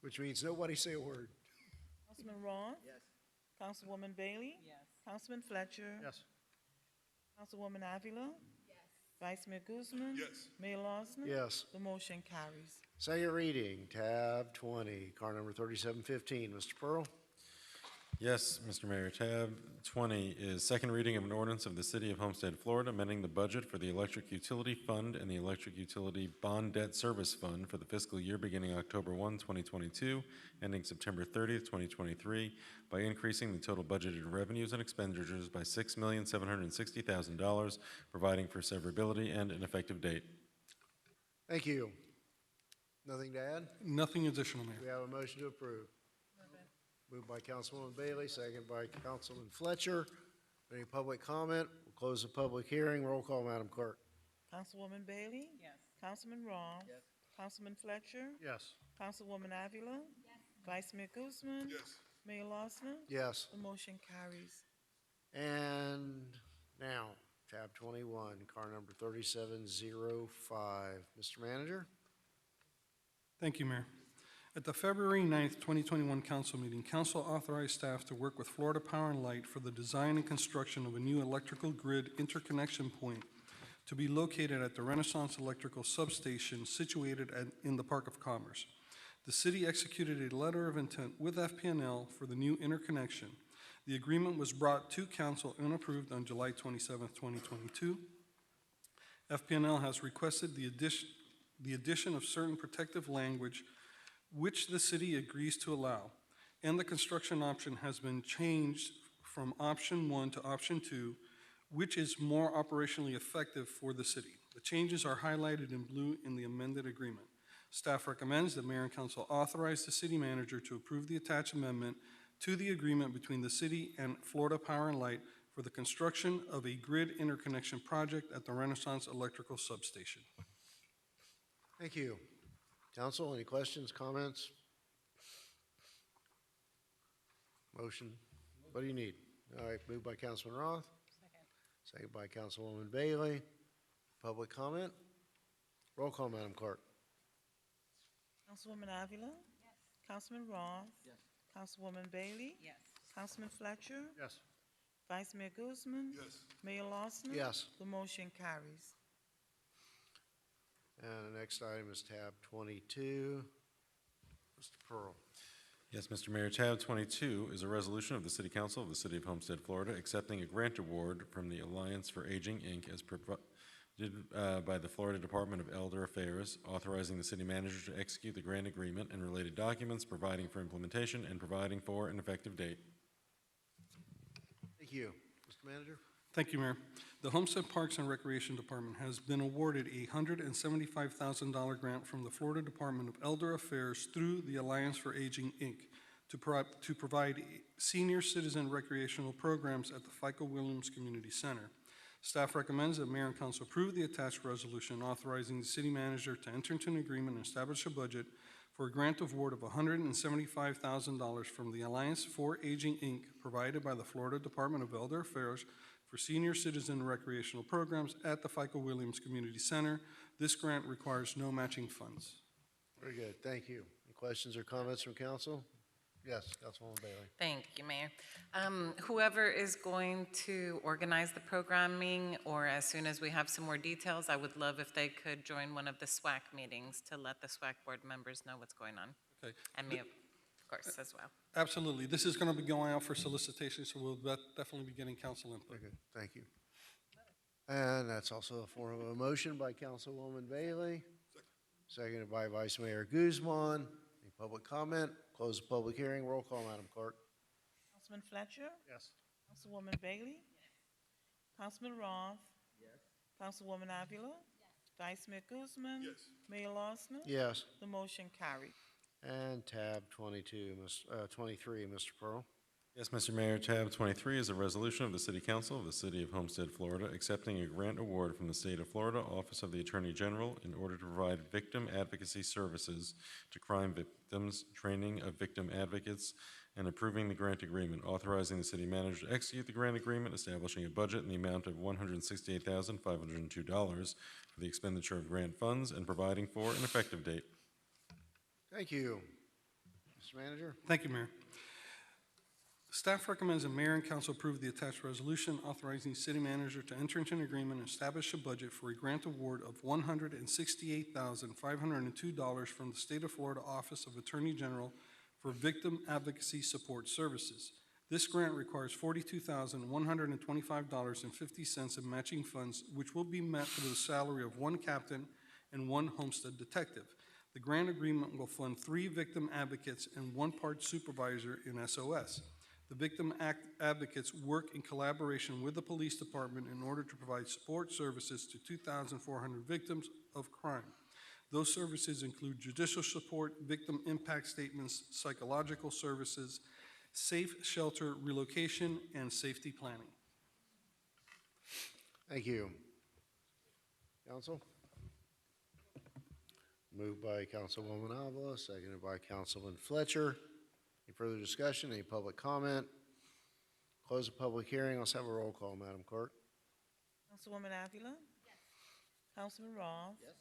Which means nobody say a word. Councilman Roth? Yes. Councilwoman Bailey? Yes. Councilman Fletcher? Yes. Councilwoman Avila? Yes. Vice Mayor Guzman? Yes. Mayor Lawson? Yes. The motion carries. Second reading, tab 20, car number 3715. Mr. Pearl? Yes, Mr. Mayor. Tab 20 is second reading of an ordinance of the City of Homestead, Florida, amending the budget for the Electric Utility Fund and the Electric Utility Bond Debt Service Fund for the fiscal year beginning October 1, 2022, ending September 30th, 2023, by increasing the total budgeted revenues and expenditures by $6,760,000, providing for severability and an effective date. Thank you. Nothing to add? Nothing additional, Mayor. We have a motion to approve. Moved by Councilwoman Bailey, second by Councilman Fletcher. Any public comment? We'll close the public hearing. Roll call, Madam Clerk. Councilwoman Bailey? Yes. Councilman Roth? Yes. Councilman Fletcher? Yes. Councilwoman Avila? Yes. Vice Mayor Guzman? Yes. Mayor Lawson? Yes. The motion carries. And now, tab 21, car number 3705. Mr. Manager? Thank you, Mayor. At the February 9th, 2021 council meeting, council authorized staff to work with Florida Power and Light for the design and construction of a new electrical grid interconnection point to be located at the Renaissance Electrical Substation situated in the Park of Commerce. The city executed a letter of intent with FP&L for the new interconnection. The agreement was brought to council and approved on July 27th, 2022. FP&L has requested the addition of certain protective language which the city agrees to allow, and the construction option has been changed from option 1 to option 2, which is more operationally effective for the city. The changes are highlighted in blue in the amended agreement. Staff recommends that Mayor and Council authorize the city manager to approve the attached amendment to the agreement between the city and Florida Power and Light for the construction of a grid interconnection project at the Renaissance Electrical Substation. Thank you. Council, any questions, comments? Motion? What do you need? All right, moved by Councilman Roth. Second by Councilwoman Bailey. Public comment? Roll call, Madam Clerk. Councilwoman Avila? Yes. Councilman Roth? Yes. Councilwoman Bailey? Yes. Councilman Fletcher? Yes. Vice Mayor Guzman? Yes. Mayor Lawson? Yes. The motion carries. And the next item is tab 22. Mr. Pearl. Yes, Mr. Mayor. Tab 22 is a resolution of the City Council of the City of Homestead, Florida, accepting a grant award from the Alliance for Aging, Inc. as provided by the Florida Department of Elder Affairs, authorizing the city manager to execute the grant agreement and related documents, providing for implementation, and providing for an effective date. Thank you. Mr. Manager? Thank you, Mayor. The Homestead Parks and Recreation Department has been awarded a $175,000 grant from the Florida Department of Elder Affairs through the Alliance for Aging, Inc. to provide senior citizen recreational programs at the FICO Williams Community Center. Staff recommends that Mayor and Council approve the attached resolution authorizing the city manager to enter into an agreement and establish a budget for a grant award of $175,000 from the Alliance for Aging, Inc., provided by the Florida Department of Elder Affairs for senior citizen recreational programs at the FICO Williams Community Center. This grant requires no matching funds. Very good. Thank you. Any questions or comments from council? Yes, Councilwoman Bailey. Thank you, Mayor. Whoever is going to organize the programming, or as soon as we have some more details, I would love if they could join one of the SWAC meetings to let the SWAC board members know what's going on. Okay. And me, of course, as well. Absolutely. This is going to be going out for solicitation, so we'll definitely be getting council input. Very good. Thank you. And that's also a form of a motion by Councilwoman Bailey, seconded by Vice Mayor Guzman. Any public comment? Close the public hearing. Roll call, Madam Clerk. Councilman Fletcher? Yes. Councilwoman Bailey? Councilman Roth? Councilwoman Avila? Vice Mayor Guzman? Mayor Losner? Yes. The motion carried. And tab 23, Mr. Pearl. Yes, Mr. Mayor, tab 23 is a resolution of the City Council of the City of Homestead, Florida, accepting a grant award from the State of Florida Office of the Attorney General in order to provide victim advocacy services to crime victims, training of victim advocates, and approving the grant agreement, authorizing the city manager to execute the grant agreement, establishing a budget in the amount of $168,502 for the expenditure of grant funds, and providing for an effective date. Thank you. Mr. Manager? Thank you, Mayor. Staff recommends the mayor and council approve the attached resolution authorizing the city manager to enter into an agreement and establish a budget for a grant award of $168,502 from the State of Florida Office of Attorney General for victim advocacy support services. This grant requires $42,125.50 in matching funds, which will be met through the salary of one captain and one homestead detective. The grant agreement will fund 3 victim advocates and 1 part supervisor in SOS. The victim advocates work in collaboration with the police department in order to provide support services to 2,400 victims of crime. Those services include judicial support, victim impact statements, psychological services, safe shelter relocation, and safety planning. Thank you. Council? Moved by Councilwoman Avila, seconded by Councilman Fletcher. Any further discussion, any public comment? Close the public hearing. Let's have a roll call, Madam Clerk. Councilwoman Avila? Yes. Councilman Roth? Yes.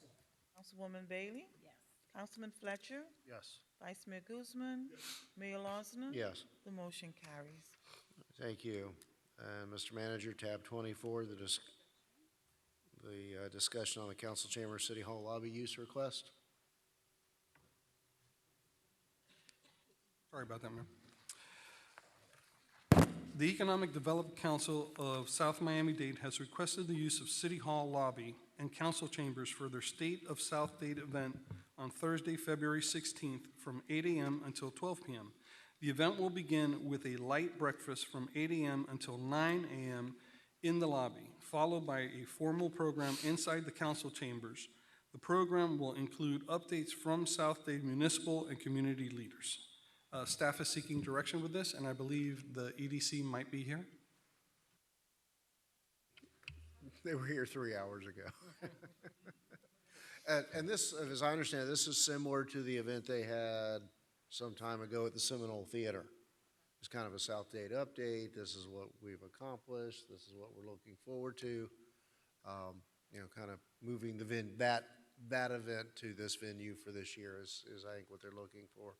Councilwoman Bailey? Yes. Councilman Fletcher? Yes. Vice Mayor Guzman? Mayor Losner? Yes. The motion carries. Thank you. Mr. Manager, tab 24, the discussion on the council chamber City Hall lobby use request. Sorry about that, Mayor. The Economic Development Council of South Miami-Dade has requested the use of City Hall lobby and council chambers for their State of South Dade event on Thursday, February 16th from 8 a.m. until 12 p.m. The event will begin with a light breakfast from 8 a.m. until 9 a.m. in the lobby, followed by a formal program inside the council chambers. The program will include updates from South Dade municipal and community leaders. Staff is seeking direction with this, and I believe the EDC might be here. They were here 3 hours ago. And this, as I understand, this is similar to the event they had some time ago at the Seminole Theater. It's kind of a South Dade update. This is what we've accomplished. This is what we're looking forward to. Kind of moving that event to this venue for this year is I think what they're looking for.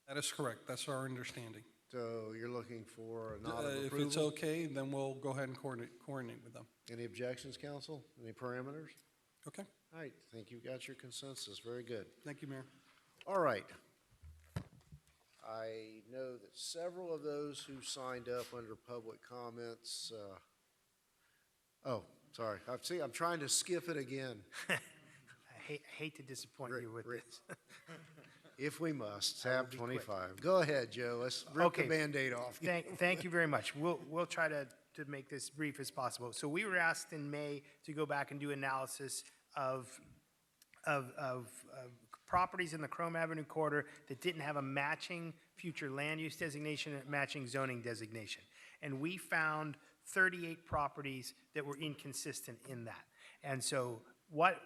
That is correct. That's our understanding. So you're looking for a nod of If approval? it's okay, then we'll go ahead and coordinate with them. Any objections, council? Any parameters? Okay. All right, I think you got your consensus. Very good. Thank you, Mayor. All right. I know that several of those who signed up under public comments, sorry. I'm trying to skip it again. I hate to disappoint you with this. If we must, tab 25. Go ahead, Joe. Let's rip the Band-Aid off. Thank you very much. We'll try to make this brief as possible. So we were asked in May to go back and do analysis of properties in the KROME Avenue corridor that didn't have a matching future land use designation and matching zoning designation. And we found 38 properties that were inconsistent in that. And so what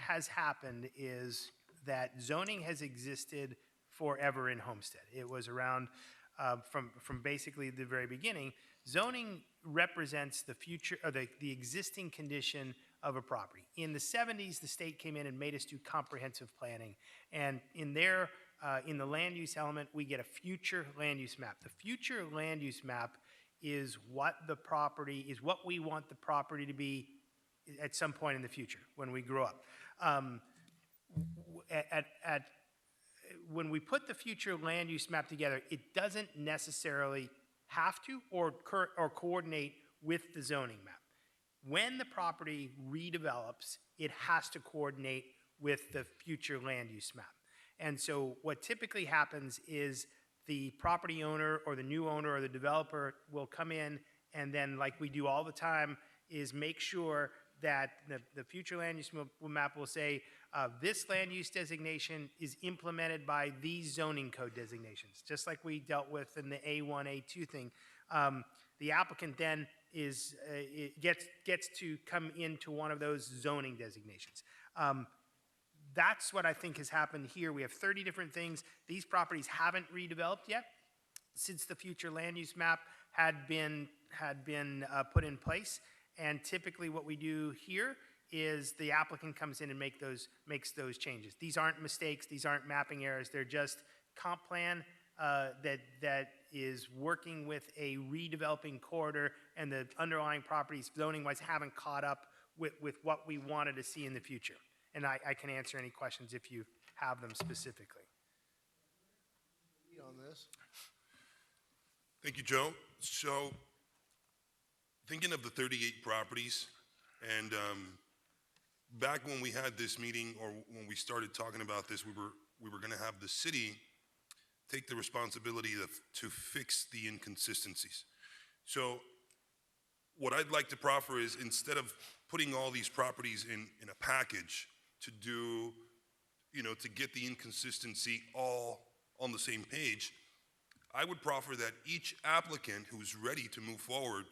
has happened is that zoning has existed forever in Homestead. It was around from basically the very beginning. Zoning represents the future, or the existing condition of a property. In the 70s, the state came in and made us do comprehensive planning. And in there, in the land use element, we get a future land use map. The future land use map is what we want the property to be at some point in the future when we grow up. When we put the future land use map together, it doesn't necessarily have to or coordinate with the zoning map. When the property redevelops, it has to coordinate with the future land use map. And so what typically happens is the property owner or the new owner or the developer will come in and then, like we do all the time, is make sure that the future land use map will say, this land use designation is implemented by these zoning code designations, just like we dealt with in the A1, A2 thing. The applicant then gets to come into one of those zoning designations. That's what I think has happened here. We have 30 different things. These properties haven't redeveloped yet since the future land use map had been put in place. And typically what we do here is the applicant comes in and makes those changes. These aren't mistakes. These aren't mapping errors. They're just comp plan that is working with a redeveloping corridor, and the underlying properties zoning-wise haven't caught up with what we wanted to see in the future. And I can answer any questions if you have them specifically. On this. Thank you, Joe. So, thinking of the 38 properties, and back when we had this meeting, or when we started talking about this, we were going to have the city take the responsibility to fix the inconsistencies. So, what I'd like to proffer is, instead of putting all these properties in a package to do, to get the inconsistency all on the same page, I would proffer that each applicant who's ready to move forward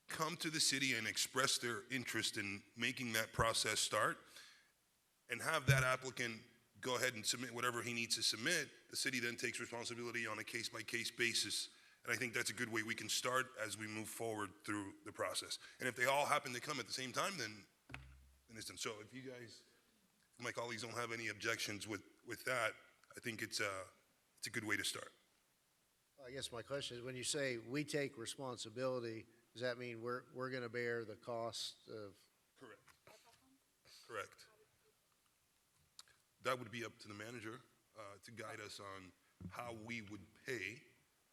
come to the city and express their interest in making that process start, and have that applicant go ahead and submit whatever he needs to submit. The city then takes responsibility on a case-by-case basis. And I think that's a good way we can start as we move forward through the process. And if they all happen to come at the same time, then it's done. So if you guys, my colleagues, don't have any objections with that, I think it's a good way to start. I guess my question is, when you say we take responsibility, does that mean we're going to bear the cost of? Correct. That would be up to the manager to guide us on how we would pay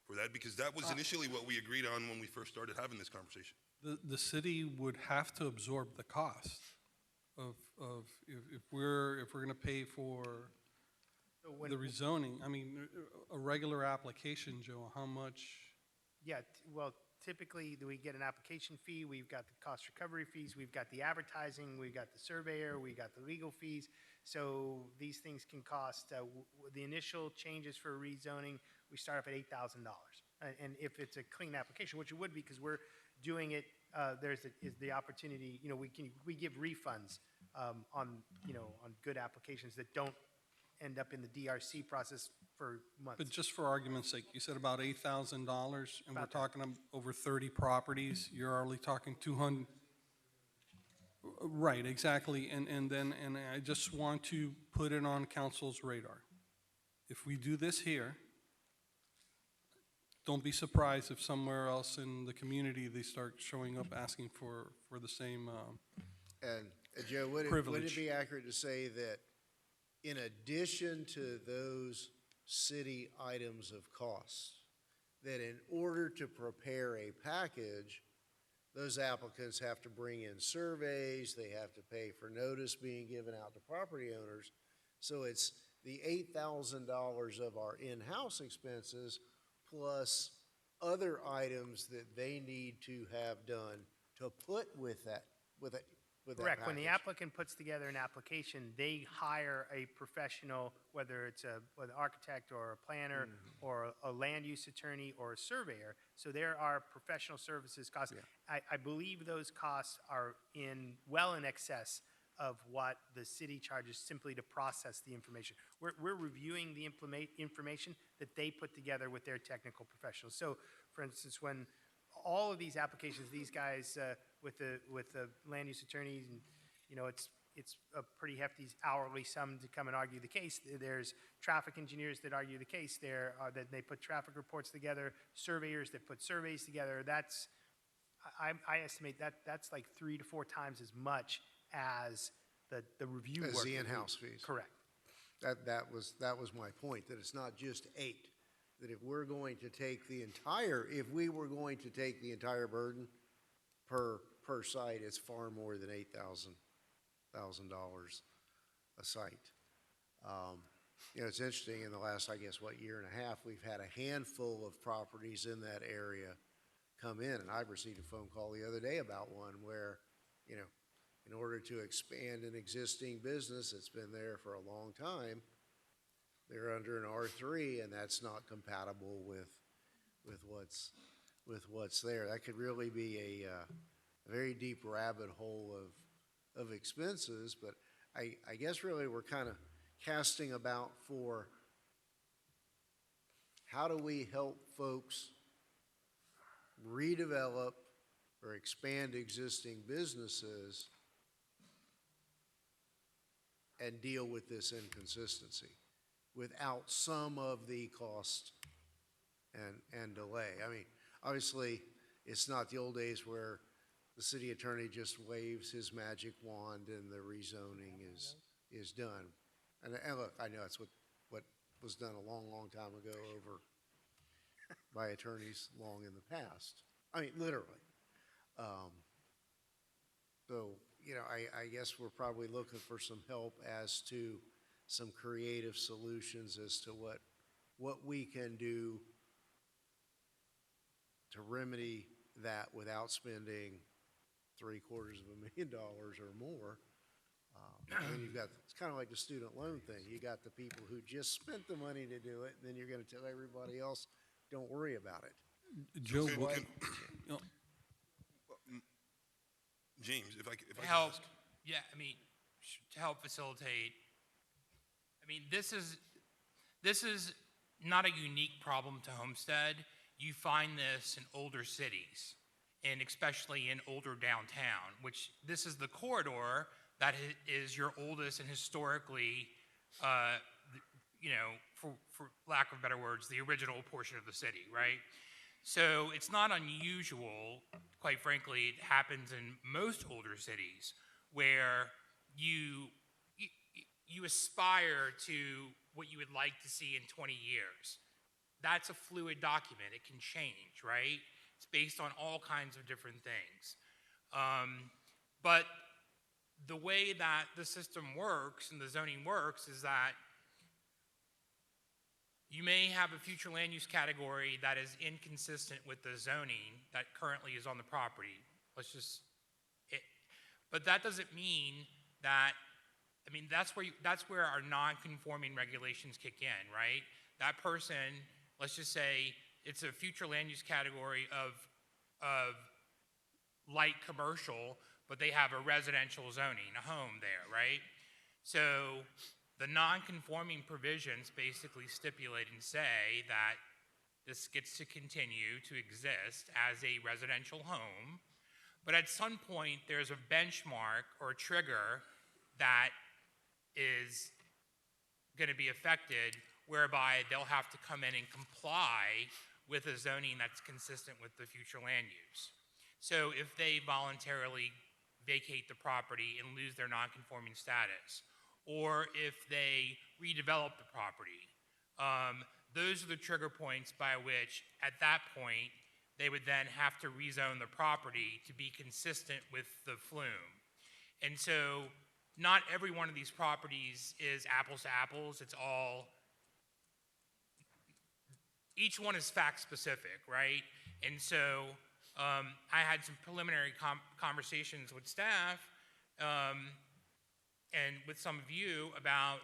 for that, because that was initially what we agreed on when we first started having this conversation. The city would have to absorb the cost of if we're going to pay for the rezoning. I mean, a regular application, Joe, how much? Yeah, well, typically we get an application fee, we've got the cost recovery fees, we've got the advertising, we've got the surveyor, we got the legal fees. So these things can cost, the initial changes for rezoning, we start off at $8,000. And if it's a clean application, which it would be, because we're doing it, is the opportunity, we give refunds on good applications that don't end up in the DRC process for months. But just for argument's sake, you said about $8,000, and we're talking over 30 properties. You're only talking 200. Right, exactly. And I just want to put it on council's radar. If we do this here, don't be surprised if somewhere else in the community they start showing up asking for the same And Joe, would it be accurate to say that in addition to those city items of cost, that in order to prepare a package, those applicants have to bring in surveys, they have to pay for notice being given out to property owners. So it's the $8,000 of our in-house expenses plus other items that they need to have done to put with that Correct. When the package. applicant puts together an application, they hire a professional, whether it's an architect or a planner or a land use attorney or a surveyor. So there are professional services costs. Yeah. I believe those costs are well in excess of what the city charges simply to process the information. We're reviewing the information that they put together with their technical professionals. So, for instance, when all of these applications, these guys with the land use attorneys, and it's a pretty hefty hourly sum to come and argue the case. There's traffic engineers that argue the case. That they put traffic reports together, surveyors that put surveys together. I estimate that's like 3 to 4 times as much as the review work. As the in-house fees. Correct. That was my point, that it's not just 8. That if we were going to take the entire burden per site, it's far more than $8,000 a site. you know, it's interesting, in the last, I guess, what, year and a half, we've had a handful of properties in that area come in, and I received a phone call the other day about one where, you know, in order to expand an existing business that's been there for a long time, they're under an R3, and that's not compatible with what's there. That could really be a very deep rabbit hole of expenses, but I guess really we're kind of casting about for how do we help folks redevelop or expand existing businesses and deal with this inconsistency without some of the cost and delay. I mean, obviously, it's not the old days where the city attorney just waves his magic wand and the rezoning is done. And look, I know that's what was done a long, long time ago over by attorneys long in the past. I mean, literally. So, you know, I guess we're probably looking for some help as to some creative solutions as to what we can do to remedy that without spending $750,000 or more. And then you've got, it's kind of like the student loan thing. You got the people who just spent the money to do it, and then you're going to tell everybody else, don't worry about it. Joe, Okay, what? well, James, if I could help, ask. yeah, I mean, to help facilitate, I mean, this is not a unique problem to Homestead. You find this in older cities, and especially in older downtown, which this is the corridor that is your oldest and historically, you know, for lack of better words, the original portion of the city, right? So it's not unusual, quite frankly, it happens in most older cities where you aspire to what you would like to see in 20 years. That's a fluid document. It can change, right? It's based on all kinds of different things. But the way that the system works and the zoning works is that you may have a future land use category that is inconsistent with the zoning that currently is on the property. But that doesn't mean that, I mean, that's where our non-conforming regulations kick in, right? That person, let's just say it's a future land use category of light commercial, but they have a residential zoning, a home there, right? So the non-conforming provisions basically stipulate and say that this gets to continue to exist as a residential home, but at some point there's a benchmark or a trigger that is going to be affected whereby they'll have to come in and comply with a zoning that's consistent with the future land use. So if they voluntarily vacate the property and lose their non-conforming status, or if they redevelop the property, those are the trigger points by which, at that point, they would then have to rezone the property to be consistent with the FLUM. And so not every one of these properties is apples to apples. It's all, each one is fact specific, right? And so I had some preliminary conversations with staff and with some of you about,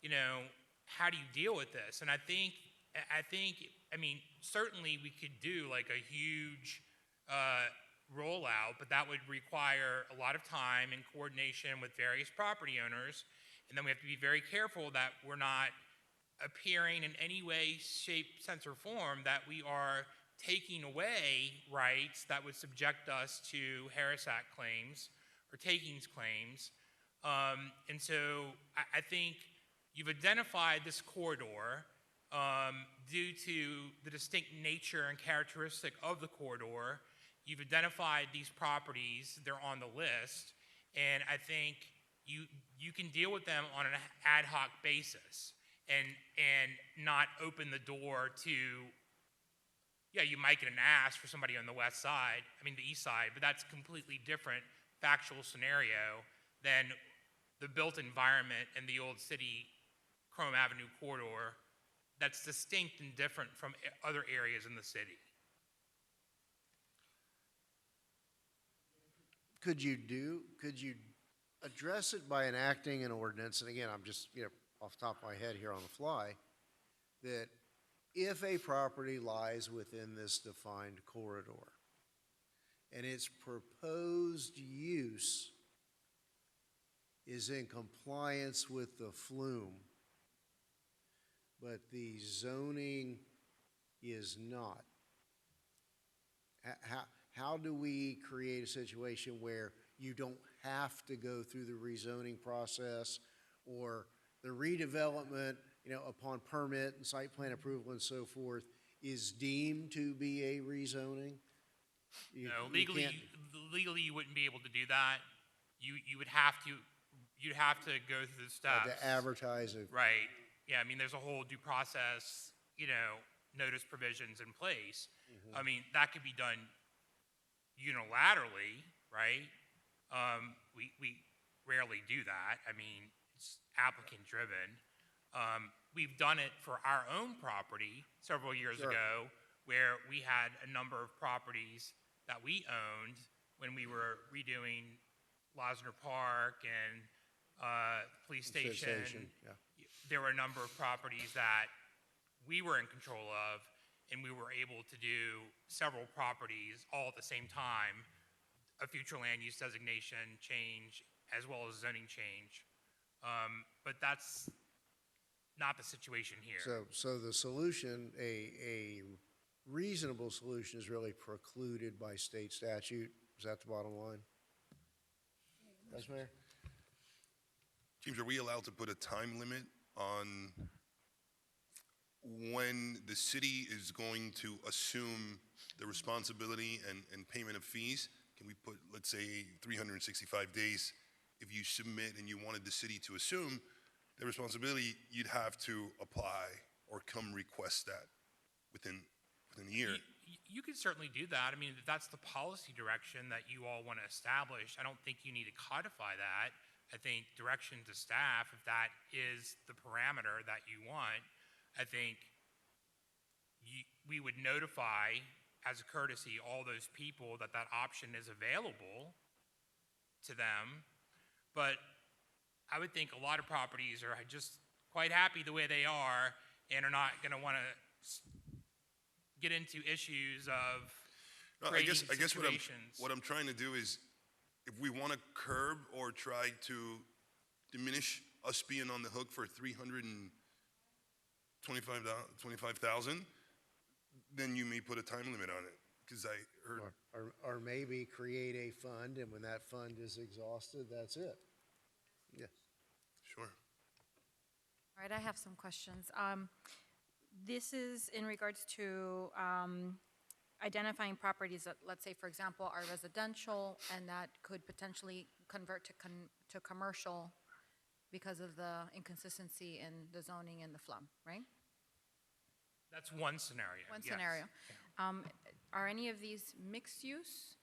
you know, how do you deal with this? And I think, I mean, certainly we could do like a huge rollout, but that would require a lot of time and coordination with various property owners. And then we have to be very careful that we're not appearing in any way, shape, sense, or form that we are taking away rights that would subject us to Harris Act claims or takings claims. And so I think you've identified this corridor due to the distinct nature and characteristic of the corridor. You've identified these properties, they're on the list, and I think you can deal with them on an ad hoc basis and not open the door to, yeah, you might get an ask for somebody on the west side, I mean the east side, but that's a completely different factual scenario than the built environment in the old city KROME Avenue corridor that's distinct and different from other areas in the city. Could you address it by enacting an ordinance, and again, I'm just, off the top of my head here on the fly, that if a property lies within this defined corridor and its proposed use is in compliance with the FLUM, but the zoning is not, how do we create a situation where you don't have to go through the rezoning process, or the redevelopment, upon permit and site plan approval and so forth, is deemed to be a rezoning? No, legally you wouldn't be able to do that. You'd have to go through the steps. To advertise it. Right. Yeah, I mean, there's a whole due process, notice provisions in place. I mean, that could be done unilaterally, right? We rarely do that. I mean, it's applicant driven. We've done it for our own property several years ago, where we had a number of properties that we owned when we were redoing Losner Park and police station. There were a number of properties that we were in control of, and we were able to do several properties all at the same time, a future land use designation change as well as zoning change. But that's not the situation here. So the solution, a reasonable solution, is really precluded by state statute. Is that the bottom line? Vice Mayor? James, are we allowed to put a time limit on when the city is going to assume the responsibility and payment of fees? Can we put, let's say, 365 days? If you submit and you wanted the city to assume the responsibility, you'd have to apply or come request that within a year. You could certainly do that. I mean, if that's the policy direction that you all want to establish, I don't think you need to codify that. I think direction to staff, if that is the parameter that you want, I think we would notify as a courtesy all those people that that option is available to them. But I would think a lot of properties are just quite happy the way they are and are not going to want to get into issues of creating situations. What I'm trying to do is, if we want to curb or try to diminish us being on the hook for $325,000, then you may put a time limit on it. Because I heard, or maybe create a fund, and when that fund is exhausted, that's it. Yes. Sure. All right, I have some questions. This is in regards to identifying properties that, let's say, for example, are residential and that could potentially convert to commercial because of the inconsistency in the zoning and the FLUM, right? That's one scenario. One yes. scenario. Yeah. Are any of these mixed use?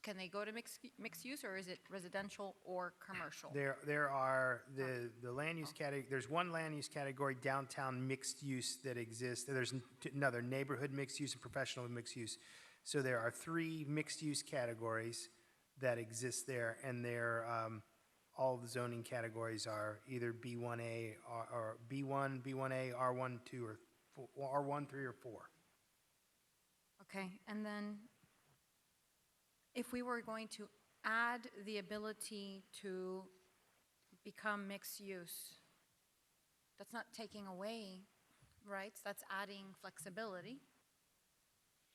Can they go to mixed use, or is it residential or commercial? There are the land use category. There's one land use category, downtown mixed use, that exists. There's another, neighborhood mixed use and professional mixed use. So there are 3 mixed use categories that exist there, and they're all the zoning categories are either B1A or B1, B1A, R1, 2, or R1, 3, or 4. Okay, and then if we were going to add the ability to become mixed use, that's not taking away rights, that's adding flexibility.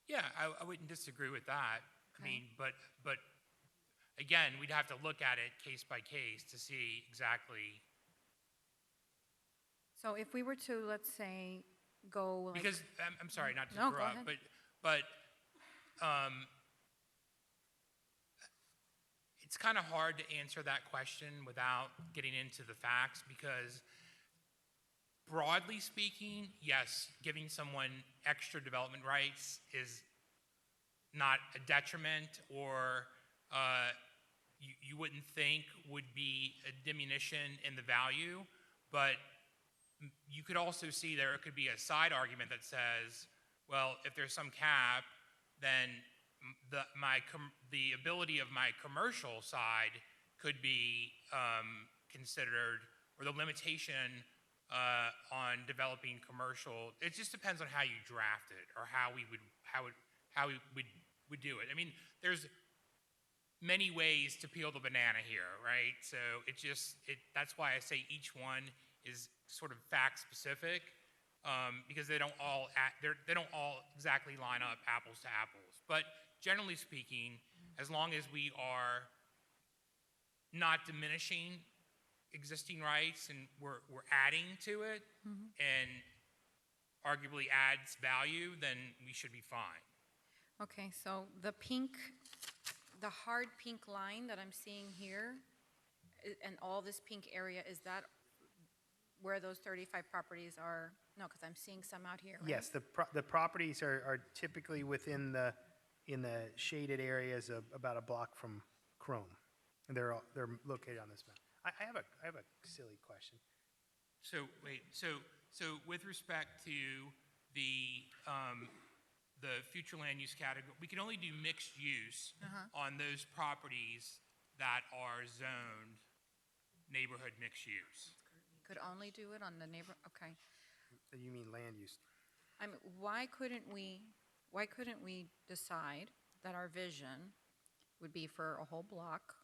Yeah, I wouldn't disagree with that. Okay. I mean, but again, we'd have to look at it case by case to see exactly. So if we were to, let's say, go like, Because, I'm sorry, not to No, go interrupt, ahead. but it's kind of hard to answer that question without getting into the facts, because broadly speaking, yes, giving someone extra development rights is not a detriment, or you wouldn't think would be a diminution in the value, but You could also see there could be a side argument that says, well, if there's some cap, then the ability of my commercial side could be considered, or the limitation on developing commercial. It just depends on how you draft it, or how we would do it. I mean, there's many ways to peel the banana here, right? So that's why I say each one is sort of fact specific, because they don't all exactly line up apples to apples. But generally speaking, as long as we are not diminishing existing rights and we're adding to it, and arguably adds value, then we should be fine. Okay, so the pink, the hard pink line that I'm seeing here, and all this pink area, is that where those 35 properties are? No, because I'm seeing some out here, right? Yes, the properties are typically within in the shaded areas of about a block from KROME. And they're located on this map. I have a silly question. So wait, so with respect to the future land use category, we can only do mixed use on those properties that are zoned neighborhood mixed use. Could only do it on the neighbor, okay. You mean land use? I mean, why couldn't we decide that our vision would be for a whole block,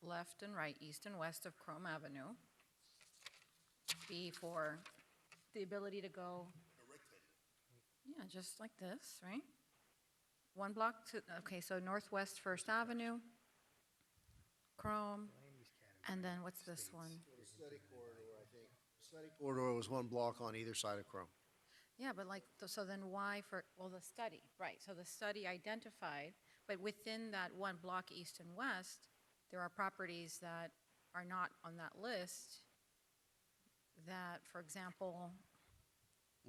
left and right, east and west of KROME Avenue, be for the ability to go, yeah, just like this, right? One block to, okay, so northwest First Avenue, KROME, and then what's this one? Study corridor, I think. Study corridor was one block on either side of KROME. Yeah, but like, so then why well, the study, right, so the study identified, but within that one block east and west, there are properties that are not on that list that, for example,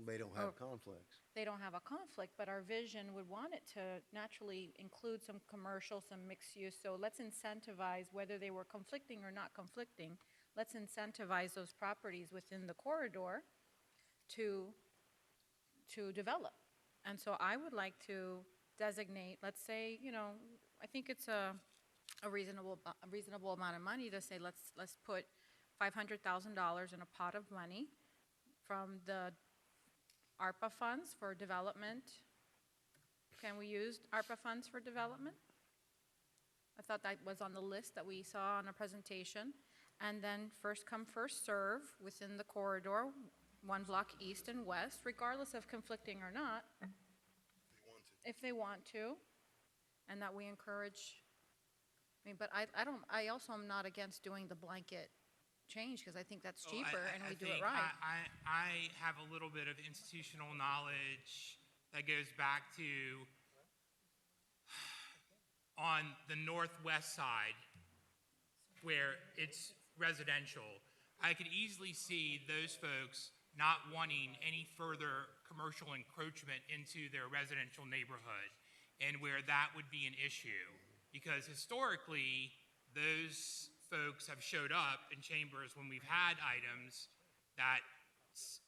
They don't have conflicts. they don't have a conflict, but our vision would want it to naturally include some commercial, some mixed use. So let's incentivize, whether they were conflicting or not conflicting, let's incentivize those properties within the corridor to develop. And so I would like to designate, let's say, I think it's a reasonable amount of money to say, let's put $500,000 in a pot of money from the ARPA funds for development. Can we use ARPA funds for development? I thought that was on the list that we saw on a presentation. And then first come, first serve within the corridor, one block east and west, regardless of conflicting or not, if they want to, and that we encourage. I mean, but I also am not against doing the blanket change, because I think that's cheaper and we do it right. I have a little bit of institutional knowledge that goes back to on the northwest side where it's residential. I could easily see those folks not wanting any further commercial encroachment into their residential neighborhood, and where that would be an issue. Because historically, those folks have showed up in chambers when we've had items that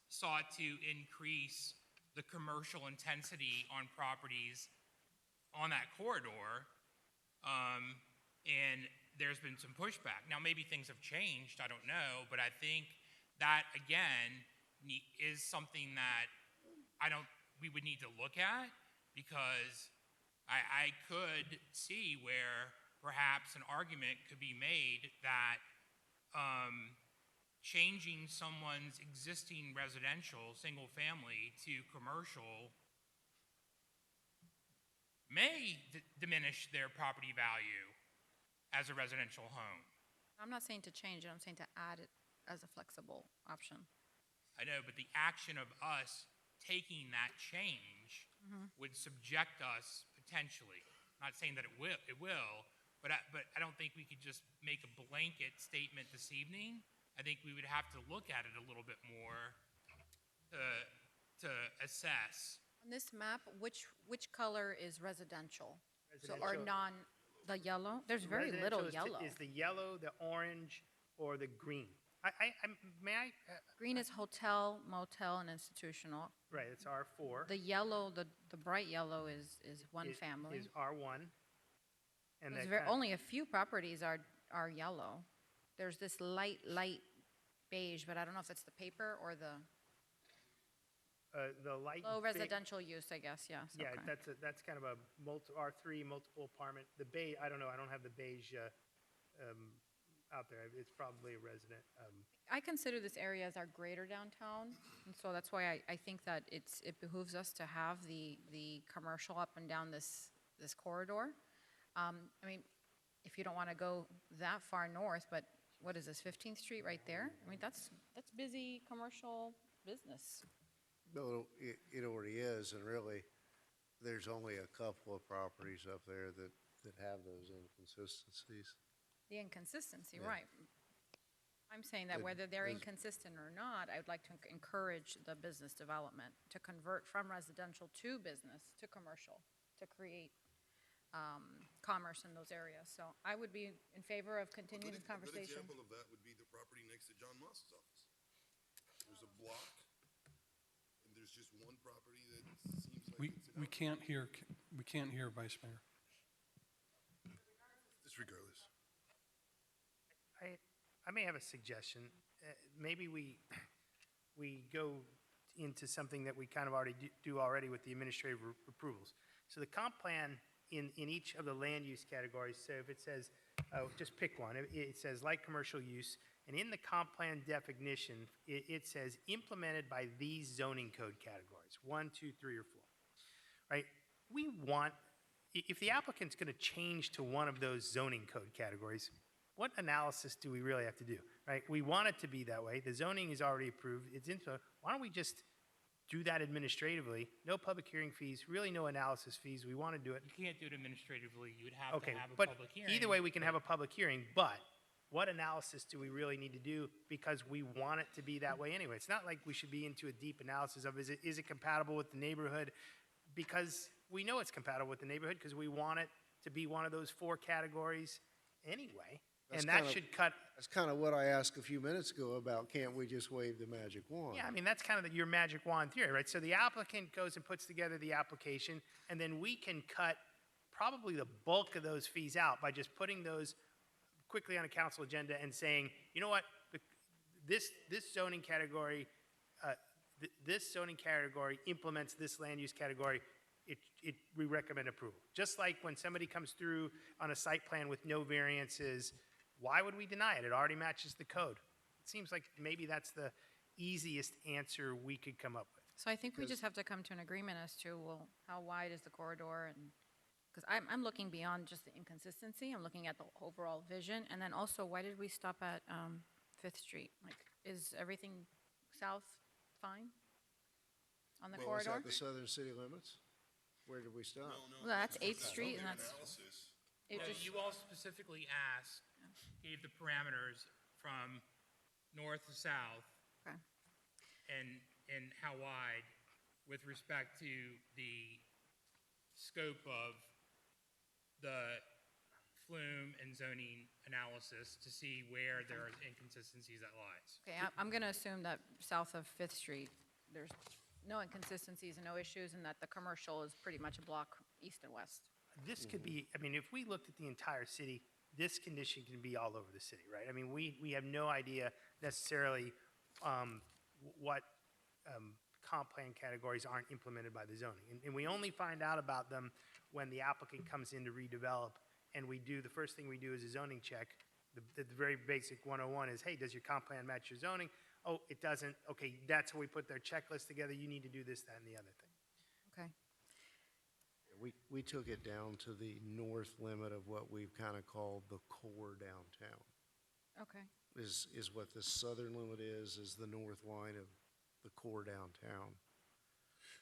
sought to increase the commercial intensity on properties on that corridor, and there's been some pushback. Now, maybe things have changed, I don't know, but I think that, again, is something that we would need to look at, because I could see where perhaps an argument could be made that changing someone's existing residential, single family, to commercial may diminish their property value as a residential home. I'm not saying to change it, I'm saying to add it as a flexible option. I know, but the action of us taking that change would subject us potentially. I'm not saying that it will, but I don't think we could just make a blanket statement this evening. I think we would have to look at it a little bit more to assess. On this map, which color is residential? So, or the yellow? There's very little yellow. Is the yellow, the orange, or the green? May I? Green is hotel, motel, and institutional. Right, it's R4. The yellow, the bright yellow is one family. Is R1. And There's that only a few properties are yellow. There's this light beige, but I don't know if it's the paper or the light. low residential use, I guess, yes. Yeah, okay. that's kind of a R3 multiple apartment. The beige, I don't know, I don't have the beige out there. It's probably a resident. I consider this area as our greater downtown, and so that's why I think that it behooves us to have the commercial up and down this corridor. I mean, if you don't want to go that far north, but what is this, 15th Street right there? I mean, that's busy commercial business. No, it already is, and really, there's only a couple of properties up there that have those inconsistencies. The inconsistency, Yeah. right. I'm saying that It whether they're is- inconsistent or not, I would like to encourage the business development to convert from residential to business to commercial, to create commerce in those areas. So I would be in favor of continuing the A good conversation. example of that would be the property next to John Moss's office. There's a block, and there's just one property that seems like it's an We can't hear Vice Mayor. disregardless. I may have a suggestion. Maybe we go into something that we kind of already do already with the administrative approvals. So the comp plan in each of the land use categories, so if it says, just pick one, it says light commercial use, and in the comp plan definition, it says implemented by these zoning code categories, 1, 2, 3, or 4, right? We want, if the applicant's going to change to one of those zoning code categories, what analysis do we really have to do, right? We want it to be that way. The zoning is already approved. It's into, why don't we just do that administratively? No public hearing fees, really no analysis fees. We want to do it. You can't do it administratively. You'd have to Okay, have a but public hearing. either way, we can have a public hearing, but what analysis do we really need to do? Because we want it to be that way anyway. It's not like we should be into a deep analysis of, is it compatible with the neighborhood? Because we know it's compatible with the neighborhood because we want it to be one of those 4 categories anyway. That's And that kind of- should cut. That's kind of what I asked a few minutes ago about, can't we just wave the magic wand? Yeah, I mean, that's kind of your magic wand theory, right? So the applicant goes and puts together the application, and then we can cut probably the bulk of those fees out by just putting those quickly on a council agenda and saying, you know what, this zoning category, this zoning category implements this land use category. We recommend approval. Just like when somebody comes through on a site plan with no variances, why would we deny it? It already matches the code. It seems like maybe that's the easiest answer we could come up with. So I think we just have to come to an agreement as to, well, how wide is the corridor? And because I'm looking beyond just the inconsistency, I'm looking at the overall vision. And then also, why did we stop at 5th Street? Like, is everything south fine on the Well, was corridor? that the southern city limits? Where did we stop? Well, that's 8th Street, and that's, it No, just, you all specifically asked, gave the parameters from north to south. Okay. And how wide with respect to the scope of the FLUM and zoning analysis to see where there are inconsistencies that lies. okay, I'm going to assume that south of 5th Street, there's no inconsistencies and no issues, and that the commercial is pretty much a block east and west. This could be, I mean, if we looked at the entire city, this condition can be all over the city, right? I mean, we have no idea necessarily what comp plan categories aren't implemented by the zoning. And we only find out about them when the applicant comes in to redevelop, and the first thing we do is a zoning check. The very basic 101 is, hey, does your comp plan match your zoning? Oh, it doesn't. Okay, that's how we put their checklist together. You need to do this, that, and the other thing. Okay. We took it down to the north limit of what we've kind of called the core downtown. Okay. Is what the southern limit is the north line of the core downtown.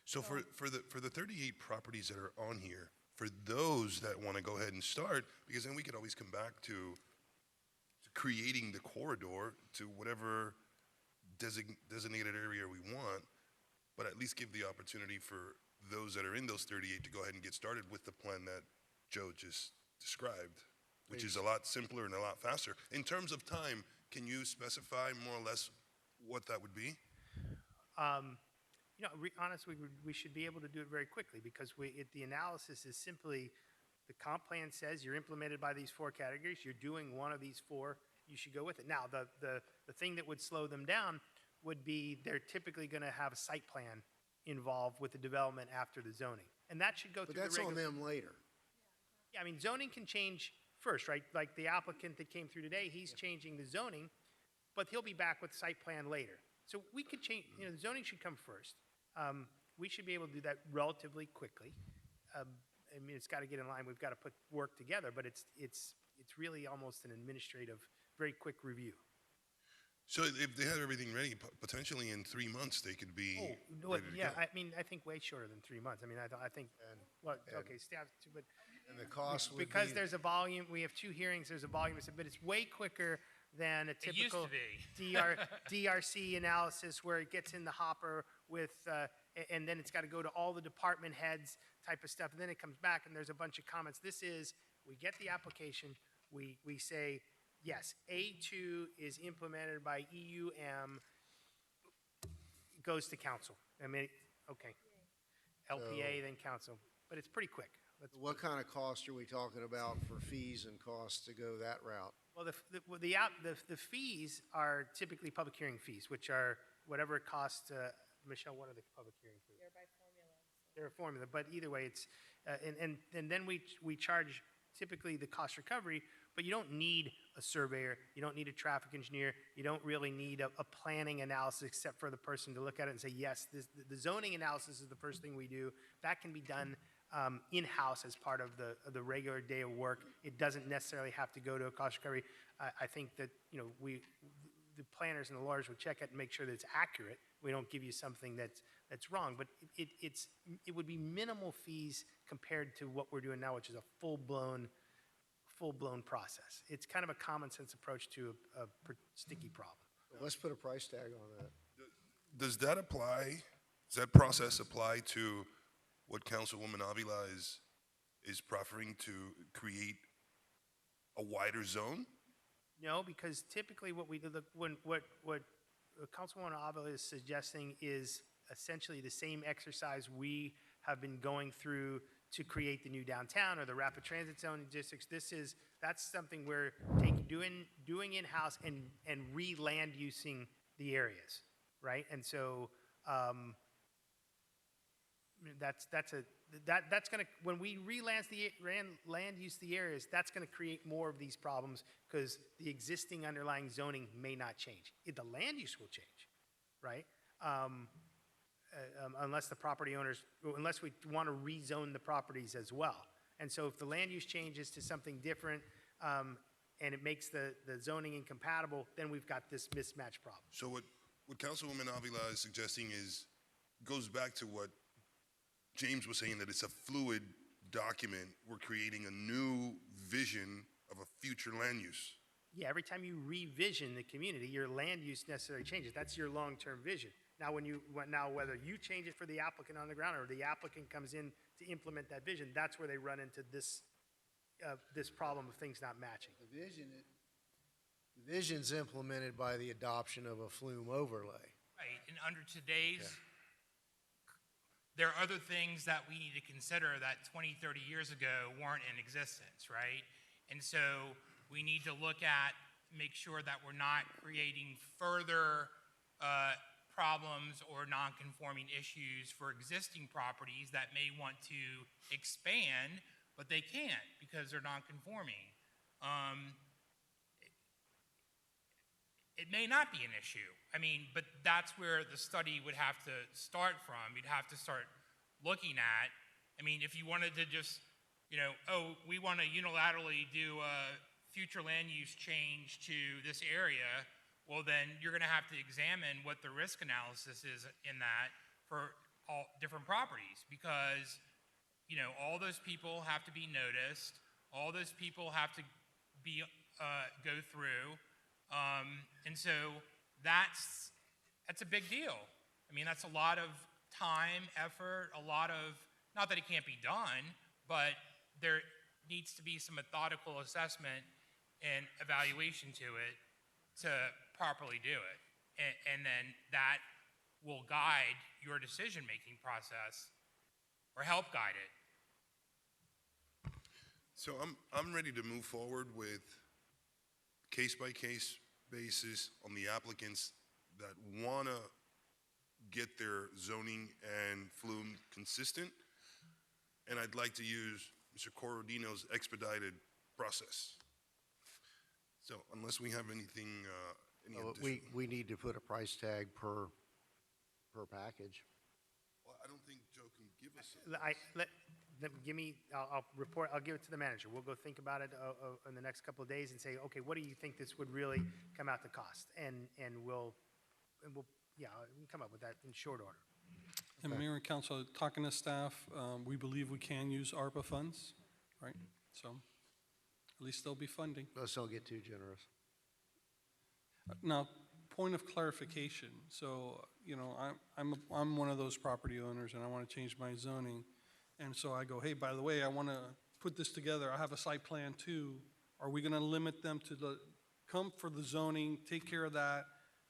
So for the 38 properties that are on here, for those that want to go ahead and start, because then we could always come back to creating the corridor to whatever designated area we want, but at least give the opportunity for those that are in those 38 to go ahead and get started with the plan that Joe just described, which is a lot simpler and a lot faster. In terms of time, can you specify more or less what that would be? You know, honestly, we should be able to do it very quickly because the analysis is simply the comp plan says you're implemented by these 4 categories. You're doing one of these 4. You should go with it. Now, the thing that would slow them down would be they're typically going to have a site plan involved with the development after the zoning, and that should go But through that's the on regular. them later. Yeah, I mean, zoning can change first, right? Like the applicant that came through today, he's changing the zoning, but he'll be back with site plan later. So we could change, you know, the zoning should come first. We should be able to do that relatively quickly. I mean, it's got to get in line. We've got to put work together, but it's really almost an administrative, very quick review. So if they had everything ready, potentially in 3 months, they could be No, ready to yeah, go. I mean, I think way shorter than 3 months. I mean, I think, well, okay, staff, but. And the cost would Because be- there's a volume, we have 2 hearings, there's a volume, but it's way quicker than a It used typical to be. DRC analysis where it gets in the hopper with, and then it's got to go to all the department heads type of stuff, and then it comes back and there's a bunch of comments. This is, we get the application, we say, yes, A2 is implemented by EUM, goes to council. I mean, okay. LPA, then council, but it's pretty quick. What kind of cost are we talking about for fees and costs to go that route? Well, the fees are typically public hearing fees, which are whatever it costs. Michelle, what are the public hearing fees? They're by formula. They're a formula, but either way, it's and then we charge typically the cost recovery, but you don't need a surveyor, you don't need a traffic engineer, you don't really need a planning analysis except for the person to look at it and say, yes, the zoning analysis is the first thing we do. That can be done in-house as part of the regular day of work. It doesn't necessarily have to go to a cost recovery. I think that, you know, the planners and the lawyers would check it and make sure that it's accurate. We don't give you something that's wrong, but it would be minimal fees compared to what we're doing now, which is a full-blown process. It's kind of a common sense approach to a sticky problem. Let's put a price tag on that. Does that apply, does that process apply to what Councilwoman Avila is proffering to create a wider zone? No, because typically what we do, what Councilwoman Avila is suggesting is essentially the same exercise we have been going through to create the new downtown or the rapid transit zone districts. That's something we're doing in-house and re-land using the areas, right? And so that's going to, when we land use the areas, that's going to create more of these problems because the existing underlying zoning may not change. The land use will change, right? Unless the property owners, unless we want to rezone the properties as well. And so if the land use changes to something different and it makes the zoning incompatible, then we've got this mismatch problem. So what Councilwoman Avila is suggesting goes back to what James was saying, that it's a fluid document. We're creating a new vision of a future land use. Yeah, every time you revision the community, your land use necessarily changes. That's your long-term vision. Now, whether you change it for the applicant on the ground or the applicant comes in to implement that vision, that's where they run into this problem of things not matching. The vision's implemented by the adoption of a FLUM overlay. Right, and under today's, there are other things that we need to consider that 20, 30 years ago weren't in existence, right? And so we need to look at, make sure that we're not creating further problems or non-conforming issues for existing properties that may want to expand, but they can't because they're non-conforming. It may not be an issue. I mean, but that's where the study would have to start from. You'd have to start looking at, I mean, if you wanted to just, you know, oh, we want to unilaterally do a future land use change to this area, well, then you're going to have to examine what the risk analysis is in that for all different properties because, you know, all those people have to be noticed. All those people have to be, go through. And so that's a big deal. I mean, that's a lot of time, effort, a lot of, not that it can't be done, but there needs to be some methodical assessment and evaluation to it to properly do it. And then that will guide your decision-making process or help guide it. So I'm ready to move forward with case-by-case basis on the applicants that want to get their zoning and FLUM consistent. And I'd like to use Mr. Corodino's expedited process. So unless we have anything, any additional. We need to put a price tag per package. Well, I don't think Joe can give us. I'll give it to the manager. We'll go think about it in the next couple of days and say, okay, what do you think this would really come out to cost? And we'll we can come up with that in short order. And Mayor and Council, talking to staff, we believe we can use ARPA funds, right? So at least there'll be funding. Let's don't get too generous. Now, point of clarification. So, you know, I'm one of those property owners and I want to change my zoning. And so I go, hey, by the way, I want to put this together. I have a site plan too. Are we going to limit them to come for the zoning, take care of that,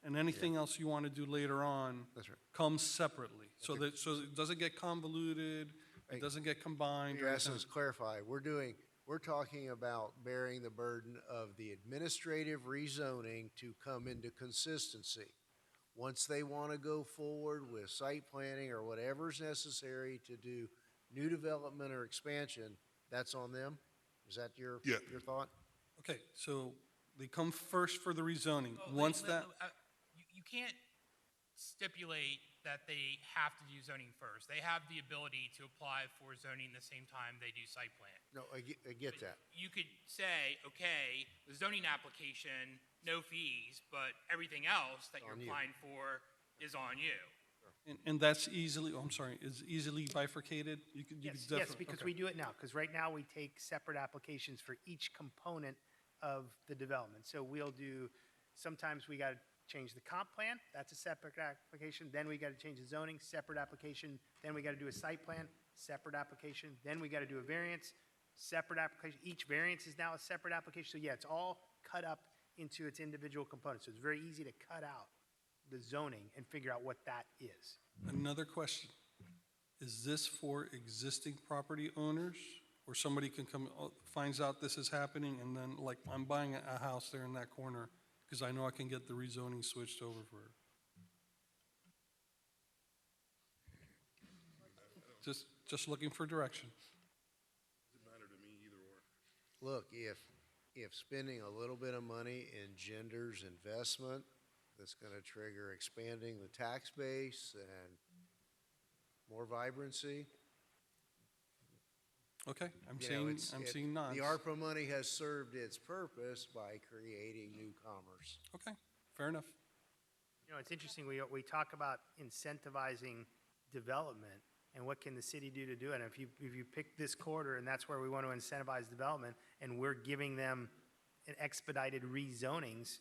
and anything else you want to do later on comes separately? So it doesn't get convoluted, it doesn't get combined. Your essence, clarify. We're talking about bearing the burden of the administrative rezoning to come into consistency. Once they want to go forward with site planning or whatever's necessary to do new development or expansion, that's on them? Is that your thought? Okay, so they come first for the rezoning. Once that, you can't stipulate that they have to do zoning first. They have the ability to apply for zoning the same time they do site plan. No, I get that. You could say, okay, the zoning application, no fees, but everything else that you're applying for is on you. and that's easily, is easily bifurcated? Yes, because we do it now. Because right now, we take separate applications for each component of the development. So we'll do, sometimes we got to change the comp plan, that's a separate application. Then we got to change the zoning, separate application. Then we got to do a site plan, separate application. Then we got to do a variance, separate application. Each variance is now a separate application. So yeah, it's all cut up into its individual components. So it's very easy to cut out the zoning and figure out what that is. Another question. Is this for existing property owners? Or somebody can come, finds out this is happening, and then, like, I'm buying a house there in that corner because I know I can get the rezoning switched over for it. Just looking for direction. Doesn't matter to me either or. Look, if spending a little bit of money engenders investment, that's going to trigger expanding the tax base and more vibrancy. Okay, I'm seeing nods. The ARPA money has served its purpose by creating new commerce. Okay, fair enough. You know, it's interesting, we talk about incentivizing development and what can the city do to do it. And if you pick this quarter and that's where we want to incentivize development and we're giving them an expedited rezonings,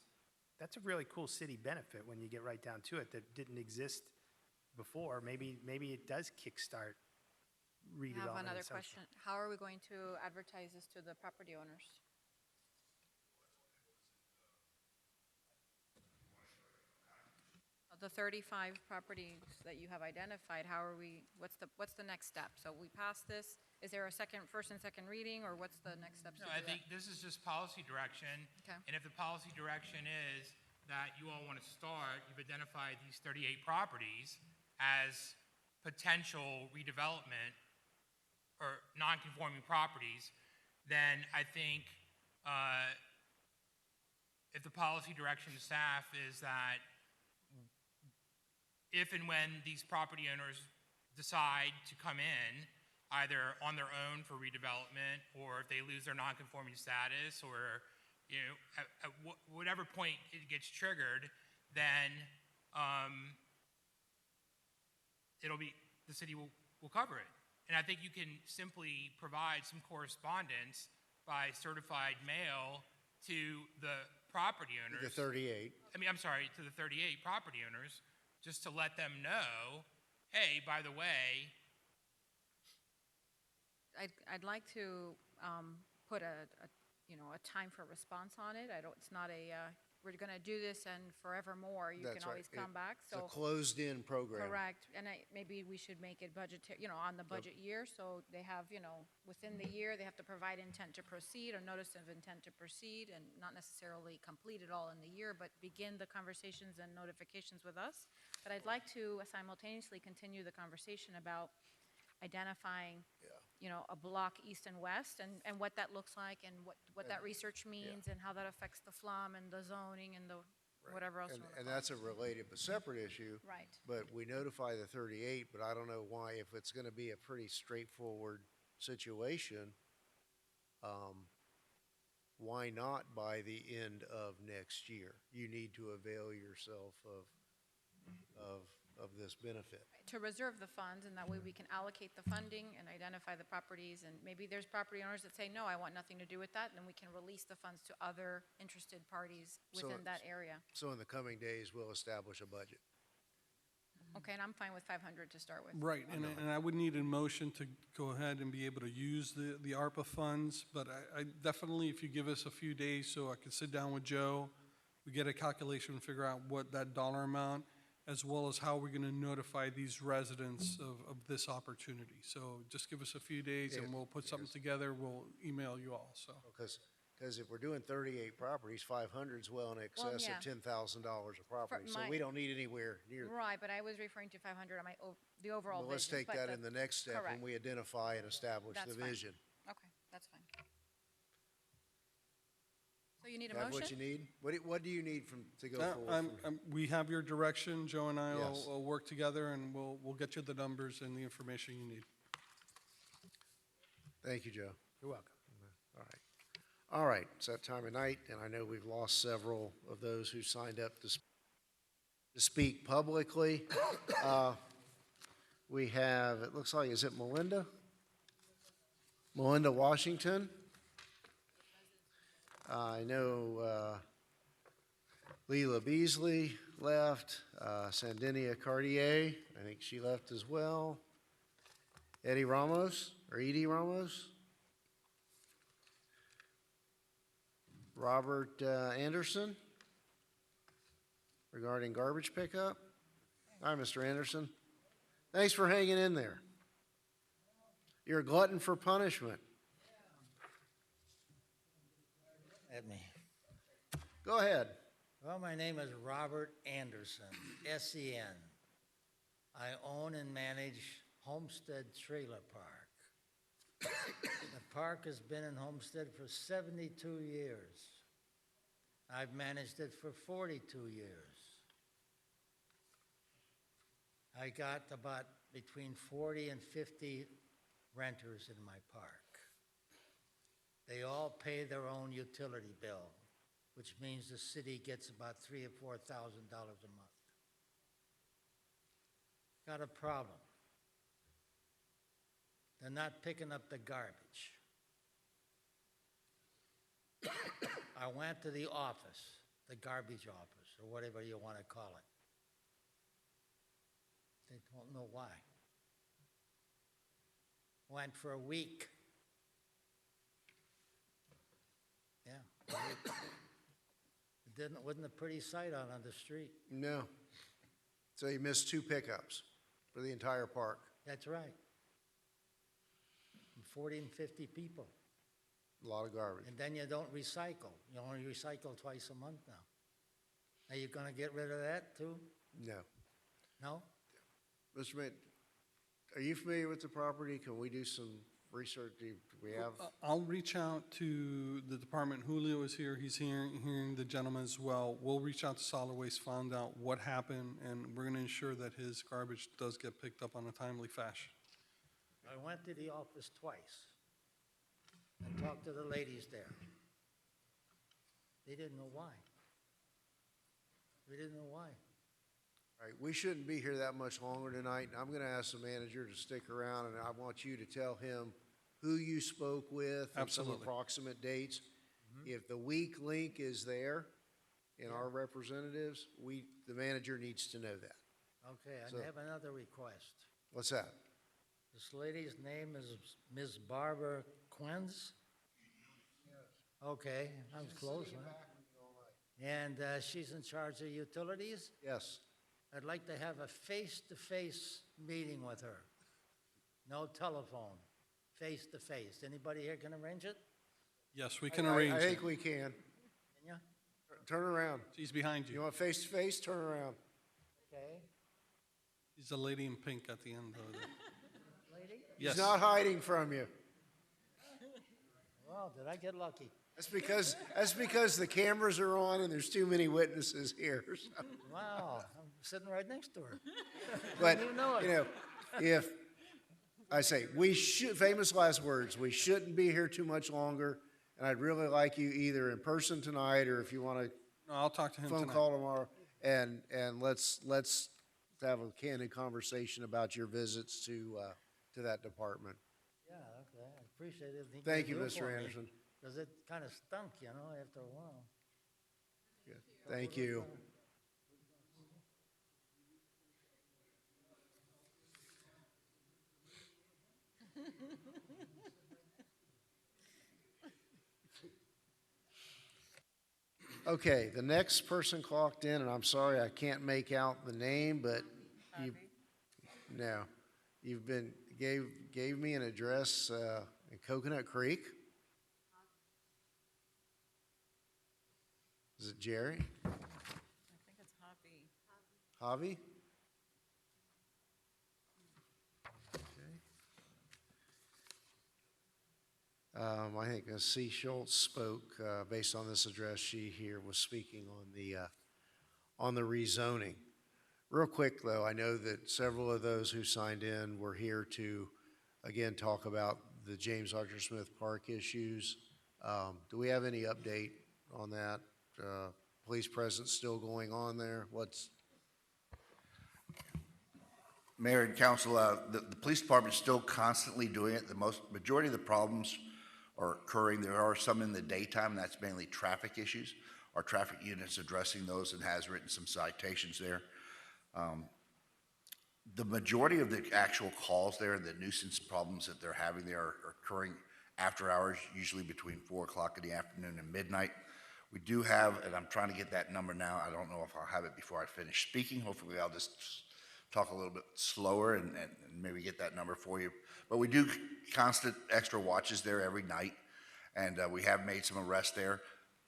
that's a really cool city benefit when you get right down to it that didn't exist before. Maybe it does kickstart redevelopment. I have another question. How are we going to advertise this to the property owners? The 35 properties that you have identified, what's the next step? So we pass this, is there a first and second reading, or what's the next steps? No, I think this is just policy direction. Okay. And if the policy direction is that you all want to start, you've identified these 38 properties as potential redevelopment or non-conforming properties, then I think if the policy direction to staff is that if and when these property owners decide to come in, either on their own for redevelopment, or if they lose their non-conforming status, or at whatever point it gets triggered, then the city will cover it. And I think you can simply provide some correspondence by certified mail to the property owners. The 38. To the 38 property owners, just to let them know, hey, by the way. I'd like to put a time for response on it. It's not a we're gonna do this and forevermore, you That's can right. always come back, It's a so. closed-in program. Correct, and maybe we should make it budget, on the budget year, so they have, within the year, they have to provide intent to proceed or notice of intent to proceed, and not necessarily complete it all in the year, but begin the conversations and notifications with us. But I'd like to simultaneously continue the conversation about identifying, a block east and west, and what that looks like, and what that research means, and how that affects the FLUM and the zoning and the whatever else. And that's a related but separate issue. Right. But we notify the 38, but I don't know why, if it's going to be a pretty straightforward situation, why not by the end of next year? You need to avail yourself of this benefit. To reserve the funds, and that way we can allocate the funding and identify the properties, and maybe there's property owners that say, no, I want nothing to do with that, and then we can release the funds to other interested parties within that area. So in the coming days, we'll establish a budget. Okay, and I'm fine with 500 to start with. Right, and I would need a motion to go ahead and be able to use the ARPA funds, but I definitely, if you give us a few days so I can sit down with Joe, we get a calculation and figure out what that dollar amount, as well as how we're going to notify these residents of this opportunity. So just give us a few days and we'll put something together, we'll email you all, so. Because if we're doing 38 properties, 500 is well in excess yeah. of $10,000 a property. So my- we don't need anywhere near. Right, but I was referring to 500 on the overall vision. Well, let's take but that in the next step when correct. we identify and establish the That's fine. vision. Okay, that's fine. So you need a Have motion? what you need? What do you need to go forward? We have your direction, Joe and I Yes. will work together and we'll get you the numbers and the information you need. Thank you, Joe. You're welcome. All right. All right, it's that time of night, and I know we've lost several of those who signed up to speak publicly. We have, it looks like, is it Melinda? Melinda Washington? I know Leela Beasley left, Sandinia Cartier, I think she left as well. Edie Ramos? Robert Anderson regarding garbage pickup. Hi, Mr. Anderson. Thanks for hanging in there. You're a glutton for punishment. At me. Go ahead. Well, my name is Robert Anderson, SEN. I own and manage Homestead Trailer Park. The park has been in Homestead for 72 years. I've managed it for 42 years. I got about between 40 and 50 renters in my park. They all pay their own utility bill, which means the city gets about $3,000 or $4,000 a month. Got a problem. They're not picking up the garbage. I went to the office, the garbage office, or whatever you want to call it. They don't know why. Went for a week. Yeah. It wasn't a pretty sight out on the street. No. So you missed 2 pickups for the entire park. That's right. 40 and 50 people. A lot of garbage. And then you don't recycle. You only recycle twice a month now. Are you going to get rid of that too? No. No? Mr. Mayor, are you familiar with the property? Can we do some research? Do we have? I'll reach out to the department. Julio is here. He's hearing the gentleman as well. We'll reach out to Solid Waste, find out what happened, and we're going to ensure that his garbage does get picked up on a timely fashion. I went to the office twice and talked to the ladies there. They didn't know why. We didn't know why. All right, we shouldn't be here that much longer tonight. I'm going to ask the manager to stick around, and I want you to tell him who you spoke with and some Absolutely. approximate dates. If the weak link is there in our representatives, the manager needs to know that. Okay, So- I have another request. What's that? This lady's name is Ms. Barbara Quenz? Okay, I was close, huh? and she's in charge of utilities. Yes. I'd like to have a face-to-face meeting with her. No telephone, face-to-face. Anybody here can arrange it? Yes, we can arrange I it. think we can. Can you? Turn around. She's behind you. You want face-to-face? Turn around. Okay. She's the lady in pink at the end over there. Lady? Yes. He's not hiding from you. Well, did I get lucky? That's because the cameras are on and there's too many witnesses here. So. Wow, I'm sitting right next to her. But, Didn't even know it. you know, if, I say, famous last words, we shouldn't be here too much longer, and I'd really like you either in person tonight, or if you want to No, I'll talk to him phone tonight. call tomorrow, and let's have a candid conversation about your visits to that department. Yeah, okay, I appreciate it. Thank you, Mr. Anderson. Because it kind of stunk, you know, after a while. Thank you. Okay, the next person clocked in, and I'm sorry I can't make out the name, but you've gave me an address in Coconut Creek. Is it Jerry? I think it's Hobby. Javi? I think C. Schultz spoke, based on this address, she here was speaking on the rezoning. Real quick, though, I know that several of those who signed in were here to, again, talk about the James Archer Smith Park issues. Do we have any update on that? Police presence still going on there? Mayor and council, the police department is still constantly doing it. The majority of the problems are occurring. There are some in the daytime, and that's mainly traffic issues. Our traffic unit's addressing those and has written some citations there. The majority of the actual calls there, the nuisance problems that they're having there are occurring after hours, usually between 4 o'clock in the afternoon and midnight. We do have, and I'm trying to get that number now. I don't know if I'll have it before I finish speaking. Hopefully I'll just talk a little bit slower and maybe get that number for you. But we do constant extra watches there every night, and we have made some arrests there.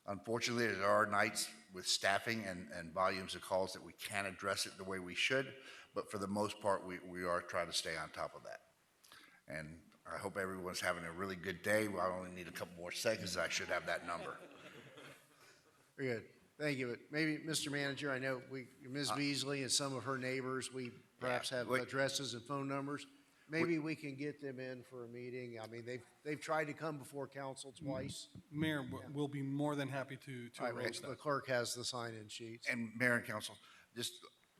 Unfortunately, there are nights with staffing and volumes of calls that we can't address it the way we should, but for the most part, we are trying to stay on top of that. And I hope everyone's having a really good day. Well, I only need a couple more seconds, I should have that number. Very good. Thank you. But maybe, Mr. Manager, I know Ms. Beasley and some of her neighbors, we perhaps have addresses and phone numbers. Maybe we can get them in for a meeting. I mean, they've tried to come before council twice. Mayor, we'll be more than happy to All right, arrange that. the clerk has the sign-in sheets. And Mayor and council, just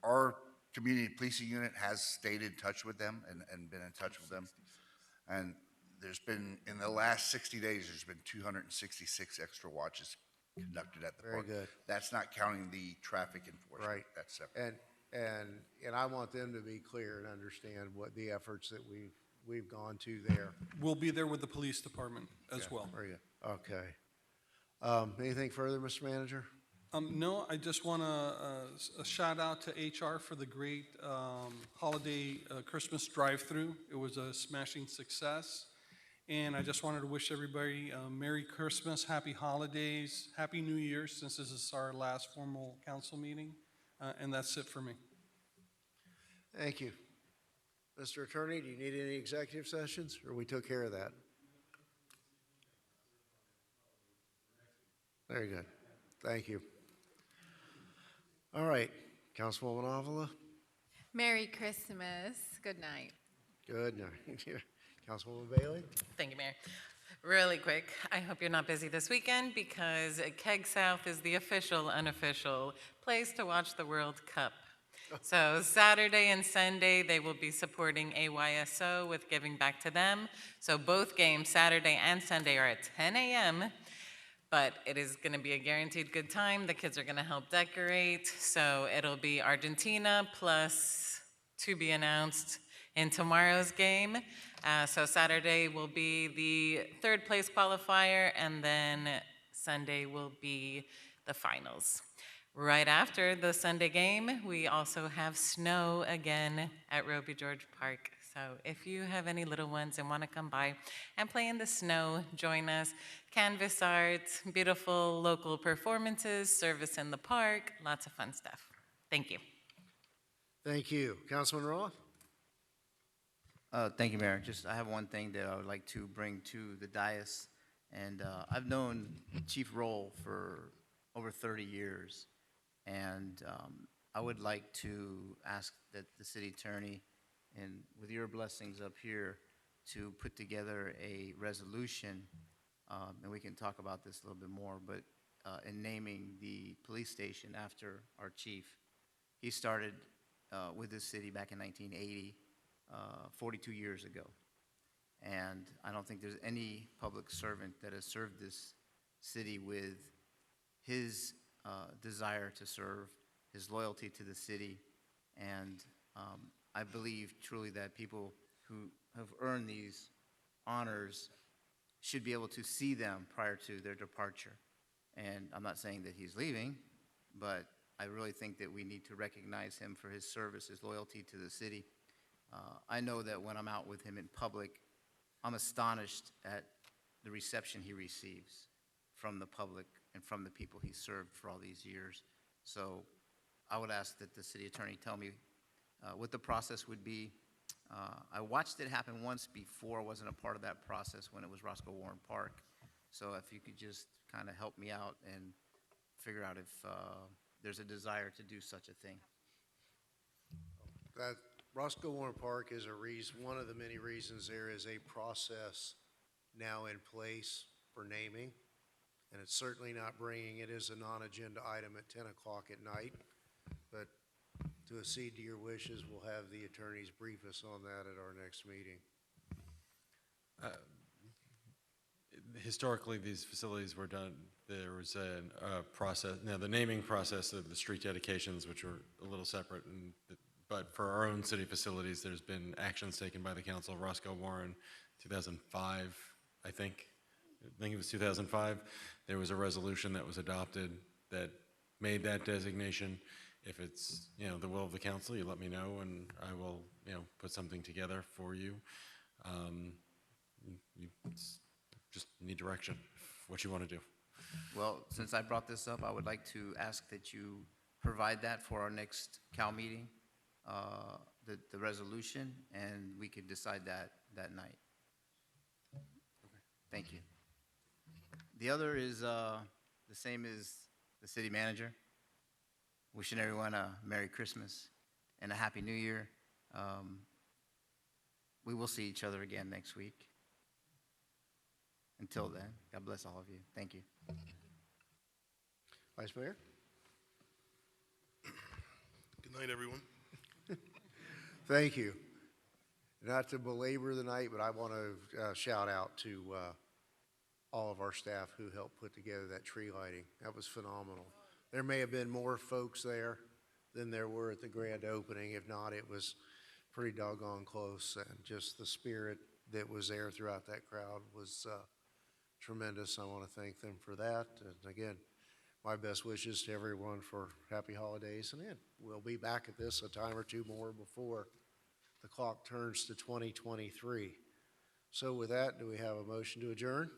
our community policing unit has stayed in touch with them and been in touch with them. And there's been, in the last 60 days, there's been 266 extra watches conducted at the park. Very good. That's not counting the traffic enforcement. Right. That's separate. And I want them to be clear and understand what the efforts that we've gone to there. We'll be there with the police department as well. Very good. Okay. Anything further, Mr. Manager? No, I just want a shout out to HR for the great holiday Christmas drive-through. It was a smashing success. And I just wanted to wish everybody Merry Christmas, Happy Holidays, Happy New Year, since this is our last formal council meeting. And that's it for me. Thank you. Mr. Attorney, do you need any executive sessions, or we took care of that? Very good. Thank you. All right, Councilwoman Avila. Merry Christmas. Good night. Good night. Councilwoman Bailey. Thank you, Mayor. Really quick, I hope you're not busy this weekend because Keg South is the official, unofficial place to watch the World Cup. So Saturday and Sunday, they will be supporting AYSO with Giving Back to Them. So both games, Saturday and Sunday, are at 10 a.m., but it is going to be a guaranteed good time. The kids are going to help decorate. So it'll be Argentina plus to be announced in tomorrow's game. So Saturday will be the third place qualifier, and then Sunday will be the finals. Right after the Sunday game, we also have snow again at Roby George Park. So if you have any little ones and want to come by and play in the snow, join us. Canvas art, beautiful local performances, service in the park, lots of fun stuff. Thank you. Thank you. Councilman Roth? Thank you, Mayor. Just, I have one thing that I would like to bring to the dais. And I've known Chief Roll for over 30 years. And I would like to ask that the city attorney, and with your blessings up here, to put together a resolution, and we can talk about this a little bit more, but in naming the police station after our chief. He started with this city back in 1980, 42 years ago. And I don't think there's any public servant that has served this city with his desire to serve, his loyalty to the city, and I believe truly that people who have earned these honors should be able to see them prior to their departure. And I'm not saying that he's leaving, but I really think that we need to recognize him for his service, his loyalty to the city. I know that when I'm out with him in public, I'm astonished at the reception he receives from the public and from the people he served for all these years. So I would ask that the city attorney tell me what the process would be. I watched it happen once before. I wasn't a part of that process when it was Roscoe Warren Park. So if you could just kind of help me out and figure out if there's a desire to do such a thing. That Roscoe Warren Park is a reason, one of the many reasons there is a process now in place for naming. And it's certainly not bringing it as a non-agenda item at 10 o'clock at night. But to accede to your wishes, we'll have the attorneys brief us on that at our next meeting. Historically, these facilities were done, there was a process, now the naming process of the street dedications, which were a little separate, but for our own city facilities, there's been actions taken by the council of Roscoe Warren, 2005, I think it was 2005. There was a resolution that was adopted that made that designation. If it's, the will of the council, you let me know, and I will, put something together for you. You just need direction, what you want to do. Well, since I brought this up, I would like to ask that you provide that for our next Cal meeting, the resolution, and we could decide that night. Okay. Thank you. The other is the same as the city manager. Wishing everyone a Merry Christmas and a Happy New Year. We will see each other again next week. Until then, God bless all of you. Thank you. Vice Mayor? Good night, everyone. Thank you. Not to belabor the night, but I want to shout out to all of our staff who helped put together that tree lighting. That was phenomenal. There may have been more folks there than there were at the grand opening. If not, it was pretty doggone close, and just the spirit that was there throughout that crowd was tremendous. I want to thank them for that. And again, my best wishes to everyone for happy holidays. And then we'll be back at this a time or two more before the clock turns to 2023. So with that, do we have a motion to adjourn?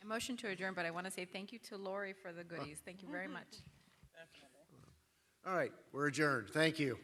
A motion to adjourn, but I want to say thank you to Lori for the goodies. Thank you very much. All right, we're adjourned. Thank you.